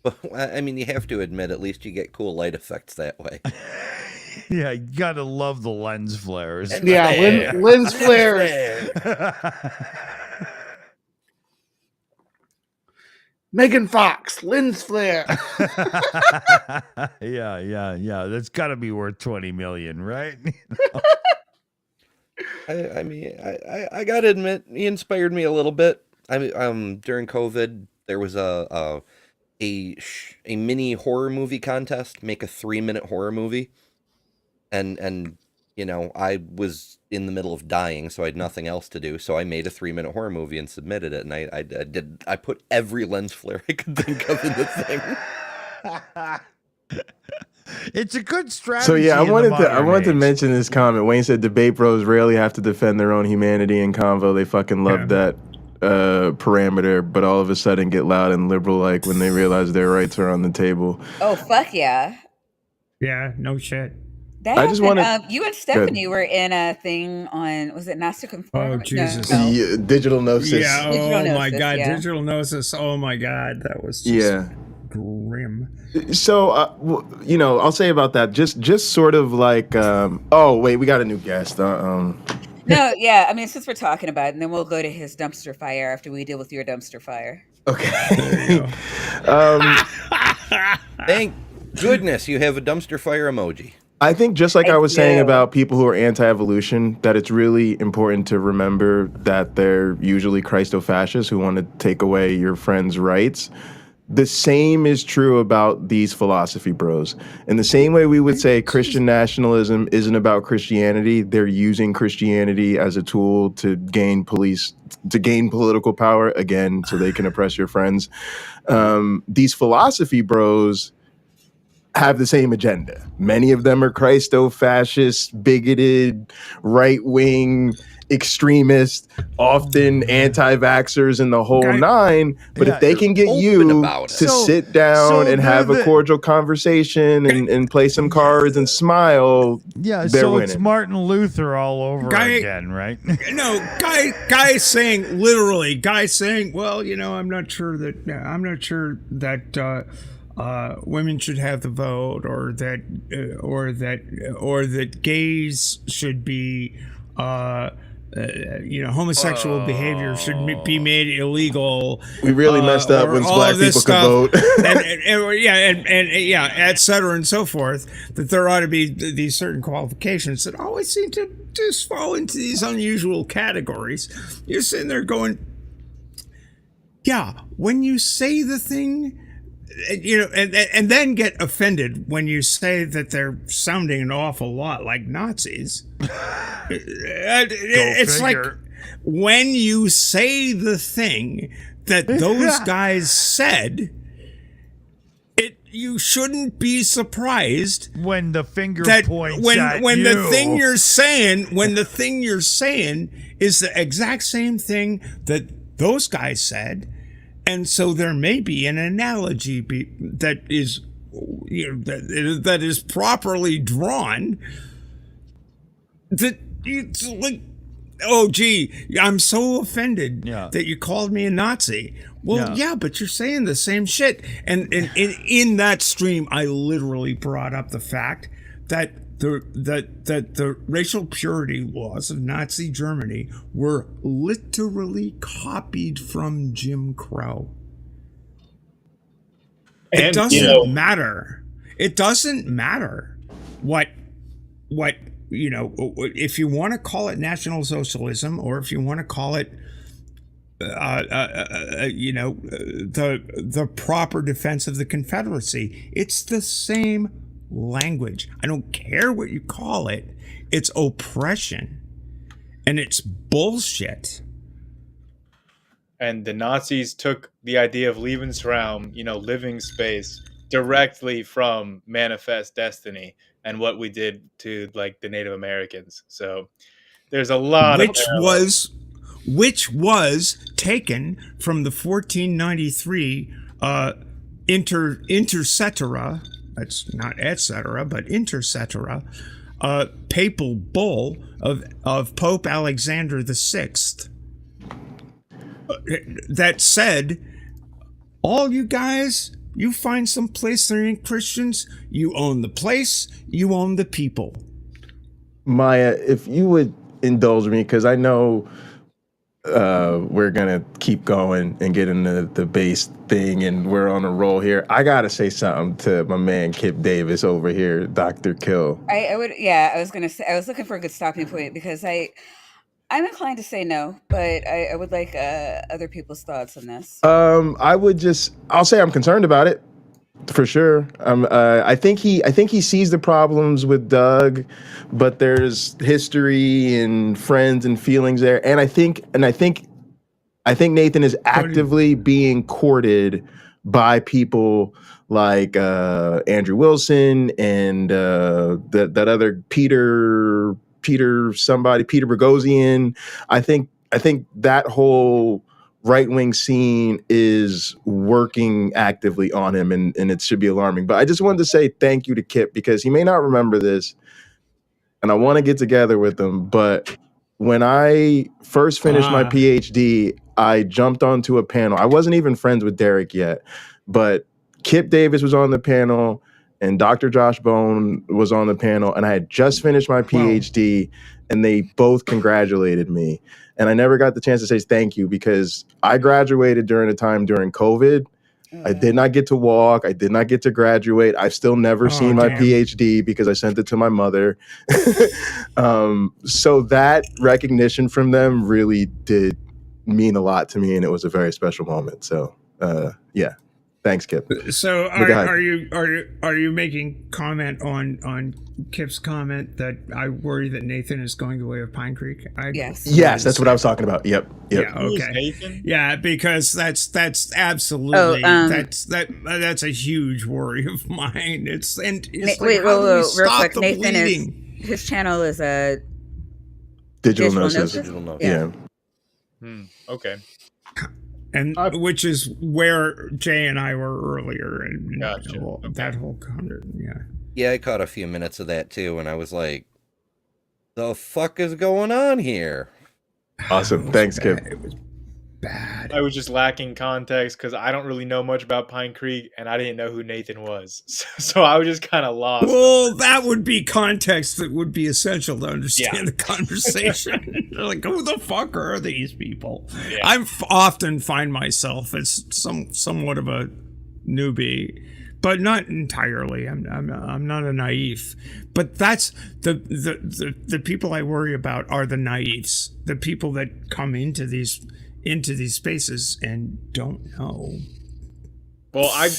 [SPEAKER 6] Well, I mean, you have to admit, at least you get cool light effects that way.
[SPEAKER 5] Yeah, you gotta love the lens flares.
[SPEAKER 7] Yeah, lens flares. Megan Fox, lens flare.
[SPEAKER 5] Yeah. That's got to be worth $20 million, right?
[SPEAKER 6] I mean, I gotta admit, he inspired me a little bit. I mean, during COVID, there was a mini horror movie contest. Make a 3-minute horror movie, and you know, I was in the middle of dying, so I had nothing else to do. So I made a 3-minute horror movie and submitted it. And I put every lens flare I could think of in the thing.
[SPEAKER 5] It's a good strategy.
[SPEAKER 15] So yeah, I wanted to mention this comment. Wayne said debate bros rarely have to defend their own humanity in convo. They fucking love that parameter, but all of a sudden get loud and liberal like when they realize their rights are on the table.
[SPEAKER 1] Oh fuck yeah!
[SPEAKER 2] Yeah, no shit.
[SPEAKER 1] That
[SPEAKER 15] I just
[SPEAKER 1] happened. You and Stephanie were in a thing on, was it Gnostic Conform?
[SPEAKER 2] Oh, Jesus.
[SPEAKER 15] Digital Gnosis.
[SPEAKER 2] Yeah,
[SPEAKER 1] Digital
[SPEAKER 2] my
[SPEAKER 1] Gnosis,
[SPEAKER 2] God.
[SPEAKER 1] yeah.
[SPEAKER 2] Digital Gnosis. Oh, my God. That was just...
[SPEAKER 15] Yeah.
[SPEAKER 2] grim.
[SPEAKER 15] So, I'll say about that, just sort of like, oh, wait, we got a new guest.
[SPEAKER 1] No, yeah. I mean, since we're talking about it, and then we'll go to his dumpster fire after we deal with your dumpster fire.
[SPEAKER 15] Okay.
[SPEAKER 6] Thank goodness you have a dumpster fire emoji.
[SPEAKER 15] I think just like I was saying about people who are anti-evolution, that it's really important to remember that they're usually Christo-fascists who want to take away your friend's rights. The same is true about these philosophy bros. In the same way we would say Christian nationalism isn't about Christianity, they're using Christianity as a tool to gain political power, again, so they can oppress your friends. These philosophy bros have the same agenda. Many of them are Christo-fascist, bigoted, right-wing extremists, often anti-vaxxers and the whole nine. But if they can get you to sit down and have a cordial conversation and play some cards and smile, they're winning.
[SPEAKER 5] It's Martin Luther all over again, right?
[SPEAKER 2] No, guy saying, well, I'm not sure that women should have the vote, or that gays should be, homosexual behavior should be made illegal.
[SPEAKER 15] We really messed up when black people could vote.
[SPEAKER 2] Et cetera and so forth. That there ought to be these certain qualifications that always seem to just fall into these unusual categories. You're sitting there going, yeah, when you say the thing, and then get offended when you say that they're sounding an awful lot like Nazis. It's like when you say the thing that those guys said, you shouldn't be surprised
[SPEAKER 5] when the finger points
[SPEAKER 2] when
[SPEAKER 5] at
[SPEAKER 2] when
[SPEAKER 5] you.
[SPEAKER 2] the thing you're saying is the exact same thing that those guys said. And so there may be an analogy that is properly drawn. That it's like, oh gee, I'm so offended that you called me a Nazi. Well, yeah, but you're saying the same shit. And in that stream, I literally brought up the fact that the racial purity laws of Nazi Germany were literally copied from Jim Crow. It doesn't matter. It doesn't matter what if you want to call it National Socialism, or if you want to call it the proper defense of the Confederacy. It's the same language. I don't care what you call it. It's oppression, and it's bullshit.
[SPEAKER 16] And the Nazis took the idea of Lebensraum, living space, directly from Manifest Destiny and what we did to the Native Americans. So there's a lot
[SPEAKER 2] which was taken from the 1493 inter cetera. That's not et cetera, but inter cetera, papal bull of Pope Alexander VI that said, all you guys, you find some place there ain't Christians, you own the place, you own the people.
[SPEAKER 15] Maya, if you would indulge me, because I know we're gonna keep going and get into the base thing, and we're on a roll here. I gotta say something to my man Kip Davis over here, Dr. Kill.
[SPEAKER 1] I was gonna say, I was looking for a good stopping point, because I'm inclined to say no, but I would like other people's thoughts on this.
[SPEAKER 15] I'll say I'm concerned about it, for sure. I think he sees the problems with Doug, but there's history and friends and feelings there, and I think Nathan is actively being courted by people like Andrew Wilson and that other Peter Boghossian. I think that whole right-wing scene is working actively on him, and it should be alarming. But I just wanted to say thank you to Kip, because he may not remember this, and I want to get together with him. But when I first finished my PhD, I jumped onto a panel. I wasn't even friends with Derek yet, but Kip Davis was on the panel, and Dr. Josh Bone was on the panel, and I had just finished my PhD, and they both congratulated me. And I never got the chance to say thank you because I graduated during a time during COVID. I did not get to walk. I did not get to graduate. I've still never seen my PhD because I sent it to my mother. So that recognition from them really did mean a lot to me, and it was a very special moment. So yeah, thanks, Kip.
[SPEAKER 2] So are you making comment on Kip's comment that I worry that Nathan is going the way of Pine Creek?
[SPEAKER 15] Yes, that's what I was talking about. Yep.
[SPEAKER 2] Yeah, okay. Yeah, because that's absolutely that's a huge worry of mine. It's
[SPEAKER 1] wait, real quick. Nathan his channel is a
[SPEAKER 15] digital gnosis. Yeah.
[SPEAKER 16] Okay.
[SPEAKER 2] And which is where Jay and I were earlier, and that whole
[SPEAKER 6] Yeah, I caught a few minutes of that too, and I was like, "The fuck is going on here?"
[SPEAKER 15] Awesome, thanks, Kip.
[SPEAKER 2] It was bad.
[SPEAKER 16] I was just lacking context because I don't really know much about Pine Creek, and I didn't know who Nathan was, so I was just kind of lost.
[SPEAKER 2] Well, that would be context that would be essential to understand the conversation. Like, who the fuck are these people? Yeah. I often find myself as somewhat of a newbie, but not entirely. I'm not a naive, but that's the people I worry about are the naives, the people that come into these spaces and don't know.
[SPEAKER 16] Well, I've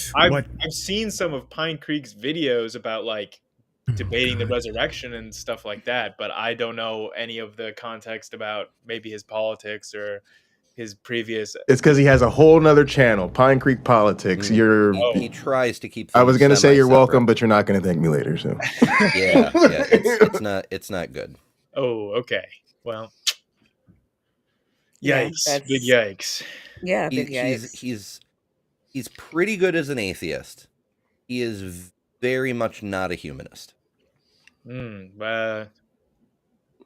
[SPEAKER 16] seen some of Pine Creek's videos about like debating the resurrection and stuff like that, but I don't know any of the context about maybe his politics or his previous.
[SPEAKER 15] It's because he has a whole nother channel, Pine Creek Politics.
[SPEAKER 6] He tries to keep.
[SPEAKER 15] I was going to say you're welcome, but you're not going to thank me later. So
[SPEAKER 6] yeah, it's not good.
[SPEAKER 16] Oh, okay. Well, yikes! Big yikes!
[SPEAKER 1] Yeah, big yikes.
[SPEAKER 6] He's pretty good as an atheist. He is very much not a humanist.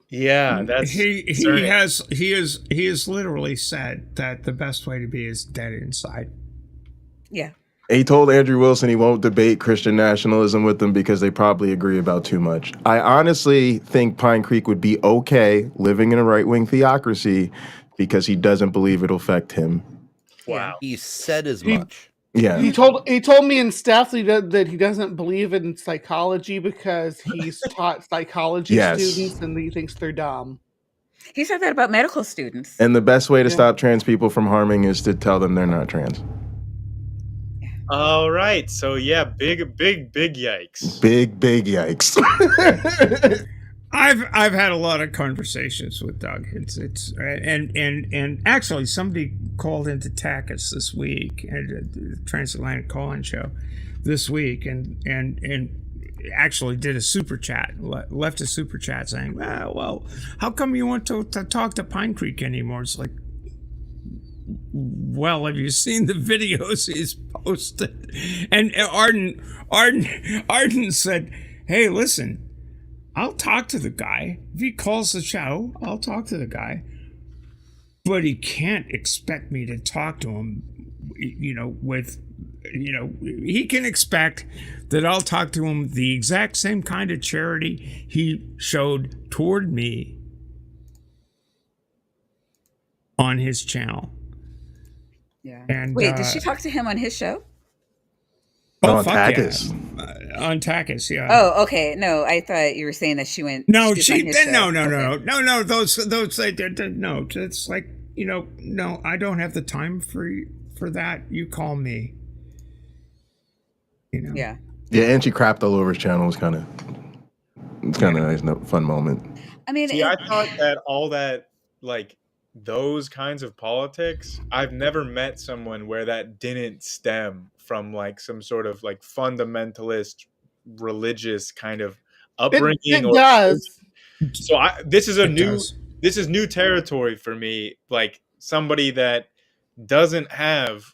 [SPEAKER 16] Yeah, that's
[SPEAKER 2] he has literally said that the best way to be is dead inside.
[SPEAKER 1] Yeah.
[SPEAKER 15] He told Andrew Wilson he won't debate Christian nationalism with them because they probably agree about too much. I honestly think Pine Creek would be okay living in a right-wing theocracy because he doesn't believe it'll affect him.
[SPEAKER 16] Wow.
[SPEAKER 6] He said as much.
[SPEAKER 15] Yeah.
[SPEAKER 7] He told me and Steph that he doesn't believe in psychology because he's taught psychology students and he thinks they're dumb.
[SPEAKER 1] He said that about medical students.
[SPEAKER 15] And the best way to stop trans people from harming is to tell them they're not trans.
[SPEAKER 16] All right. So yeah, big yikes.
[SPEAKER 15] Big yikes.
[SPEAKER 2] I've had a lot of conversations with Doug. It's and actually somebody called into TACUS this week at the Transatlantic Call-In Show this week and actually did a super chat, left a super chat saying, well, how come you want to talk to Pine Creek anymore? It's like, well, have you seen the videos he's posted? And Arden said, hey, listen, I'll talk to the guy. If he calls the show, I'll talk to the guy. But he can't expect me to talk to him, he can expect that I'll talk to him the exact same kind of charity he showed toward me on his channel.
[SPEAKER 1] Yeah.
[SPEAKER 2] And
[SPEAKER 1] wait, did she talk to him on his show?
[SPEAKER 15] On TACUS.
[SPEAKER 2] On TACUS, yeah.
[SPEAKER 1] Oh, okay. No, I thought you were saying that she went.
[SPEAKER 2] No,
[SPEAKER 1] no.
[SPEAKER 2] Those. No, it's like no. I don't have the time for that. You call me.
[SPEAKER 1] Yeah.
[SPEAKER 15] Yeah, and she crapped all over his channel. It's kind of nice, fun moment.
[SPEAKER 1] I mean,
[SPEAKER 16] I thought that all that like those kinds of politics. I've never met someone where that didn't stem from like some sort of like fundamentalist religious kind of upbringing.
[SPEAKER 7] It does.
[SPEAKER 16] So this is new territory for me. Like somebody that doesn't have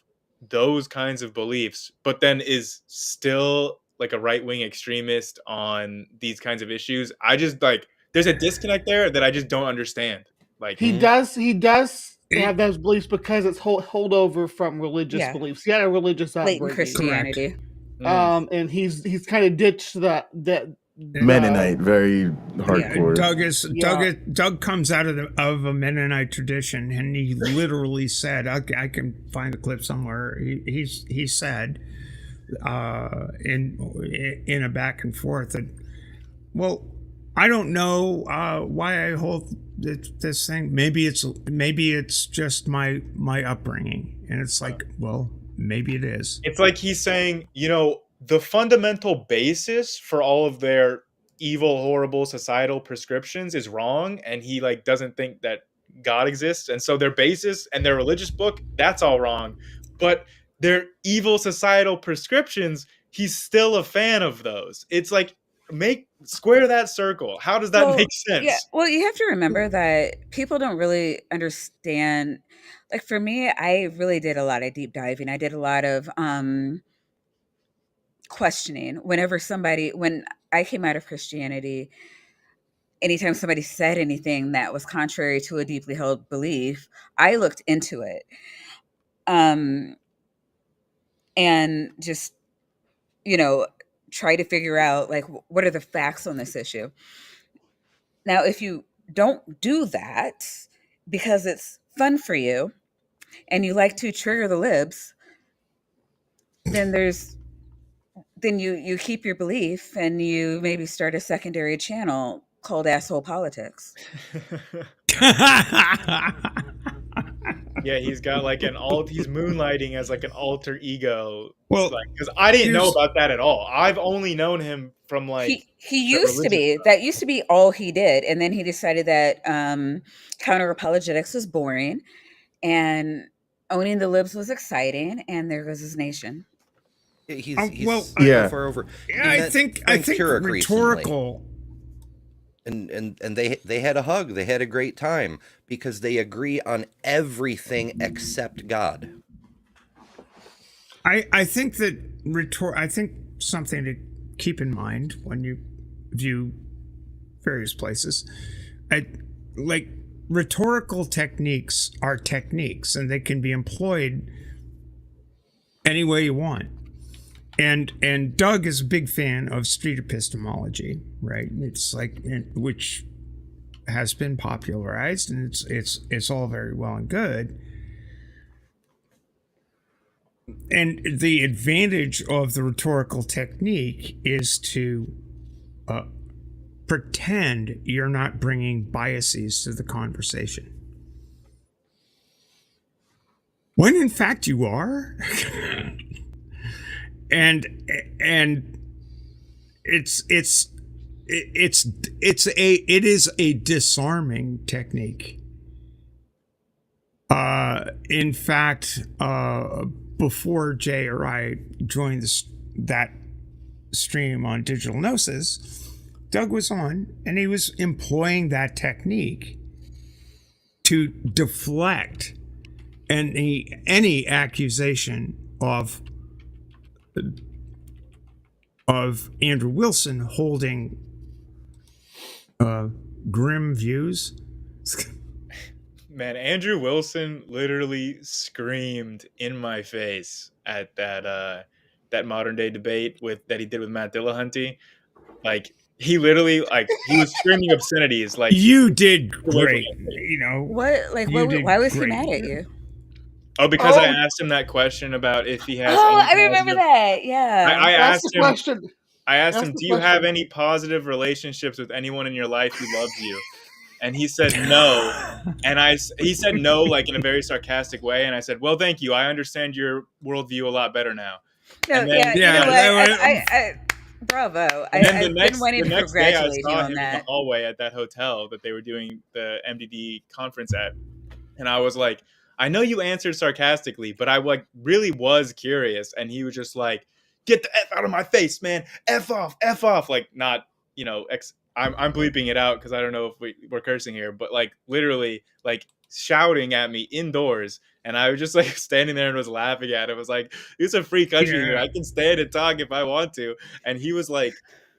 [SPEAKER 16] those kinds of beliefs, but then is still like a right-wing extremist on these kinds of issues. I just like there's a disconnect there that I just don't understand. Like
[SPEAKER 7] he does have those beliefs because it's holdover from religious beliefs. He had a religious
[SPEAKER 1] blatant
[SPEAKER 7] upbringing.
[SPEAKER 1] Christianity.
[SPEAKER 7] And he's kind of ditched that
[SPEAKER 15] Mennonite, very hardcore.
[SPEAKER 2] Doug comes out of a Mennonite tradition, and he literally said, I can find the clip somewhere. He said in a back and forth that, well, I don't know why I hold this thing. Maybe it's just my upbringing, and it's like, well, maybe it is.
[SPEAKER 16] It's like he's saying, the fundamental basis for all of their evil, horrible societal prescriptions is wrong, and he doesn't think that God exists, and so their basis and their religious book, that's all wrong, but their evil societal prescriptions, he's still a fan of those. It's like, square that circle. How does that make sense?
[SPEAKER 1] Yeah, well, you have to remember that people don't really understand. Like for me, I really did a lot of deep diving. I did a lot of questioning. When I came out of Christianity, anytime somebody said anything that was contrary to a deeply held belief, I looked into it. And just, try to figure out what are the facts on this issue. Now, if you don't do that because it's fun for you and you like to trigger the libs, then you keep your belief and you maybe start a secondary channel called Asshole Politics.
[SPEAKER 16] Yeah, he's got he's moonlighting as an alter ego.
[SPEAKER 2] Well,
[SPEAKER 16] because I didn't know about that at all. I've only known him from
[SPEAKER 1] he used to be stuff. That used to be all he did, and then he decided that counter apologetics was boring, and owning the libs was exciting, and there goes his nation.
[SPEAKER 6] He's far over.
[SPEAKER 2] Yeah, I think rhetorical.
[SPEAKER 6] And they had a hug. They had a great time because they agree on everything except God.
[SPEAKER 2] I think that I think something to keep in mind when you view various places, rhetorical techniques are techniques, and they can be employed any way you want. And Doug is a big fan of street epistemology, right? It's which has been popularized, and it's all very well and good. And the advantage of the rhetorical technique is to pretend you're not bringing biases to the conversation, when in fact you are. And it is a disarming technique. In fact, before Jay or I joined that stream on Digital Gnosis, Doug was on, and he was employing that technique to deflect any accusation of Andrew Wilson holding grim views.
[SPEAKER 16] Man, Andrew Wilson literally screamed in my face at that modern day debate that he did with Matt Dillahunty. He literally he was screaming obscenities.
[SPEAKER 2] You did great.
[SPEAKER 1] Why was he mad at you?
[SPEAKER 16] Oh, because I asked him that question about if he has.
[SPEAKER 1] I remember that. Yeah,
[SPEAKER 16] I asked him. I asked him, "Do you have any positive relationships with anyone in your life who loves you?" And he said no. And he said no, in a very sarcastic way. And I said, "Well, thank you. I understand your worldview a lot better now."
[SPEAKER 1] No,
[SPEAKER 16] and then,
[SPEAKER 1] you know what? Bravo.
[SPEAKER 16] I've been wanting to congratulate you on that. In the hallway at that hotel that they were doing the MDD conference at, and I was like, I know you answered sarcastically, but I really was curious. And he was just like, "Get the F out of my face, man. F off, F off." Not, I'm bleeping it out because I don't know if we're cursing here, but literally shouting at me indoors. And I was just standing there and was laughing at it. I was like, it's a free country here. I can stand and talk if I want to. And he was he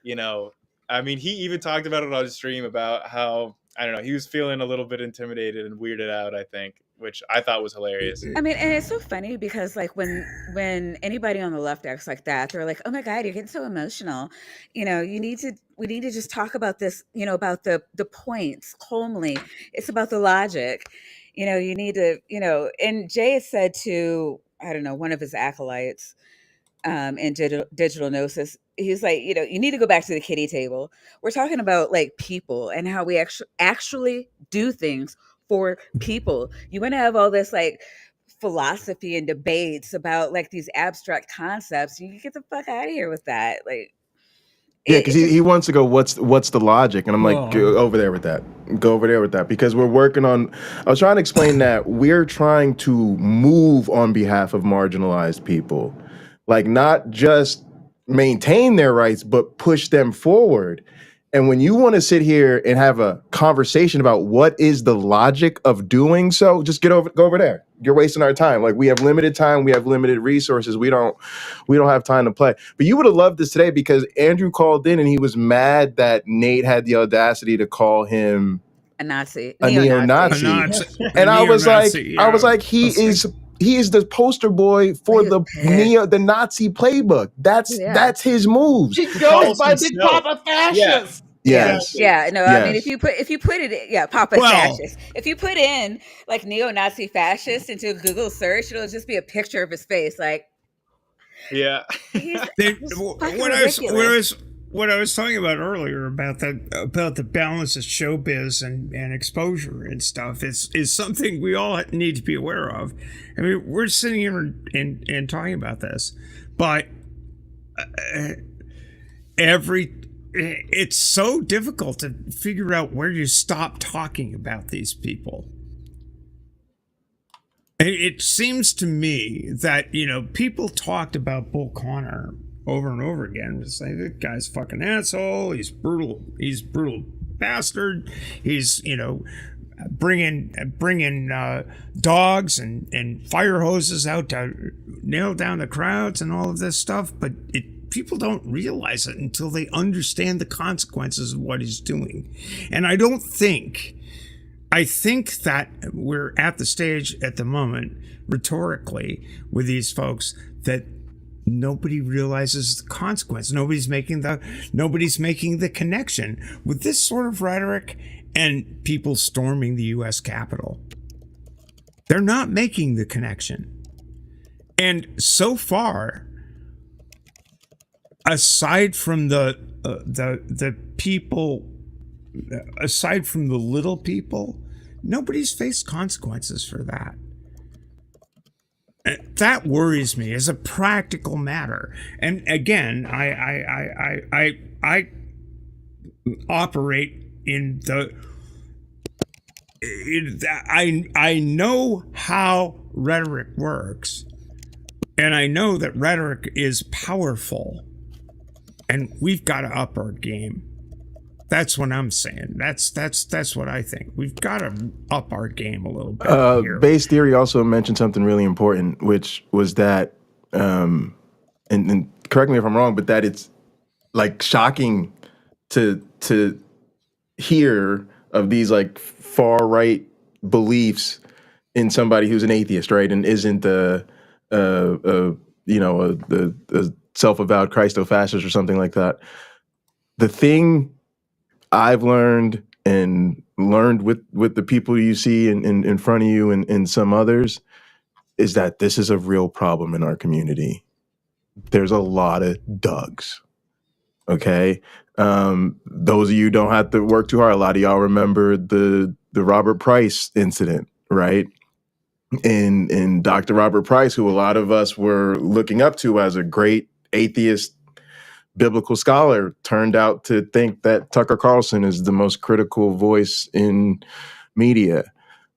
[SPEAKER 16] even talked about it on his stream about how, I don't know, he was feeling a little bit intimidated and weirded out, I think, which I thought was hilarious.
[SPEAKER 1] I mean, and it's so funny because like when anybody on the left acts like that, they're like, "Oh my God, you're getting so emotional." We need to just talk about this, about the points calmly. It's about the logic. You need to, and Jay has said to, I don't know, one of his acolytes, and digital gnosis, he's like, you need to go back to the kitty table. We're talking about like people and how we actually do things for people. You want to have all this like philosophy and debates about like these abstract concepts. You can get the fuck out of here with that. Like,
[SPEAKER 15] Yeah, because he wants to go, what's the logic? And I'm like, go over there with that. Go over there with that. Because we're working on, I was trying to explain that we're trying to move on behalf of marginalized people. Like, not just maintain their rights, but push them forward. And when you want to sit here and have a conversation about what is the logic of doing so, just go over there. You're wasting our time. Like, we have limited time, we have limited resources. We don't have time to play. But you would have loved this today because Andrew called in and he was mad that Nate had the audacity to call him
[SPEAKER 1] a Nazi,
[SPEAKER 15] a neo-Nazi. And I was like, he is the poster boy for the Nazi playbook. That's his moves.
[SPEAKER 7] He goes by Big Papa Fascist.
[SPEAKER 15] Yes.
[SPEAKER 1] Yeah. No.
[SPEAKER 15] Yes.
[SPEAKER 1] I mean, if you put it, Papa Fascist. If you put in like neo-Nazi fascist into a Google search, it'll just be a picture of his face. Like,
[SPEAKER 16] yeah.
[SPEAKER 2] What I was talking about earlier about the balance of showbiz and exposure and stuff is something we all need to be aware of. I mean, we're sitting here and talking about this, but it's so difficult to figure out where you stop talking about these people. It seems to me that, people talked about Bull Connor over and over again. Just like, that guy's a fucking asshole. He's brutal bastard. He's, bringing dogs and fire hoses out to nail down the crowds and all of this stuff. But people don't realize it until they understand the consequences of what he's doing. And I think that we're at the stage at the moment, rhetorically, with these folks, that nobody realizes the consequence. Nobody's making the connection with this sort of rhetoric and people storming the U.S. Capitol. They're not making the connection. And so far, aside from the people, aside from the little people, nobody's faced consequences for that. That worries me as a practical matter. And again, I operate in I know how rhetoric works, and I know that rhetoric is powerful, and we've got to up our game. That's what I'm saying. That's what I think. We've got to up our game a little bit here.
[SPEAKER 15] Base Theory also mentioned something really important, which was that, and correct me if I'm wrong, but that it's like shocking to hear of these like far right beliefs in somebody who's an atheist, right, and isn't a self-avowed Christo-fascist or something like that. The thing I've learned with the people you see in front of you and some others is that this is a real problem in our community. There's a lot of Dougs. Okay. Those of you don't have to work too hard. A lot of y'all remember the Robert Price incident, right? And Dr. Robert Price, who a lot of us were looking up to as a great atheist biblical scholar, turned out to think that Tucker Carlson is the most critical voice in media.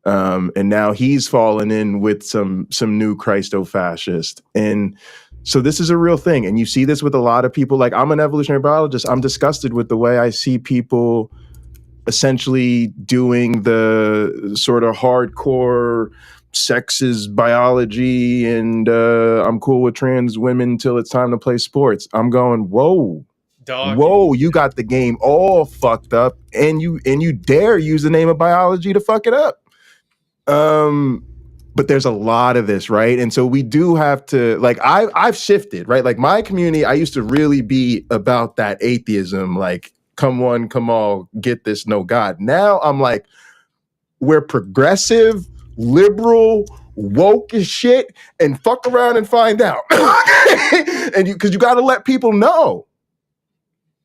[SPEAKER 15] And now he's fallen in with some new Christo-fascist. And so this is a real thing. And you see this with a lot of people. Like, I'm an evolutionary biologist. I'm disgusted with the way I see people essentially doing the sort of hardcore sex is biology and I'm cool with trans women till it's time to play sports. I'm going, whoa, you got the game all fucked up, and you dare use the name of biology to fuck it up. but there's a lot of this, right? And so we do have to, like, I've shifted, right? Like my community, I used to really be about that atheism, like, come one, come all, get this, no God. Now I'm like, we're progressive, liberal, woke as shit, and fuck around and find out. And because you got to let people know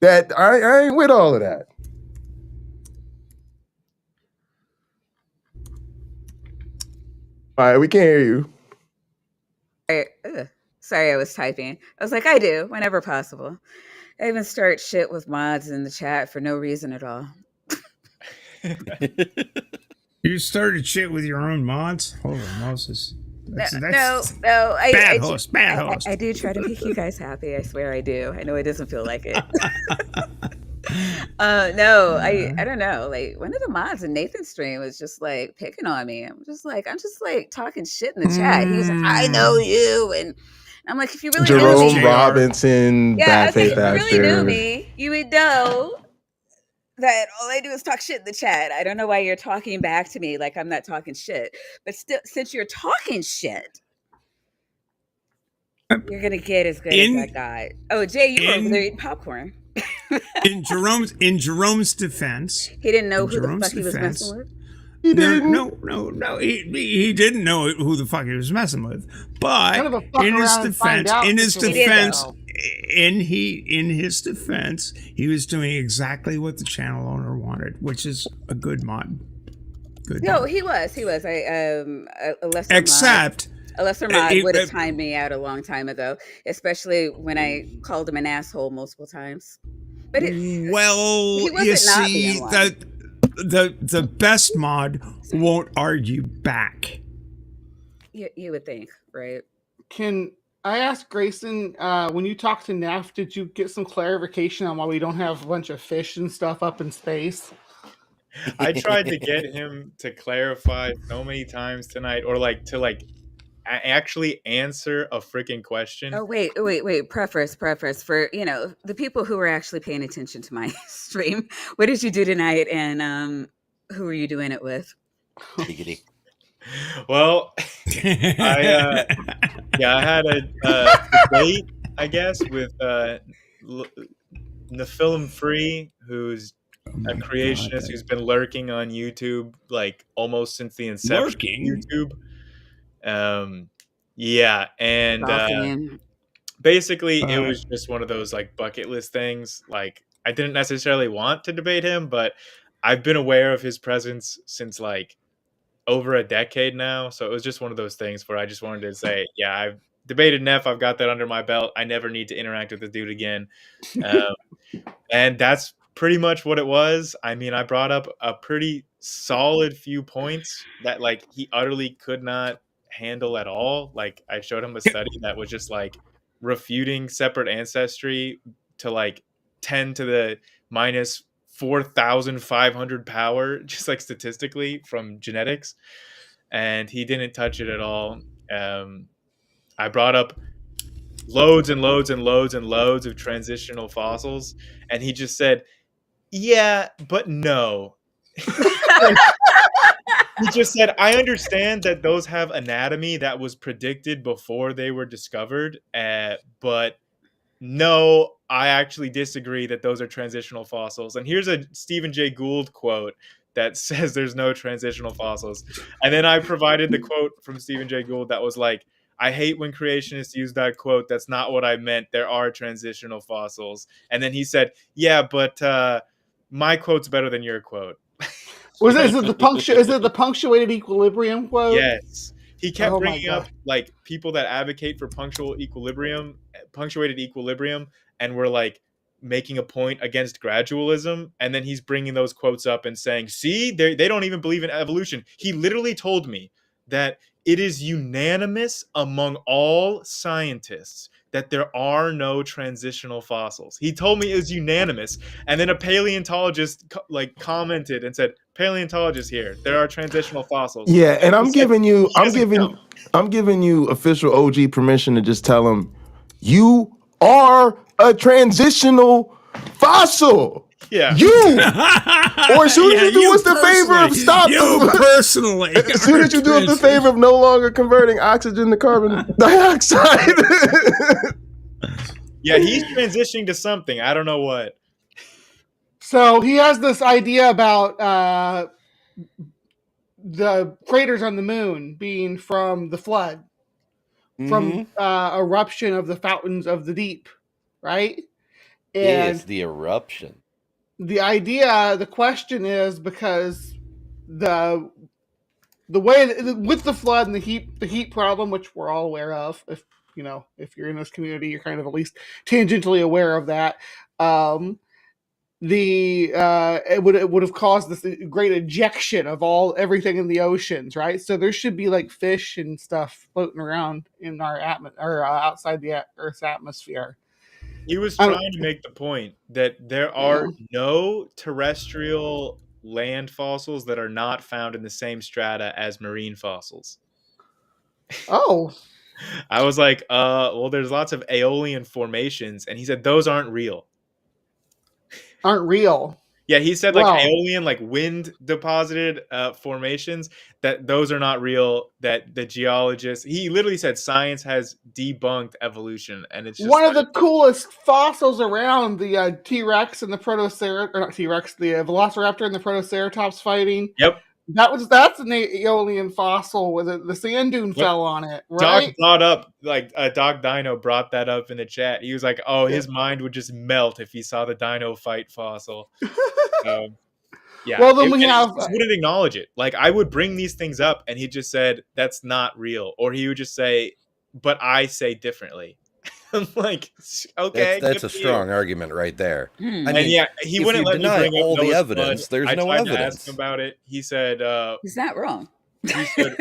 [SPEAKER 15] that I ain't with all of that. All right, we can't hear you.
[SPEAKER 1] Sorry, I was typing. I was like, I do, whenever possible. I even start shit with mods in the chat for no reason at all.
[SPEAKER 2] You started shit with your own mods? Holy Moses.
[SPEAKER 1] No.
[SPEAKER 2] Bad host.
[SPEAKER 1] I do try to make you guys happy. I swear I do. I know it doesn't feel like it. No, I don't know. Like one of the mods in Nathan's stream was just like picking on me. I'm just like talking shit in the chat. He was like, I know you, and I'm like, if you really knew me,
[SPEAKER 15] Jerome Robinson, Bad Faith
[SPEAKER 1] if you really knew
[SPEAKER 15] Actor.
[SPEAKER 1] me, you would know that all I do is talk shit in the chat. I don't know why you're talking back to me like I'm not talking shit. But still, since you're talking shit, you're gonna get as good as that guy. Oh, Jay, you were over there eating popcorn.
[SPEAKER 2] In Jerome's defense,
[SPEAKER 1] he didn't know who the fuck he was messing with.
[SPEAKER 2] He didn't. No. He didn't know who the fuck he was messing with. But in his defense, he was doing exactly what the channel owner wanted, which is a good mod.
[SPEAKER 1] He was. A lesser mod would have timed me out a long time ago, especially when I called him an asshole multiple times. But
[SPEAKER 2] you see, the best mod won't argue back.
[SPEAKER 1] You would think, right?
[SPEAKER 7] Can I ask Grayson, when you talked to Neff, did you get some clarification on why we don't have a bunch of fish and stuff up in space?
[SPEAKER 16] I tried to get him to clarify so many times tonight, or to actually answer a freaking question.
[SPEAKER 1] Oh, wait. Preface for, the people who were actually paying attention to my stream. What did you do tonight, and who were you doing it with?
[SPEAKER 16] Well, I had a debate, I guess, with Nephilim Free, who's a creationist who's been lurking on YouTube like almost since the inception of YouTube. Basically it was just one of those like bucket list things. Like I didn't necessarily want to debate him, but I've been aware of his presence since like over a decade now. So it was just one of those things where I just wanted to say, yeah, I've debated Neff. I've got that under my belt. I never need to interact with the dude again. And that's pretty much what it was. I mean, I brought up a pretty solid few points that like he utterly could not handle at all. Like I showed him a study that was just like refuting separate ancestry to like 10 to the minus 4,500 power, just like statistically from genetics. And he didn't touch it at all. I brought up loads and loads and loads and loads of transitional fossils, and he just said, yeah, but no. He just said, I understand that those have anatomy that was predicted before they were discovered, but no, I actually disagree that those are transitional fossils. And here's a Stephen Jay Gould quote that says there's no transitional fossils. And then I provided the quote from Stephen Jay Gould that was like, I hate when creationists use that quote. That's not what I meant. There are transitional fossils. And then he said, yeah, but my quote's better than your quote.
[SPEAKER 7] Is it the punctuated equilibrium quote?
[SPEAKER 16] Yes. He kept bringing up like people that advocate for punctuated equilibrium, and were like making a point against gradualism. And then he's bringing those quotes up and saying, see, they don't even believe in evolution. He literally told me that it is unanimous among all scientists that there are no transitional fossils. He told me it was unanimous. And then a paleontologist like commented and said, paleontologist here, there are transitional fossils.
[SPEAKER 15] Yeah, and I'm giving you official OG permission to just tell him, you are a transitional fossil.
[SPEAKER 16] Yeah.
[SPEAKER 15] You! Or as soon as you do us the favor of stop.
[SPEAKER 2] You personally.
[SPEAKER 15] As soon as you do us the favor of no longer converting oxygen to carbon dioxide.
[SPEAKER 16] Yeah, he's transitioning to something. I don't know what.
[SPEAKER 7] So he has this idea about the craters on the moon being from the flood, from eruption of the fountains of the deep, right? And
[SPEAKER 6] yes, the eruption.
[SPEAKER 7] The question is because the way with the flood and the heat problem, which we're all aware of, if you're in this community, you're kind of at least tangentially aware of that. It would have caused this great ejection of everything in the oceans, right? So there should be like fish and stuff floating around in our outside the Earth's atmosphere.
[SPEAKER 16] He was trying to make the point that there are no terrestrial land fossils that are not found in the same strata as marine fossils.
[SPEAKER 7] Oh.
[SPEAKER 16] I was like, well, there's lots of Aeolian formations, and he said those aren't real.
[SPEAKER 7] Aren't real.
[SPEAKER 16] Yeah, he said like Aeolian, like wind deposited formations, that those are not real, that the geologists, he literally said science has debunked evolution. And it's just
[SPEAKER 7] one of the coolest fossils around, the T-Rex and the the Velociraptor and the Protoceratops fighting.
[SPEAKER 16] Yep.
[SPEAKER 7] That's an Aeolian fossil with the sand dune fell on it, right?
[SPEAKER 16] Doc brought up, like, Doc Dino brought that up in the chat. He was like, oh, his mind would just melt if he saw the dino fight fossil. Yeah.
[SPEAKER 7] Well, then
[SPEAKER 16] he wouldn't acknowledge it. Like, I would bring these things up, and he just said, that's not real. Or he would just say, but I say differently. I'm like, okay.
[SPEAKER 6] That's a strong argument right there. I mean,
[SPEAKER 16] and yeah, he wouldn't let me bring
[SPEAKER 6] all
[SPEAKER 16] up
[SPEAKER 6] the
[SPEAKER 16] Noah's
[SPEAKER 6] evidence.
[SPEAKER 16] Flood.
[SPEAKER 6] There's no
[SPEAKER 16] I tried to
[SPEAKER 6] evidence.
[SPEAKER 16] ask him about it. He said,
[SPEAKER 1] he's not wrong.
[SPEAKER 16] He said,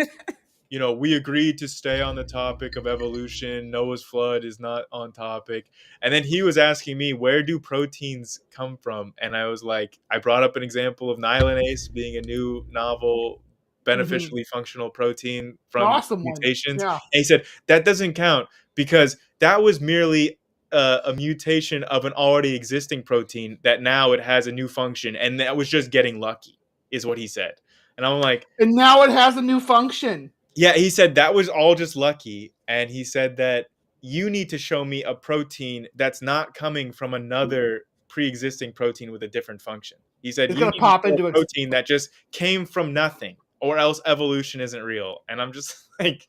[SPEAKER 16] we agreed to stay on the topic of evolution. Noah's Flood is not on topic. And then he was asking me, where do proteins come from? And I was like, I brought up an example of nyelinase being a new novel beneficially functional protein from mutations.
[SPEAKER 7] Yeah.
[SPEAKER 16] And he said, that doesn't count because that was merely a mutation of an already existing protein that now it has a new function. And that was just getting lucky, is what he said. And I'm like,
[SPEAKER 7] and now it has a new function.
[SPEAKER 16] Yeah, he said that was all just lucky. And he said that you need to show me a protein that's not coming from another pre-existing protein with a different function. He said,
[SPEAKER 7] it's
[SPEAKER 16] you
[SPEAKER 7] going to pop into
[SPEAKER 16] a protein that just came from nothing, or else evolution isn't real. And I'm just like,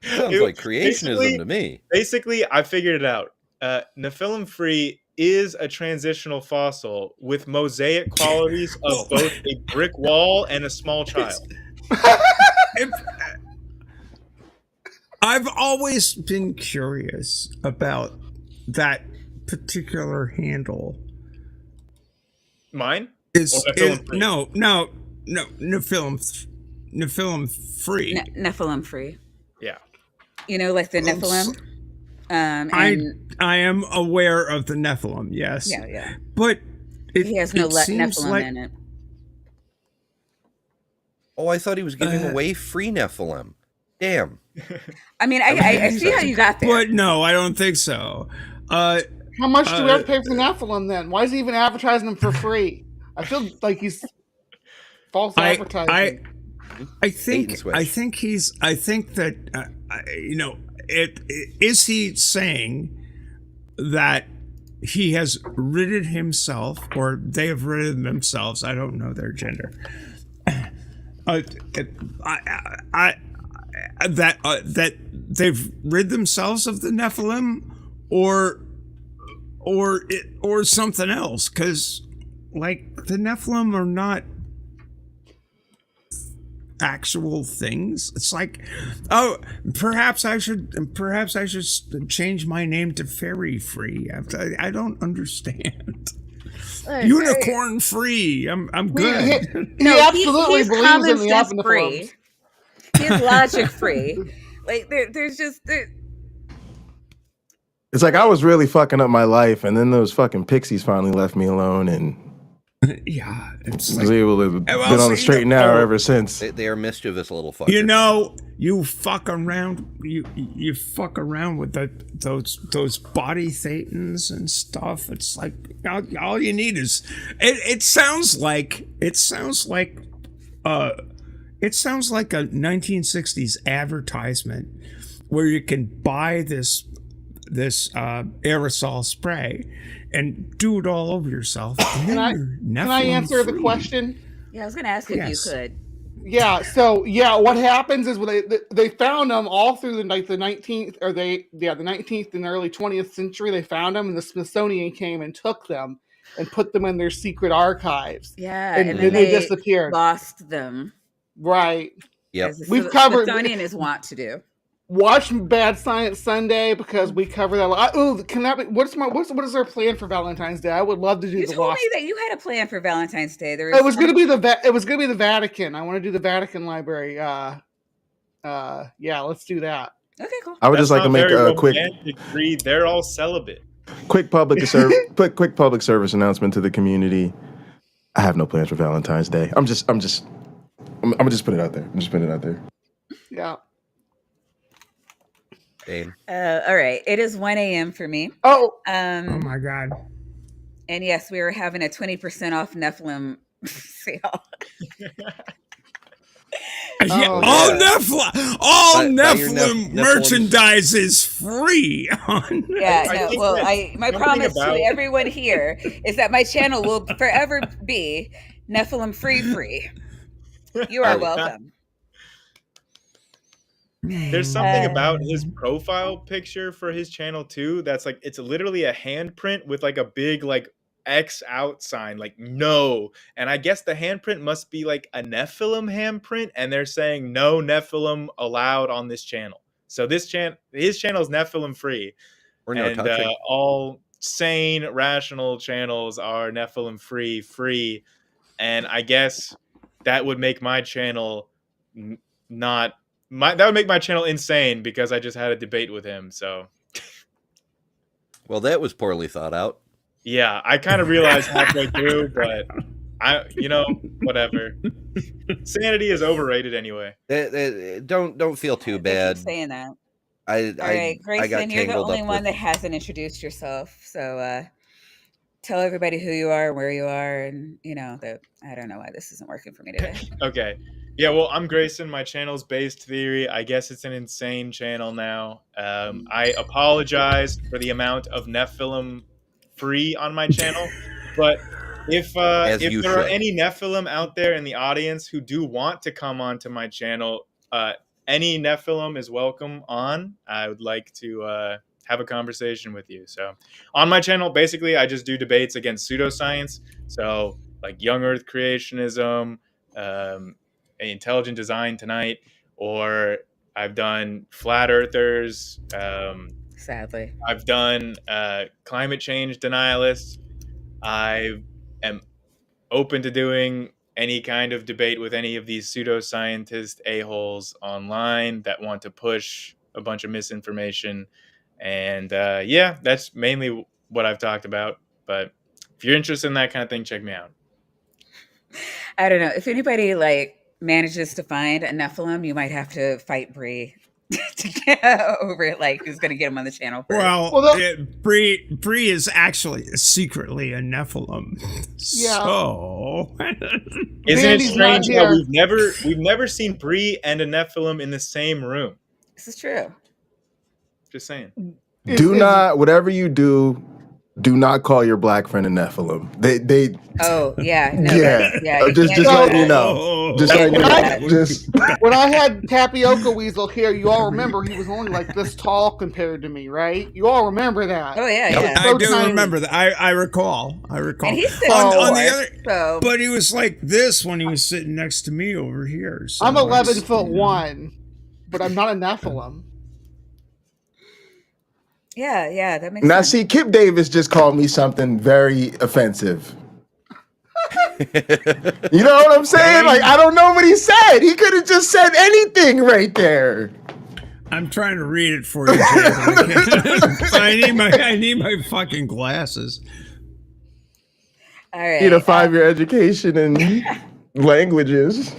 [SPEAKER 6] sounds like creationism to me.
[SPEAKER 16] Basically, I figured it out. Nephilim-free is a transitional fossil with mosaic qualities of both a brick wall and a small child.
[SPEAKER 2] I've always been curious about that particular handle.
[SPEAKER 16] Mine?
[SPEAKER 2] No, Nephilim free.
[SPEAKER 1] Nephilim free.
[SPEAKER 16] Yeah.
[SPEAKER 1] Like the Nephilim.
[SPEAKER 2] I am aware of the Nephilim, yes.
[SPEAKER 1] Yeah.
[SPEAKER 2] But
[SPEAKER 1] he has no Nephilim in it.
[SPEAKER 6] Oh, I thought he was giving away free Nephilim. Damn.
[SPEAKER 1] I mean, I see how you got there.
[SPEAKER 2] But no, I don't think so.
[SPEAKER 7] How much do we have to pay for the Nephilim then? Why is he even advertising them for free? I feel like he's false advertising.
[SPEAKER 2] I think that is he saying that he has ridded himself, or they have ridded themselves? I don't know their gender. That they've rid themselves of the Nephilim, or something else, because like the Nephilim are not actual things. It's like, oh, perhaps I should change my name to Fairy Free. I don't understand. Unicorn free. I'm good.
[SPEAKER 7] He absolutely believes in the
[SPEAKER 1] common free. He's logic free. Like there's just.
[SPEAKER 15] It's like I was really fucking up my life, and then those fucking pixies finally left me alone, and
[SPEAKER 2] Yeah, it's
[SPEAKER 15] I was able to been
[SPEAKER 2] well,
[SPEAKER 15] on the straight and narrow ever since.
[SPEAKER 6] They are mischievous little fuckers.
[SPEAKER 2] You know, you fuck around. You fuck around with those body thetans and stuff. It's like all you need is. It sounds like a 1960s advertisement where you can buy this aerosol spray and do it all over yourself.
[SPEAKER 7] Can I answer the question?
[SPEAKER 1] Yeah, I was going to ask if you could.
[SPEAKER 7] Yeah. So what happens is when they found them all through the 19th or the 19th and early 20th century. They found them, and the Smithsonian came and took them and put them in their secret archives.
[SPEAKER 1] Yeah,
[SPEAKER 7] and then they disappeared.
[SPEAKER 1] Lost them.
[SPEAKER 7] Right.
[SPEAKER 6] Yep.
[SPEAKER 7] We've covered.
[SPEAKER 1] Smithsonian is want to do.
[SPEAKER 7] Watch Bad Science Sunday because we cover that. Oh, can that be? What is our plan for Valentine's Day? I would love to do.
[SPEAKER 1] You told me that you had a plan for Valentine's Day.
[SPEAKER 7] It was going to be the Vatican. I want to do the Vatican Library. Yeah, let's do that.
[SPEAKER 1] Okay, cool.
[SPEAKER 15] I would just like to make a quick.
[SPEAKER 16] They're all celibate.
[SPEAKER 15] Quick public service announcement to the community. I have no plans for Valentine's Day. I'm just put it out there. I'm just putting it out there.
[SPEAKER 7] Yeah.
[SPEAKER 1] All right. It is 1 a.m. for me.
[SPEAKER 7] Oh
[SPEAKER 2] my God.
[SPEAKER 1] And yes, we were having a 20% off Nephilim sale.
[SPEAKER 2] All Nephilim merchandise is free.
[SPEAKER 1] My promise to everyone here is that my channel will forever be Nephilim free. You are welcome.
[SPEAKER 16] There's something about his profile picture for his channel too that's like it's literally a handprint with like a big like X out sign, like no. And I guess the handprint must be like a Nephilim handprint, and they're saying no Nephilim allowed on this channel. So his channel is Nephilim free, and all sane, rational channels are Nephilim free. And I guess that would make my channel that would make my channel insane because I just had a debate with him. So,
[SPEAKER 6] well, that was poorly thought out.
[SPEAKER 16] Yeah, I kind of realized halfway through, but whatever. Sanity is overrated anyway.
[SPEAKER 6] Don't feel too bad.
[SPEAKER 1] Saying that.
[SPEAKER 6] All
[SPEAKER 1] right, Grayson, you're the only one that hasn't introduced yourself. So tell everybody who you are, where you are, and that I don't know why this isn't working for me today.
[SPEAKER 16] Okay. Yeah, well, I'm Grayson. My channel's Based Theory. I guess it's an insane channel now. I apologize for the amount of Nephilim free on my channel, but if there are any Nephilim out there in the audience who do want to come onto my channel, any Nephilim is welcome on. I would like to have a conversation with you. So on my channel, basically, I just do debates against pseudoscience. So like young Earth creationism, intelligent design tonight, or I've done flat earthers.
[SPEAKER 1] Sadly,
[SPEAKER 16] I've done climate change denialists. I am open to doing any kind of debate with any of these pseudoscientist a-holes online that want to push a bunch of misinformation. And that's mainly what I've talked about. But if you're interested in that kind of thing, check me out.
[SPEAKER 1] I don't know. If anybody manages to find a Nephilim, you might have to fight Bree to get over it. Who's going to get him on the channel first.
[SPEAKER 2] Well, Bree is actually secretly a Nephilim.
[SPEAKER 7] Yeah.
[SPEAKER 2] So
[SPEAKER 16] isn't it strange how we've never seen Bree and a Nephilim in the same room?
[SPEAKER 1] This is true.
[SPEAKER 16] Just saying.
[SPEAKER 15] Whatever you do not call your black friend a Nephilim. They.
[SPEAKER 1] Oh yeah. No,
[SPEAKER 15] yeah. Just letting you know.
[SPEAKER 7] When I had Tapioca Weasel here, you all remember he was only like this tall compared to me, right? You all remember that?
[SPEAKER 1] Oh yeah.
[SPEAKER 2] I do remember that. I recall.
[SPEAKER 1] And he's
[SPEAKER 2] on the other, but he was like this when he was sitting next to me over here. So
[SPEAKER 7] I'm 11'1", but I'm not a Nephilim.
[SPEAKER 1] Yeah, that makes
[SPEAKER 15] sense. Now,
[SPEAKER 1] sense.
[SPEAKER 15] see, Kip Davis just called me something very offensive. You know what I'm saying? I don't know what he said. He could have just said anything right there.
[SPEAKER 2] I'm trying to read it for you, Jay. I need my fucking glasses.
[SPEAKER 1] All
[SPEAKER 15] Need a
[SPEAKER 1] right.
[SPEAKER 15] 5-year education in languages.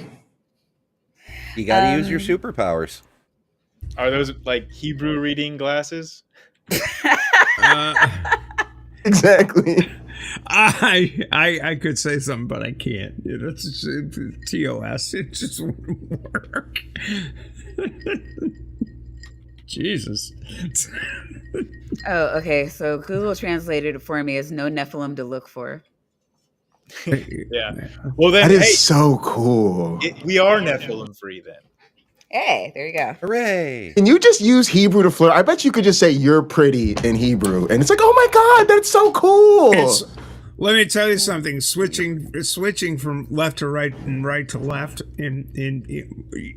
[SPEAKER 6] You got to use your superpowers.
[SPEAKER 16] Are those like Hebrew reading glasses?
[SPEAKER 15] Exactly.
[SPEAKER 2] I could say something, but I can't. It's TOS. It just wouldn't work. Jesus.
[SPEAKER 1] Oh, okay. So Google translated it for me as no Nephilim to look for.
[SPEAKER 16] Yeah. Well, then,
[SPEAKER 15] That is
[SPEAKER 16] hey,
[SPEAKER 15] so cool.
[SPEAKER 16] we are Nephilim free then.
[SPEAKER 1] Hey, there you go.
[SPEAKER 6] Hooray!
[SPEAKER 15] Can you just use Hebrew to flirt? I bet you could just say "you're pretty" in Hebrew, and it's like, oh my god, that's so cool.
[SPEAKER 2] Let me tell you something. Switching from left to right and right to left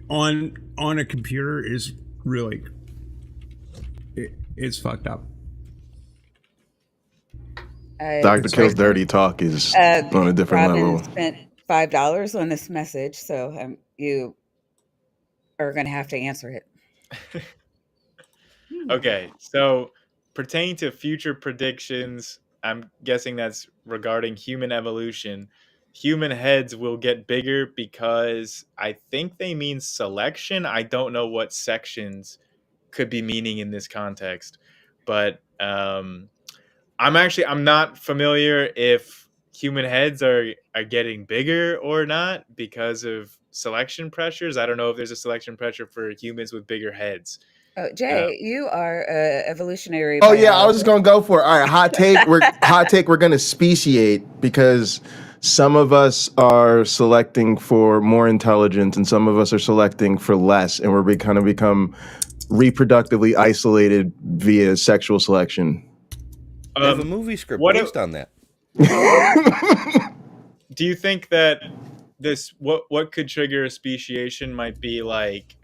[SPEAKER 2] on a computer is really it's fucked up.
[SPEAKER 15] Dr. Kill's dirty talk is on a different
[SPEAKER 1] Robin
[SPEAKER 15] level.
[SPEAKER 1] spent $5 on this message, so you are going to have to answer it.
[SPEAKER 16] Okay, so pertaining to future predictions, I'm guessing that's regarding human evolution. Human heads will get bigger because I think they mean selection. I don't know what sections could be meaning in this context, but I'm not familiar if human heads are getting bigger or not because of selection pressures. I don't know if there's a selection pressure for humans with bigger heads.
[SPEAKER 1] Oh, Jay, you are evolutionary.
[SPEAKER 15] Oh yeah, I was just
[SPEAKER 1] biologist.
[SPEAKER 15] gonna go for it. All right, hot take. We're gonna speciate because some of us are selecting for more intelligence, and some of us are selecting for less, and we're kind of become reproductively isolated via sexual selection.
[SPEAKER 6] I have a movie script based on that.
[SPEAKER 16] Do you think that what could trigger a speciation might be like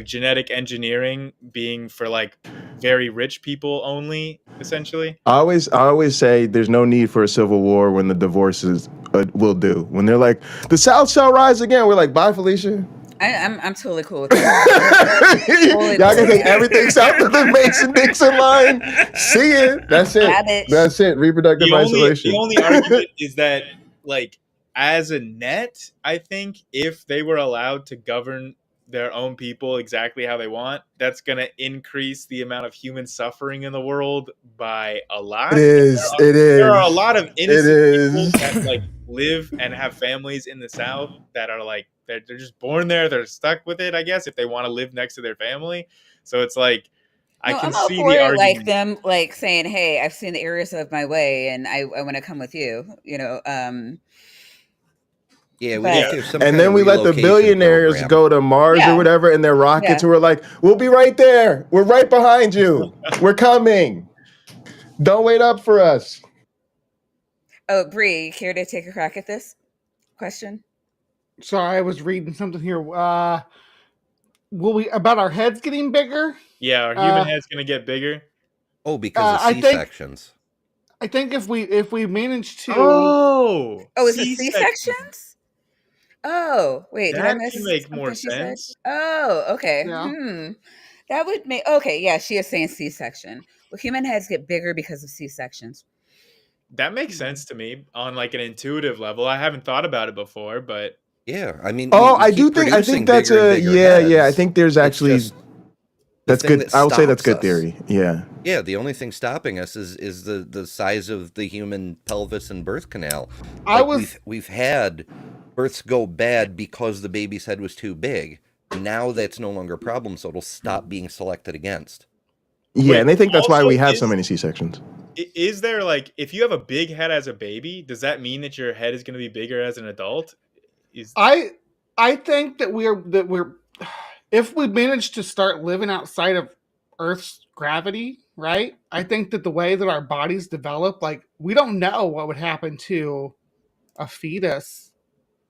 [SPEAKER 16] genetic engineering being for like very rich people only, essentially?
[SPEAKER 15] I always say there's no need for a civil war when the divorces will do. When they're like, the South shall rise again, we're like, bye, Felicia.
[SPEAKER 1] I'm totally cool with that.
[SPEAKER 15] Y'all can take everything south of the Mason-Dixon line. See it. That's it. That's it. Reproductive isolation.
[SPEAKER 16] The only argument is that, like, as a net, I think if they were allowed to govern their own people exactly how they want, that's going to increase the amount of human suffering in the world by a lot.
[SPEAKER 15] It is.
[SPEAKER 16] There are a lot of innocent people that like live and have families in the South that are like they're just born there. They're stuck with it, I guess, if they want to live next to their family. So it's like I can see the argument.
[SPEAKER 1] Like them like saying, "Hey, I've seen the areas of my way, and I want to come with you." You know.
[SPEAKER 6] Yeah,
[SPEAKER 15] and then we let the billionaires go to Mars or whatever in their rockets, who are like, "We'll be right there. We're right behind you. We're coming. Don't wait up for us."
[SPEAKER 1] Oh, Bree, care to take a crack at this question?
[SPEAKER 7] Sorry, I was reading something here. Will we about our heads getting bigger?
[SPEAKER 16] Yeah, our human head's gonna get bigger.
[SPEAKER 6] Oh, because of C-sections.
[SPEAKER 7] I think if we manage to
[SPEAKER 1] is it C-sections? Oh, wait, did I
[SPEAKER 16] that
[SPEAKER 1] miss
[SPEAKER 16] can make
[SPEAKER 1] something
[SPEAKER 16] more
[SPEAKER 1] she said?
[SPEAKER 16] sense.
[SPEAKER 1] Oh, okay.
[SPEAKER 7] Yeah.
[SPEAKER 1] That would make yeah, she is saying C-section. Well, human heads get bigger because of C-sections.
[SPEAKER 16] That makes sense to me on like an intuitive level. I haven't thought about it before, but
[SPEAKER 6] yeah, I mean,
[SPEAKER 15] I think that's I think there's actually that's good. I would say that's good theory. Yeah.
[SPEAKER 6] Yeah, the only thing stopping us is the size of the human pelvis and birth canal. We've had births go bad because the baby's head was too big. Now that's no longer a problem, so it'll stop being selected against.
[SPEAKER 15] Yeah, and they think that's why we have so many C-sections.
[SPEAKER 16] Is there like, if you have a big head as a baby, does that mean that your head is going to be bigger as an adult?
[SPEAKER 7] I think that we're if we manage to start living outside of Earth's gravity, right? I think that the way that our bodies develop, like we don't know what would happen to a fetus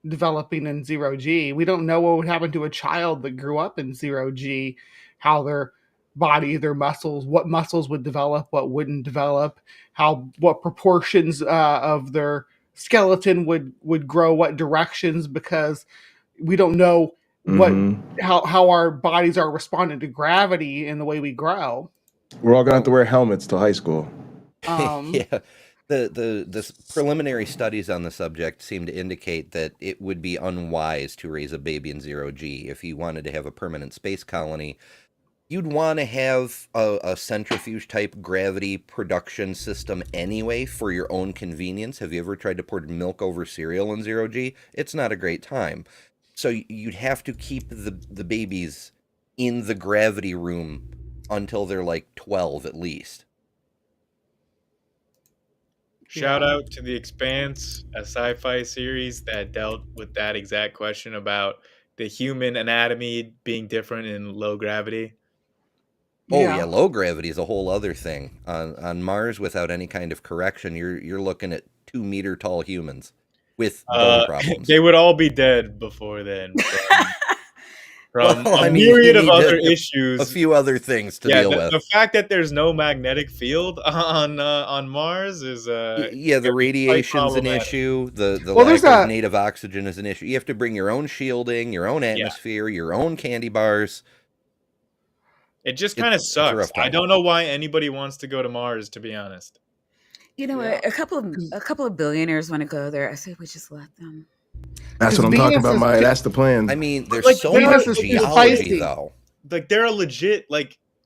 [SPEAKER 7] developing in 0G. We don't know what would happen to a child that grew up in 0G, how their body, their muscles, what muscles would develop, what wouldn't develop, what proportions of their skeleton would grow, what directions, because we don't know how our bodies are responding to gravity and the way we grow.
[SPEAKER 15] We're all gonna have to wear helmets till high school.
[SPEAKER 6] Yeah. The preliminary studies on the subject seem to indicate that it would be unwise to raise a baby in zero G. If you wanted to have a permanent space colony, you'd want to have a centrifuge type gravity production system anyway for your own convenience. Have you ever tried to pour milk over cereal in zero G? It's not a great time. So you'd have to keep the babies in the gravity room until they're like 12 at least.
[SPEAKER 16] Shout out to The Expanse, a sci-fi series that dealt with that exact question about the human anatomy being different in low gravity.
[SPEAKER 6] Oh yeah, low gravity is a whole other thing. On Mars, without any kind of correction, you're looking at 2-meter tall humans with bone problems.
[SPEAKER 16] They would all be dead before then. From
[SPEAKER 6] Well,
[SPEAKER 16] a
[SPEAKER 6] I mean,
[SPEAKER 16] myriad
[SPEAKER 6] you
[SPEAKER 16] of
[SPEAKER 6] need
[SPEAKER 16] other
[SPEAKER 6] to-
[SPEAKER 16] issues,
[SPEAKER 6] a few other things to deal with.
[SPEAKER 16] The fact that there's no magnetic field on Mars is
[SPEAKER 6] Yeah, the radiation's an issue. The
[SPEAKER 7] Well,
[SPEAKER 6] lack
[SPEAKER 7] there's
[SPEAKER 6] of
[SPEAKER 7] a-
[SPEAKER 6] native oxygen is an issue. You have to bring your own shielding, your own atmosphere, your own candy bars.
[SPEAKER 16] It just kind of
[SPEAKER 6] It's a rough
[SPEAKER 16] sucks. I
[SPEAKER 6] time.
[SPEAKER 16] don't know why anybody wants to go to Mars, to be honest.
[SPEAKER 1] You know what? A couple of billionaires want to go there. I say we just let them.
[SPEAKER 15] That's what I'm talking about, Maya. That's the plan.
[SPEAKER 6] I mean, there's
[SPEAKER 16] Like,
[SPEAKER 6] so
[SPEAKER 16] Venus
[SPEAKER 6] much
[SPEAKER 16] is too
[SPEAKER 6] geology,
[SPEAKER 16] spicy.
[SPEAKER 6] though.
[SPEAKER 16] Like, there are legit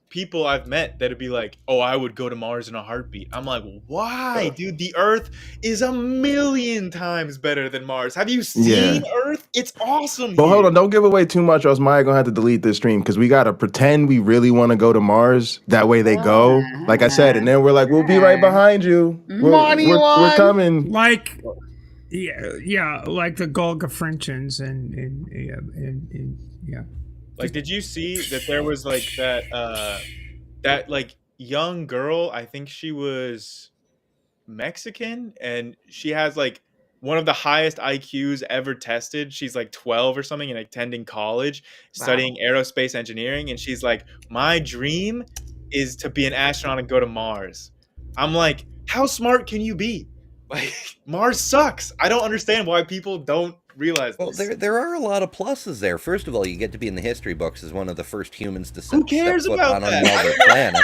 [SPEAKER 16] people I've met that'd be like, "Oh, I would go to Mars in a heartbeat." I'm like, "Why, dude? The Earth is 1,000,000 times better than Mars. Have you seen Earth? It's awesome."
[SPEAKER 15] But
[SPEAKER 16] here.
[SPEAKER 15] hold on, don't give away too much, or else Maya gonna have to delete this stream because we gotta pretend we really want to go to Mars. That way they go, like I said, and then we're like, we'll be right behind you. We're coming.
[SPEAKER 2] Like, yeah, like the Golga Frenchens and yeah.
[SPEAKER 16] Like, did you see that there was like that like young girl? I think she was Mexican, and she has like one of the highest IQs ever tested. She's like 12 or something and attending college, studying aerospace engineering. And she's like, "My dream is to be an astronaut and go to Mars." I'm like, how smart can you be? Like, Mars sucks. I don't understand why people don't realize
[SPEAKER 6] Well,
[SPEAKER 16] this.
[SPEAKER 6] there are a lot of pluses there. First of all, you get to be in the history books as one of the first humans to
[SPEAKER 16] Who cares
[SPEAKER 6] step foot
[SPEAKER 16] about
[SPEAKER 6] on
[SPEAKER 16] that?
[SPEAKER 6] another planet.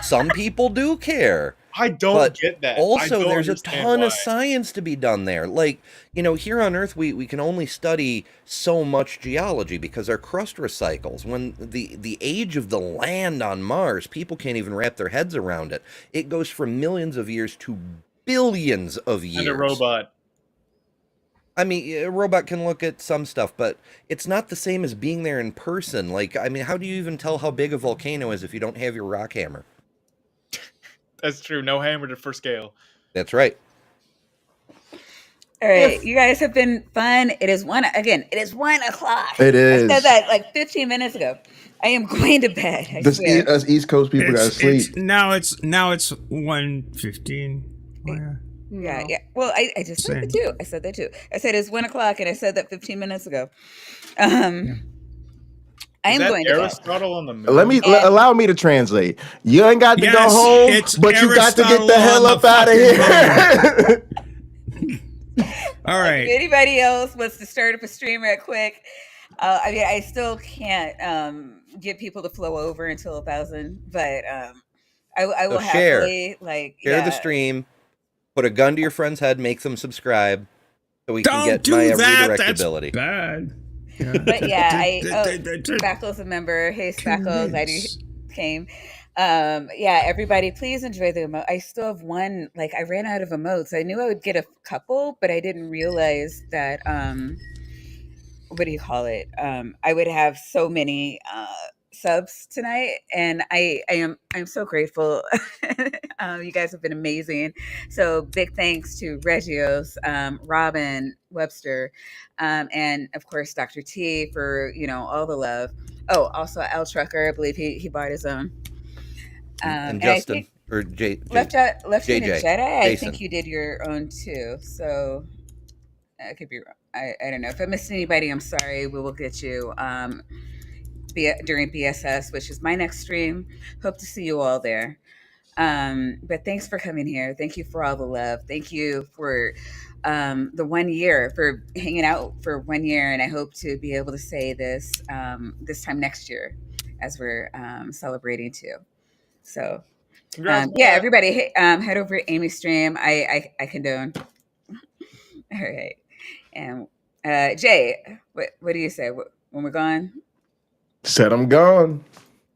[SPEAKER 6] Some people do care.
[SPEAKER 16] I don't
[SPEAKER 6] But
[SPEAKER 16] get that. I
[SPEAKER 6] Also,
[SPEAKER 16] don't
[SPEAKER 6] there's a
[SPEAKER 16] understand
[SPEAKER 6] ton
[SPEAKER 16] why.
[SPEAKER 6] of science to be done there. Like, here on Earth, we can only study so much geology because our crust recycles. When the age of the land on Mars, people can't even wrap their heads around it. It goes from millions of years to billions of years.
[SPEAKER 16] And a robot.
[SPEAKER 6] I mean, a robot can look at some stuff, but it's not the same as being there in person. Like, I mean, how do you even tell how big a volcano is if you don't have your rock hammer?
[SPEAKER 16] That's true. No hammer for scale.
[SPEAKER 6] That's right.
[SPEAKER 1] All right, you guys have been fun. It is 1 o'clock.
[SPEAKER 15] It is.
[SPEAKER 1] I said that like 15 minutes ago. I am going to bed. I swear.
[SPEAKER 15] Us East Coast people gotta sleep.
[SPEAKER 2] Now it's 1:15.
[SPEAKER 1] Yeah. Well, I just said that too. I said it's 1 o'clock, and I said that 15 minutes ago. I am going to bed.
[SPEAKER 16] Aristotle on the moon.
[SPEAKER 15] Allow me to translate. You ain't got to go home, but you got to get the hell up out of here.
[SPEAKER 2] All right.
[SPEAKER 1] If anybody else wants to start up a stream right quick, I mean, I still can't get people to flow over until 1,000, but I will happily
[SPEAKER 6] share the stream, put a gun to your friend's head, make them subscribe, so we can get my redirectability.
[SPEAKER 2] Bad. Yeah.
[SPEAKER 1] But yeah, Spackle's a member. Hey, Spackles, I came. Yeah, everybody, please enjoy the emote. I still have one. Like, I ran out of emotes. I knew I would get a couple, but I didn't realize that. What do you call it? I would have so many subs tonight, and I'm so grateful. You guys have been amazing. So big thanks to Regios, Robin, Webster, and of course Dr. T for all the love. Oh, also Al Trucker, I believe he bought his own.
[SPEAKER 6] And Justin or
[SPEAKER 1] Left Hand
[SPEAKER 6] JJ,
[SPEAKER 1] Jedi. I
[SPEAKER 6] Jason.
[SPEAKER 1] think you did your own too. So I could be wrong. I don't know. If I missed anybody, I'm sorry. We will get you during BSS, which is my next stream. Hope to see you all there. But thanks for coming here. Thank you for all the love. Thank you for the 1 year, for hanging out for 1 year. And I hope to be able to say this this time next year as we're celebrating too. So Yeah, everybody, head over to Amy's stream. I condone. All right, and Jay, what do you say when we're gone?
[SPEAKER 15] Said I'm gone.